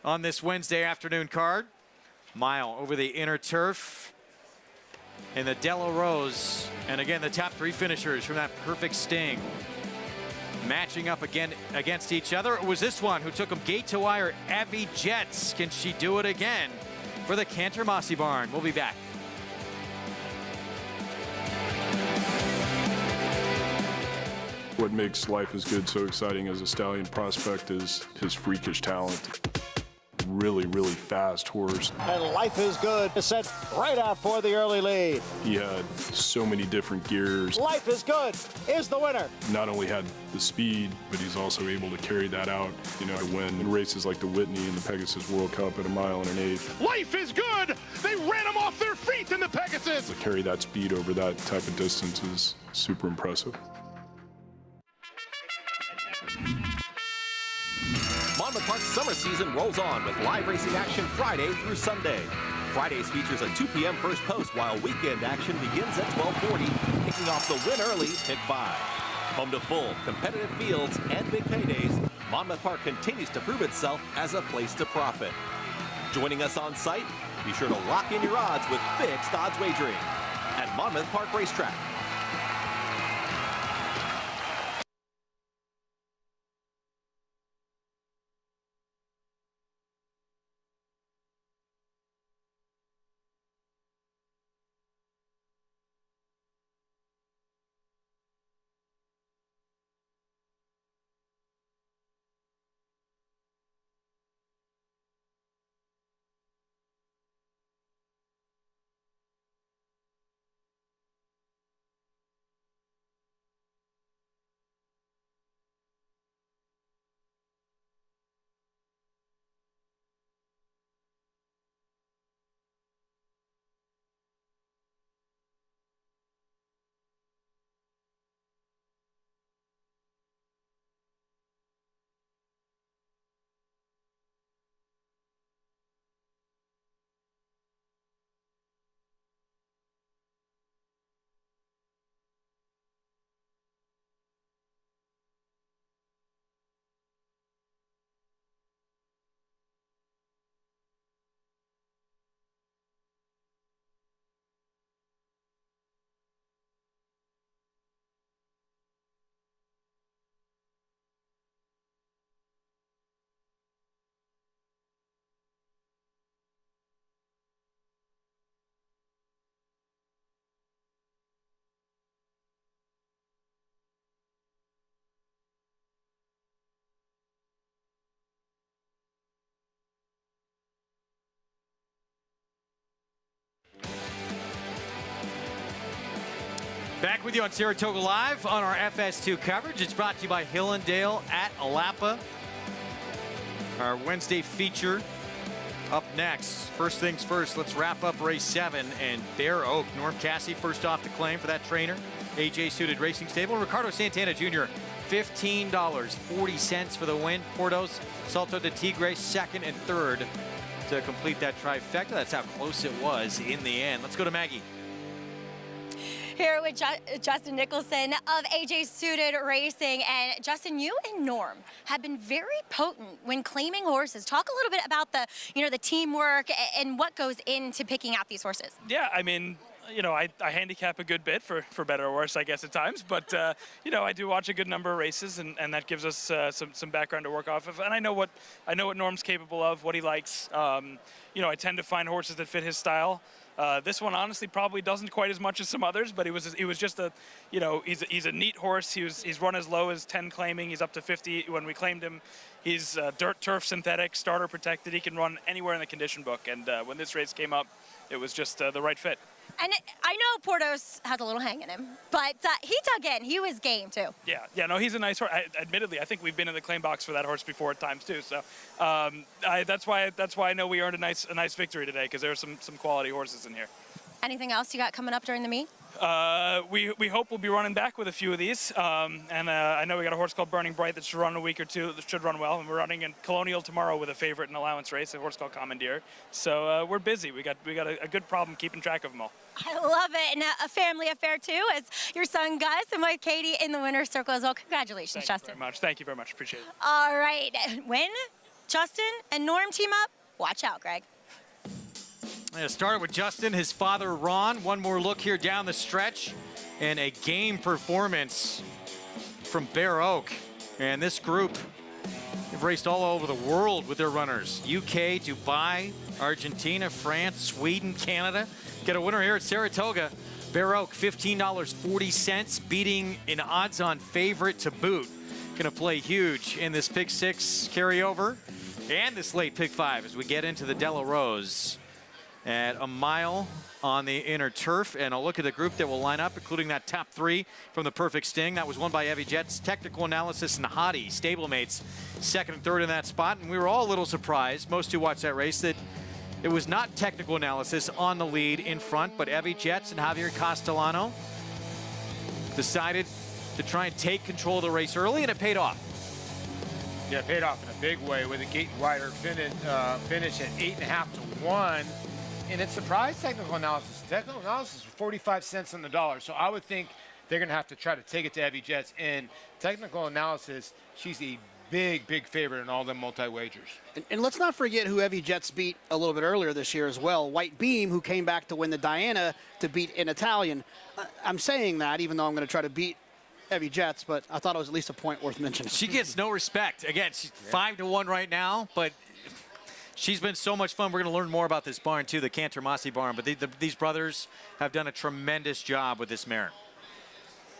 on this Wednesday afternoon card. Mile over the inner turf in the Della Rose. And again, the top 3 finishers from that perfect sting matching up again against each other. It was this one who took them gate to wire. Evie Jets. Can she do it again for the Cantor Mossy Barn? We'll be back. What makes Life is Good so exciting as a stallion prospect is his freakish talent. Really, really fast horse. And Life is Good is set right out for the early lead. He had so many different gears. Life is Good is the winner. Not only had the speed, but he's also able to carry that out, to win in races like the Whitney and the Pegasus World Cup at a mile and an 1/8. Life is Good! They ran him off their feet in the Pegasus! To carry that speed over that type of distance is super impressive. Monmouth Park's summer season rolls on with live racing action Friday through Sunday. Fridays features a 2 p.m. first post, while weekend action begins at 12:40, kicking off the win early pick 5. Home to full, competitive fields and big paydays, Monmouth Park continues to prove itself as a place to profit. Joining us on site, be sure to lock in your odds with fixed odds wagering at Monmouth Park Racetrack. Back with you on Saratoga Live on our FS2 coverage. It's brought to you by Hill and Dale at Alapa. Our Wednesday feature up next. First things first, let's wrap up race 7 and Bear Oak. Norm Cassie first off the claim for that trainer. AJ Suited Racing Stable. Ricardo Santana Jr., $15.40 for the win. Portos, Salto de Tigre, second and third to complete that trifecta. That's how close it was in the end. Let's go to Maggie. Here with Justin Nicholson of AJ Suited Racing. And Justin, you and Norm have been very potent when claiming horses. Talk a little bit about the, the teamwork and what goes into picking out these horses. Yeah, I mean, I handicap a good bit for better or worse, I guess, at times. But, I do watch a good number of races, and that gives us some background to work off of. And I know what Norm's capable of, what he likes. I tend to find horses that fit his style. This one, honestly, probably doesn't quite as much as some others, but he was just a, he's a neat horse. He's run as low as 10 claiming. He's up to 50 when we claimed him. He's dirt, turf, synthetic, starter protected. He can run anywhere in the condition book. And when this race came up, it was just the right fit. And I know Portos has a little hang in him, but he dug in. He was game, too. Yeah, no, he's a nice horse. Admittedly, I think we've been in the claim box for that horse before at times, too. So that's why I know we earned a nice victory today, because there are some quality horses in here. Anything else you got coming up during the meet? We hope we'll be running back with a few of these. And I know we got a horse called Burning Bright that should run a week or two, that should run well. And we're running in Colonial tomorrow with a favorite in allowance race, a horse called Commandeer. So we're busy. We got a good problem keeping track of them all. I love it. And a family affair, too, as your son Gus and my Katie in the winner's circle as well. Congratulations, Justin. Thank you very much. Appreciate it. All right. When Justin and Norm team up, watch out, Greg. Started with Justin, his father Ron. One more look here down the stretch, and a game performance from Bear Oak. And this group have raced all over the world with their runners. UK, Dubai, Argentina, France, Sweden, Canada. Get a winner here at Saratoga. Bear Oak, $15.40, beating an odds-on favorite to boot. Gonna play huge in this Pick 6 carryover and this late Pick 5 as we get into the Della Rose at a mile on the inner turf. And I'll look at the group that will line up, including that top 3 from the Perfect Sting. That was won by Evie Jets, Technical Analysis, and Hottie, stablemates, second and third in that spot. And we were all a little surprised, most who watched that race, that it was not Technical Analysis on the lead in front, but Evie Jets and Javier Castellano decided to try and take control of the race early, and it paid off. Yeah, it paid off in a big way with a gate wider finish at 8.5 to 1. And it surprised Technical Analysis. Technical Analysis was 45 cents on the dollar. So I would think they're going to have to try to take it to Evie Jets. And Technical Analysis, she's a big favorite in all them multi-wagers. And let's not forget who Evie Jets beat a little bit earlier this year as well. White Beam, who came back to win the Diana to beat an Italian. I'm saying that even though I'm going to try to beat Evie Jets, but I thought it was at least a point worth mentioning. She gets no respect. Again, she's 5 to 1 right now, but she's been so much fun. We're going to learn more about this barn, too, the Cantor Massey barn. But these brothers have done a tremendous job with this mare.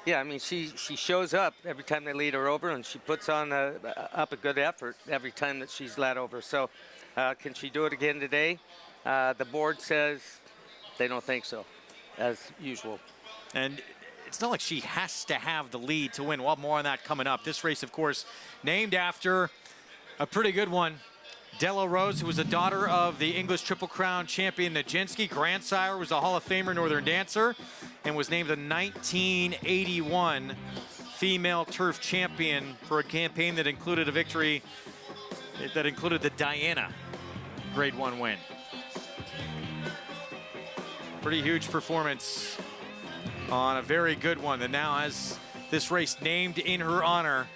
Yeah, I mean, she shows up every time they lead her over, and she puts on up a good effort every time that she's led over. So can she do it again today? The board says they don't think so, as usual. And it's not like she has to have the lead to win. We'll have more on that coming up. This race, of course, named after a pretty good one. Della Rose, who was a daughter of the English Triple Crown champion Nijinsky. Grandsire was a Hall of Famer Northern Dancer and was named the 1981 female turf champion for a campaign that included a victory that included the Diana Grade 1 win. Pretty huge performance on a very good one that now has this race named in her honor.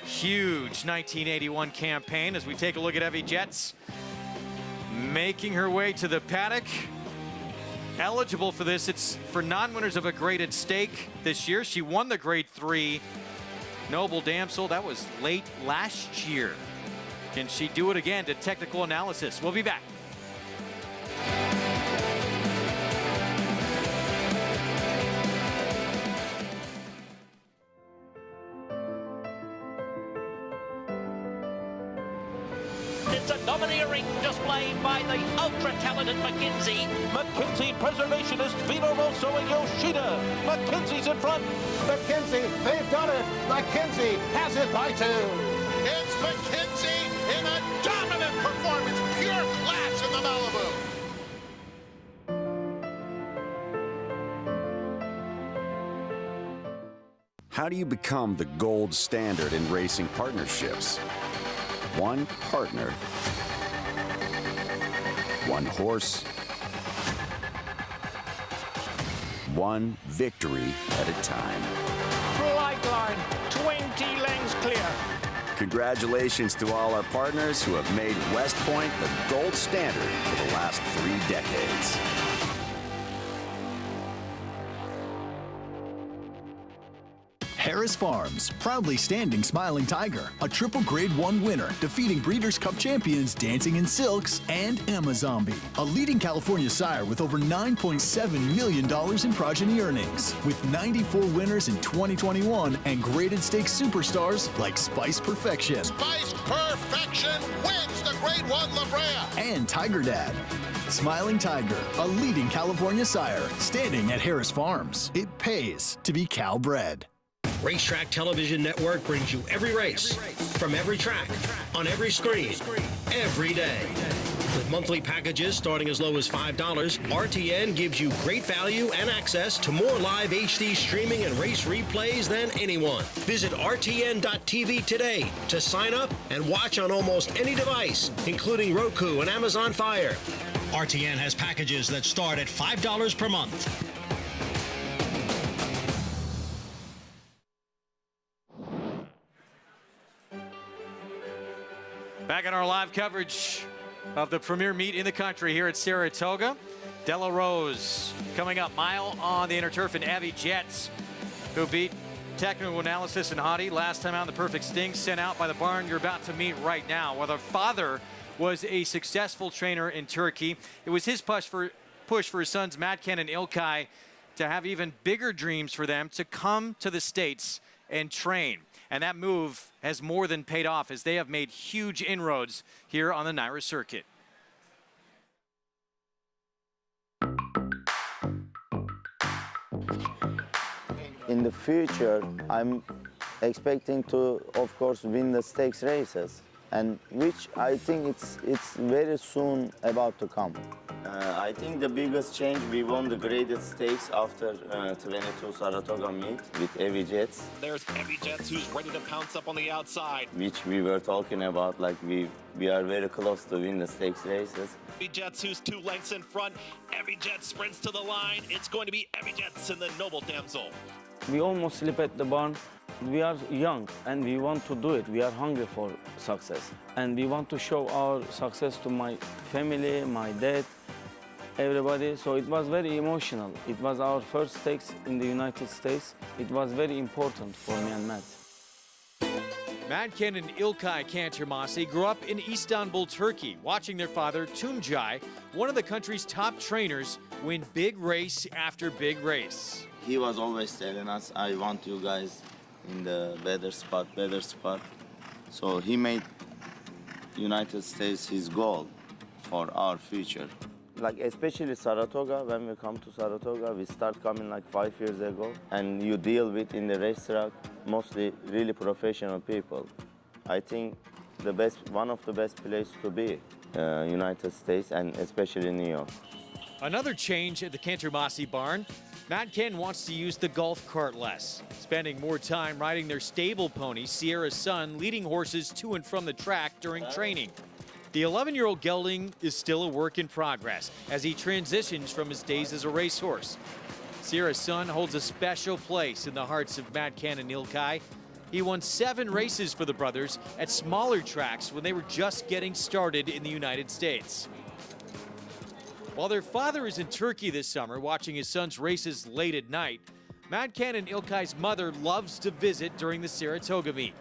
Huge 1981 campaign as we take a look at Evie Jets making her way to the paddock. Eligible for this, it's for non-winners of a graded stake this year. She won the Grade 3 Noble Damsel. That was late last year. Can she do it again to Technical Analysis? We'll be back. It's a domineering daring display by the ultra-talented McKenzie. McKenzie preservationist Vino Rosso and Yoshida. McKenzie's in front. McKenzie, they've done it. McKenzie has it by 2. It's McKenzie in a dominant performance. Pure class in the Malibu. How do you become the gold standard in racing partnerships? One partner, one horse, one victory at a time. Flight line, 20 lengths clear. Congratulations to all our partners who have made West Point the gold standard for the last 3 decades. Harris Farms, proudly standing Smiling Tiger, a triple Grade 1 winner, defeating Breeders' Cup champions Dancing in Silks and Amazombie, a leading California sire with over $9.7 million in progeny earnings, with 94 winners in 2021 and graded stakes superstars like Spice Perfection. Spice Perfection wins the Grade 1 La Brea. And Tiger Dad. Smiling Tiger, a leading California sire, standing at Harris Farms. It pays to be Cal-bred. Racetrack Television Network brings you every race, from every track, on every screen, every day. With monthly packages starting as low as $5, RTN gives you great value and access to more live HD streaming and race replays than anyone. Visit RTN.tv today to sign up and watch on almost any device, including Roku and Amazon Fire. RTN has packages that start at $5 per month. Back in our live coverage of the premier meet in the country here at Saratoga. Della Rose coming up, mile on the inner turf, and Avi Jets, who beat Technical Analysis and Hottie last time out in the Perfect Sting, sent out by the barn you're about to meet right now. While their father was a successful trainer in Turkey, it was his push for his sons Madcan and Ilkay to have even bigger dreams for them to come to the States and train. And that move has more than paid off as they have made huge inroads here on the NYRA circuit. In the future, I'm expecting to, of course, win the stakes races, and which I think it's very soon about to come. I think the biggest change, we won the graded stakes after 22 Saratoga meet with Avi Jets. There's Avi Jets, who's ready to pounce up on the outside. Which we were talking about, like we are very close to win the stakes races. Avi Jets, who's 2 lengths in front. Avi Jets sprints to the line. It's going to be Avi Jets and the Noble Damsel. We almost slip at the barn. We are young and we want to do it. We are hungry for success. And we want to show our success to my family, my dad, everybody. So it was very emotional. It was our first stakes in the United States. It was very important for me and Matt. Madcan and Ilkay Kantermasi grew up in Istanbul, Turkey, watching their father, Tuncay, one of the country's top trainers, win big race after big race. He was always telling us, I want you guys in the better spot. So he made United States his goal for our future. Like especially Saratoga, when we come to Saratoga, we start coming like 5 years ago, and you deal with in the racetrack mostly really professional people. I think one of the best places to be, United States and especially New York. Another change at the Kantermasi barn, Madcan wants to use the golf cart less, spending more time riding their stable pony, Sierra's son, leading horses to and from the track during training. The 11-year-old gelding is still a work in progress as he transitions from his days as a racehorse. Sierra's son holds a special place in the hearts of Madcan and Ilkay. He won 7 races for the brothers at smaller tracks when they were just getting started in the United States. While their father is in Turkey this summer watching his son's races late at night, Madcan and Ilkay's mother loves to visit during the Saratoga meet.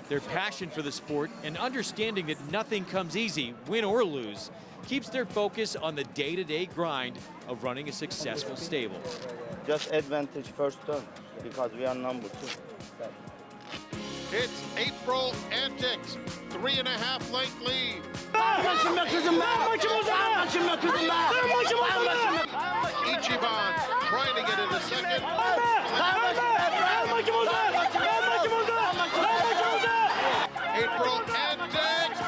Their passion for the sport and understanding that nothing comes easy, win or lose, keeps their focus on the day-to-day grind of running a successful stable. Just advantage first turn, because we are number 2. It's April Antics, 3.5 length lead. Ichiban trying to get into second. April Antics.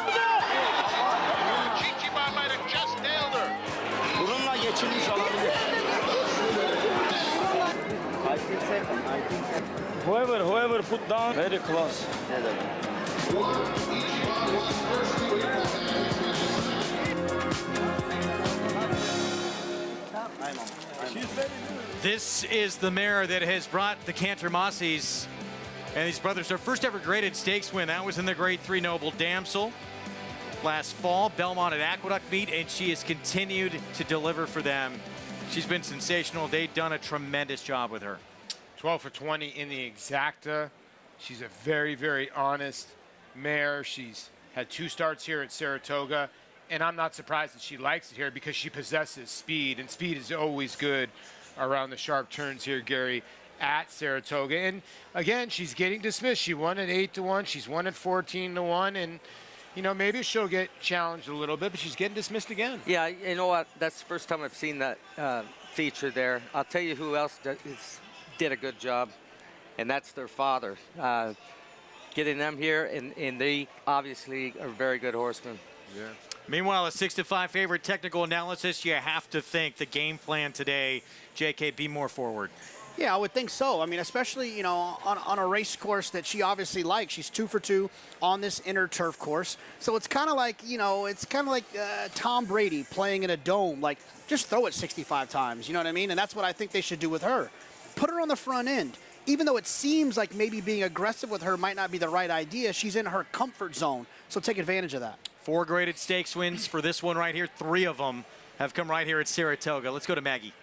Ichiban might have just nailed her. Bununla geçilmiş olabilir. Whoever put down, very close. This is the mare that has brought the Cantor Mossies and these brothers their first ever graded stakes win. That was in the Grade 3 Noble Damsel last fall, Belmont at Aqueduct meet, and she has continued to deliver for them. She's been sensational. They've done a tremendous job with her. 12 for 20 in the exacta. She's a very, very honest mare. She's had 2 starts here at Saratoga, and I'm not surprised that she likes it here because she possesses speed, and speed is always good around the sharp turns here, Gary, at Saratoga. And again, she's getting dismissed. She won at 8-1. She's won at 14-1, and you know, maybe she'll get challenged a little bit, but she's getting dismissed again. Yeah, you know what? That's the first time I've seen that feature there. I'll tell you who else did a good job, and that's their father. Getting them here, and they obviously are very good horsemen. Yeah. Meanwhile, a 6-5 favorite. Technical analysis, you have to think the game plan today, JK, be more forward. Yeah, I would think so. I mean, especially, you know, on a race course that she obviously likes. She's 2 for 2 on this inner turf course. So it's kind of like, you know, it's kind of like Tom Brady playing in a dome. Like, just throw it 65 times, you know what I mean? And that's what I think they should do with her. Put her on the front end. Even though it seems like maybe being aggressive with her might not be the right idea, she's in her comfort zone. So take advantage of that. 4 graded stakes wins for this one right here. 3 of them have come right here at Saratoga. Let's go to Maggie.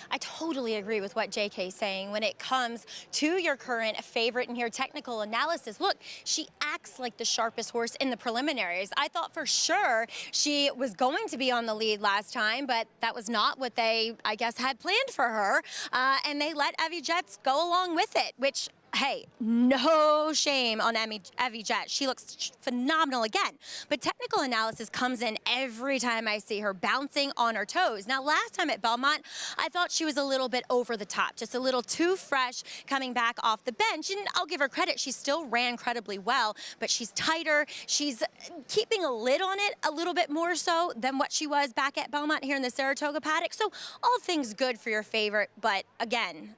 I totally agree with what JK's saying when it comes to your current favorite in here, technical analysis. Look, she acts like the sharpest horse in the preliminaries. I thought for sure she was going to be on the lead last time, but that was not what they, I guess, had planned for her. And they let Evie Jets go along with it, which, hey, no shame on Evie Jet. She looks phenomenal again. But technical analysis comes in every time I see her bouncing on her toes. Now, last time at Belmont, I thought she was a little bit over the top, just a little too fresh coming back off the bench. And I'll give her credit. She still ran incredibly well, but she's tighter. She's keeping a lid on it a little bit more so than what she was back at Belmont here in the Saratoga paddock. So all things good for your favorite. But again,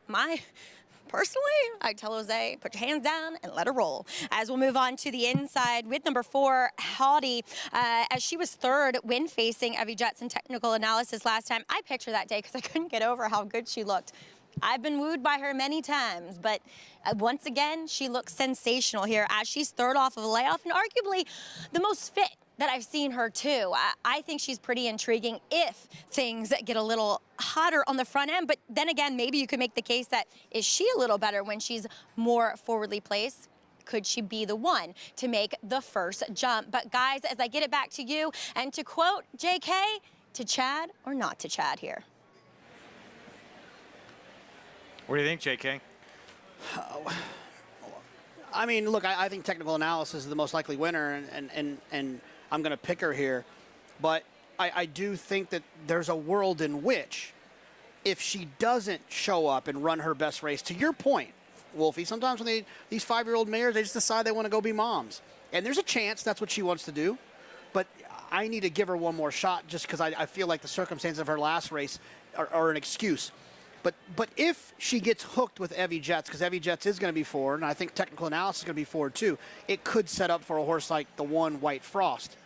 personally, I tell Jose, put your hands down and let her roll. As we'll move on to the inside with number 4, Haughty. As she was third when facing Evie Jets in technical analysis last time, I picked her that day because I couldn't get over how good she looked. I've been wooed by her many times, but once again, she looks sensational here as she's third off of a layoff and arguably the most fit that I've seen her too. I think she's pretty intriguing if things get a little hotter on the front end, but then again, maybe you could make the case that is she a little better when she's more forwardly placed? Could she be the one to make the first jump? But guys, as I get it back to you, and to quote JK, to Chad or not to Chad here? What do you think, JK? I mean, look, I think technical analysis is the most likely winner, and I'm going to pick her here. But I do think that there's a world in which if she doesn't show up and run her best race, to your point, Wolfie, sometimes when these 5-year-old mares, they just decide they want to go be moms. And there's a chance that's what she wants to do. But I need to give her one more shot just because I feel like the circumstances of her last race are an excuse. But if she gets hooked with Evie Jets, because Evie Jets is going to be forward, and I think technical analysis is going to be forward too, it could set up for a horse like the one White Frost.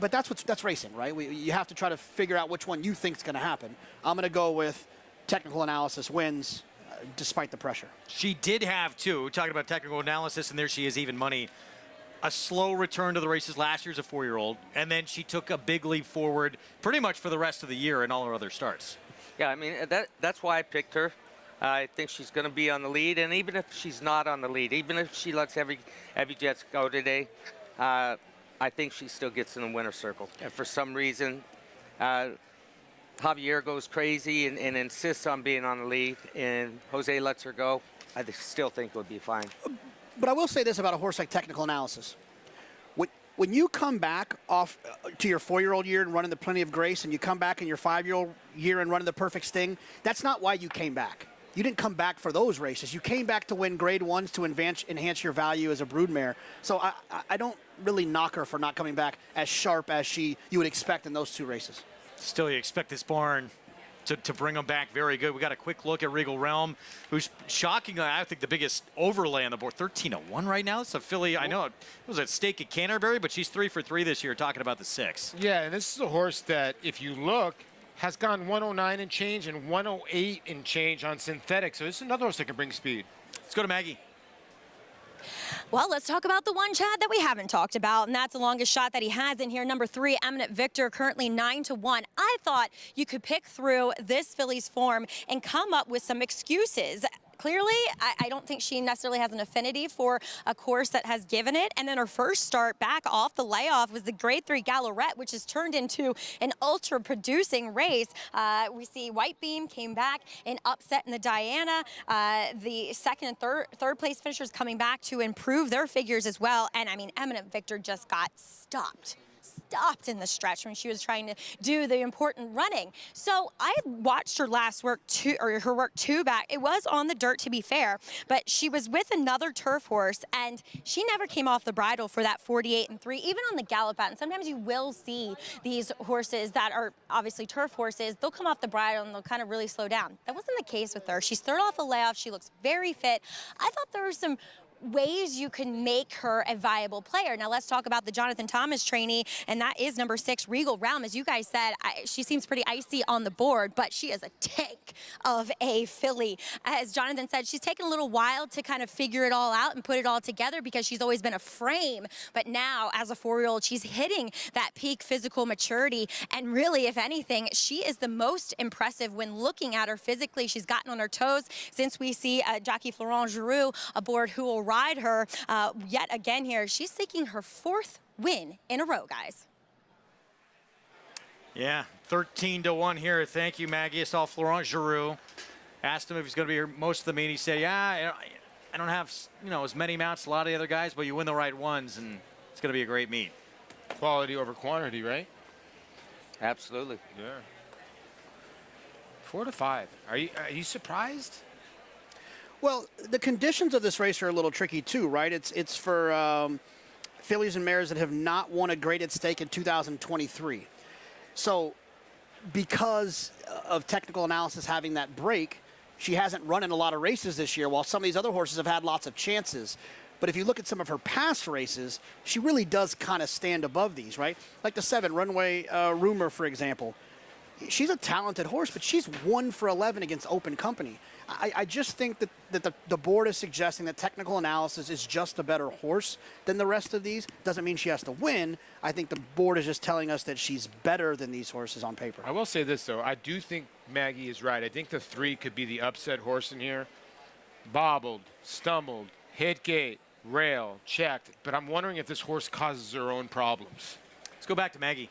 But that's racing, right? You have to try to figure out which one you think is going to happen. I'm going to go with technical analysis wins despite the pressure. She did have, too, talking about technical analysis, and there she is, even money, a slow return to the races last year as a 4-year-old, and then she took a big leap forward pretty much for the rest of the year in all her other starts. Yeah, I mean, that's why I picked her. I think she's going to be on the lead, and even if she's not on the lead, even if she lets Evie Jets go today, I think she still gets in the winner's circle. And for some reason, Javier goes crazy and insists on being on the lead, and Jose lets her go. I still think it would be fine. But I will say this about a horse like Technical Analysis. When you come back off to your 4-year-old year and running the Plenty of Grace, and you come back in your 5-year-old year and running the Perfect Sting, that's not why you came back. You didn't come back for those races. You came back to win Grade 1s to enhance your value as a broodmare. So I don't really knock her for not coming back as sharp as you would expect in those 2 races. Still, you expect this barn to bring them back very good. We got a quick look at Regal Realm, who's shockingly, I think, the biggest overlay on the board. 13-1 right now. It's a filly. I know it was at stake at Canterbury, but she's 3 for 3 this year, talking about the 6. Yeah, and this is a horse that, if you look, has gone 109 and change and 108 and change on synthetic. So this is another horse that can bring speed. Let's go to Maggie. Well, let's talk about the one, Chad, that we haven't talked about, and that's the longest shot that he has in here. Number 3, Eminent Victor, currently 9-1. I thought you could pick through this filly's form and come up with some excuses. Clearly, I don't think she necessarily has an affinity for a course that has given it. And then her first start back off the layoff was the Grade 3 Gallarette, which has turned into an ultra-producing race. We see White Beam came back and upset in the Diana. The second and third place finishers coming back to improve their figures as well. And, I mean, Eminent Victor just got stopped in the stretch when she was trying to do the important running. So I watched her her work two back. It was on the dirt, to be fair, but she was with another turf horse, and she never came off the bridle for that 48-3, even on the gallop out. And sometimes you will see these horses that are obviously turf horses, they'll come off the bridle and they'll kind of really slow down. That wasn't the case with her. She's third off a layoff. She looks very fit. I thought there were some ways you can make her a viable player. Now let's talk about the Jonathan Thomas trainee, and that is number 6, Regal Realm. As you guys said, she seems pretty icy on the board, but she is a tank of a filly. As Jonathan said, she's taken a little while to kind of figure it all out and put it all together because she's always been a frame, but now as a 4-year-old, she's hitting that peak physical maturity, and really, if anything, she is the most impressive when looking at her physically. She's gotten on her toes since we see jockey Florent Giroux aboard, who will ride her yet again here. She's seeking her 4th win in a row, guys. Yeah, 13-1 here. Thank you, Maggie. I saw Florent Giroux. Asked him if he's going to be here most of the meet. He said, yeah, I don't have, as many mounts as a lot of the other guys, but you win the right ones, and it's going to be a great meet. Quality over quantity, right? Absolutely. Yeah. 4-5. Are you surprised? Well, the conditions of this race are a little tricky too, right? It's for fillies and mares that have not won a graded stake in 2023. So because of Technical Analysis having that break, she hasn't run in a lot of races this year, while some of these other horses have had lots of chances. But if you look at some of her past races, she really does kind of stand above these, right? Like the 7, Runway Rumor, for example. She's a talented horse, but she's 1 for 11 against open company. I just think that the board is suggesting that Technical Analysis is just a better horse than the rest of these. Doesn't mean she has to win. I think the board is just telling us that she's better than these horses on paper. I will say this, though. I do think Maggie is right. I think the 3 could be the upset horse in here. Bobbled, stumbled, hit gate, rail, checked. But I'm wondering if this horse causes her own problems. Let's go back to Maggie.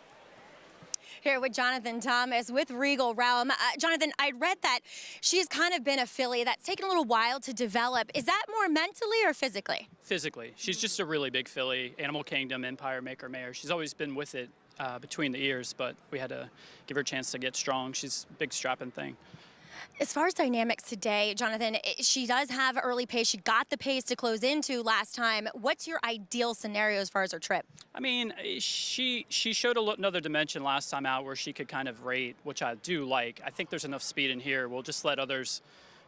Here with Jonathan Thomas with Regal Realm. Jonathan, I read that she's kind of been a filly that's taken a little while to develop. Is that more mentally or physically? Physically. She's just a really big filly. Animal Kingdom, Empire, Maker, Mare. She's always been with it between the ears, but we had to give her a chance to get strong. She's a big strapping thing. As far as dynamics today, Jonathan, she does have early pace. She got the pace to close into last time. What's your ideal scenario as far as her trip? I mean, she showed another dimension last time out where she could kind of rate, which I do like. I think there's enough speed in here. We'll just let others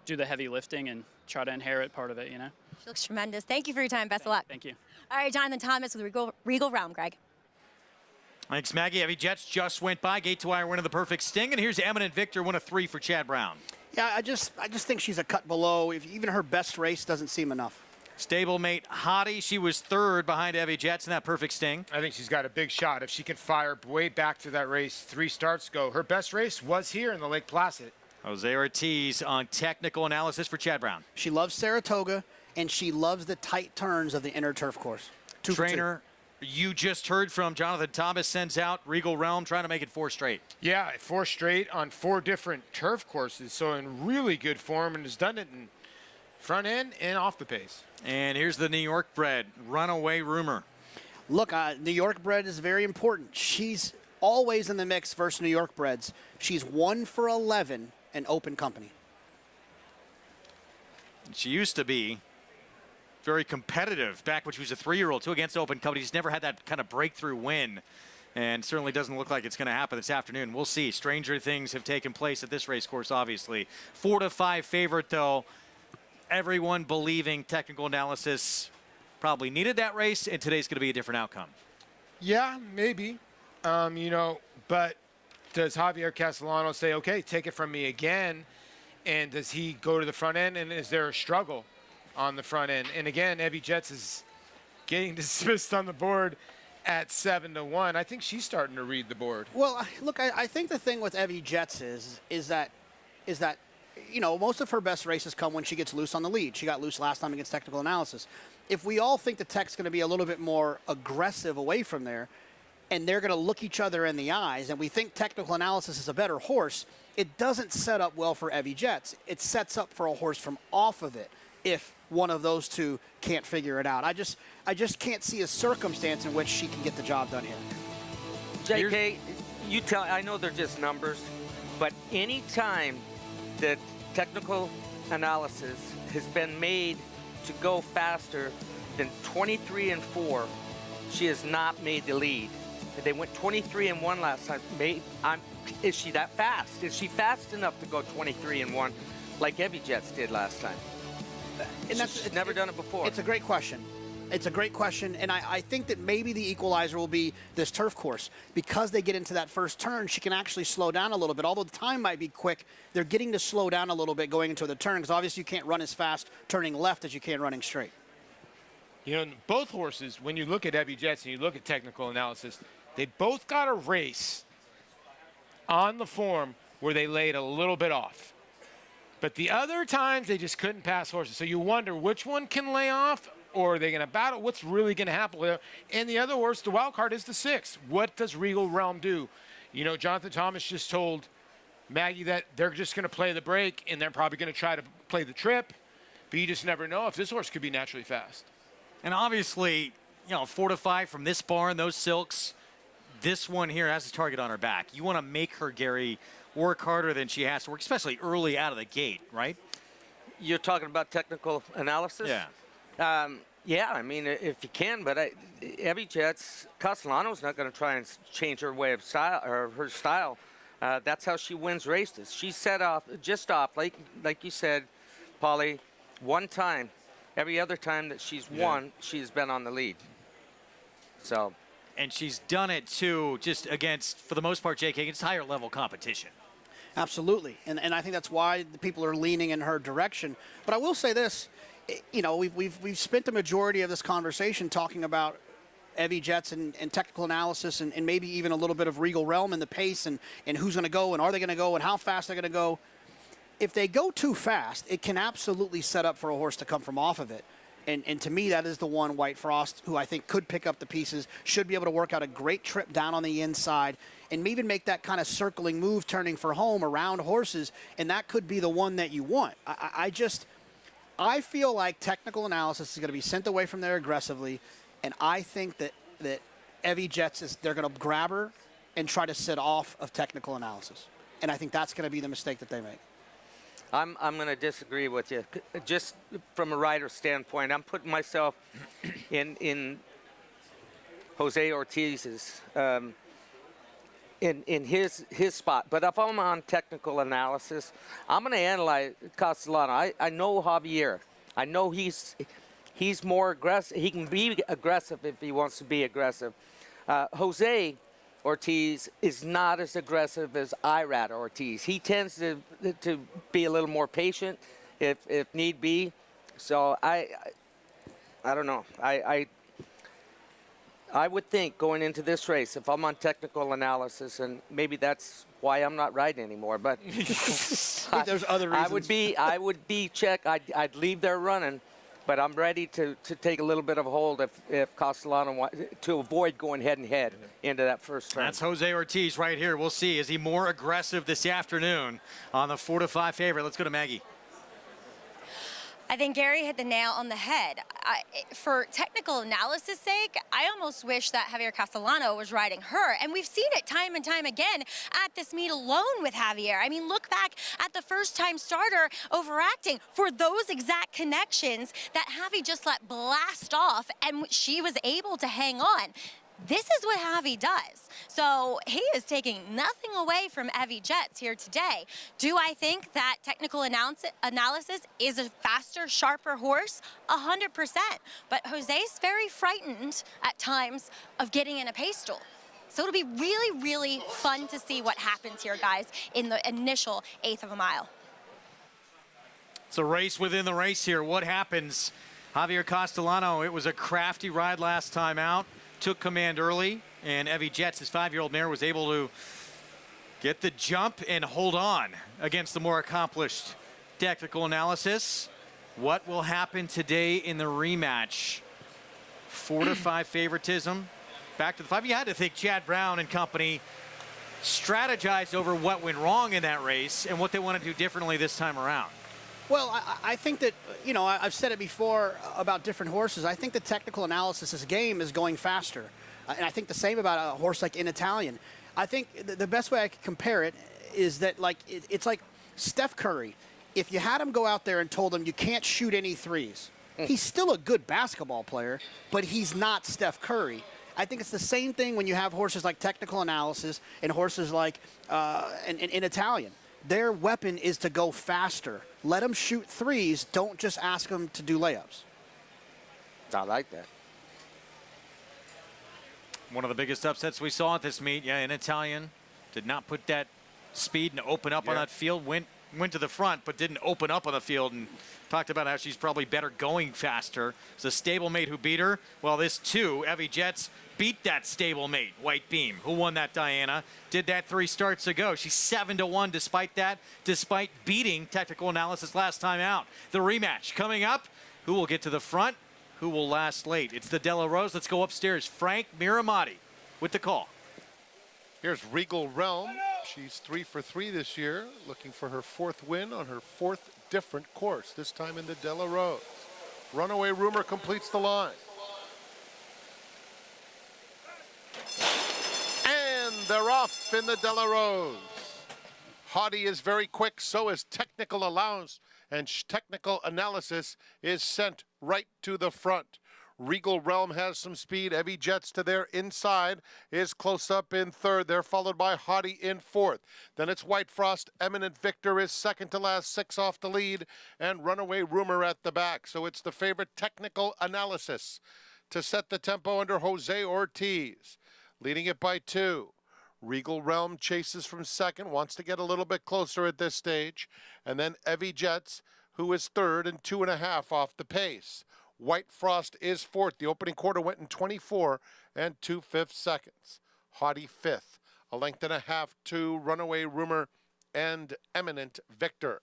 do the heavy lifting and try to inherit part of it, She looks tremendous. Thank you for your time. Best of luck. Thank you. All right, Jonathan Thomas with Regal Realm, Greg. Thanks, Maggie. Heavy Jets just went by. Gate to wire win of the Perfect Sting. And here's Eminent Victor, 1 of 3 for Chad Brown. Yeah, I just think she's a cut below. Even her best race doesn't seem enough. Stablemate Hottie, she was 3rd behind Heavy Jets in that Perfect Sting. I think she's got a big shot. If she can fire way back to that race 3 starts ago. Her best race was here in the Lake Placid. Jose Ortiz on Technical Analysis for Chad Brown. She loves Saratoga, and she loves the tight turns of the inner turf course. Trainer, you just heard from Jonathan Thomas, sends out Regal Realm, trying to make it 4 straight. Yeah, 4 straight on 4 different turf courses, so in really good form, and has done it in front end and off the pace. And here's the New York bred runaway rumor. Look, New York bred is very important. She's always in the mix versus New York breds. She's 1 for 11 in open company. She used to be very competitive back when she was a 3-year-old, too, against open company. She's never had that kind of breakthrough win, and certainly doesn't look like it's going to happen this afternoon. We'll see. Stranger things have taken place at this race course, obviously. 4-5 favorite, though. Everyone believing technical analysis probably needed that race, and today's going to be a different outcome. Yeah, maybe. But does Javier Castellano say, okay, take it from me again? And does he go to the front end? And is there a struggle on the front end? And again, Evie Jets is getting dismissed on the board at 7-1. I think she's starting to read the board. Well, look, I think the thing with Evie Jets is that most of her best races come when she gets loose on the lead. She got loose last time against technical analysis. If we all think the tech's going to be a little bit more aggressive away from there, and they're going to look each other in the eyes, and we think technical analysis is a better horse, it doesn't set up well for Evie Jets. It sets up for a horse from off of it if one of those two can't figure it out. I just can't see a circumstance in which she can get the job done here. JK, I know they're just numbers, but any time that technical analysis has been made to go faster than 23-4, she has not made the lead. They went 23-1 last time. Is she that fast? Is she fast enough to go 23-1 like Evie Jets did last time? And She's never done it before. It's a great question. It's a great question, and I think that maybe the equalizer will be this turf course. Because they get into that first turn, she can actually slow down a little bit. Although the time might be quick, they're getting to slow down a little bit going into the turn, because obviously you can't run as fast turning left as you can running straight. Both horses, when you look at Evie Jets and you look at technical analysis, they both got a race on the form where they laid a little bit off. But the other times, they just couldn't pass horses. So you wonder which one can lay off, or are they going to battle? What's really going to happen with it? And the other horse, the wild card, is the 6. What does Regal Realm do? Jonathan Thomas just told Maggie that they're just going to play the break, and they're probably going to try to play the trip. But you just never know if this horse could be naturally fast. And obviously, 4-5 from this barn, those silks, this one here has a target on her back. You want to make her, Gary, work harder than she has to work, especially early out of the gate, right? You're talking about technical analysis? Yeah. Yeah, I mean, if you can, but Evie Jets, Castellano's not going to try and change her way of style or her style. That's how she wins races. She set off, like you said, Paulie, one time. Every other time that she's won, she's been on the lead. So. And she's done it, too, just against, for the most part, JK, against higher level competition. Absolutely. And I think that's why the people are leaning in her direction. But I will say this, we've spent the majority of this conversation talking about Evie Jets and technical analysis and maybe even a little bit of Regal Realm and the pace and who's going to go and are they going to go and how fast they're going to go. If they go too fast, it can absolutely set up for a horse to come from off of it. And to me, that is the one, White Frost, who I think could pick up the pieces, should be able to work out a great trip down on the inside, and even make that kind of circling move, turning for home around horses, and that could be the one that you want. I feel like technical analysis is going to be sent away from there aggressively, and I think that Evie Jets, they're going to grab her and try to sit off of technical analysis. And I think that's going to be the mistake that they make. I'm going to disagree with you. Just from a rider standpoint, I'm putting myself in Jose Ortiz's in his spot. But if I'm on technical analysis, I'm going to analyze Castellano. I know Javier. I know he's more aggressive. He can be aggressive if he wants to be aggressive. Jose Ortiz is not as aggressive as Irad Ortiz. He tends to be a little more patient if need be. So I don't know. I would think going into this race, if I'm on technical analysis, and maybe that's why I'm not riding anymore, but there's other reasons. I would be check. I'd leave there running. But I'm ready to take a little bit of a hold if Castellano to avoid going head-and-head into that first turn. That's Jose Ortiz right here. We'll see. Is he more aggressive this afternoon on the 4-5 favorite? Let's go to Maggie. I think Gary hit the nail on the head. For technical analysis sake, I almost wish that Javier Castellano was riding her. And we've seen it time and time again at this meet alone with Javier. I mean, look back at the first-time starter overacting for those exact connections that Javi just let blast off, and she was able to hang on. This is what Javi does. So he is taking nothing away from Evie Jets here today. Do I think that technical analysis is a faster, sharper horse? 100%. But Jose's very frightened at times of getting in a pace stool. So it'll be really, really fun to see what happens here, guys, in the initial eighth of a mile. It's a race within the race here. What happens? Javier Castellano, it was a crafty ride last time out. Took command early, and Evie Jets, his 5-year-old mare, was able to get the jump and hold on against the more accomplished technical analysis. What will happen today in the rematch? 4-5 favoritism. Back to the 5. You had to think Chad Brown and company strategized over what went wrong in that race and what they want to do differently this time around. Well, I think that, you know, I've said it before about different horses. I think the technical analysis game is going faster. And I think the same about a horse like In Italian. I think the best way I could compare it is that, like, it's like Steph Curry. If you had him go out there and told him you can't shoot any threes, he's still a good basketball player, but he's not Steph Curry. I think it's the same thing when you have horses like technical analysis and horses like in Italian. Their weapon is to go faster. Let them shoot threes. Don't just ask them to do layups. I like that. One of the biggest upsets we saw at this meet, In Italian did not put that speed and open up on that field. Went to the front, but didn't open up on the field, and talked about how she's probably better going faster. It's a stablemate who beat her. Well, this too, Evie Jets beat that stablemate, White Beam, who won that Diana. Did that 3 starts ago. She's 7-1 despite that, despite beating technical analysis last time out. The rematch coming up. Who will get to the front? Who will last late? It's the Della Rose. Let's go upstairs. Frank Miramati with the call. Here's Regal Realm. She's 3 for 3 this year, looking for her 4th win on her 4th different course, this time in the Della Rose. Runaway Rumor completes the line. And they're off in the Della Rose. Haughty is very quick, so is technical allowance, and technical analysis is sent right to the front. Regal Realm has some speed. Evie Jets to their inside is close up in 3rd. They're followed by Haughty in 4th. Then it's White Frost. Eminent Victor is 2nd to last, 6 off the lead, and Runaway Rumor at the back. So it's the favorite technical analysis to set the tempo under Jose Ortiz. Leading it by 2. Regal Realm chases from 2nd, wants to get a little bit closer at this stage. And then Evie Jets, who is 3rd and 2.5 off the pace. White Frost is 4th. The opening quarter went in 24 and 2/5 seconds. Haughty 5th. A length and a half to Runaway Rumor and Eminent Victor.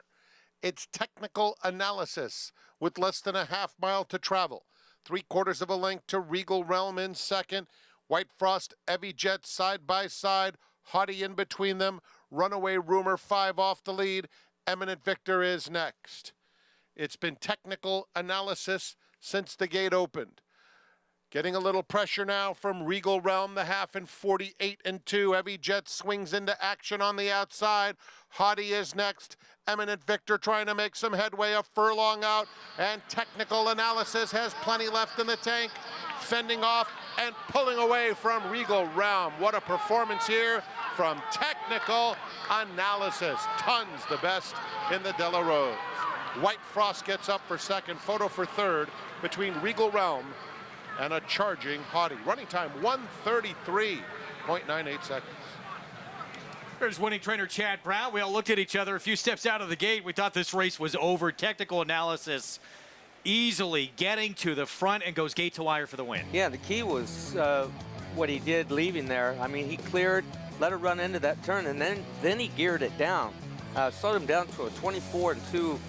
It's technical analysis with less than a half mile to travel. 3/4 of a length to Regal Realm in 2nd. White Frost, Evie Jets side by side. Haughty in between them. Runaway Rumor 5 off the lead. Eminent Victor is next. It's been technical analysis since the gate opened. Getting a little pressure now from Regal Realm, the half in 48 and 2. Evie Jets swings into action on the outside. Haughty is next. Eminent Victor trying to make some headway, a furlong out, and technical analysis has plenty left in the tank. Fending off and pulling away from Regal Realm. What a performance here from technical analysis. Tons the best in the Della Rose. White Frost gets up for 2nd, Photo for 3rd between Regal Realm and a charging Haughty. Running time 1:33.98 seconds. There's winning trainer Chad Brown. We all looked at each other a few steps out of the gate. We thought this race was over. Technical analysis easily getting to the front and goes gate to wire for the win. Yeah, the key was what he did leaving there. I mean, he cleared, let her run into that turn, and then he geared it down. Slowed him down to a 24 and 2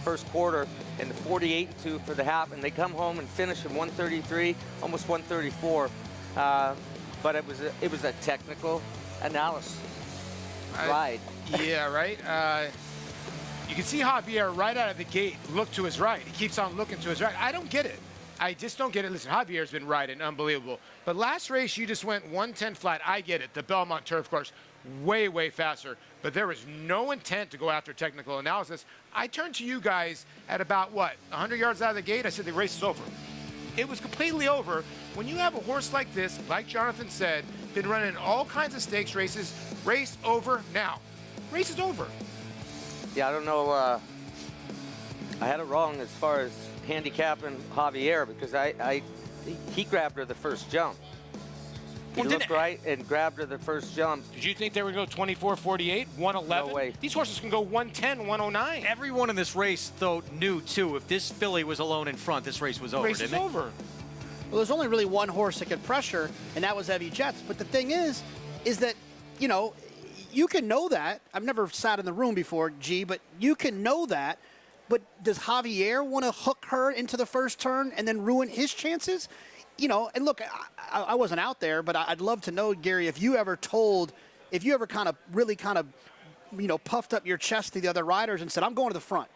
first quarter and the 48 and 2 for the half, and they come home and finish in 133, almost 134. But it was a technical analysis ride. Yeah, right. You can see Javier right out of the gate look to his right. He keeps on looking to his right. I don't get it. I just don't get it. Listen, Javier's been riding unbelievable. But last race, you just went 110 flat. I get it. The Belmont turf course, way, way faster. But there was no intent to go after technical analysis. I turned to you guys at about, what, 100 yards out of the gate? I said the race is over. It was completely over. When you have a horse like this, like Jonathan said, been running all kinds of stakes races, race over now. Race is over. Yeah, I don't know. I had it wrong as far as handicapping Javier because he grabbed her the first jump. He looked right and grabbed her the first jump. Did you think they would go 24-48, 111? No way. These horses can go 110, 109. Everyone in this race, though, knew, too, if this filly was alone in front, this race was over, Race is over. Well, there's only really one horse that could pressure, and that was Evie Jets. But the thing is that, you know, you can know that. I've never sat in the room before, G, but you can know that. But does Javier want to hook her into the first turn and then ruin his chances? You know, and look, I wasn't out there, but I'd love to know, Gary, if you ever kind of really you know, puffed up your chest to the other riders and said, I'm going to the front.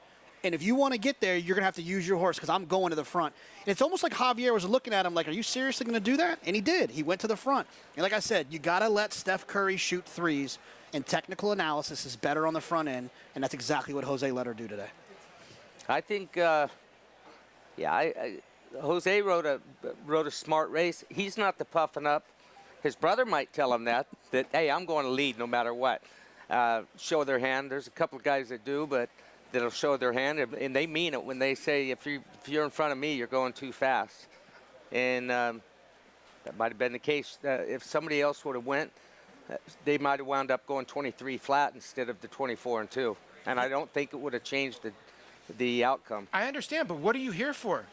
And if you want to get there, you're going to have to use your horse because I'm going to the front. And it's almost like Javier was looking at him like, are you seriously going to do that? And he did. He went to the front. And like I said, you got to let Steph Curry shoot threes, and technical analysis is better on the front end, and that's exactly what Jose let her do today. I think, Jose rode a smart race. He's not the puffing up. His brother might tell him that hey, I'm going to lead no matter what. Show their hand. There's a couple of guys that do, but that'll show their hand, and they mean it when they say, if you're in front of me, you're going too fast. And that might have been the case. If somebody else would have went, they might have wound up going 23 flat instead of the 24-2. And I don't think it would have changed the outcome. I understand, but what are you here for?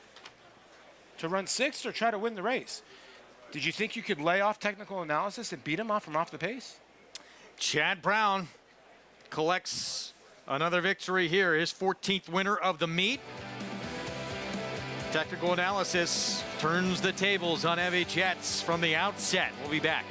To run sixth or try to win the race? Did you think you could lay off technical analysis and beat him off the pace? Chad Brown collects another victory here, his 14th winner of the meet. Technical analysis turns the tables on Evie Jets from the outset. We'll be back.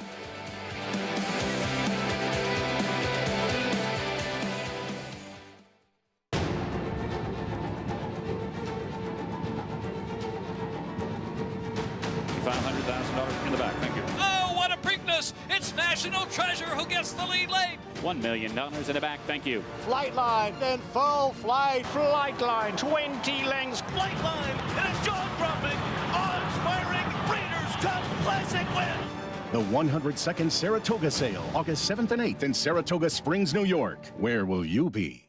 $500,000 in the back. Thank you. Oh, what a Preakness! It's National Treasure who gets the lead late. $1 million in the back. Thank you. Flight line, then full flight. Flight line, 20 lengths. Flight line, and a jaw-dropping, awe-inspiring Breeders' Cup Classic win. The 102nd Saratoga sale, August 7th and 8th in Saratoga Springs, New York. Where will you be?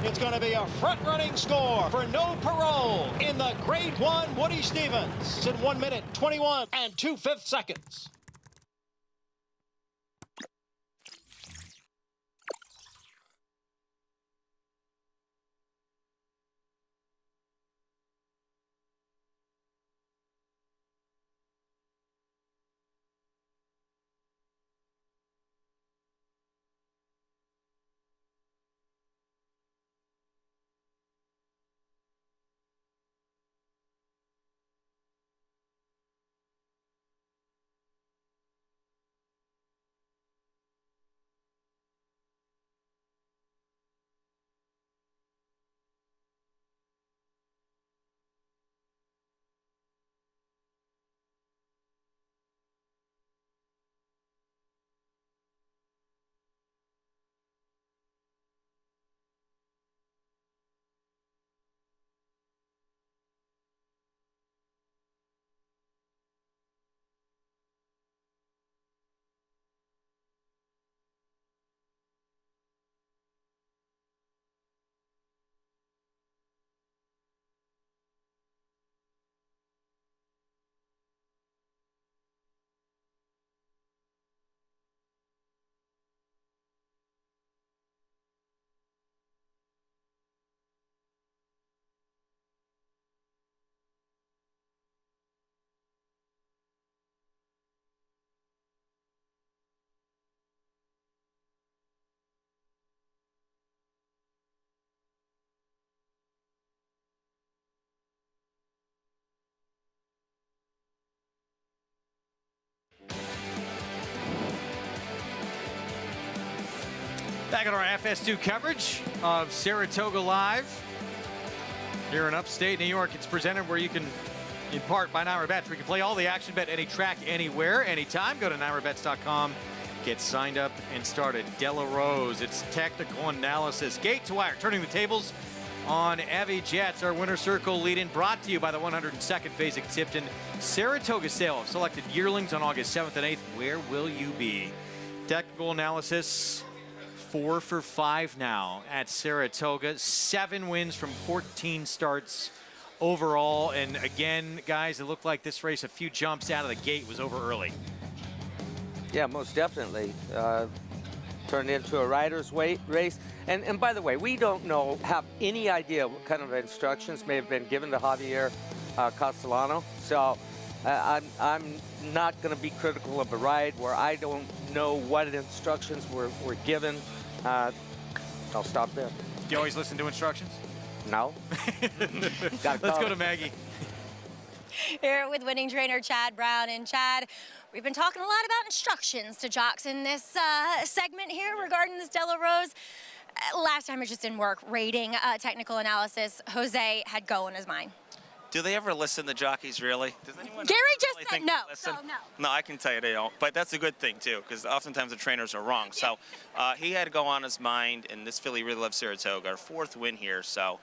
It's going to be a front-running score for no parole in the Grade 1 Woody Stevens. It's in 1 minute, 21 and 2/5 seconds. Back on our FS2 coverage of Saratoga Live. Here in upstate New York, it's presented where you can, in part by NYRA where you can play all the action, bet any track, anywhere, anytime. Go to NYRABets.com, get signed up and started. Della Rose, it's technical analysis. Gate to wire, turning the tables on Evie Jets. Our winner circle lead-in brought to you by the 102nd Phase Tipton Saratoga sale of selected yearlings on August 7th and 8th. Where will you be? Technical analysis. 4 for 5 now at Saratoga. 7 wins from 14 starts overall. And again, guys, it looked like this race, a few jumps out of the gate, was over early. Yeah, most definitely. Turned into a rider's race. And by the way, we don't have any idea what kind of instructions may have been given to Javier Castellano. So I'm not going to be critical of a ride where I don't know what instructions were given. I'll stop there. You always listen to instructions? No. Let's go to Maggie. Here with winning trainer Chad Brown. And Chad, we've been talking a lot about instructions to jocks in this segment here regarding this Della Rose. Last time it just didn't work. Rating, technical analysis, Jose had go in his mind. Do they ever listen to jockeys, really? Does anyone Gary just really said no, so no. No, I can tell you they don't. But that's a good thing, too, because oftentimes the trainers are wrong. So he had to go on his mind, and this filly really loves Saratoga. Our 4th win here, so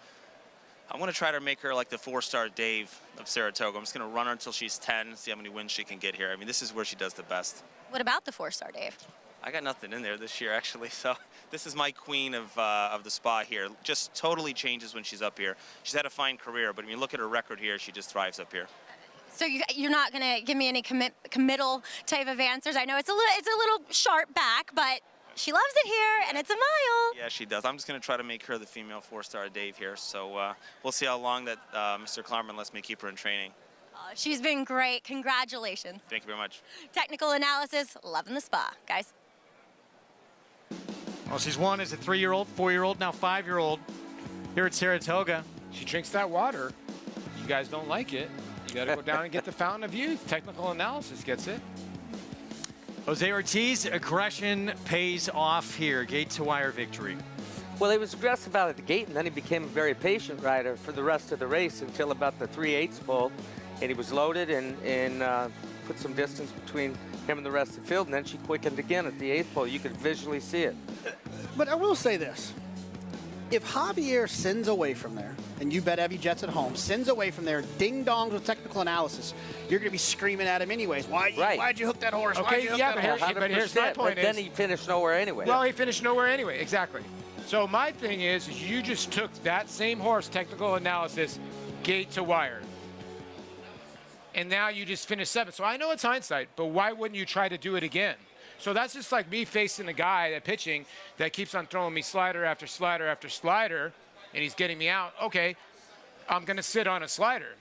I'm going to try to make her like the 4-star Dave of Saratoga. I'm just going to run her until she's 10, see how many wins she can get here. I mean, this is where she does the best. What about the 4-star Dave? I got nothing in there this year, actually. So this is my queen of the spa here. Just totally changes when she's up here. She's had a fine career, but when you look at her record here, she just thrives up here. So you're not going to give me any committal type of answers. I know it's a little sharp back, but she loves it here, and it's a mile. Yeah, she does. I'm just going to try to make her the female 4-star Dave here. So we'll see how long that Mr. Klarman lets me keep her in training. She's been great. Congratulations. Thank you very much. Technical analysis, loving the spa, guys. Well, she's won as a 3-year-old, 4-year-old, now 5-year-old here at Saratoga. She drinks that water. You guys don't like it. You got to go down and get the Fountain of Youth. Technical analysis gets it. Jose Ortiz, aggression pays off here. Gate to wire victory. Well, he was aggressive out of the gate, and then he became a very patient rider for the rest of the race until about the 3/8 pole. And he was loaded and put some distance between him and the rest of the field, and then she quickened again at the 8th pole. You could visually see it. But I will say this. If Javier sends away from there, and you bet Evie Jets at home, sends away from there, ding-dongs with technical analysis, you're going to be screaming at him anyways. Why'd you hook that horse? Okay, yeah, but here's my point. But then he finished nowhere anyway. Well, he finished nowhere anyway, exactly. So my thing is you just took that same horse, technical analysis, gate to wire. And now you just finished 7th. So I know it's hindsight, but why wouldn't you try to do it again? So that's just like me facing a guy that pitching that keeps on throwing me slider after slider after slider, and he's getting me out. Okay, I'm going to sit on a slider.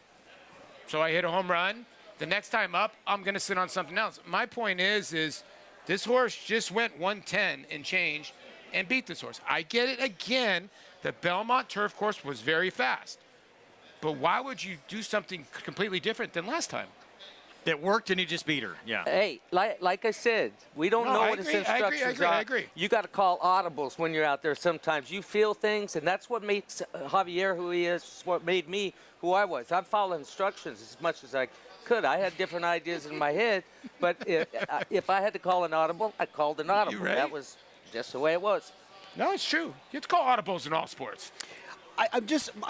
So I hit a home run. The next time up, I'm going to sit on something else. My point is this horse just went 110 and changed and beat this horse. I get it again. The Belmont turf course was very fast. But why would you do something completely different than last time? It worked and you just beat her. Yeah. Hey, like I said, we don't know what his instructions are. I agree. You got to call audibles when you're out there sometimes. You feel things, and that's what makes Javier who he is, what made me who I was. I followed instructions as much as I could. I had different ideas in my head, but if I had to call an audible, I called an audible. That was just the way it was. No, it's true. You have to call audibles in all sports.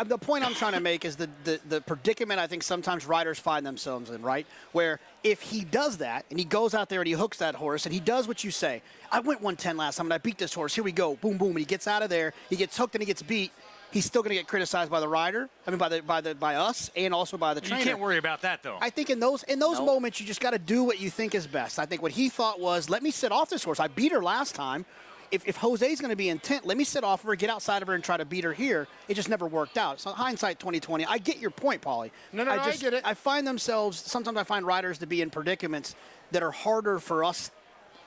The point I'm trying to make is the predicament I think sometimes riders find themselves in, right? Where if he does that and he goes out there and he hooks that horse and he does what you say, I went 110 last time and I beat this horse, here we go, boom, boom, and he gets out of there, he gets hooked and he gets beat, he's still going to get criticized by the rider, by us and also by the trainer. You can't worry about that, though. I think in those moments, you just got to do what you think is best. I think what he thought was, let me sit off this horse. I beat her last time. If Jose's going to be intent, let me sit off of her, get outside of her, and try to beat her here. It just never worked out. So hindsight 2020. I get your point, Paulie. I get it. I find sometimes I find riders to be in predicaments that are harder for us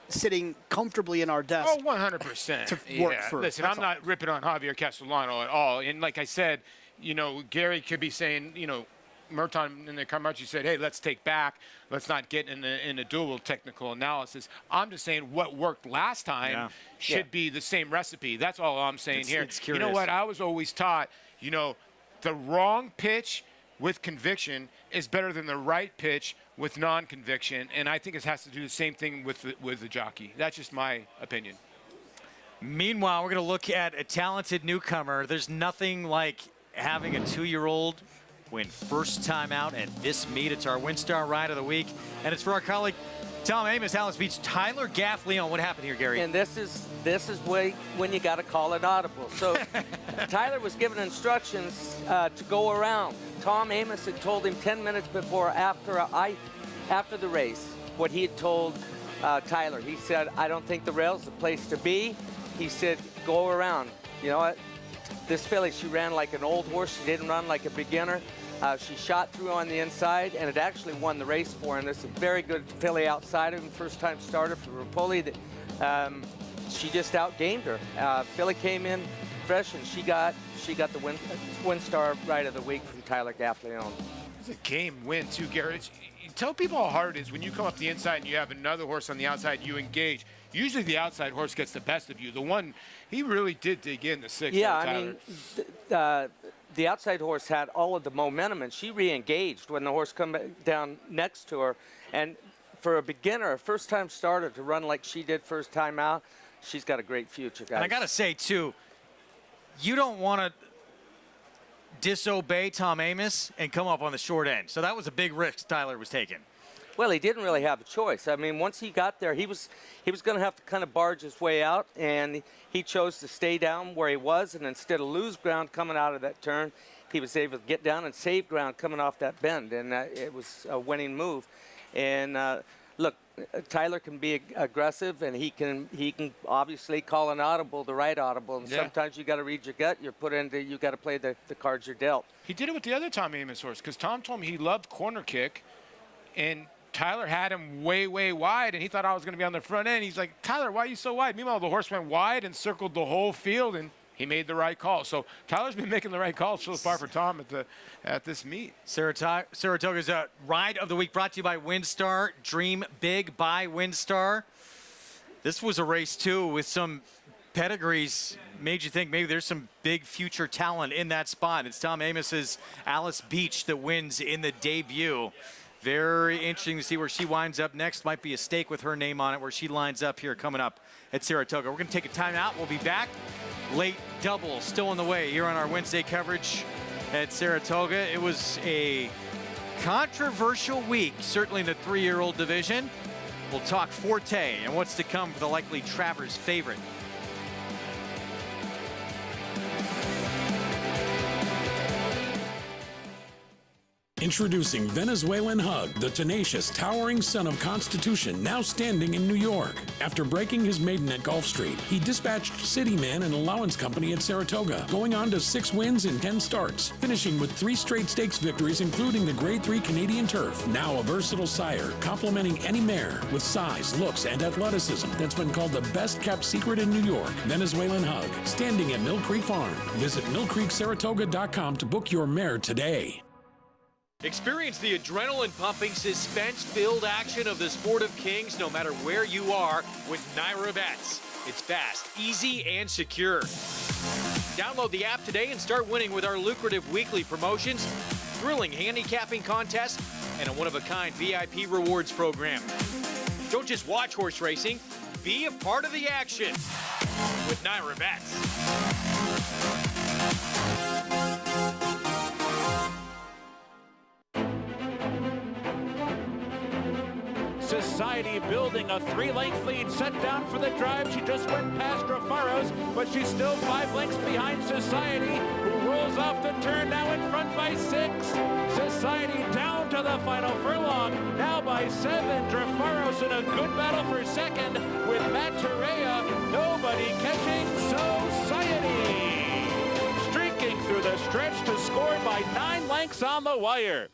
sitting comfortably in our desk. Oh, 100%. To work through. Listen, I'm not ripping on Javier Castellano at all. And like I said, Gary could be saying, Merton in the Carmachi said, hey, let's take back. Let's not get in a dual technical analysis. I'm just saying what worked last time should be the same recipe. That's all I'm saying here. You know what? I was always taught, you know, the wrong pitch with conviction is better than the right pitch with non-conviction, and I think it has to do the same thing with the jockey. That's just my opinion. Meanwhile, we're going to look at a talented newcomer. There's nothing like having a 2-year-old win first time out at this meet. It's our WinStar Ride of the Week, and it's for our colleague Tom Amos. Alice beats Tyler Gaffleon. What happened here, Gary? And this is when you got to call it audible. So Tyler was given instructions to go around. Tom Amos had told him 10 minutes before, after the race, what he had told Tyler. He said, I don't think the rail's the place to be. He said, go around. You know what? This filly, she ran like an old horse. She didn't run like a beginner. She shot through on the inside, and it actually won the race for him. It's a very good filly outside of him, first-time starter for Rapoli. She just outgamed her. Filly came in fresh, and she got the WinStar Ride of the Week from Tyler Gaffleon. It's a game win, too, Garrett. Tell people how hard it is when you come up the inside and you have another horse on the outside, you engage. Usually the outside horse gets the best of you. The one, he really did dig in the sixth. Yeah, I mean, the outside horse had all of the momentum, and she re-engaged when the horse come down next to her. And for a beginner, a first-time starter, to run like she did first time out, she's got a great future, guys. And I got to say, too, you don't want to disobey Tom Amos and come up on the short end. So that was a big risk Tyler was taking. Well, he didn't really have a choice. I mean, once he got there, he was going to have to kind of barge his way out, and he chose to stay down where he was, and instead of lose ground coming out of that turn, he was able to get down and save ground coming off that bend, and it was a winning move. And look, Tyler can be aggressive, and he can obviously call an audible, the right audible, and sometimes you got to read your gut. You got to play the cards you're dealt. He did it with the other Tom Amos horse, because Tom told me he loved corner kick, and Tyler had him way, way wide, and he thought I was going to be on the front end. He's like, Tyler, why are you so wide? Meanwhile, the horse went wide and circled the whole field, and he made the right call. So Tyler's been making the right calls so far for Tom at this meet. Saratoga's Ride of the Week brought to you by WinStar. Dream big by WinStar. This was a race, too, with some pedigrees. Made you think maybe there's some big future talent in that spot. It's Tom Amos's Alice Beach that wins in the debut. Very interesting to see where she winds up next. Might be a stake with her name on it where she lines up here coming up at Saratoga. We're going to take a timeout. We'll be back. Late double still on the way here on our Wednesday coverage at Saratoga. It was a controversial week, certainly in the 3-year-old division. We'll talk Forte and what's to come for the likely Travers favorite. Introducing Venezuelan Hug, the tenacious, towering son of Constitution, now standing in New York. After breaking his maiden at Gulfstream, he dispatched Cityman and Allowance Company at Saratoga, going on to 6 wins in 10 starts, finishing with 3 straight stakes victories, including the Grade 3 Canadian Turf. Now a versatile sire, complementing any mare with size, looks, and athleticism that's been called the best-kept secret in New York. Venezuelan Hug, standing at Mill Creek Farm. Visit millcreeksaratoga.com to book your mare today. Experience the adrenaline-pumping, suspense-filled action of the Sport of Kings no matter where you are with Naira Bets. It's fast, easy, and secure. Download the app today and start winning with our lucrative weekly promotions, thrilling handicapping contests, and a one-of-a-kind VIP rewards program. Don't just watch horse racing, be a part of the action with Naira Bets. Society building a 3-length lead, set down for the drive. She just went past Rafaros, but she's still 5 lengths behind Society, who rolls off the turn, now in front by 6. Society down to the final furlong, now by 7. Drafaros in a good battle for second with Matt Torreya. Nobody catching Society. Streaking through the stretch to score by 9 lengths on the wire.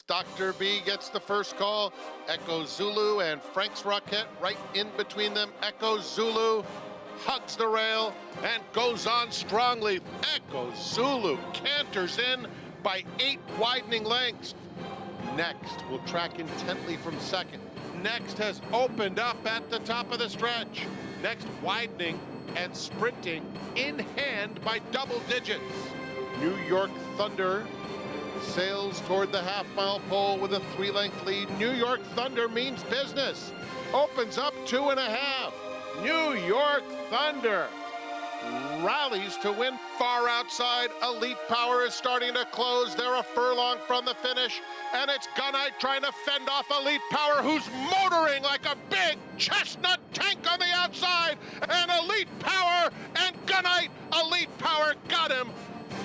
Dr. B gets the first call. Echo Zulu and Frank's Rocket right in between them. Echo Zulu hugs the rail and goes on strongly. Echo Zulu canters in by 8 widening lengths. Next will track intently from second. Next has opened up at the top of the stretch. Next widening and sprinting in hand by double digits. New York Thunder sails toward the half-mile pole with a 3-length lead. New York Thunder means business. Opens up 2.5. New York Thunder rallies to win. Far outside, Elite Power is starting to close. They're a furlong from the finish, and it's Gunite trying to fend off Elite Power, who's motoring like a big chestnut tank on the outside. And Elite Power and Gunite, Elite Power got him.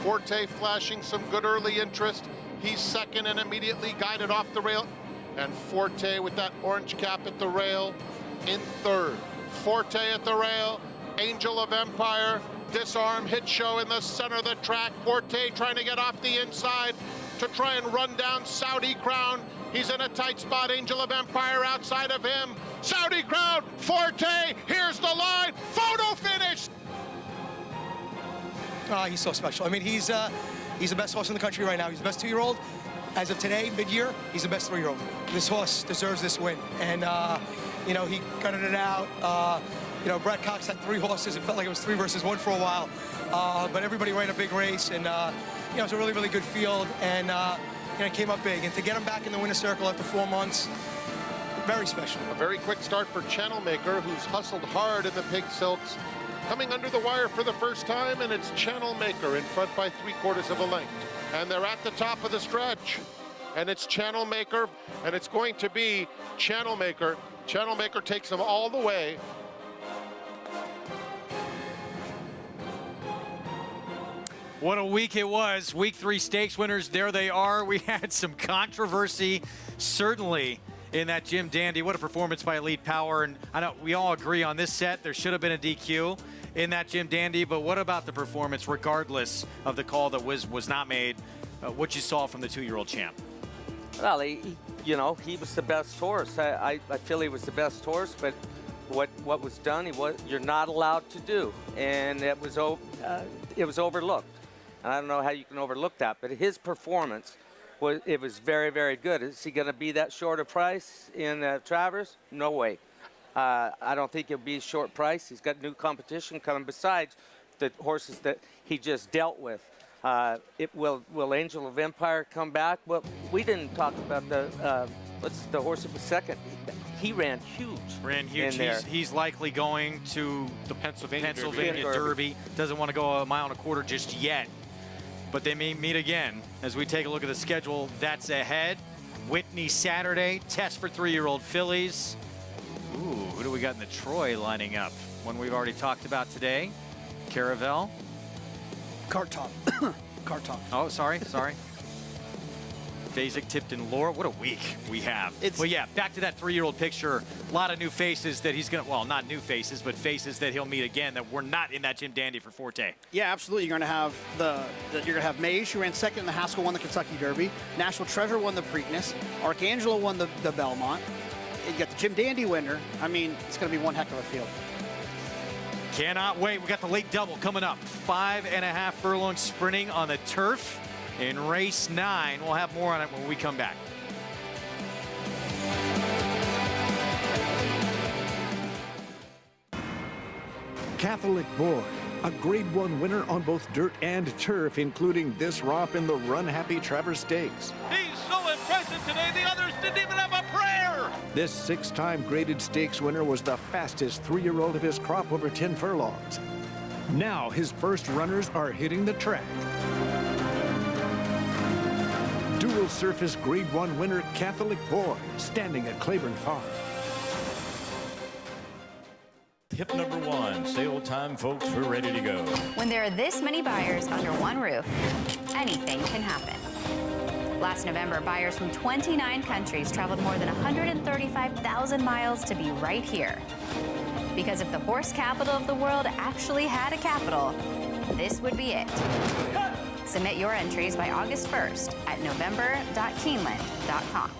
Forte flashing some good early interest. He's second and immediately guided off the rail. And Forte with that orange cap at the rail in third. Forte at the rail. Angel of Empire, disarm, hit show in the center of the track. Forte trying to get off the inside to try and run down Saudi Crown. He's in a tight spot. Angel of Empire outside of him. Saudi Crown, Forte, here's the line. Photo finish. He's so special. I mean, he's the best horse in the country right now. He's the best 2-year-old. As of today, mid-year, he's the best 3-year-old. This horse deserves this win. And, you know, he gutted it out. You know, Brett Cox had 3 horses. It felt like it was 3 versus 1 for a while. But everybody ran a big race, and, you know, it's a really, really good field. And it came up big. And to get him back in the winner's circle after 4 months, very special. A very quick start for Channel Maker, who's hustled hard in the Pink Silks. Coming under the wire for the first time, and it's Channel Maker in front by 3/4 of a length. And they're at the top of the stretch. And it's Channel Maker, and it's going to be Channel Maker. Channel Maker takes them all the way. What a week it was. Week 3 stakes winners, there they are. We had some controversy, certainly, in that Jim Dandy. What a performance by Elite Power. And I know we all agree on this set, there should have been a DQ in that Jim Dandy, but what about the performance, regardless of the call that was not made, what you saw from the 2-year-old champ? Well, you know, he was the best horse. I feel he was the best horse, but what was done, you're not allowed to do, and it was overlooked. And I don't know how you can overlook that, but his performance was very, very good. Is he going to be that short a price in Travers? No way. I don't think he'll be short price. He's got new competition coming besides the horses that he just dealt with. Will Angel of Empire come back? Well, we didn't talk about the horse that was second. He ran huge. In there. He's likely going to the Pennsylvania Derby. Doesn't want to go 1.25 miles just yet. But they may meet again. As we take a look at the schedule, that's ahead. Whitney Saturday, test for 3-year-old fillies. Ooh, who do we got in the Troy lining up? One we've already talked about today. Caravel. Cart top. Oh, sorry. Basic, Tipton, Laura. What a week we have. Well, yeah, back to that 3-year-old picture. A lot of new faces that he's going to, well, not new faces, but faces that he'll meet again that were not in that Jim Dandy for Forte. Yeah, absolutely. You're going to have Mage, who ran second in the Haskell, won the Kentucky Derby. National Treasure won the Preakness. Archangelo won the Belmont. You got the Jim Dandy winner. I mean, it's going to be one heck of a field. Cannot wait. We got the late double coming up. 5.5 furlongs sprinting on the turf in race 9. We'll have more on it when we come back. Catholic Boy, a Grade 1 winner on both dirt and turf, including this romp in the Run Happy Travers Stakes. He's so impressive today, the others didn't even have a prayer! This 6-time graded stakes winner was the fastest 3-year-old of his crop over 10 furlongs. Now his first runners are hitting the track. Dual surface Grade 1 winner Catholic Boy, standing at Claiborne Farm. Tip number 1, sale time, folks, we're ready to go. When there are this many buyers under one roof, anything can happen. Last November, buyers from 29 countries traveled more than 135,000 miles to be right here. Because if the horse capital of the world actually had a capital, this would be it. Submit your entries by August 1st at november.keeneland.com.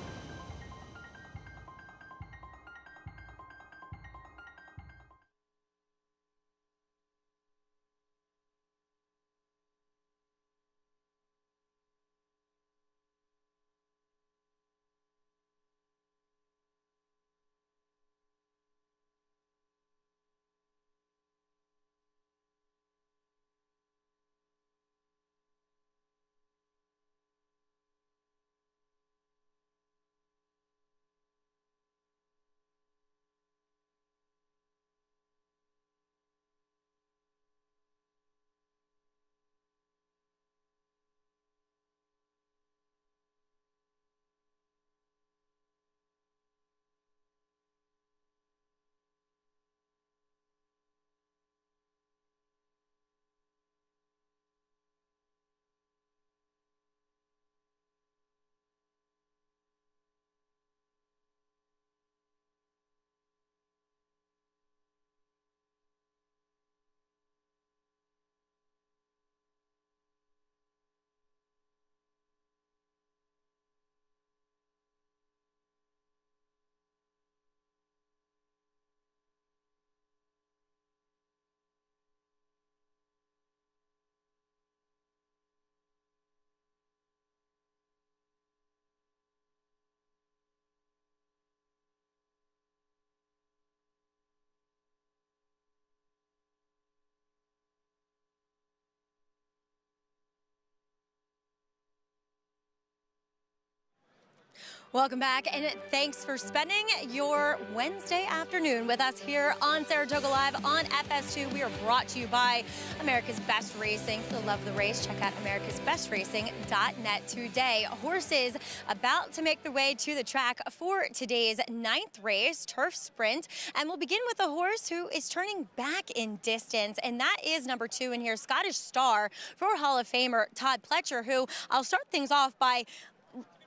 Welcome back, and thanks for spending your Wednesday afternoon with us here on Saratoga Live on FS2. We are brought to you by America's Best Racing. For the love of the race, check out americasbestracing.net today. Horses about to make their way to the track for today's 9th race, Turf Sprint. And we'll begin with a horse who is turning back in distance, and that is number 2 in here, Scottish Star, for Hall of Famer Todd Pletcher, who I'll start things off by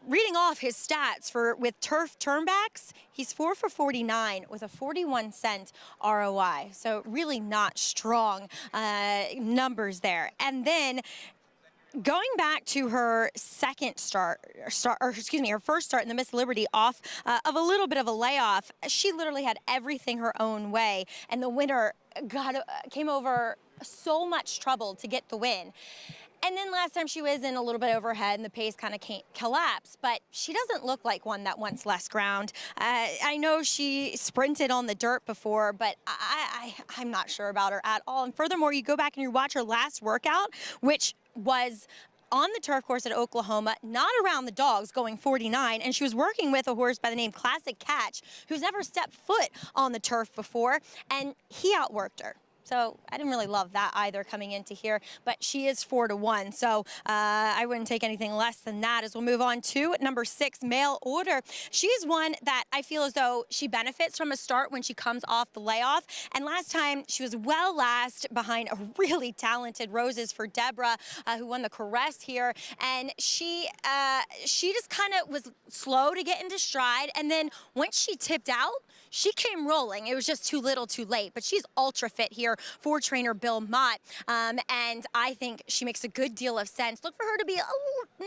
reading off his stats with turf turnbacks. He's 4 for 49 with a 41-cent ROI. So really not strong numbers there. And then going back to her second her first start in the Miss Liberty off of a little bit of a layoff, she literally had everything her own way, and the winner came over so much trouble to get the win. And then last time she was in a little bit overhead and the pace kind of collapsed, but she doesn't look like one that wants less ground. I know she sprinted on the dirt before, but I'm not sure about her at all. And furthermore, you go back and you watch her last workout, which was on the turf course at Oklahoma, not around the dogs, going 49, and she was working with a horse by the name Classic Catch, who's never stepped foot on the turf before, and he outworked her. So I didn't really love that either coming into here, but she is 4-1. So I wouldn't take anything less than that. As we'll move on to number 6, Mail Order. She's one that I feel as though she benefits from a start when she comes off the layoff. And last time she was well last behind a really talented Roses for Deborah, who won the Caress here. And she just kind of was slow to get into stride. And then once she tipped out, she came rolling. It was just too little too late, but she's ultra fit here for trainer Bill Mott, and I think she makes a good deal of sense. Look for her to be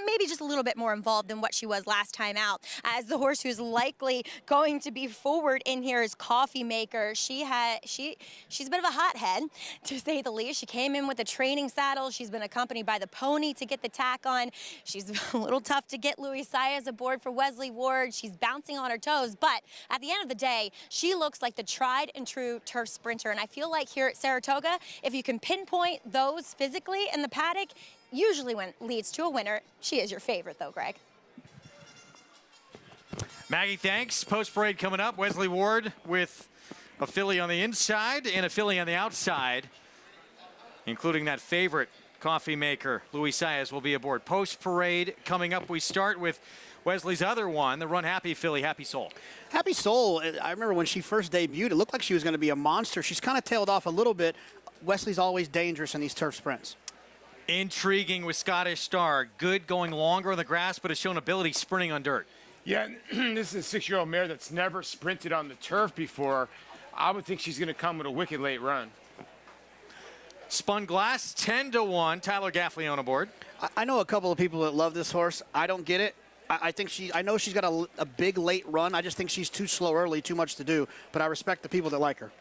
maybe just a little bit more involved than what she was last time out. As the horse who's likely going to be forward in here is Coffee Maker. She's a bit of a hothead, to say the least. She came in with a training saddle. She's been accompanied by the pony to get the tack on. She's a little tough to get Louis Saez aboard for Wesley Ward. She's bouncing on her toes, but at the end of the day, she looks like the tried and true turf sprinter, and I feel like here at Saratoga, if you can pinpoint those physically in the paddock, usually when leads to a winner. She is your favorite, though, Greg. Maggie, thanks. Post parade coming up. Wesley Ward with a filly on the inside and a filly on the outside, including that favorite Coffee Maker. Louis Saez will be aboard. Post parade coming up. We start with Wesley's other one, the Run Happy filly, Happy Soul. Happy Soul, I remember when she first debuted, it looked like she was going to be a monster. She's kind of tailed off a little bit. Wesley's always dangerous in these turf sprints. Intriguing with Scottish Star. Good going longer on the grass, but has shown ability sprinting on dirt. Yeah, this is a 6-year-old mare that's never sprinted on the turf before. I would think she's going to come with a wicked late run. Spun Glass, 10-1. Tyler Gaffley on aboard. I know a couple of people that love this horse. I don't get it. I know she's got a big late run. I just think she's too slow early, too much to do. But I respect the people that like her.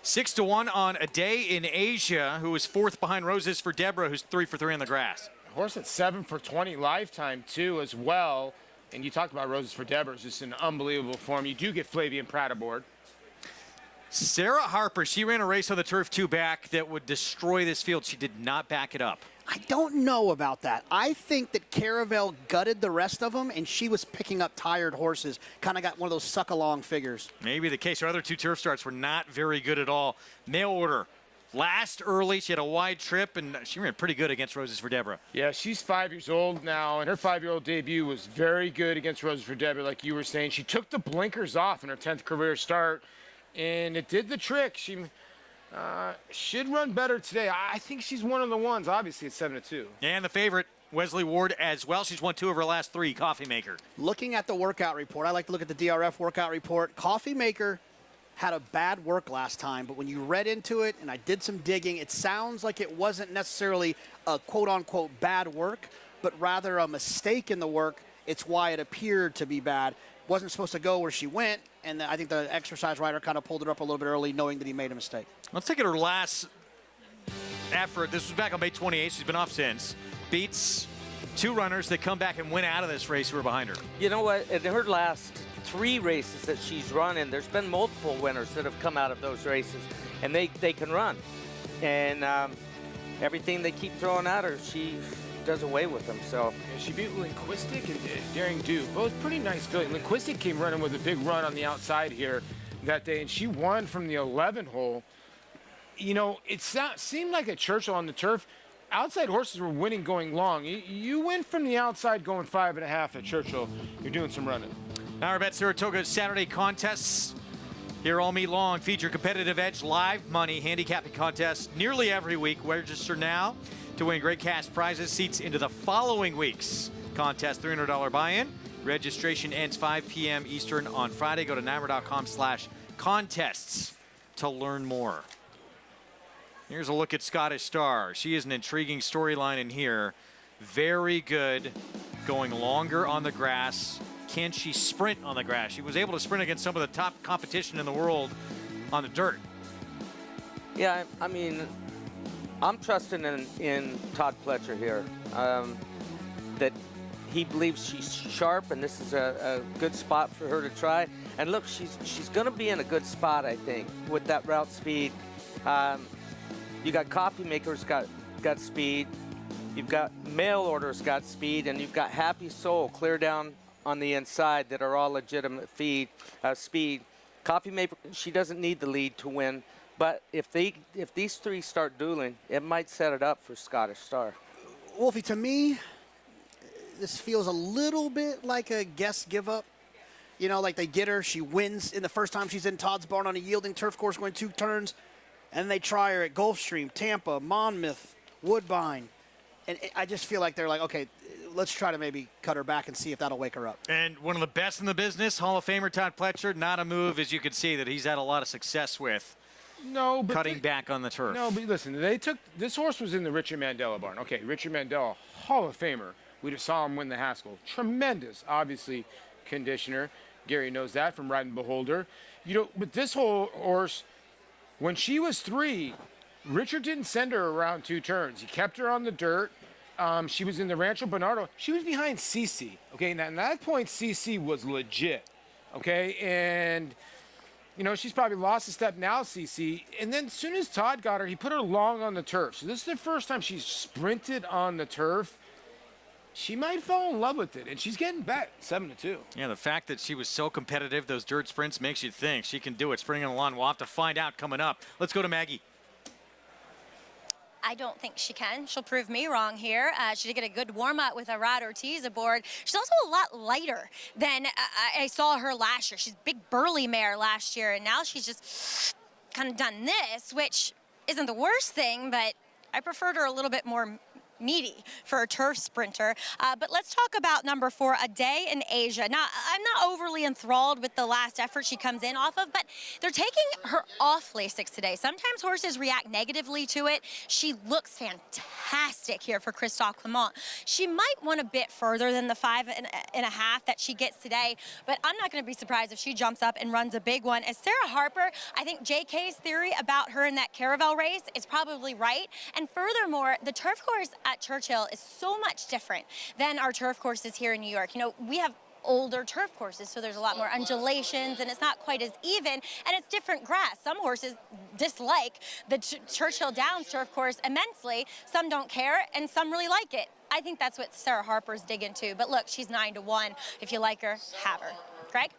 6-1 on A Day in Asia, who is 4th behind Roses for Deborah, who's 3 for 3 on the grass. Horse at 7 for 20 lifetime, too, as well. And you talked about Roses for Deborah. It's just an unbelievable form. You do get Flavian Pratt aboard. Sarah Harper, she ran a race on the turf 2 back that would destroy this field. She did not back it up. I don't know about that. I think that Caravel gutted the rest of them, and she was picking up tired horses. Kind of got one of those suck-along figures. Maybe the case. Her other 2 turf starts were not very good at all. Mail order. Last early, she had a wide trip, and she ran pretty good against Roses for Deborah. Yeah, she's 5 years old now, and her 5-year-old debut was very good against Roses for Deborah, like you were saying. She took the blinkers off in her 10th career start, and it did the trick. She should run better today. I think she's one of the ones, obviously, at 7-2. And the favorite, Wesley Ward, as well. She's won 2 of her last 3, Coffee Maker. Looking at the workout report, I like to look at the DRF workout report. Coffee Maker had a bad work last time, but when you read into it, and I did some digging, it sounds like it wasn't necessarily a quote-unquote bad work, but rather a mistake in the work. It's why it appeared to be bad. Wasn't supposed to go where she went, and I think the exercise rider kind of pulled her up a little bit early, knowing that he made a mistake. Let's take it her last effort. This was back on May 28th. She's been off since. Beats 2 runners that come back and win out of this race who are behind her. You know what? In her last 3 races that she's run in, there's been multiple winners that have come out of those races, and they can run. And everything they keep throwing at her, she does away with them. So yeah, she beat Linguistic and Daring Do. Both pretty nice filly. Linguistic came running with a big run on the outside here that day, and she won from the 11 hole. You know, it seemed like at Churchill on the turf, outside horses were winning going long. You win from the outside going 5.5 at Churchill. You're doing some running. NYRA Saratoga Saturday contests here all meet long. Feature competitive edge live money handicapping contests nearly every week. Register now to win great cash prizes. Seats into the following week's contest. $300 buy-in. Registration ends 5 p.m. Eastern on Friday. Go to NYRA.com/contests to learn more. Here's a look at Scottish Star. She is an intriguing storyline in here. Very good going longer on the grass. Can she sprint on the grass? She was able to sprint against some of the top competition in the world on the dirt. yeah, I mean, I'm trusting in Todd Pletcher here. That he believes she's sharp, and this is a good spot for her to try. And look, she's going to be in a good spot, I think, with that route speed. You got Coffee Maker's got speed. You've got Mail Order's got speed, and you've got Happy Soul clear down on the inside that are all legitimate speed. Coffee Maker, she doesn't need the lead to win, but if these 3 start dueling, it might set it up for Scottish Star. Wolfie, to me, this feels a little bit like a guess give up. You know, like they get her, she wins in the first time she's in Todd's barn on a yielding turf course going 2 turns, and they try her at Gulfstream, Tampa, Monmouth, Woodbine. And I just feel like they're like, okay, let's try to maybe cut her back and see if that'll wake her up. And one of the best in the business, Hall of Famer Todd Pletcher, not a move, as you can see, that he's had a lot of success with. No, but cutting back on the turf. No, but listen, this horse was in the Richard Mandela barn. Okay, Richard Mandela, Hall of Famer. We just saw him win the Haskell. Tremendous, obviously, conditioner. Gary knows that from riding Beholder. You know, but this whole horse, when she was 3, Richard didn't send her around 2 turns. He kept her on the dirt. She was in the Rancho Bernardo. She was behind CC. Okay, and at that point, CC was legit. Okay, and you know, she's probably lost a step now, CC. And then as soon as Todd got her, he put her long on the turf. So this is the first time she's sprinted on the turf. She might fall in love with it, and she's getting bet 7-2. Yeah, the fact that she was so competitive, those dirt sprints, makes you think she can do it. Spring on the lawn, we'll have to find out coming up. Let's go to Maggie. I don't think she can. She'll prove me wrong here. She did get a good warm-up with Rod Ortiz aboard. She's also a lot lighter than I saw her last year. She's a big burly mare last year, and now she's just kind of done this, which isn't the worst thing, but I preferred her a little bit more meaty for a turf sprinter. But let's talk about number 4, A Day in Asia. Now, I'm not overly enthralled with the last effort she comes in off of, but they're taking her off Lasix today. Sometimes horses react negatively to it. She looks fantastic here for Christophe Clement. She might want a bit further than the 5.5 that she gets today, but I'm not going to be surprised if she jumps up and runs a big one. As Sarah Harper, I think JK's theory about her in that Caravel race is probably right. And furthermore, the turf course at Churchill is so much different than our turf courses here in New York. You know, we have older turf courses, so there's a lot more undulations and it's not quite as even, and it's different grass. Some horses dislike the Churchill Downs turf course immensely. Some don't care and some really like it. I think that's what Sarah Harper's digging to. But look, she's 9-1. If you like her, have her. Craig?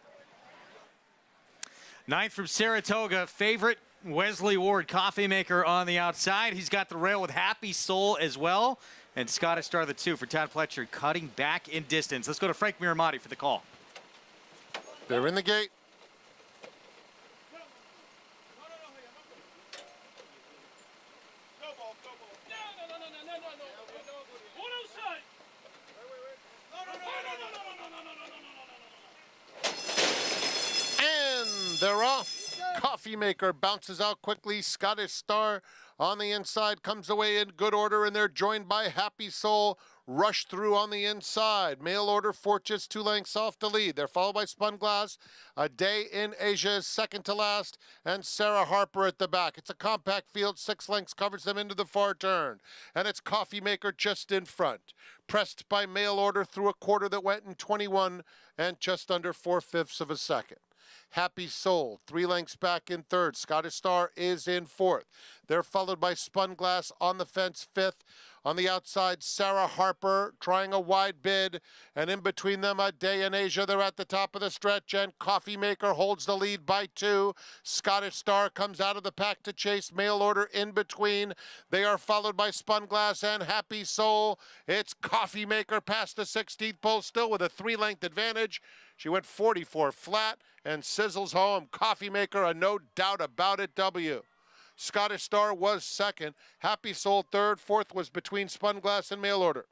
9th from Saratoga, favorite Wesley Ward, coffee maker on the outside. He's got the rail with Happy Soul as well. And Scottish Star, the 2 for Todd Pletcher, cutting back in distance. Let's go to Frank Miramati for the call. They're in the gate. And they're off. Coffee Maker bounces out quickly. Scottish Star on the inside comes away in good order, and they're joined by Happy Soul. Rush through on the inside. Mail Order Fortress 2 lengths off the lead. They're followed by Spun Glass. A Day in Asia is second to last, and Sarah Harper at the back. It's a compact field. 6 lengths covers them into the far turn, and it's Coffee Maker just in front. Pressed by Mail Order through a quarter that went in 21 and just under 4/5 of a second. Happy Soul, 3 lengths back in third. Scottish Star is in fourth. They're followed by Spun Glass on the fence, 5th. On the outside, Sarah Harper trying a wide bid. And in between them, A Day in Asia. They're at the top of the stretch, and Coffee Maker holds the lead by 2. Scottish Star comes out of the pack to chase. Mail Order in between. They are followed by Spun Glass and Happy Soul. It's Coffee Maker past the 16th pole, still with a 3-length advantage. She went 44 flat and sizzles home. Coffee Maker, a no doubt about it W. Scottish Star was second. Happy Soul third. Fourth was between Spun Glass and Mail Order.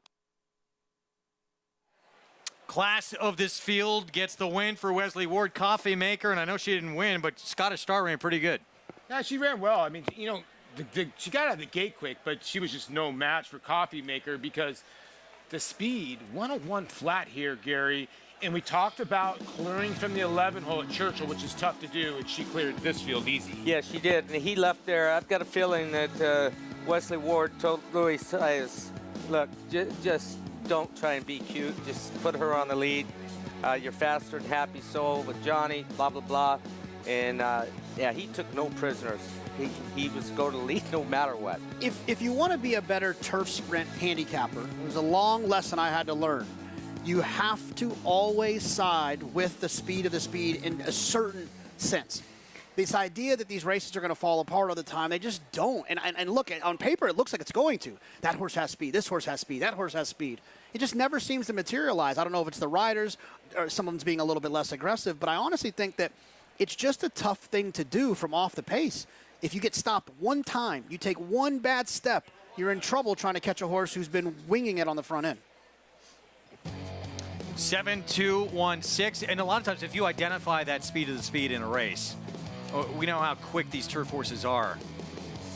Class of this field gets the win for Wesley Ward, Coffee Maker, and I know she didn't win, but Scottish Star ran pretty good. Yeah, she ran well. I mean, you know, she got out of the gate quick, but she was just no match for Coffee Maker because the speed, 101 flat here, Gary. And we talked about clearing from the 11 hole at Churchill, which is tough to do, and she cleared this field easy. Yeah, she did, and he left there. I've got a feeling that Wesley Ward told Louis Saez, look, just don't try and be cute. Just put her on the lead. You're faster than Happy Soul with Johnny, blah, blah, blah. And, yeah, he took no prisoners. He was going to lead no matter what. If you want to be a better turf sprint handicapper, it was a long lesson I had to learn. You have to always side with the speed of the speed in a certain sense. This idea that these races are going to fall apart all the time, they just don't. And look, on paper, it looks like it's going to. That horse has speed. This horse has speed. That horse has speed. It just never seems to materialize. I don't know if it's the riders or someone's being a little bit less aggressive, but I honestly think that it's just a tough thing to do from off the pace. If you get stopped one time, you take one bad step, you're in trouble trying to catch a horse who's been winging it on the front end. 7-2-1-6, and a lot of times if you identify that speed of the speed in a race, we know how quick these turf horses are,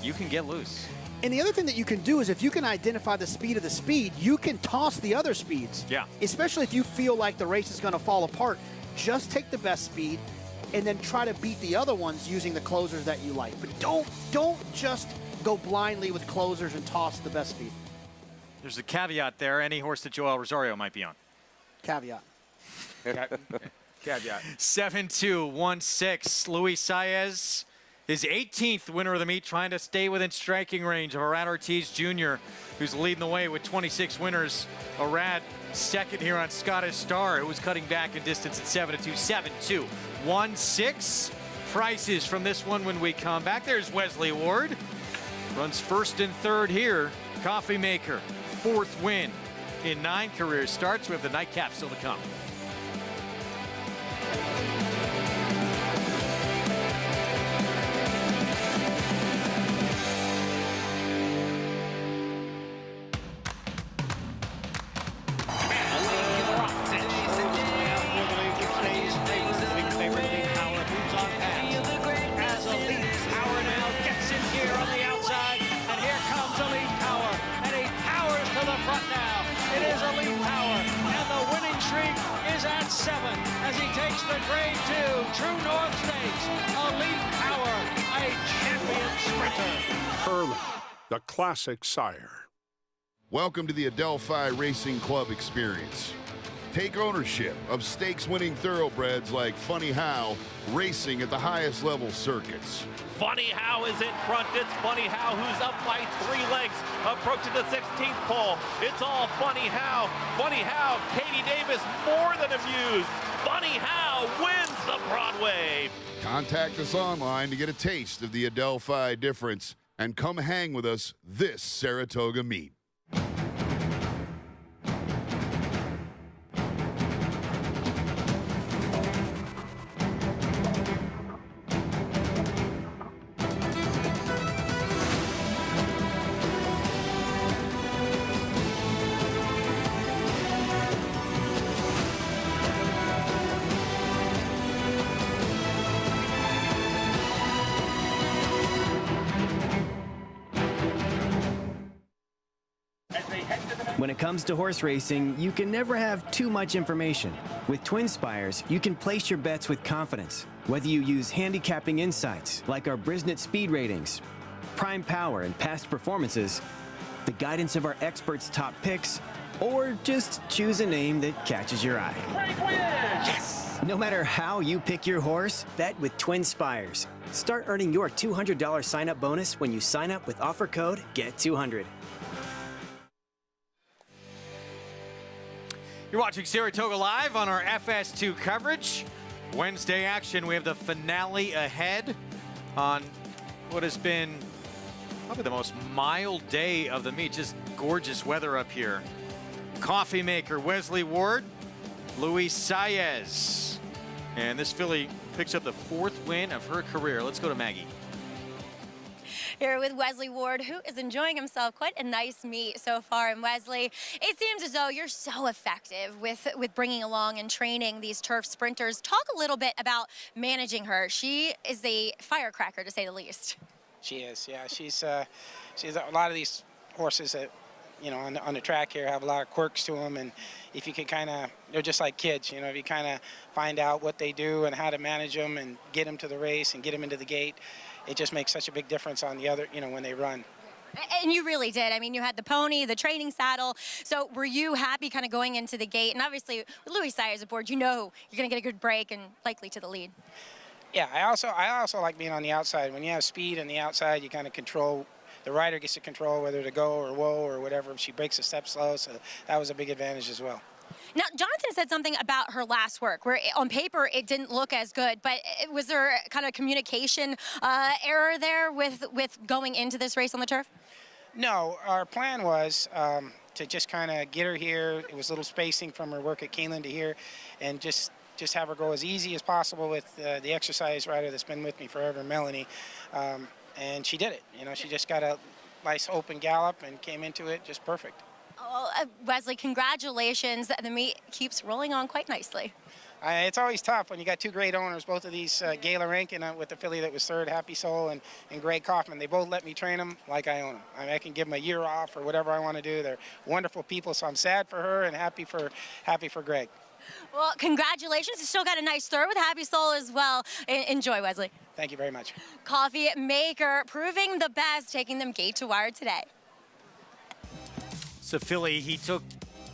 you can get loose. And the other thing that you can do is if you can identify the speed of the speed, you can toss the other speeds. Yeah. Especially if you feel like the race is going to fall apart, just take the best speed and then try to beat the other ones using the closers that you like. But don't just go blindly with closers and toss the best speed. There's a caveat there, any horse that Joel Rosario might be on. Caveat. Caveat. 7-2-1-6. Luis Saez, his 18th winner of the meet, trying to stay within striking range of Arad Ortiz Jr., who's leading the way with 26 winners. Arad second here on Scottish Star, who was cutting back in distance at 7-2. 7-2-1-6. Prices from this one when we come back. There's Wesley Ward. Runs first and third here. Coffee Maker, 4th win in 9 career starts. We have the nightcap still to come. Curlin, the classic sire. Welcome to the Adelphi Racing Club experience. Take ownership of stakes-winning thoroughbreds like Funny How, racing at the highest level circuits. Funny How is in front. It's Funny How who's up by 3 lengths, approaching the 16th pole. It's all Funny How. Funny How, Katie Davis more than amused. Funny How wins the Broadway. Contact us online to get a taste of the Adelphi difference and come hang with us this Saratoga meet. When it comes to horse racing, you can never have too much information. With Twin Spires, you can place your bets with confidence. Whether you use handicapping insights, like our Brisnet speed ratings, prime power and past performances, the guidance of our experts' top picks, or just choose a name that catches your eye. Yes! No matter how you pick your horse, bet with Twin Spires. Start earning your $200 sign-up bonus when you sign up with offer code GET200. You're watching Saratoga Live on our FS2 coverage. Wednesday action, we have the finale ahead on what has been probably the most mild day of the meet. Just gorgeous weather up here. Coffee maker Wesley Ward, Luis Saez. And this filly picks up the 4th win of her career. Let's go to Maggie. Here with Wesley Ward, who is enjoying himself. Quite a nice meet so far. And Wesley, it seems as though you're so effective with bringing along and training these turf sprinters. Talk a little bit about managing her. She is a firecracker, to say the least. She is, yeah. She's a lot of these horses that, you know, on the track here have a lot of quirks to them, and if you can kind of, they're just like kids, you know, if you kind of find out what they do and how to manage them and get them to the race and get them into the gate, it just makes such a big difference on the other, you know, when they run. And you really did. I mean, you had the pony, the training saddle. So were you happy kind of going into the gate? And obviously, with Luis Saez aboard, you know you're going to get a good break and likely to the lead. Yeah, I also like being on the outside. When you have speed on the outside, you kind of control. The rider gets to control whether to go or whoa or whatever. If she breaks a step slow, so that was a big advantage as well. Now, Jonathan said something about her last work, where on paper it didn't look as good, but was there kind of communication error there with going into this race on the turf? No, our plan was to just kind of get her here. It was a little spacing from her work at Keeneland to here, and just have her go as easy as possible with the exercise rider that's been with me forever, Melanie. And she did it. You know, she just got a nice open gallop and came into it just perfect. Oh, Wesley, congratulations. The meet keeps rolling on quite nicely. It's always tough when you got 2 great owners, both of these, Gayla Rankin with the filly that was 3rd, Happy Soul, and Greg Kaufman. They both let me train them like I own them. I mean, I can give them a year off or whatever I want to do. They're wonderful people, so I'm sad for her and happy for Greg. Well, congratulations. You still got a nice third with Happy Soul as well. Enjoy, Wesley. Thank you very much. Coffee maker, proving the best, taking them gate to wire today. So filly he took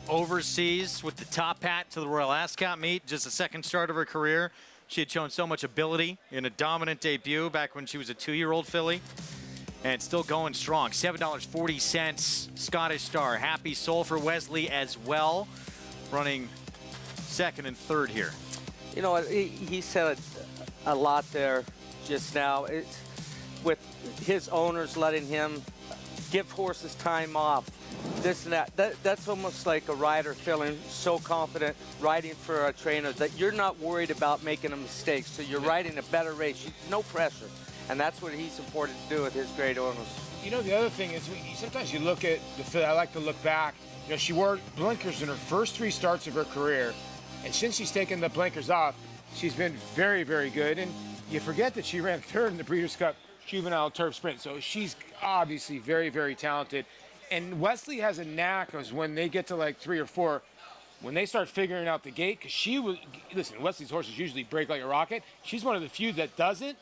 overseas with the top hat to the Royal Ascot meet, just the 2nd start of her career. She had shown so much ability in a dominant debut back when she was a 2-year-old filly. And still going strong. $7.40 Scottish Star. Happy Soul for Wesley as well. Running 2nd and 3rd here. You know, he said a lot there just now. It's with his owners letting him give horses time off, this and that. That's almost like a rider feeling so confident riding for a trainer that you're not worried about making a mistake. So you're riding a better race. No pressure. And that's what he's important to do with his great owners. You know, the other thing is sometimes you look at the filly. I like to look back. You know, she wore blinkers in her first 3 starts of her career. And since she's taken the blinkers off, she's been very, very good. And you forget that she ran 3rd in the Breeders' Cup Juvenile Turf Sprint. So she's obviously very, very talented. And Wesley has a knack of when they get to like 3 or 4, when they start figuring out the gate, because she was, listen, Wesley's horses usually break like a rocket. She's one of the few that doesn't.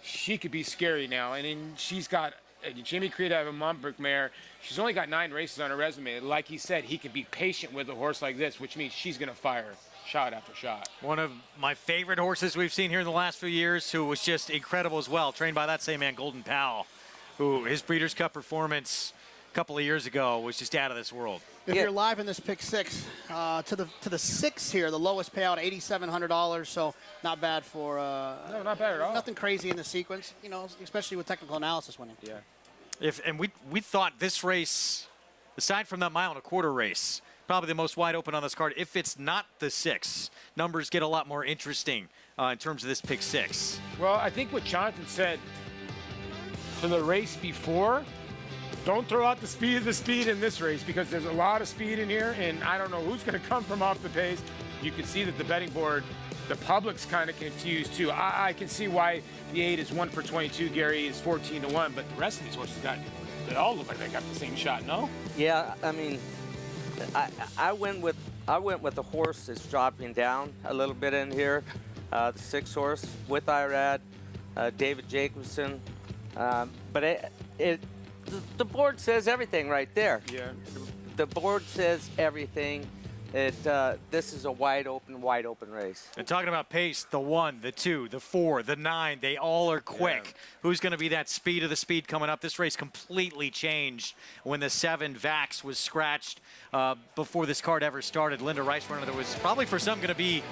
She could be scary now. And then she's got Jimmy Creed out of a Monbrook mare. She's only got 9 races on her resume. Like he said, he can be patient with a horse like this, which means she's going to fire shot after shot. One of my favorite horses we've seen here in the last few years, who was just incredible as well, trained by that same man, Golden Powell, who his Breeders' Cup performance a couple of years ago was just out of this world. If you're live in this pick 6, to the 6 here, the lowest payout, $8,700. So not bad for. No, not bad at all. Nothing crazy in the sequence, you know, especially with technical analysis winning. Yeah. And we thought this race, aside from that 1.25 mile race, probably the most wide open on this card. If it's not the 6, numbers get a lot more interesting in terms of this pick 6. Well, I think what Jonathan said for the race before, don't throw out the speed in this race, because there's a lot of speed in here, and I don't know who's going to come from off the pace. You can see that the betting board, the public's kind of confused too. I can see why the 8 is 1 for 22, Gary is 14-1, but the rest of these horses they all look like they got the same shot, no? Yeah, I mean, I went with a horse that's dropping down a little bit in here, the 6 horse with Irad, David Jacobson, but the board says everything right there. Yeah. The board says everything. This is a wide open race. And talking about pace, the 1, the 2, the 4, the 9, they all are quick. Yeah. Who's going to be that speed of the speed coming up? This race completely changed when the 7 Vax was scratched before this card ever started. Linda Rice runner, that was probably for some going to be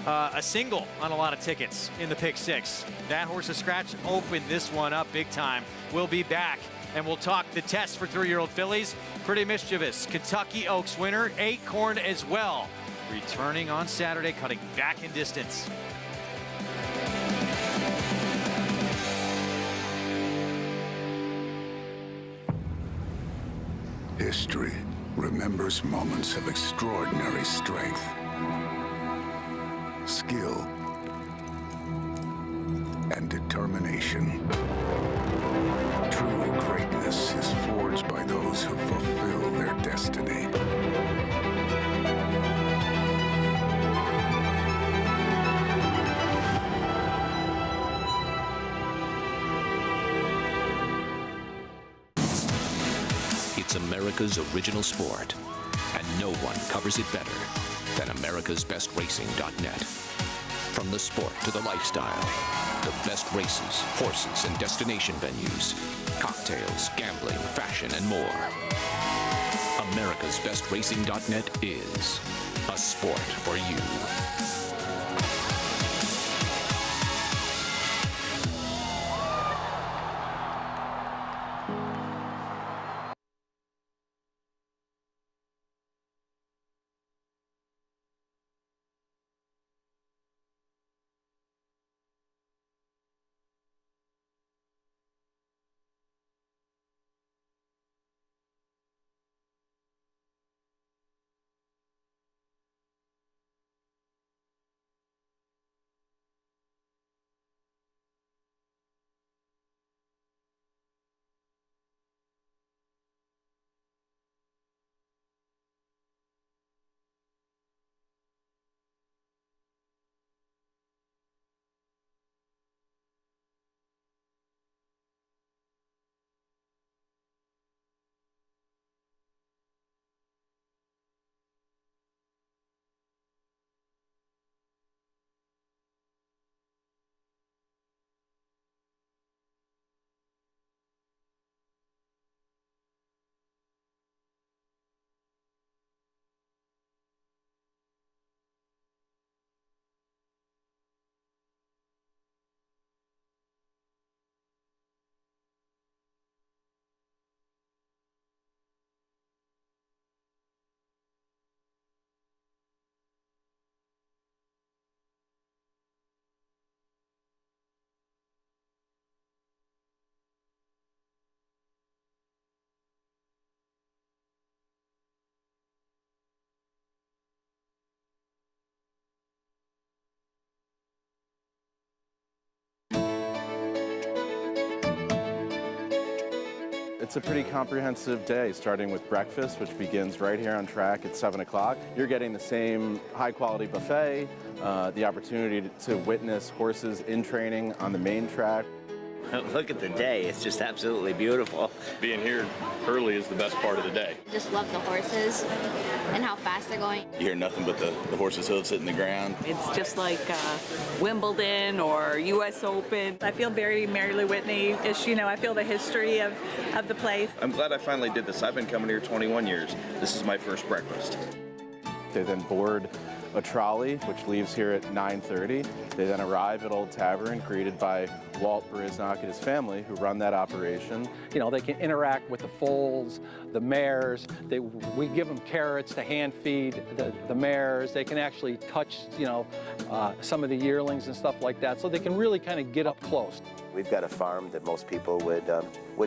a single on a lot of tickets in the pick 6. That horse is scratched, opened this one up big time. We'll be back. And we'll talk the test for 3-year-old fillies. Pretty Mischievous, Kentucky Oaks winner, Acorn as well. Returning on Saturday, cutting back in distance. History remembers moments of extraordinary strength, skill, and determination. True greatness is forged by those who fulfill their destiny. It's America's original sport, and no one covers it better than americasbestracing.net. From the sport to the lifestyle, the best races, horses, and destination venues, cocktails, gambling, fashion, and more. americasbestracing.net is a sport for you. It's a pretty comprehensive day, starting with breakfast, which begins right here on track at 7 o'clock. You're getting the same high-quality buffet, the opportunity to witness horses in training on the main track. Look at the day. It's just absolutely beautiful. Being here early is the best part of the day. Just love the horses and how fast they're going. You hear nothing but the horse's hooves hitting the ground. It's just like Wimbledon or U.S. Open. I feel very Mary Lou Whitney-ish, you know, I feel the history of the place. I'm glad I finally did this. I've been coming here 21 years. This is my first breakfast. They then board a trolley, which leaves here at 9:30. They then arrive at Old Tavern, greeted by Walt Baryznak and his family, who run that operation. You know, they can interact with the foals, the mares. We give them carrots to hand feed the mares. They can actually touch, you know, some of the yearlings and stuff like that, so they can really kind of get up close. We've got a farm that most people would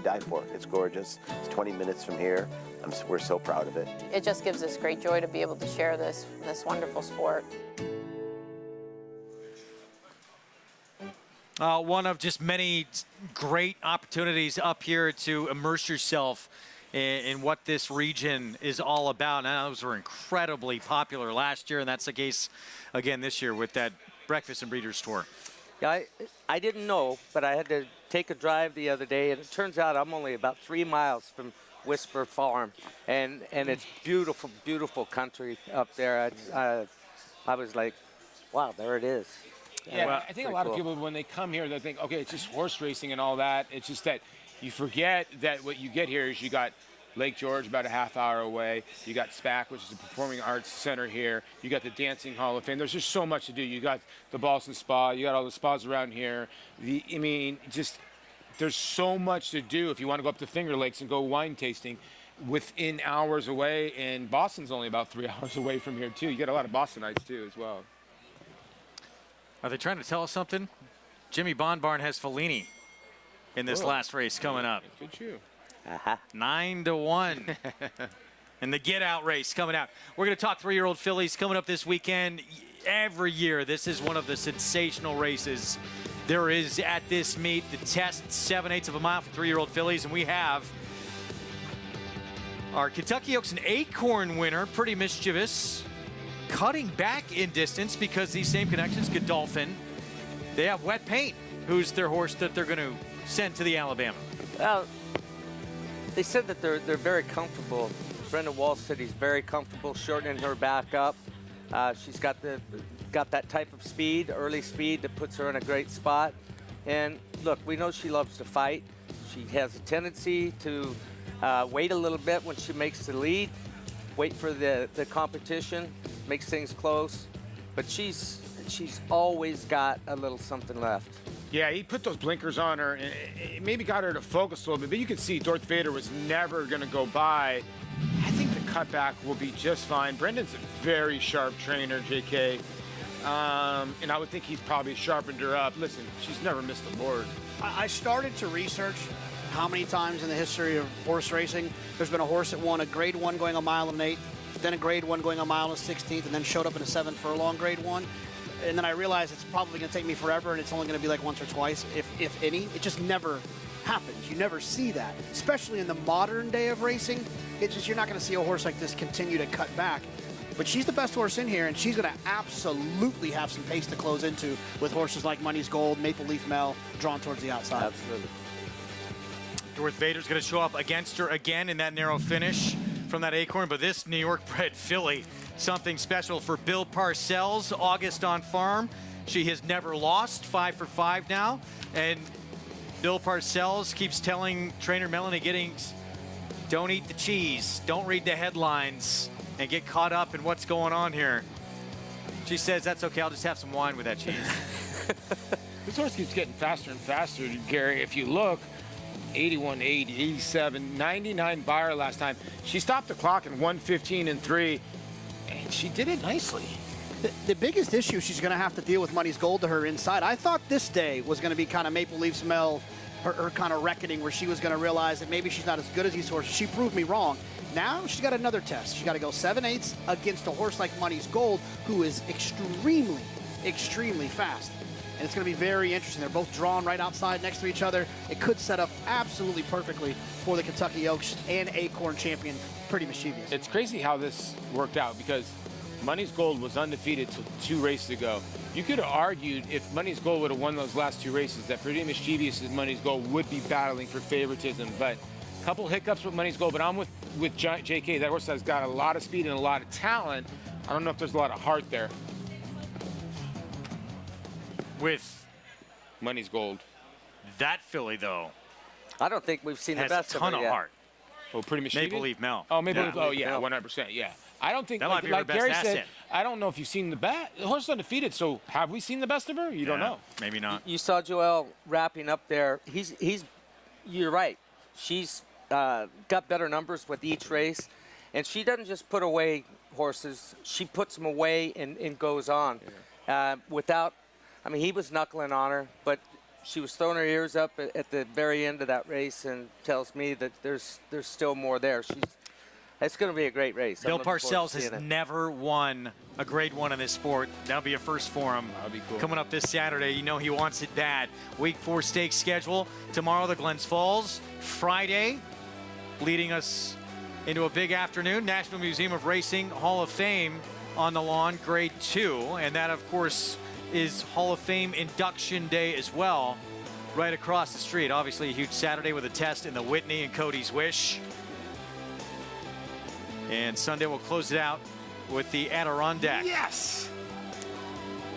die for. It's gorgeous. It's 20 minutes from here. We're so proud of it. It just gives us great joy to be able to share this wonderful sport. One of just many great opportunities up here to immerse yourself in what this region is all about. And those were incredibly popular last year, and that's the case again this year with that Breakfast and Breeders' Tour. Yeah, I didn't know, but I had to take a drive the other day, and it turns out I'm only about 3 miles from Whisper Farm, and it's beautiful, beautiful country up there. I was like, wow, there it is. Yeah, well, I think a lot of people, when they come here, they think, okay, it's just horse racing and all that. It's just that you forget that what you get here is you got Lake George about a half hour away. You got SPAC, which is the Performing Arts Center here. You got the Dancing Hall of Fame. There's just so much to do. You got the Boston Spa. You got all the spas around here. There's so much to do if you want to go up to Finger Lakes and go wine tasting within hours away. And Boston's only about 3 hours away from here, too. You get a lot of Bostonites, too, as well. Are they trying to tell us something? Jimmy Bonbarn has Fellini in this last race coming up. Good shoe. 9-1. And the get-out race coming out. We're going to talk 3-year-old fillies coming up this weekend. Every year, this is one of the sensational races there is at this meet. The test, 7/8 of a mile for 3-year-old fillies. And we have our Kentucky Oaks and Acorn winner, Pretty Mischievous, cutting back in distance because these same connections, Godolphin, they have Wet Paint, who's their horse that they're going to send to the Alabama. Well, they said that they're very comfortable. Brenda Walsh said he's very comfortable shortening her back up. She's got that type of speed, early speed, that puts her in a great spot. And look, we know she loves to fight. She has a tendency to wait a little bit when she makes the lead, wait for the competition, makes things close. But she's always got a little something left. Yeah, he put those blinkers on her, and it maybe got her to focus a little bit, but you could see Darth Vader was never going to go by. I think the cutback will be just fine. Brendan's a very sharp trainer, JK, and I would think he's probably sharpened her up. Listen, she's never missed a board. I started to research how many times in the history of horse racing there's been a horse that won a Grade 1 going a mile and 1/8, then a Grade 1 going a mile and 1/16, and then showed up in a 7 furlong Grade 1. And then I realized it's probably going to take me forever, and it's only going to be like once or twice, if any. It just never happens. You never see that, especially in the modern day of racing. It's just, you're not going to see a horse like this continue to cut back. But she's the best horse in here, and she's going to absolutely have some pace to close into with horses like Money's Gold, Maple Leaf Mel, drawn towards the outside. Absolutely. Darth Vader's going to show up against her again in that narrow finish from that Acorn, but this New York-bred filly, something special for Bill Parcells, August on farm. She has never lost, 5 for 5 now. And Bill Parcells keeps telling trainer Melanie Giddings, don't eat the cheese, don't read the headlines, and get caught up in what's going on here. She says, that's okay, I'll just have some wine with that cheese. This horse keeps getting faster and faster, Gary. If you look, 81, 80, 87, 99 Beyer last time. She stopped the clock in 1:15.3, and she did it nicely. The biggest issue she's going to have to deal with Money's Gold to her inside. I thought this day was going to be kind of Maple Leaf Smell, her kind of reckoning, where she was going to realize that maybe she's not as good as these horses. She proved me wrong. Now she's got another test. She's got to go 7/8 against a horse like Money's Gold, who is extremely, extremely fast. And it's going to be very interesting. They're both drawn right outside next to each other. It could set up absolutely perfectly for the Kentucky Oaks and Acorn champion, Pretty Mischievous. It's crazy how this worked out, because Money's Gold was undefeated till 2 races ago. You could have argued if Money's Gold would have won those last 2 races that Pretty Mischievous' Money's Gold would be battling for favoritism. But a couple hiccups with Money's Gold. But I'm with JK. That horse has got a lot of speed and a lot of talent. I don't know if there's a lot of heart there. With Money's Gold. That filly, though, I don't think we've seen the has best a ton of of her yet. heart. Oh, Pretty Mischievous? Maple Leaf Mel. Oh, Maple Yeah. Leaf. Oh, yeah, 100%. Yeah. I don't think, That might be her like best Gary asset. said, I don't know if you've seen the best. The horse is undefeated, so have we seen the best of her? You don't know. Maybe not. You saw Joel wrapping up there. You're right. She's got better numbers with each race, and she doesn't just put away horses. She puts them away and goes on. Without, I mean, he was knuckling on her, but she was throwing her ears up at the very end of that race, and tells me that there's still more there. It's going to be a great race. Bill I'm looking forward Parcells to has seeing it. never won a Grade 1 in this sport. That'll be a first for him. That'll be cool. Coming up this Saturday, you know he wants it bad. Week 4 stakes schedule. Tomorrow, the Glens Falls. Friday, leading us into a big afternoon. National Museum of Racing Hall of Fame on the lawn, Grade 2. And that, of course, is Hall of Fame induction day as well, right across the street. Obviously, a huge Saturday with a test in the Whitney and Cody's Wish. And Sunday we'll close it out with the Adirondack. Yes!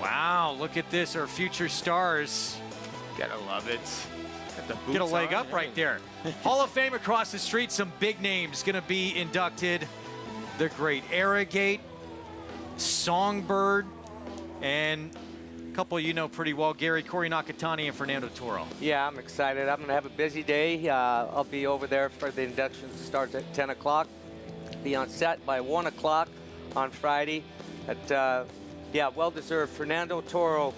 Wow, look at this, our future stars. Gotta love it. Got the boots Get a leg on, up right there. Hall of Fame across the street, some big names gonna be inducted. The great Arrogate, Songbird, and a couple you know pretty well, Gary, Corey Nakatani, and Fernando Toro. Yeah, I'm excited. I'm going to have a busy day. I'll be over there for the induction. Starts at 10 o'clock. Be on set by 1 o'clock on Friday. But, yeah, well-deserved. Fernando Toro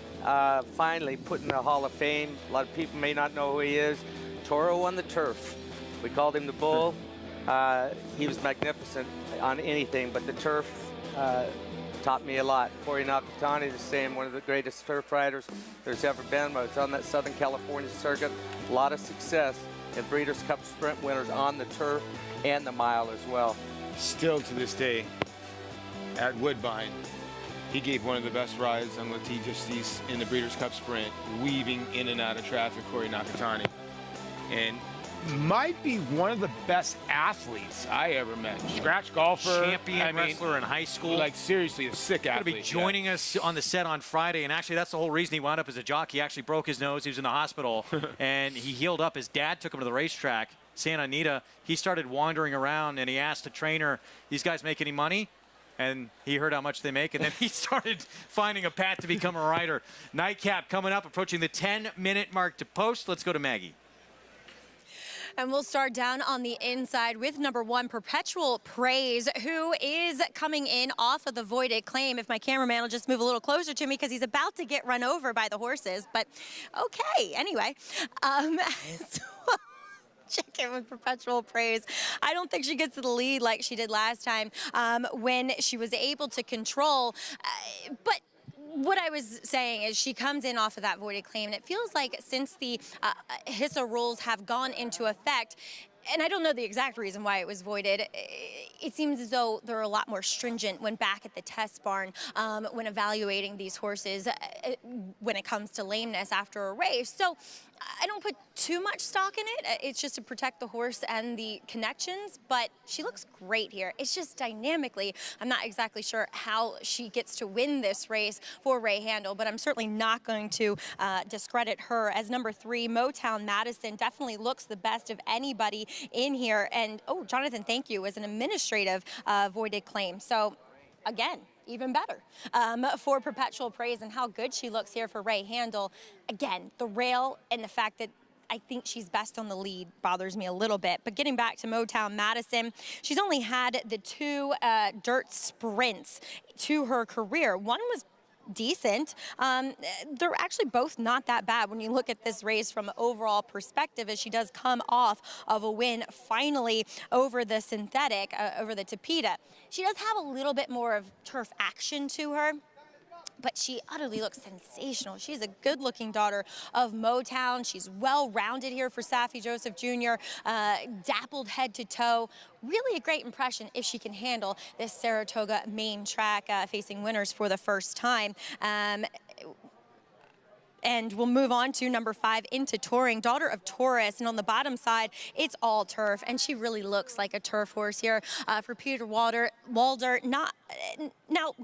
finally put in the Hall of Fame. A lot of people may not know who he is. Toro on the turf. We called him the Bull. He was magnificent on anything, but the turf taught me a lot. Corey Nakatani, the same, one of the greatest turf riders there's ever been. I was on that Southern California circuit. A lot of success, and Breeders' Cup Sprint winners on the turf and the mile as well. Still to this day, at Woodbine, he gave one of the best rides on Latifi in the Breeders' Cup Sprint, weaving in and out of traffic, Corey Nakatani. And might be one of the best athletes I ever met. Scratch golfer. Champion wrestler in high school. Like, seriously, a sick athlete. Going to be joining us on the set on Friday, and actually that's the whole reason he wound up as a jockey. He actually broke his nose. He was in the hospital, and he healed up. His dad took him to the racetrack, Santa Anita. He started wandering around, and he asked the trainer, "These guys make any money?" And he heard how much they make, and then he started finding a path to become a rider. Nightcap coming up, approaching the 10-minute mark to post. Let's go to Maggie. And we'll start down on the inside with number 1, Perpetual Praise, who is coming in off of the voided claim. If my cameraman will just move a little closer to me, because he's about to get run over by the horses. But okay, anyway. Check in with Perpetual Praise. I don't think she gets to the lead like she did last time when she was able to control. But what I was saying is she comes in off of that voided claim, and it feels like since the HISA rules have gone into effect, and I don't know the exact reason why it was voided, it seems as though they're a lot more stringent when back at the test barn when evaluating these horses when it comes to lameness after a race. So I don't put too much stock in it. It's just to protect the horse and the connections, but she looks great here. It's just dynamically, I'm not exactly sure how she gets to win this race for Ray Handel, but I'm certainly not going to discredit her. As number 3, Motown Madison definitely looks the best of anybody in here. And, oh, Jonathan, thank you, as an administrative voided claim. So, again, even better for Perpetual Praise, and how good she looks here for Ray Handel. Again, the rail and the fact that I think she's best on the lead bothers me a little bit. But getting back to Motown Madison, she's only had the 2 dirt sprints to her career. One was decent. They're actually both not that bad when you look at this race from an overall perspective, as she does come off of a win finally over the synthetic, over the Tapeta. She does have a little bit more of turf action to her. but she utterly looks sensational. She's a good-looking daughter of Motown. She's well-rounded here for Saffie Joseph Jr., dappled head to toe. Really a great impression if she can handle this Saratoga main track, facing winners for the first time. And we'll move on to number 5, Into Touring, daughter of Taurus. And on the bottom side, it's all turf. And she really looks like a turf horse here for Peter Walder. Now,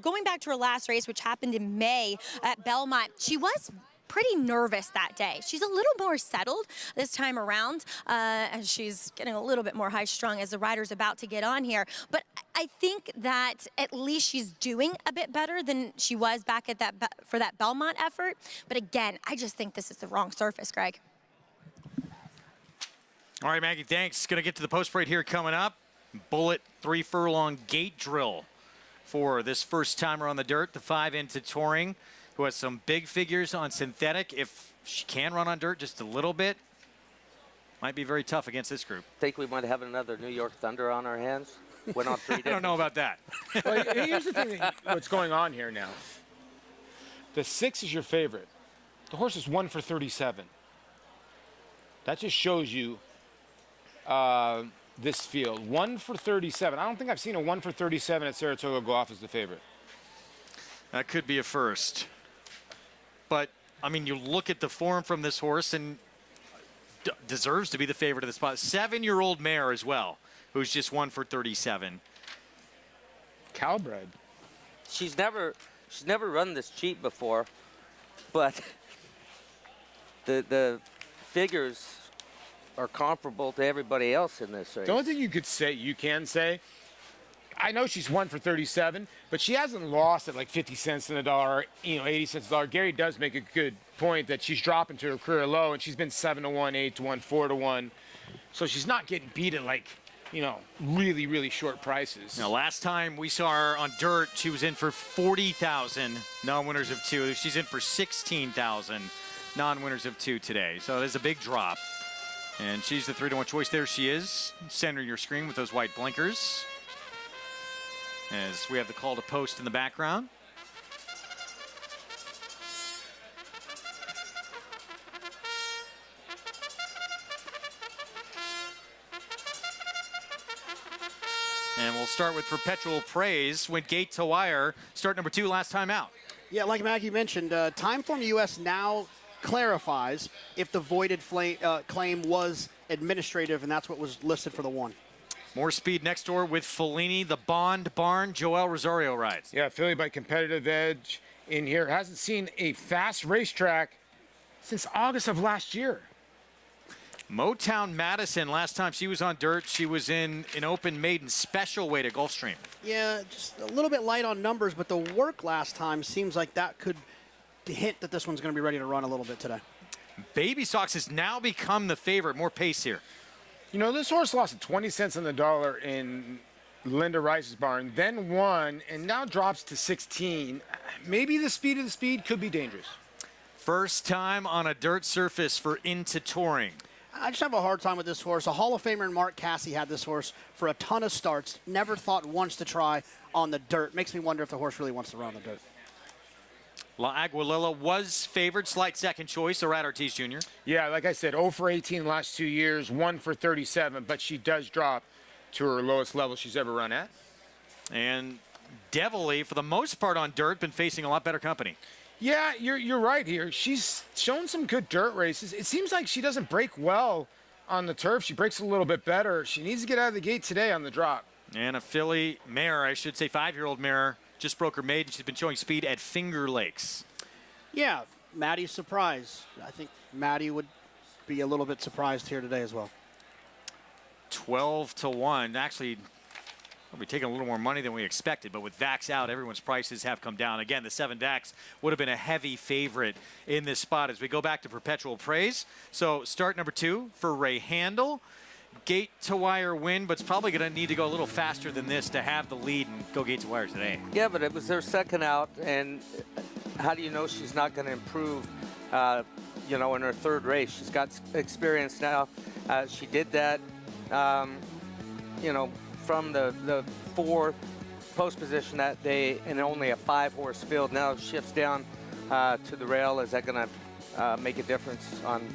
going back to her last race, which happened in May at Belmont, she was pretty nervous that day. She's a little more settled this time around, and she's getting a little bit more high-strung as the rider's about to get on here. But I think that at least she's doing a bit better than she was back at for that Belmont effort. But again, I just think this is the wrong surface, Greg. All right, Maggie, thanks. Going to get to the post parade here coming up. Bullet 3-furlong gate drill for this first timer on the dirt, the 5 Into Touring, who has some big figures on synthetic. If she can run on dirt just a little bit, might be very tough against this group. Think we might have another New York Thunder on our hands? Went on 3 days. I don't know about that. Well, here's the thing, what's going on here now. The 6 is your favorite. The horse is 1 for 37. That just shows you this field. 1 for 37. I don't think I've seen a 1 for 37 at Saratoga go off as the favorite. That could be a first. But, I mean, you look at the form from this horse and deserves to be the favorite of the spot. 7-year-old mare as well, who's just 1 for 37. Calbred. She's never run this cheap before, but the figures are comparable to everybody else in this race. The only thing you can say, I know she's 1 for 37, but she hasn't lost at like 50 cents in the dollar, 80 cents a dollar. Gary does make a good point that she's dropping to her career low, and she's been 7-1, 8-1, 4-1. So she's not getting beat at like, really, really short prices. Now, last time we saw her on dirt, she was in for 40,000 non-winners of 2. She's in for 16,000 non-winners of 2 today. So there's a big drop. And she's the 3-1 choice. There she is, center your screen with those white blinkers. As we have the call to post in the background. And we'll start with Perpetual Praise. Went gate to wire. Start number 2 last time out. Yeah, like Maggie mentioned, Timeform US now clarifies if the voided claim was administrative, and that's what was listed for the 1. More speed next door with Fellini, the Bond Barn. Joel Rosario rides. Yeah, Philly by Competitive Edge in here. Hasn't seen a fast racetrack since August of last year. Motown Madison, last time she was on dirt, she was in an open maiden special weight at Gulfstream. Yeah, just a little bit light on numbers, but the work last time seems like that could hint that this one's going to be ready to run a little bit today. Baby Sox has now become the favorite. More pace here. This horse lost at 20 cents on the dollar in Linda Rice's barn, then won, and now drops to 16. Maybe the speed of the speed could be dangerous. First time on a dirt surface for Into Touring. I just have a hard time with this horse. A Hall of Famer in Mark Cassie had this horse for a ton of starts. Never thought once to try on the dirt. Makes me wonder if the horse really wants to run on the dirt. La Aguililla was favored, slight second choice, Rat Ortiz Jr. Yeah, like I said, 0 for 18 last 2 years, 1 for 37, but she does drop to her lowest level she's ever run at. And Devilly, for the most part on dirt, been facing a lot better company. Yeah, you're right here. She's shown some good dirt races. It seems like she doesn't break well on the turf. She breaks a little bit better. She needs to get out of the gate today on the drop. And a filly mare, I should say 5-year-old mare, just broke her maiden. She's been showing speed at Finger Lakes. Yeah, Maddie's surprise. I think Maddie would be a little bit surprised here today as well. 12-1. Actually, we'll be taking a little more money than we expected, but with Vax out, everyone's prices have come down. Again, the 7 Vax would have been a heavy favorite in this spot as we go back to Perpetual Praise. So start number 2 for Ray Handel. Gate to wire win, but it's probably going to need to go a little faster than this to have the lead and go gate to wire today. Yeah, but it was their second out, and how do you know she's not going to improve, in her third race? She's got experience now. She did that, from the 4 post position that day in only a 5-horse field. Now shifts down to the rail. Is that going to make a difference on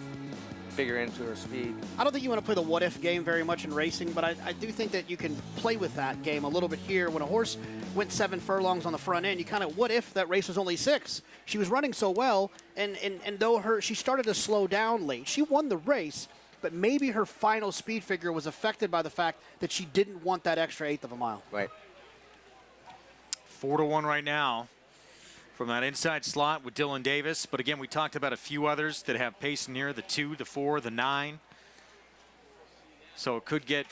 figure into her speed? I don't think you want to play the what-if game very much in racing, but I do think that you can play with that game a little bit here. When a horse went 7 furlongs on the front end, you kind of, what if that race was only 6? She was running so well, and though she started to slow down late, she won the race, but maybe her final speed figure was affected by the fact that she didn't want that extra 1/8 of a mile. Right. 4-1 right now from that inside slot with Dylan Davis. But again, we talked about a few others that have pace near the 2, the 4, the 9. So it could get,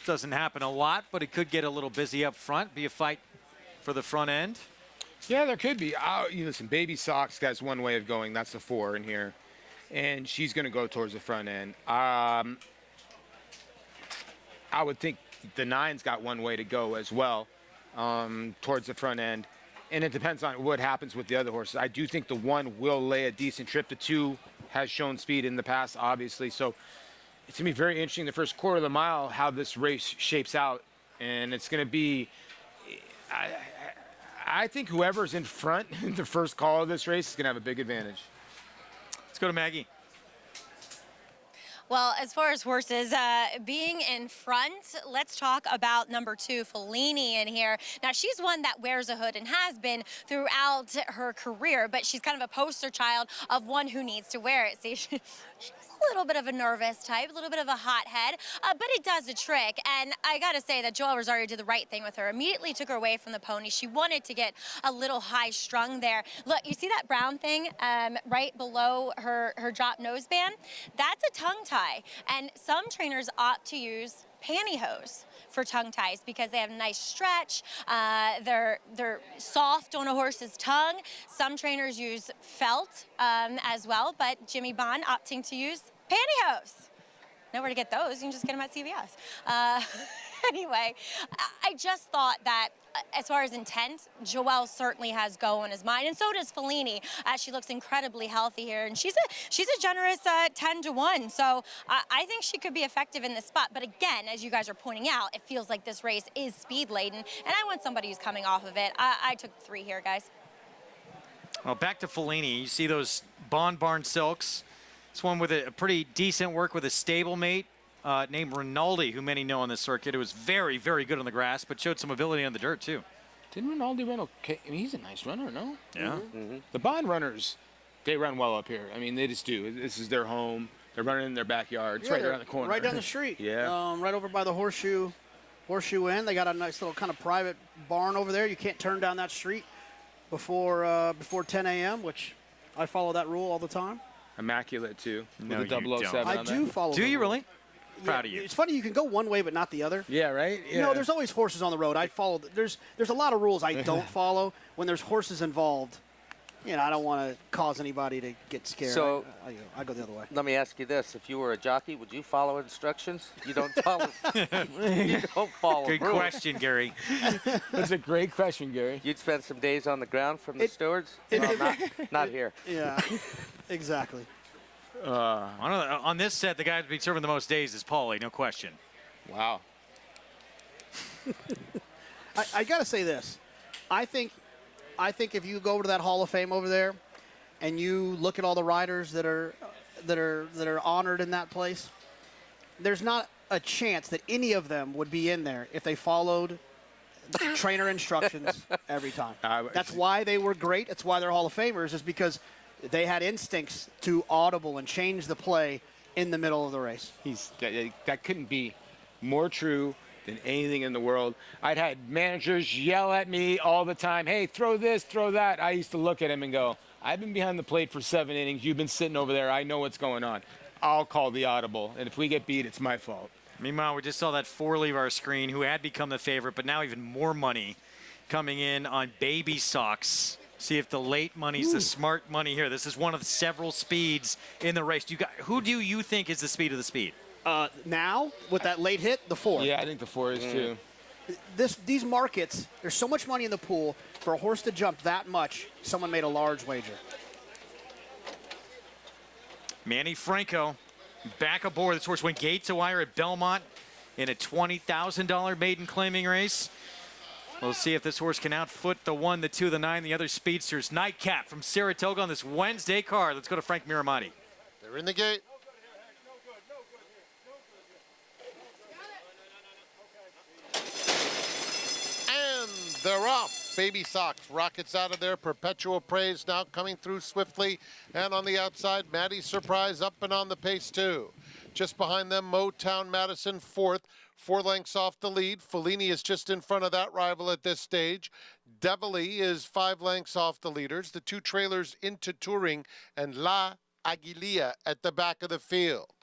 doesn't happen a lot, but it could get a little busy up front, be a fight for the front end. Yeah, there could be. Listen, Baby Socks has one way of going. That's the 4 in here. And she's going to go towards the front end. I would think the 9's got one way to go as well, towards the front end. And it depends on what happens with the other horses. I do think the 1 will lay a decent trip. The 2 has shown speed in the past, obviously. So it's going to be very interesting the first quarter of the mile how this race shapes out. And it's going to be, I think whoever's in front in the first call of this race is going to have a big advantage. Let's go to Maggie. Well, as far as horses being in front, let's talk about number 2, Fellini, in here. Now, she's one that wears a hood and has been throughout her career, but she's kind of a poster child of one who needs to wear it. See, she's a little bit of a nervous type, a little bit of a hothead, but it does the trick. And I got to say that Joel Rosario did the right thing with her. Immediately took her away from the pony. She wanted to get a little high strung there. Look, you see that brown thing right below her drop nose band? That's a tongue tie. And some trainers opt to use pantyhose for tongue ties because they have a nice stretch. They're soft on a horse's tongue. Some trainers use felt as well, but Jimmy Bond opting to use pantyhose. Nowhere to get those. You can just get them at CVS. Anyway, I just thought that as far as intent, Joelle certainly has go in his mind, and so does Fellini. She looks incredibly healthy here, and she's a generous 10-1. So I think she could be effective in this spot. But again, as you guys are pointing out, it feels like this race is speed laden, and I want somebody who's coming off of it. I took 3 here, guys. Well, back to Fellini. You see those Bond Barn Silks. This one with a pretty decent work with a stablemate named Rinaldi, who many know on this circuit. It was very, very good on the grass, but showed some ability on the dirt, too. Didn't Rinaldi run okay? I mean, he's a nice runner, no? Yeah. Mm-hmm. The Bond runners, they run well up here. I mean, they just do. This is their home. They're running in their backyard. It's right around the corner. Right down the street. Yeah. Right over by the horseshoe inn. They got a nice little kind of private barn over there. You can't turn down that street before 10 a.m., which I follow that rule all the time. Immaculate, too. No, with the you 007 don't. I do follow Do the you rule. really? Proud of you. It's funny, you can go one way but not the other. Yeah, right? Yeah. You know, there's always horses on the road. I follow. There's a lot of rules I don't follow. When there's horses involved, I don't want to cause anybody to get scared. So I go the other way. Let me ask you this: if you were a jockey, would you follow instructions? You don't follow. You don't follow. Good rules. question, Gary. That's a great question, Gary. You'd spend some days on the ground from the stewards. Well, not here. Yeah, exactly. On this set, the guy who's been serving the most days is Paulie, no question. Wow. I got to say this. I think if you go over to that Hall of Fame over there, and you look at all the riders that are honored in that place, there's not a chance that any of them would be in there if they followed trainer instructions every time. That's why they were great. It's why they're Hall of Famers, is because they had instincts to audible and change the play in the middle of the race. That couldn't be more true than anything in the world. I'd had managers yell at me all the time, hey, throw this, throw that. I used to look at him and go, I've been behind the plate for 7 innings. You've been sitting over there. I know what's going on. I'll call the audible. And if we get beat, it's my fault. Meanwhile, we just saw that 4 leave our screen, who had become the favorite, but now even more money coming in on Baby Socks. See if the late money's the smart money here. This is one of several speeds in the race. Who do you think is the speed of the speed? Now, with that late hit, the 4. Yeah, I think the 4 is too. These markets, there's so much money in the pool. For a horse to jump that much, someone made a large wager. Manny Franco back aboard. This horse went gate to wire at Belmont in a $20,000 maiden claiming race. We'll see if this horse can outfoot the 1, the 2, the 9, the other speedsters. Nightcap from Saratoga on this Wednesday card. Let's go to Frank Miramati. They're in the gate. And they're off. Baby Sox rockets out of there. Perpetual Praise now coming through swiftly. And on the outside, Maddie's Surprise up and on the pace too. Just behind them, Motown Madison fourth. 4 lengths off the lead. Fellini is just in front of that rival at this stage. Devilly is 5 lengths off the leaders. The 2 trailers into Touring and La Aguililla at the back of the field.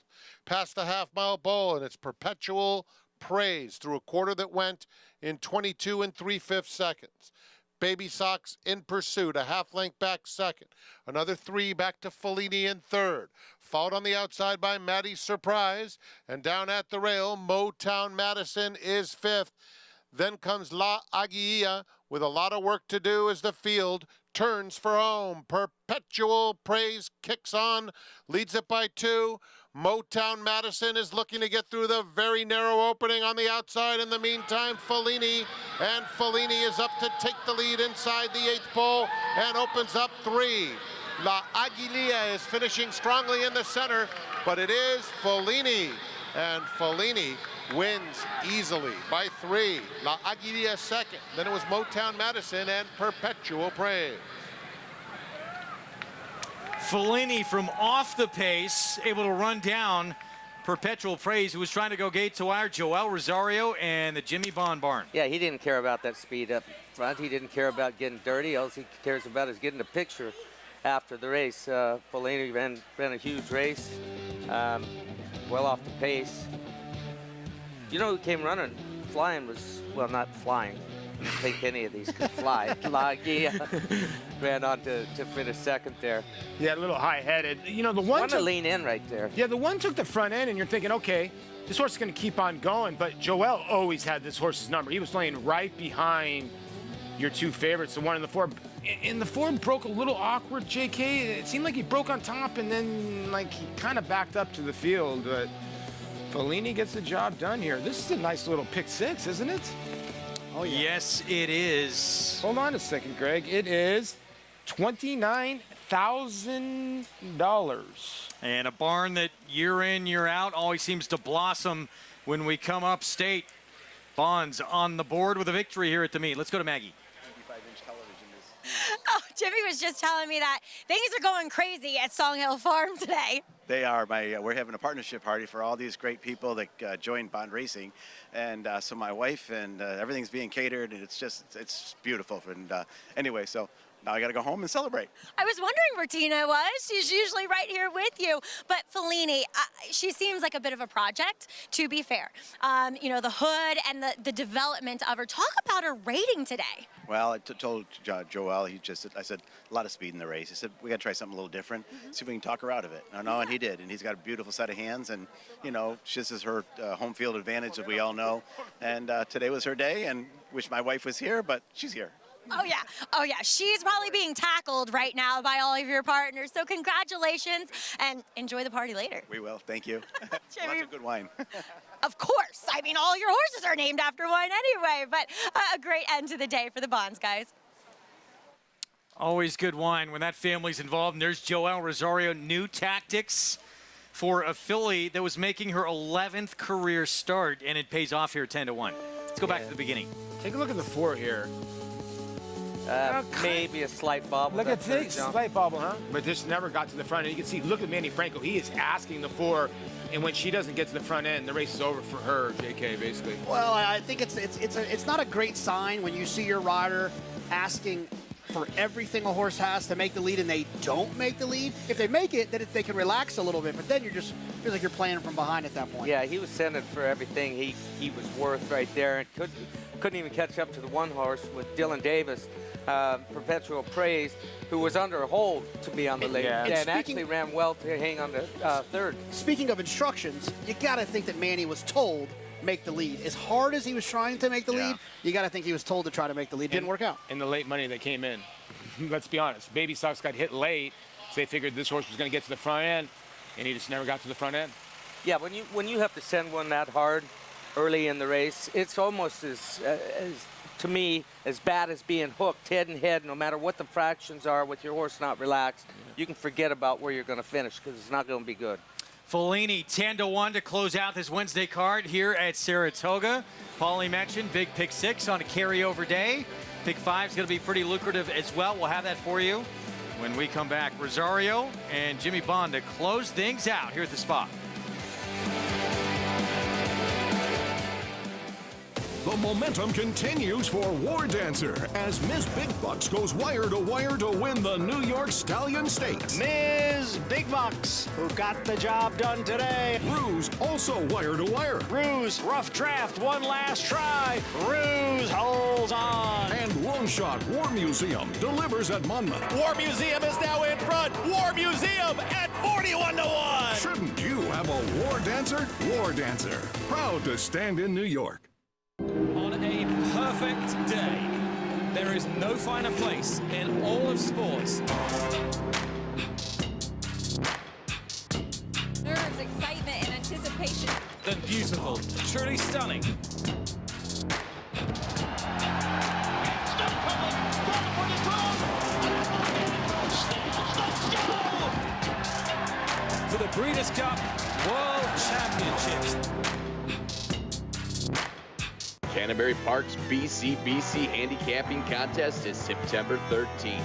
Past the half-mile ball, and it's Perpetual Praise through a quarter that went in 22 3/5 seconds. Baby Sox in pursuit, a half length back second. Another 3 back to Fellini in third. Followed on the outside by Maddie's Surprise. And down at the rail, Motown Madison is fifth. Then comes La Aguilla with a lot of work to do as the field turns for home. Perpetual Praise kicks on, leads it by 2. Motown Madison is looking to get through the very narrow opening on the outside. In the meantime, Fellini is up to take the lead inside the 8th pole and opens up 3. La Aguililla is finishing strongly in the center, but it is Fellini, and Fellini wins easily by 3. La Aguililla second, then it was Motown Madison and Perpetual Praise. Fellini from off the pace, able to run down Perpetual Praise, who was trying to go gate to wire, Joel Rosario and the Jimmy Bond barn. Yeah, he didn't care about that speed up front. He didn't care about getting dirty. All he cares about is getting a picture after the race. Fellini ran a huge race, well off the pace. You know who came running, flying was, well, not flying. I don't think any of these could fly. La Aguililla ran on to finish second there. Yeah, a little high-headed. You know, the one Want to lean in right there. Yeah, the one took the front end, and you're thinking, okay, this horse is going to keep on going. But Joel always had this horse's number. He was laying right behind your 2 favorites, the 1 and the 4. And the 4 broke a little awkward, JK. It seemed like he broke on top, and then, like, he kind of backed up to the field. But Fellini gets the job done here. This is a nice little pick 6, isn't it? Oh, yeah. Yes, it is. Hold on a second, Greg. It is $29,000. And a barn that year in, year out always seems to blossom when we come upstate. Bonds on the board with a victory here at the meet. Let's go to Maggie. Oh, Jimmy was just telling me that things are going crazy at Songhill Farm today. They are. We're having a partnership party for all these great people that joined Bond Racing, and so my wife and everything's being catered, and it's beautiful. And anyway, so now I got to go home and celebrate. I was wondering where Tina was. She's usually right here with you. But Fellini, she seems like a bit of a project, to be fair. You know, the hood and the development of her. Talk about her rating today. Well, I told Joel, I said, a lot of speed in the race. He said, we got to try something a little different, see if we can talk her out of it. And he did. And he's got a beautiful set of hands. And, you know, this is her home field advantage, as we all know. And today was her day, and wish my wife was here, but she's here. Oh, yeah. Oh, yeah. She's probably being tackled right now by all of your partners. So congratulations, and enjoy the party later. We will. Thank you. Jimmy. Lots of good wine. Of course. I mean, all your horses are named after wine anyway, but a great end to the day for the Bonds, guys. Always good wine when that family's involved. And there's Joel Rosario, new tactics for a filly that was making her 11th career start, and it pays off here 10-1. Let's go back to the beginning. Take a look at the 4 here. Maybe a slight bobble. Look at this, slight bobble, huh? But this never got to the front end. You can see, look at Manny Franco. He is asking the 4, and when she doesn't get to the front end, the race is over for her, JK, basically. Well, I think it's not a great sign when you see your rider asking for everything a horse has to make the lead and they don't make the lead. If they make it, then they can relax a little bit, but then you're just feel like you're playing from behind at that point. Yeah, he was sending for everything he was worth right there, and couldn't even catch up to the 1 horse with Dylan Davis. Perpetual Praise, who was under a hold to be on the lead, and actually ran well to hang on the 3rd. Speaking of instructions, you got to think that Manny was told make the lead. As hard as he was trying to make the lead, you got to think he was told to try to make the lead. Didn't work out. And the late money that came in. Let's be honest. Baby Sox got hit late, so they figured this horse was going to get to the front end, and he just never got to the front end. Yeah, when you have to send one that hard early in the race, it's almost as to me, as bad as being hooked head and head, no matter what the fractions are with your horse not relaxed. You can forget about where you're going to finish because it's not going to be good. Fellini 10-1 to close out this Wednesday card here at Saratoga. Paulie mentioned big pick 6 on a carryover day. Pick 5 is going to be pretty lucrative as well. We'll have that for you when we come back. Rosario and Jimmy Bond to close things out here at the spot. The momentum continues for War Dancer as Ms. Big Bucks goes wire to wire to win the New York Stallion Stakes. Ms. Big Bucks, who got the job done today. Ruse also wire to wire. Ruse, rough draft, one last try. Ruse holds on. And Long Shot War Museum delivers at Monmouth. War Museum is now in front. War Museum at 41-1. Shouldn't you have a War Dancer? War Dancer, proud to stand in New York. On a perfect day, there is no finer place in all of sports. Nerves, excitement, and anticipation. Than beautiful, truly stunning. For the Breeders' Cup World Championships. Canterbury Park's BCBC Handicapping Contest is September 13th.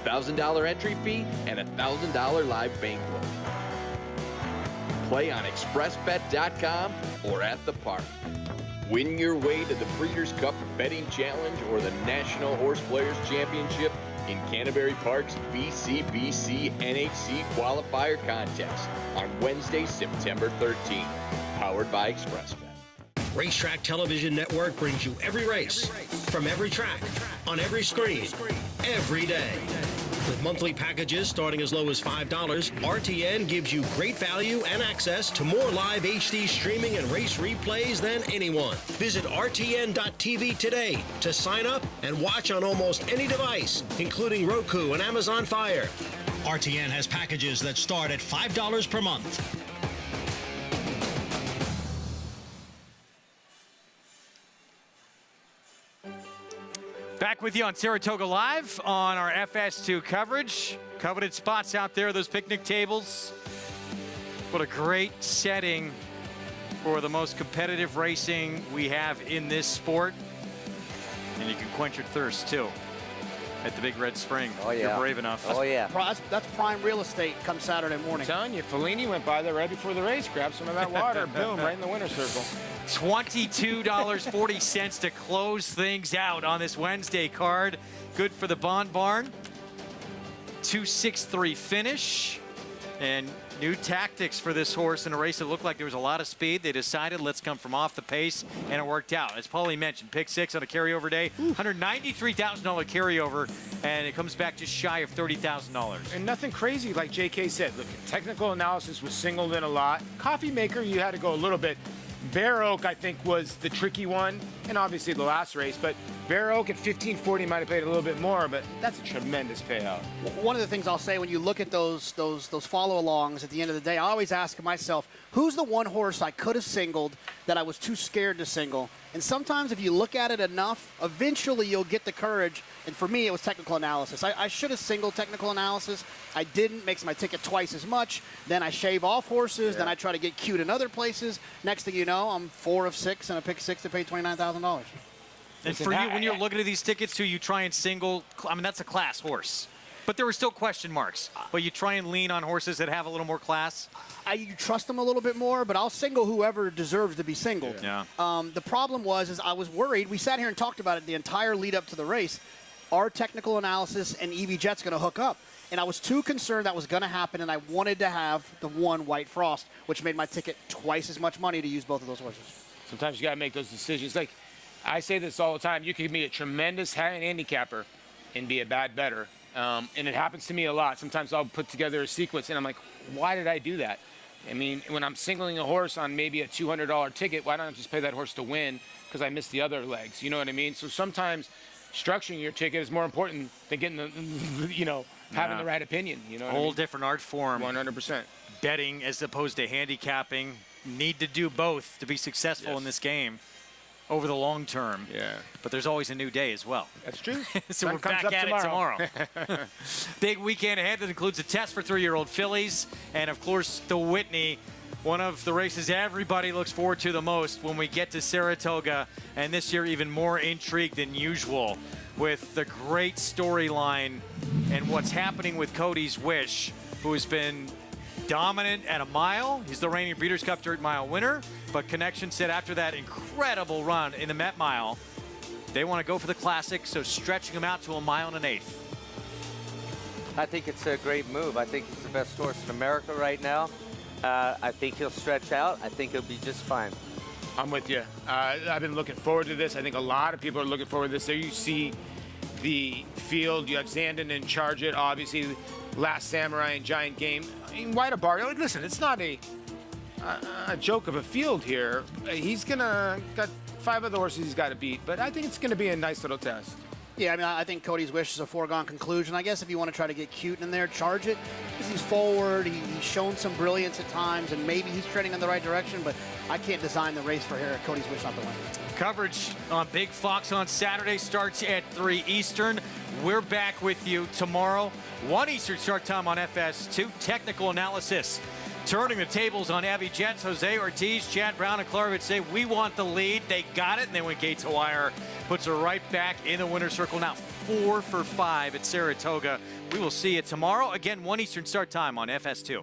$1,000 entry fee and $1,000 live bankroll. Play on expressbet.com or at the park. Win your way to the Breeders' Cup Betting Challenge or the National Horse Players Championship in Canterbury Park's BCBC NHC Qualifier Contest on Wednesday, September 13th. Powered by ExpressBet. Racetrack Television Network brings you every race, from every track, on every screen, every day. With monthly packages starting as low as $5, RTN gives you great value and access to more live HD streaming and race replays than anyone. Visit RTN.tv today to sign up and watch on almost any device, including Roku and Amazon Fire. RTN has packages that start at $5 per month. Back with you on Saratoga Live on our FS2 coverage. Coveted spots out there, those picnic tables. What a great setting for the most competitive racing we have in this sport. And you can quench your thirst, too, at the Big Red Spring. Oh, yeah. If you're brave enough. That's prime real estate come Saturday morning. I'm telling you, Fellini went by there right before the race, grabbed some of that water, boom, right in the winner's circle. $22.40 to close things out on this Wednesday card. Good for the Bond Barn. 2.63 finish. And new tactics for this horse in a race that looked like there was a lot of speed. They decided let's come from off the pace, and it worked out. As Paulie mentioned, pick 6 on a carryover day, $193,000 carryover, and it comes back just shy of $30,000. And nothing crazy, like JK said. Look, technical analysis was singled in a lot. Coffee Maker, you had to go a little bit. Bear Oak, I think, was the tricky one, and obviously the last race, but Bear Oak at 1540 might have paid a little bit more, but that's a tremendous payout. One of the things I'll say when you look at those follow-alongs at the end of the day, I always ask myself, who's the one horse I could have singled that I was too scared to single? And sometimes if you look at it enough, eventually you'll get the courage. And for me, it was technical analysis. I should have singled technical analysis. I didn't. Makes my ticket twice as much. Then I shave off horses. Then I try to get cute in other places. Next thing you know, I'm 4 of 6 and a pick 6 to pay $29,000. And for you, when you're looking at these tickets too, you try and single. I mean, that's a class horse. But there were still question marks. But you try and lean on horses that have a little more class. You trust them a little bit more, but I'll single whoever deserves to be singled. Yeah. The problem was I was worried. We sat here and talked about it the entire lead up to the race. Are technical analysis and EV Jet's going to hook up? And I was too concerned that was going to happen, and I wanted to have the one White Frost, which made my ticket twice as much money to use both of those horses. Sometimes you got to make those decisions. Like, I say this all the time. You can be a tremendous handicapper and be a bad bettor. And it happens to me a lot. Sometimes I'll put together a sequence, and I'm like, why did I do that? I mean, when I'm singling a horse on maybe a $200 ticket, why don't I just pay that horse to win because I missed the other legs? You know what I mean? So sometimes structuring your ticket is more important than getting the, having the right opinion. You know what I mean? Whole different art form. 100%. Betting as opposed to handicapping. Need to do both to be successful in this game. over the long term. Yeah. But there's always a new day as well. That's true. So Sun we're comes back up at tomorrow. it tomorrow. Big weekend ahead that includes a test for 3-year-old fillies and, of course, the Whitney, one of the races everybody looks forward to the most when we get to Saratoga, and this year even more intrigue than usual with the great storyline and what's happening with Cody's Wish, who has been dominant at a mile. He's the reigning Breeders' Cup Dirt Mile winner, but Connection said after that incredible run in the Met Mile, they want to go for the Classic, so stretching him out to a 1 1/8 miles. I think it's a great move. I think he's the best horse in America right now. I think he'll stretch out. I think he'll be just fine. I'm with you. I've been looking forward to this. I think a lot of people are looking forward to this. There you see the field. You have Zandon and Charge It, obviously, Last Samurai and Giant Game. I mean, White Bar. Listen, it's not a joke of a field here. He's got 5 other horses he's got to beat, but I think it's going to be a nice little test. Yeah, I mean, I think Cody's Wish is a foregone conclusion. I guess if you want to try to get cute in there, Charge It, because he's forward, he's shown some brilliance at times, and maybe he's trending in the right direction, but I can't design the race for here. Cody's Wish not to win. Coverage on Big Fox on Saturday starts at 3 Eastern. We're back with you tomorrow, 1 Eastern start time on FS2. Technical analysis. Turning the tables on Abbey Jets, Jose Ortiz, Chad Brown, and Klarovich say we want the lead. They got it, and then when Gates Wire puts her right back in the winner's circle. Now 4 for 5 at Saratoga. We will see you tomorrow. Again, 1 Eastern start time on FS2.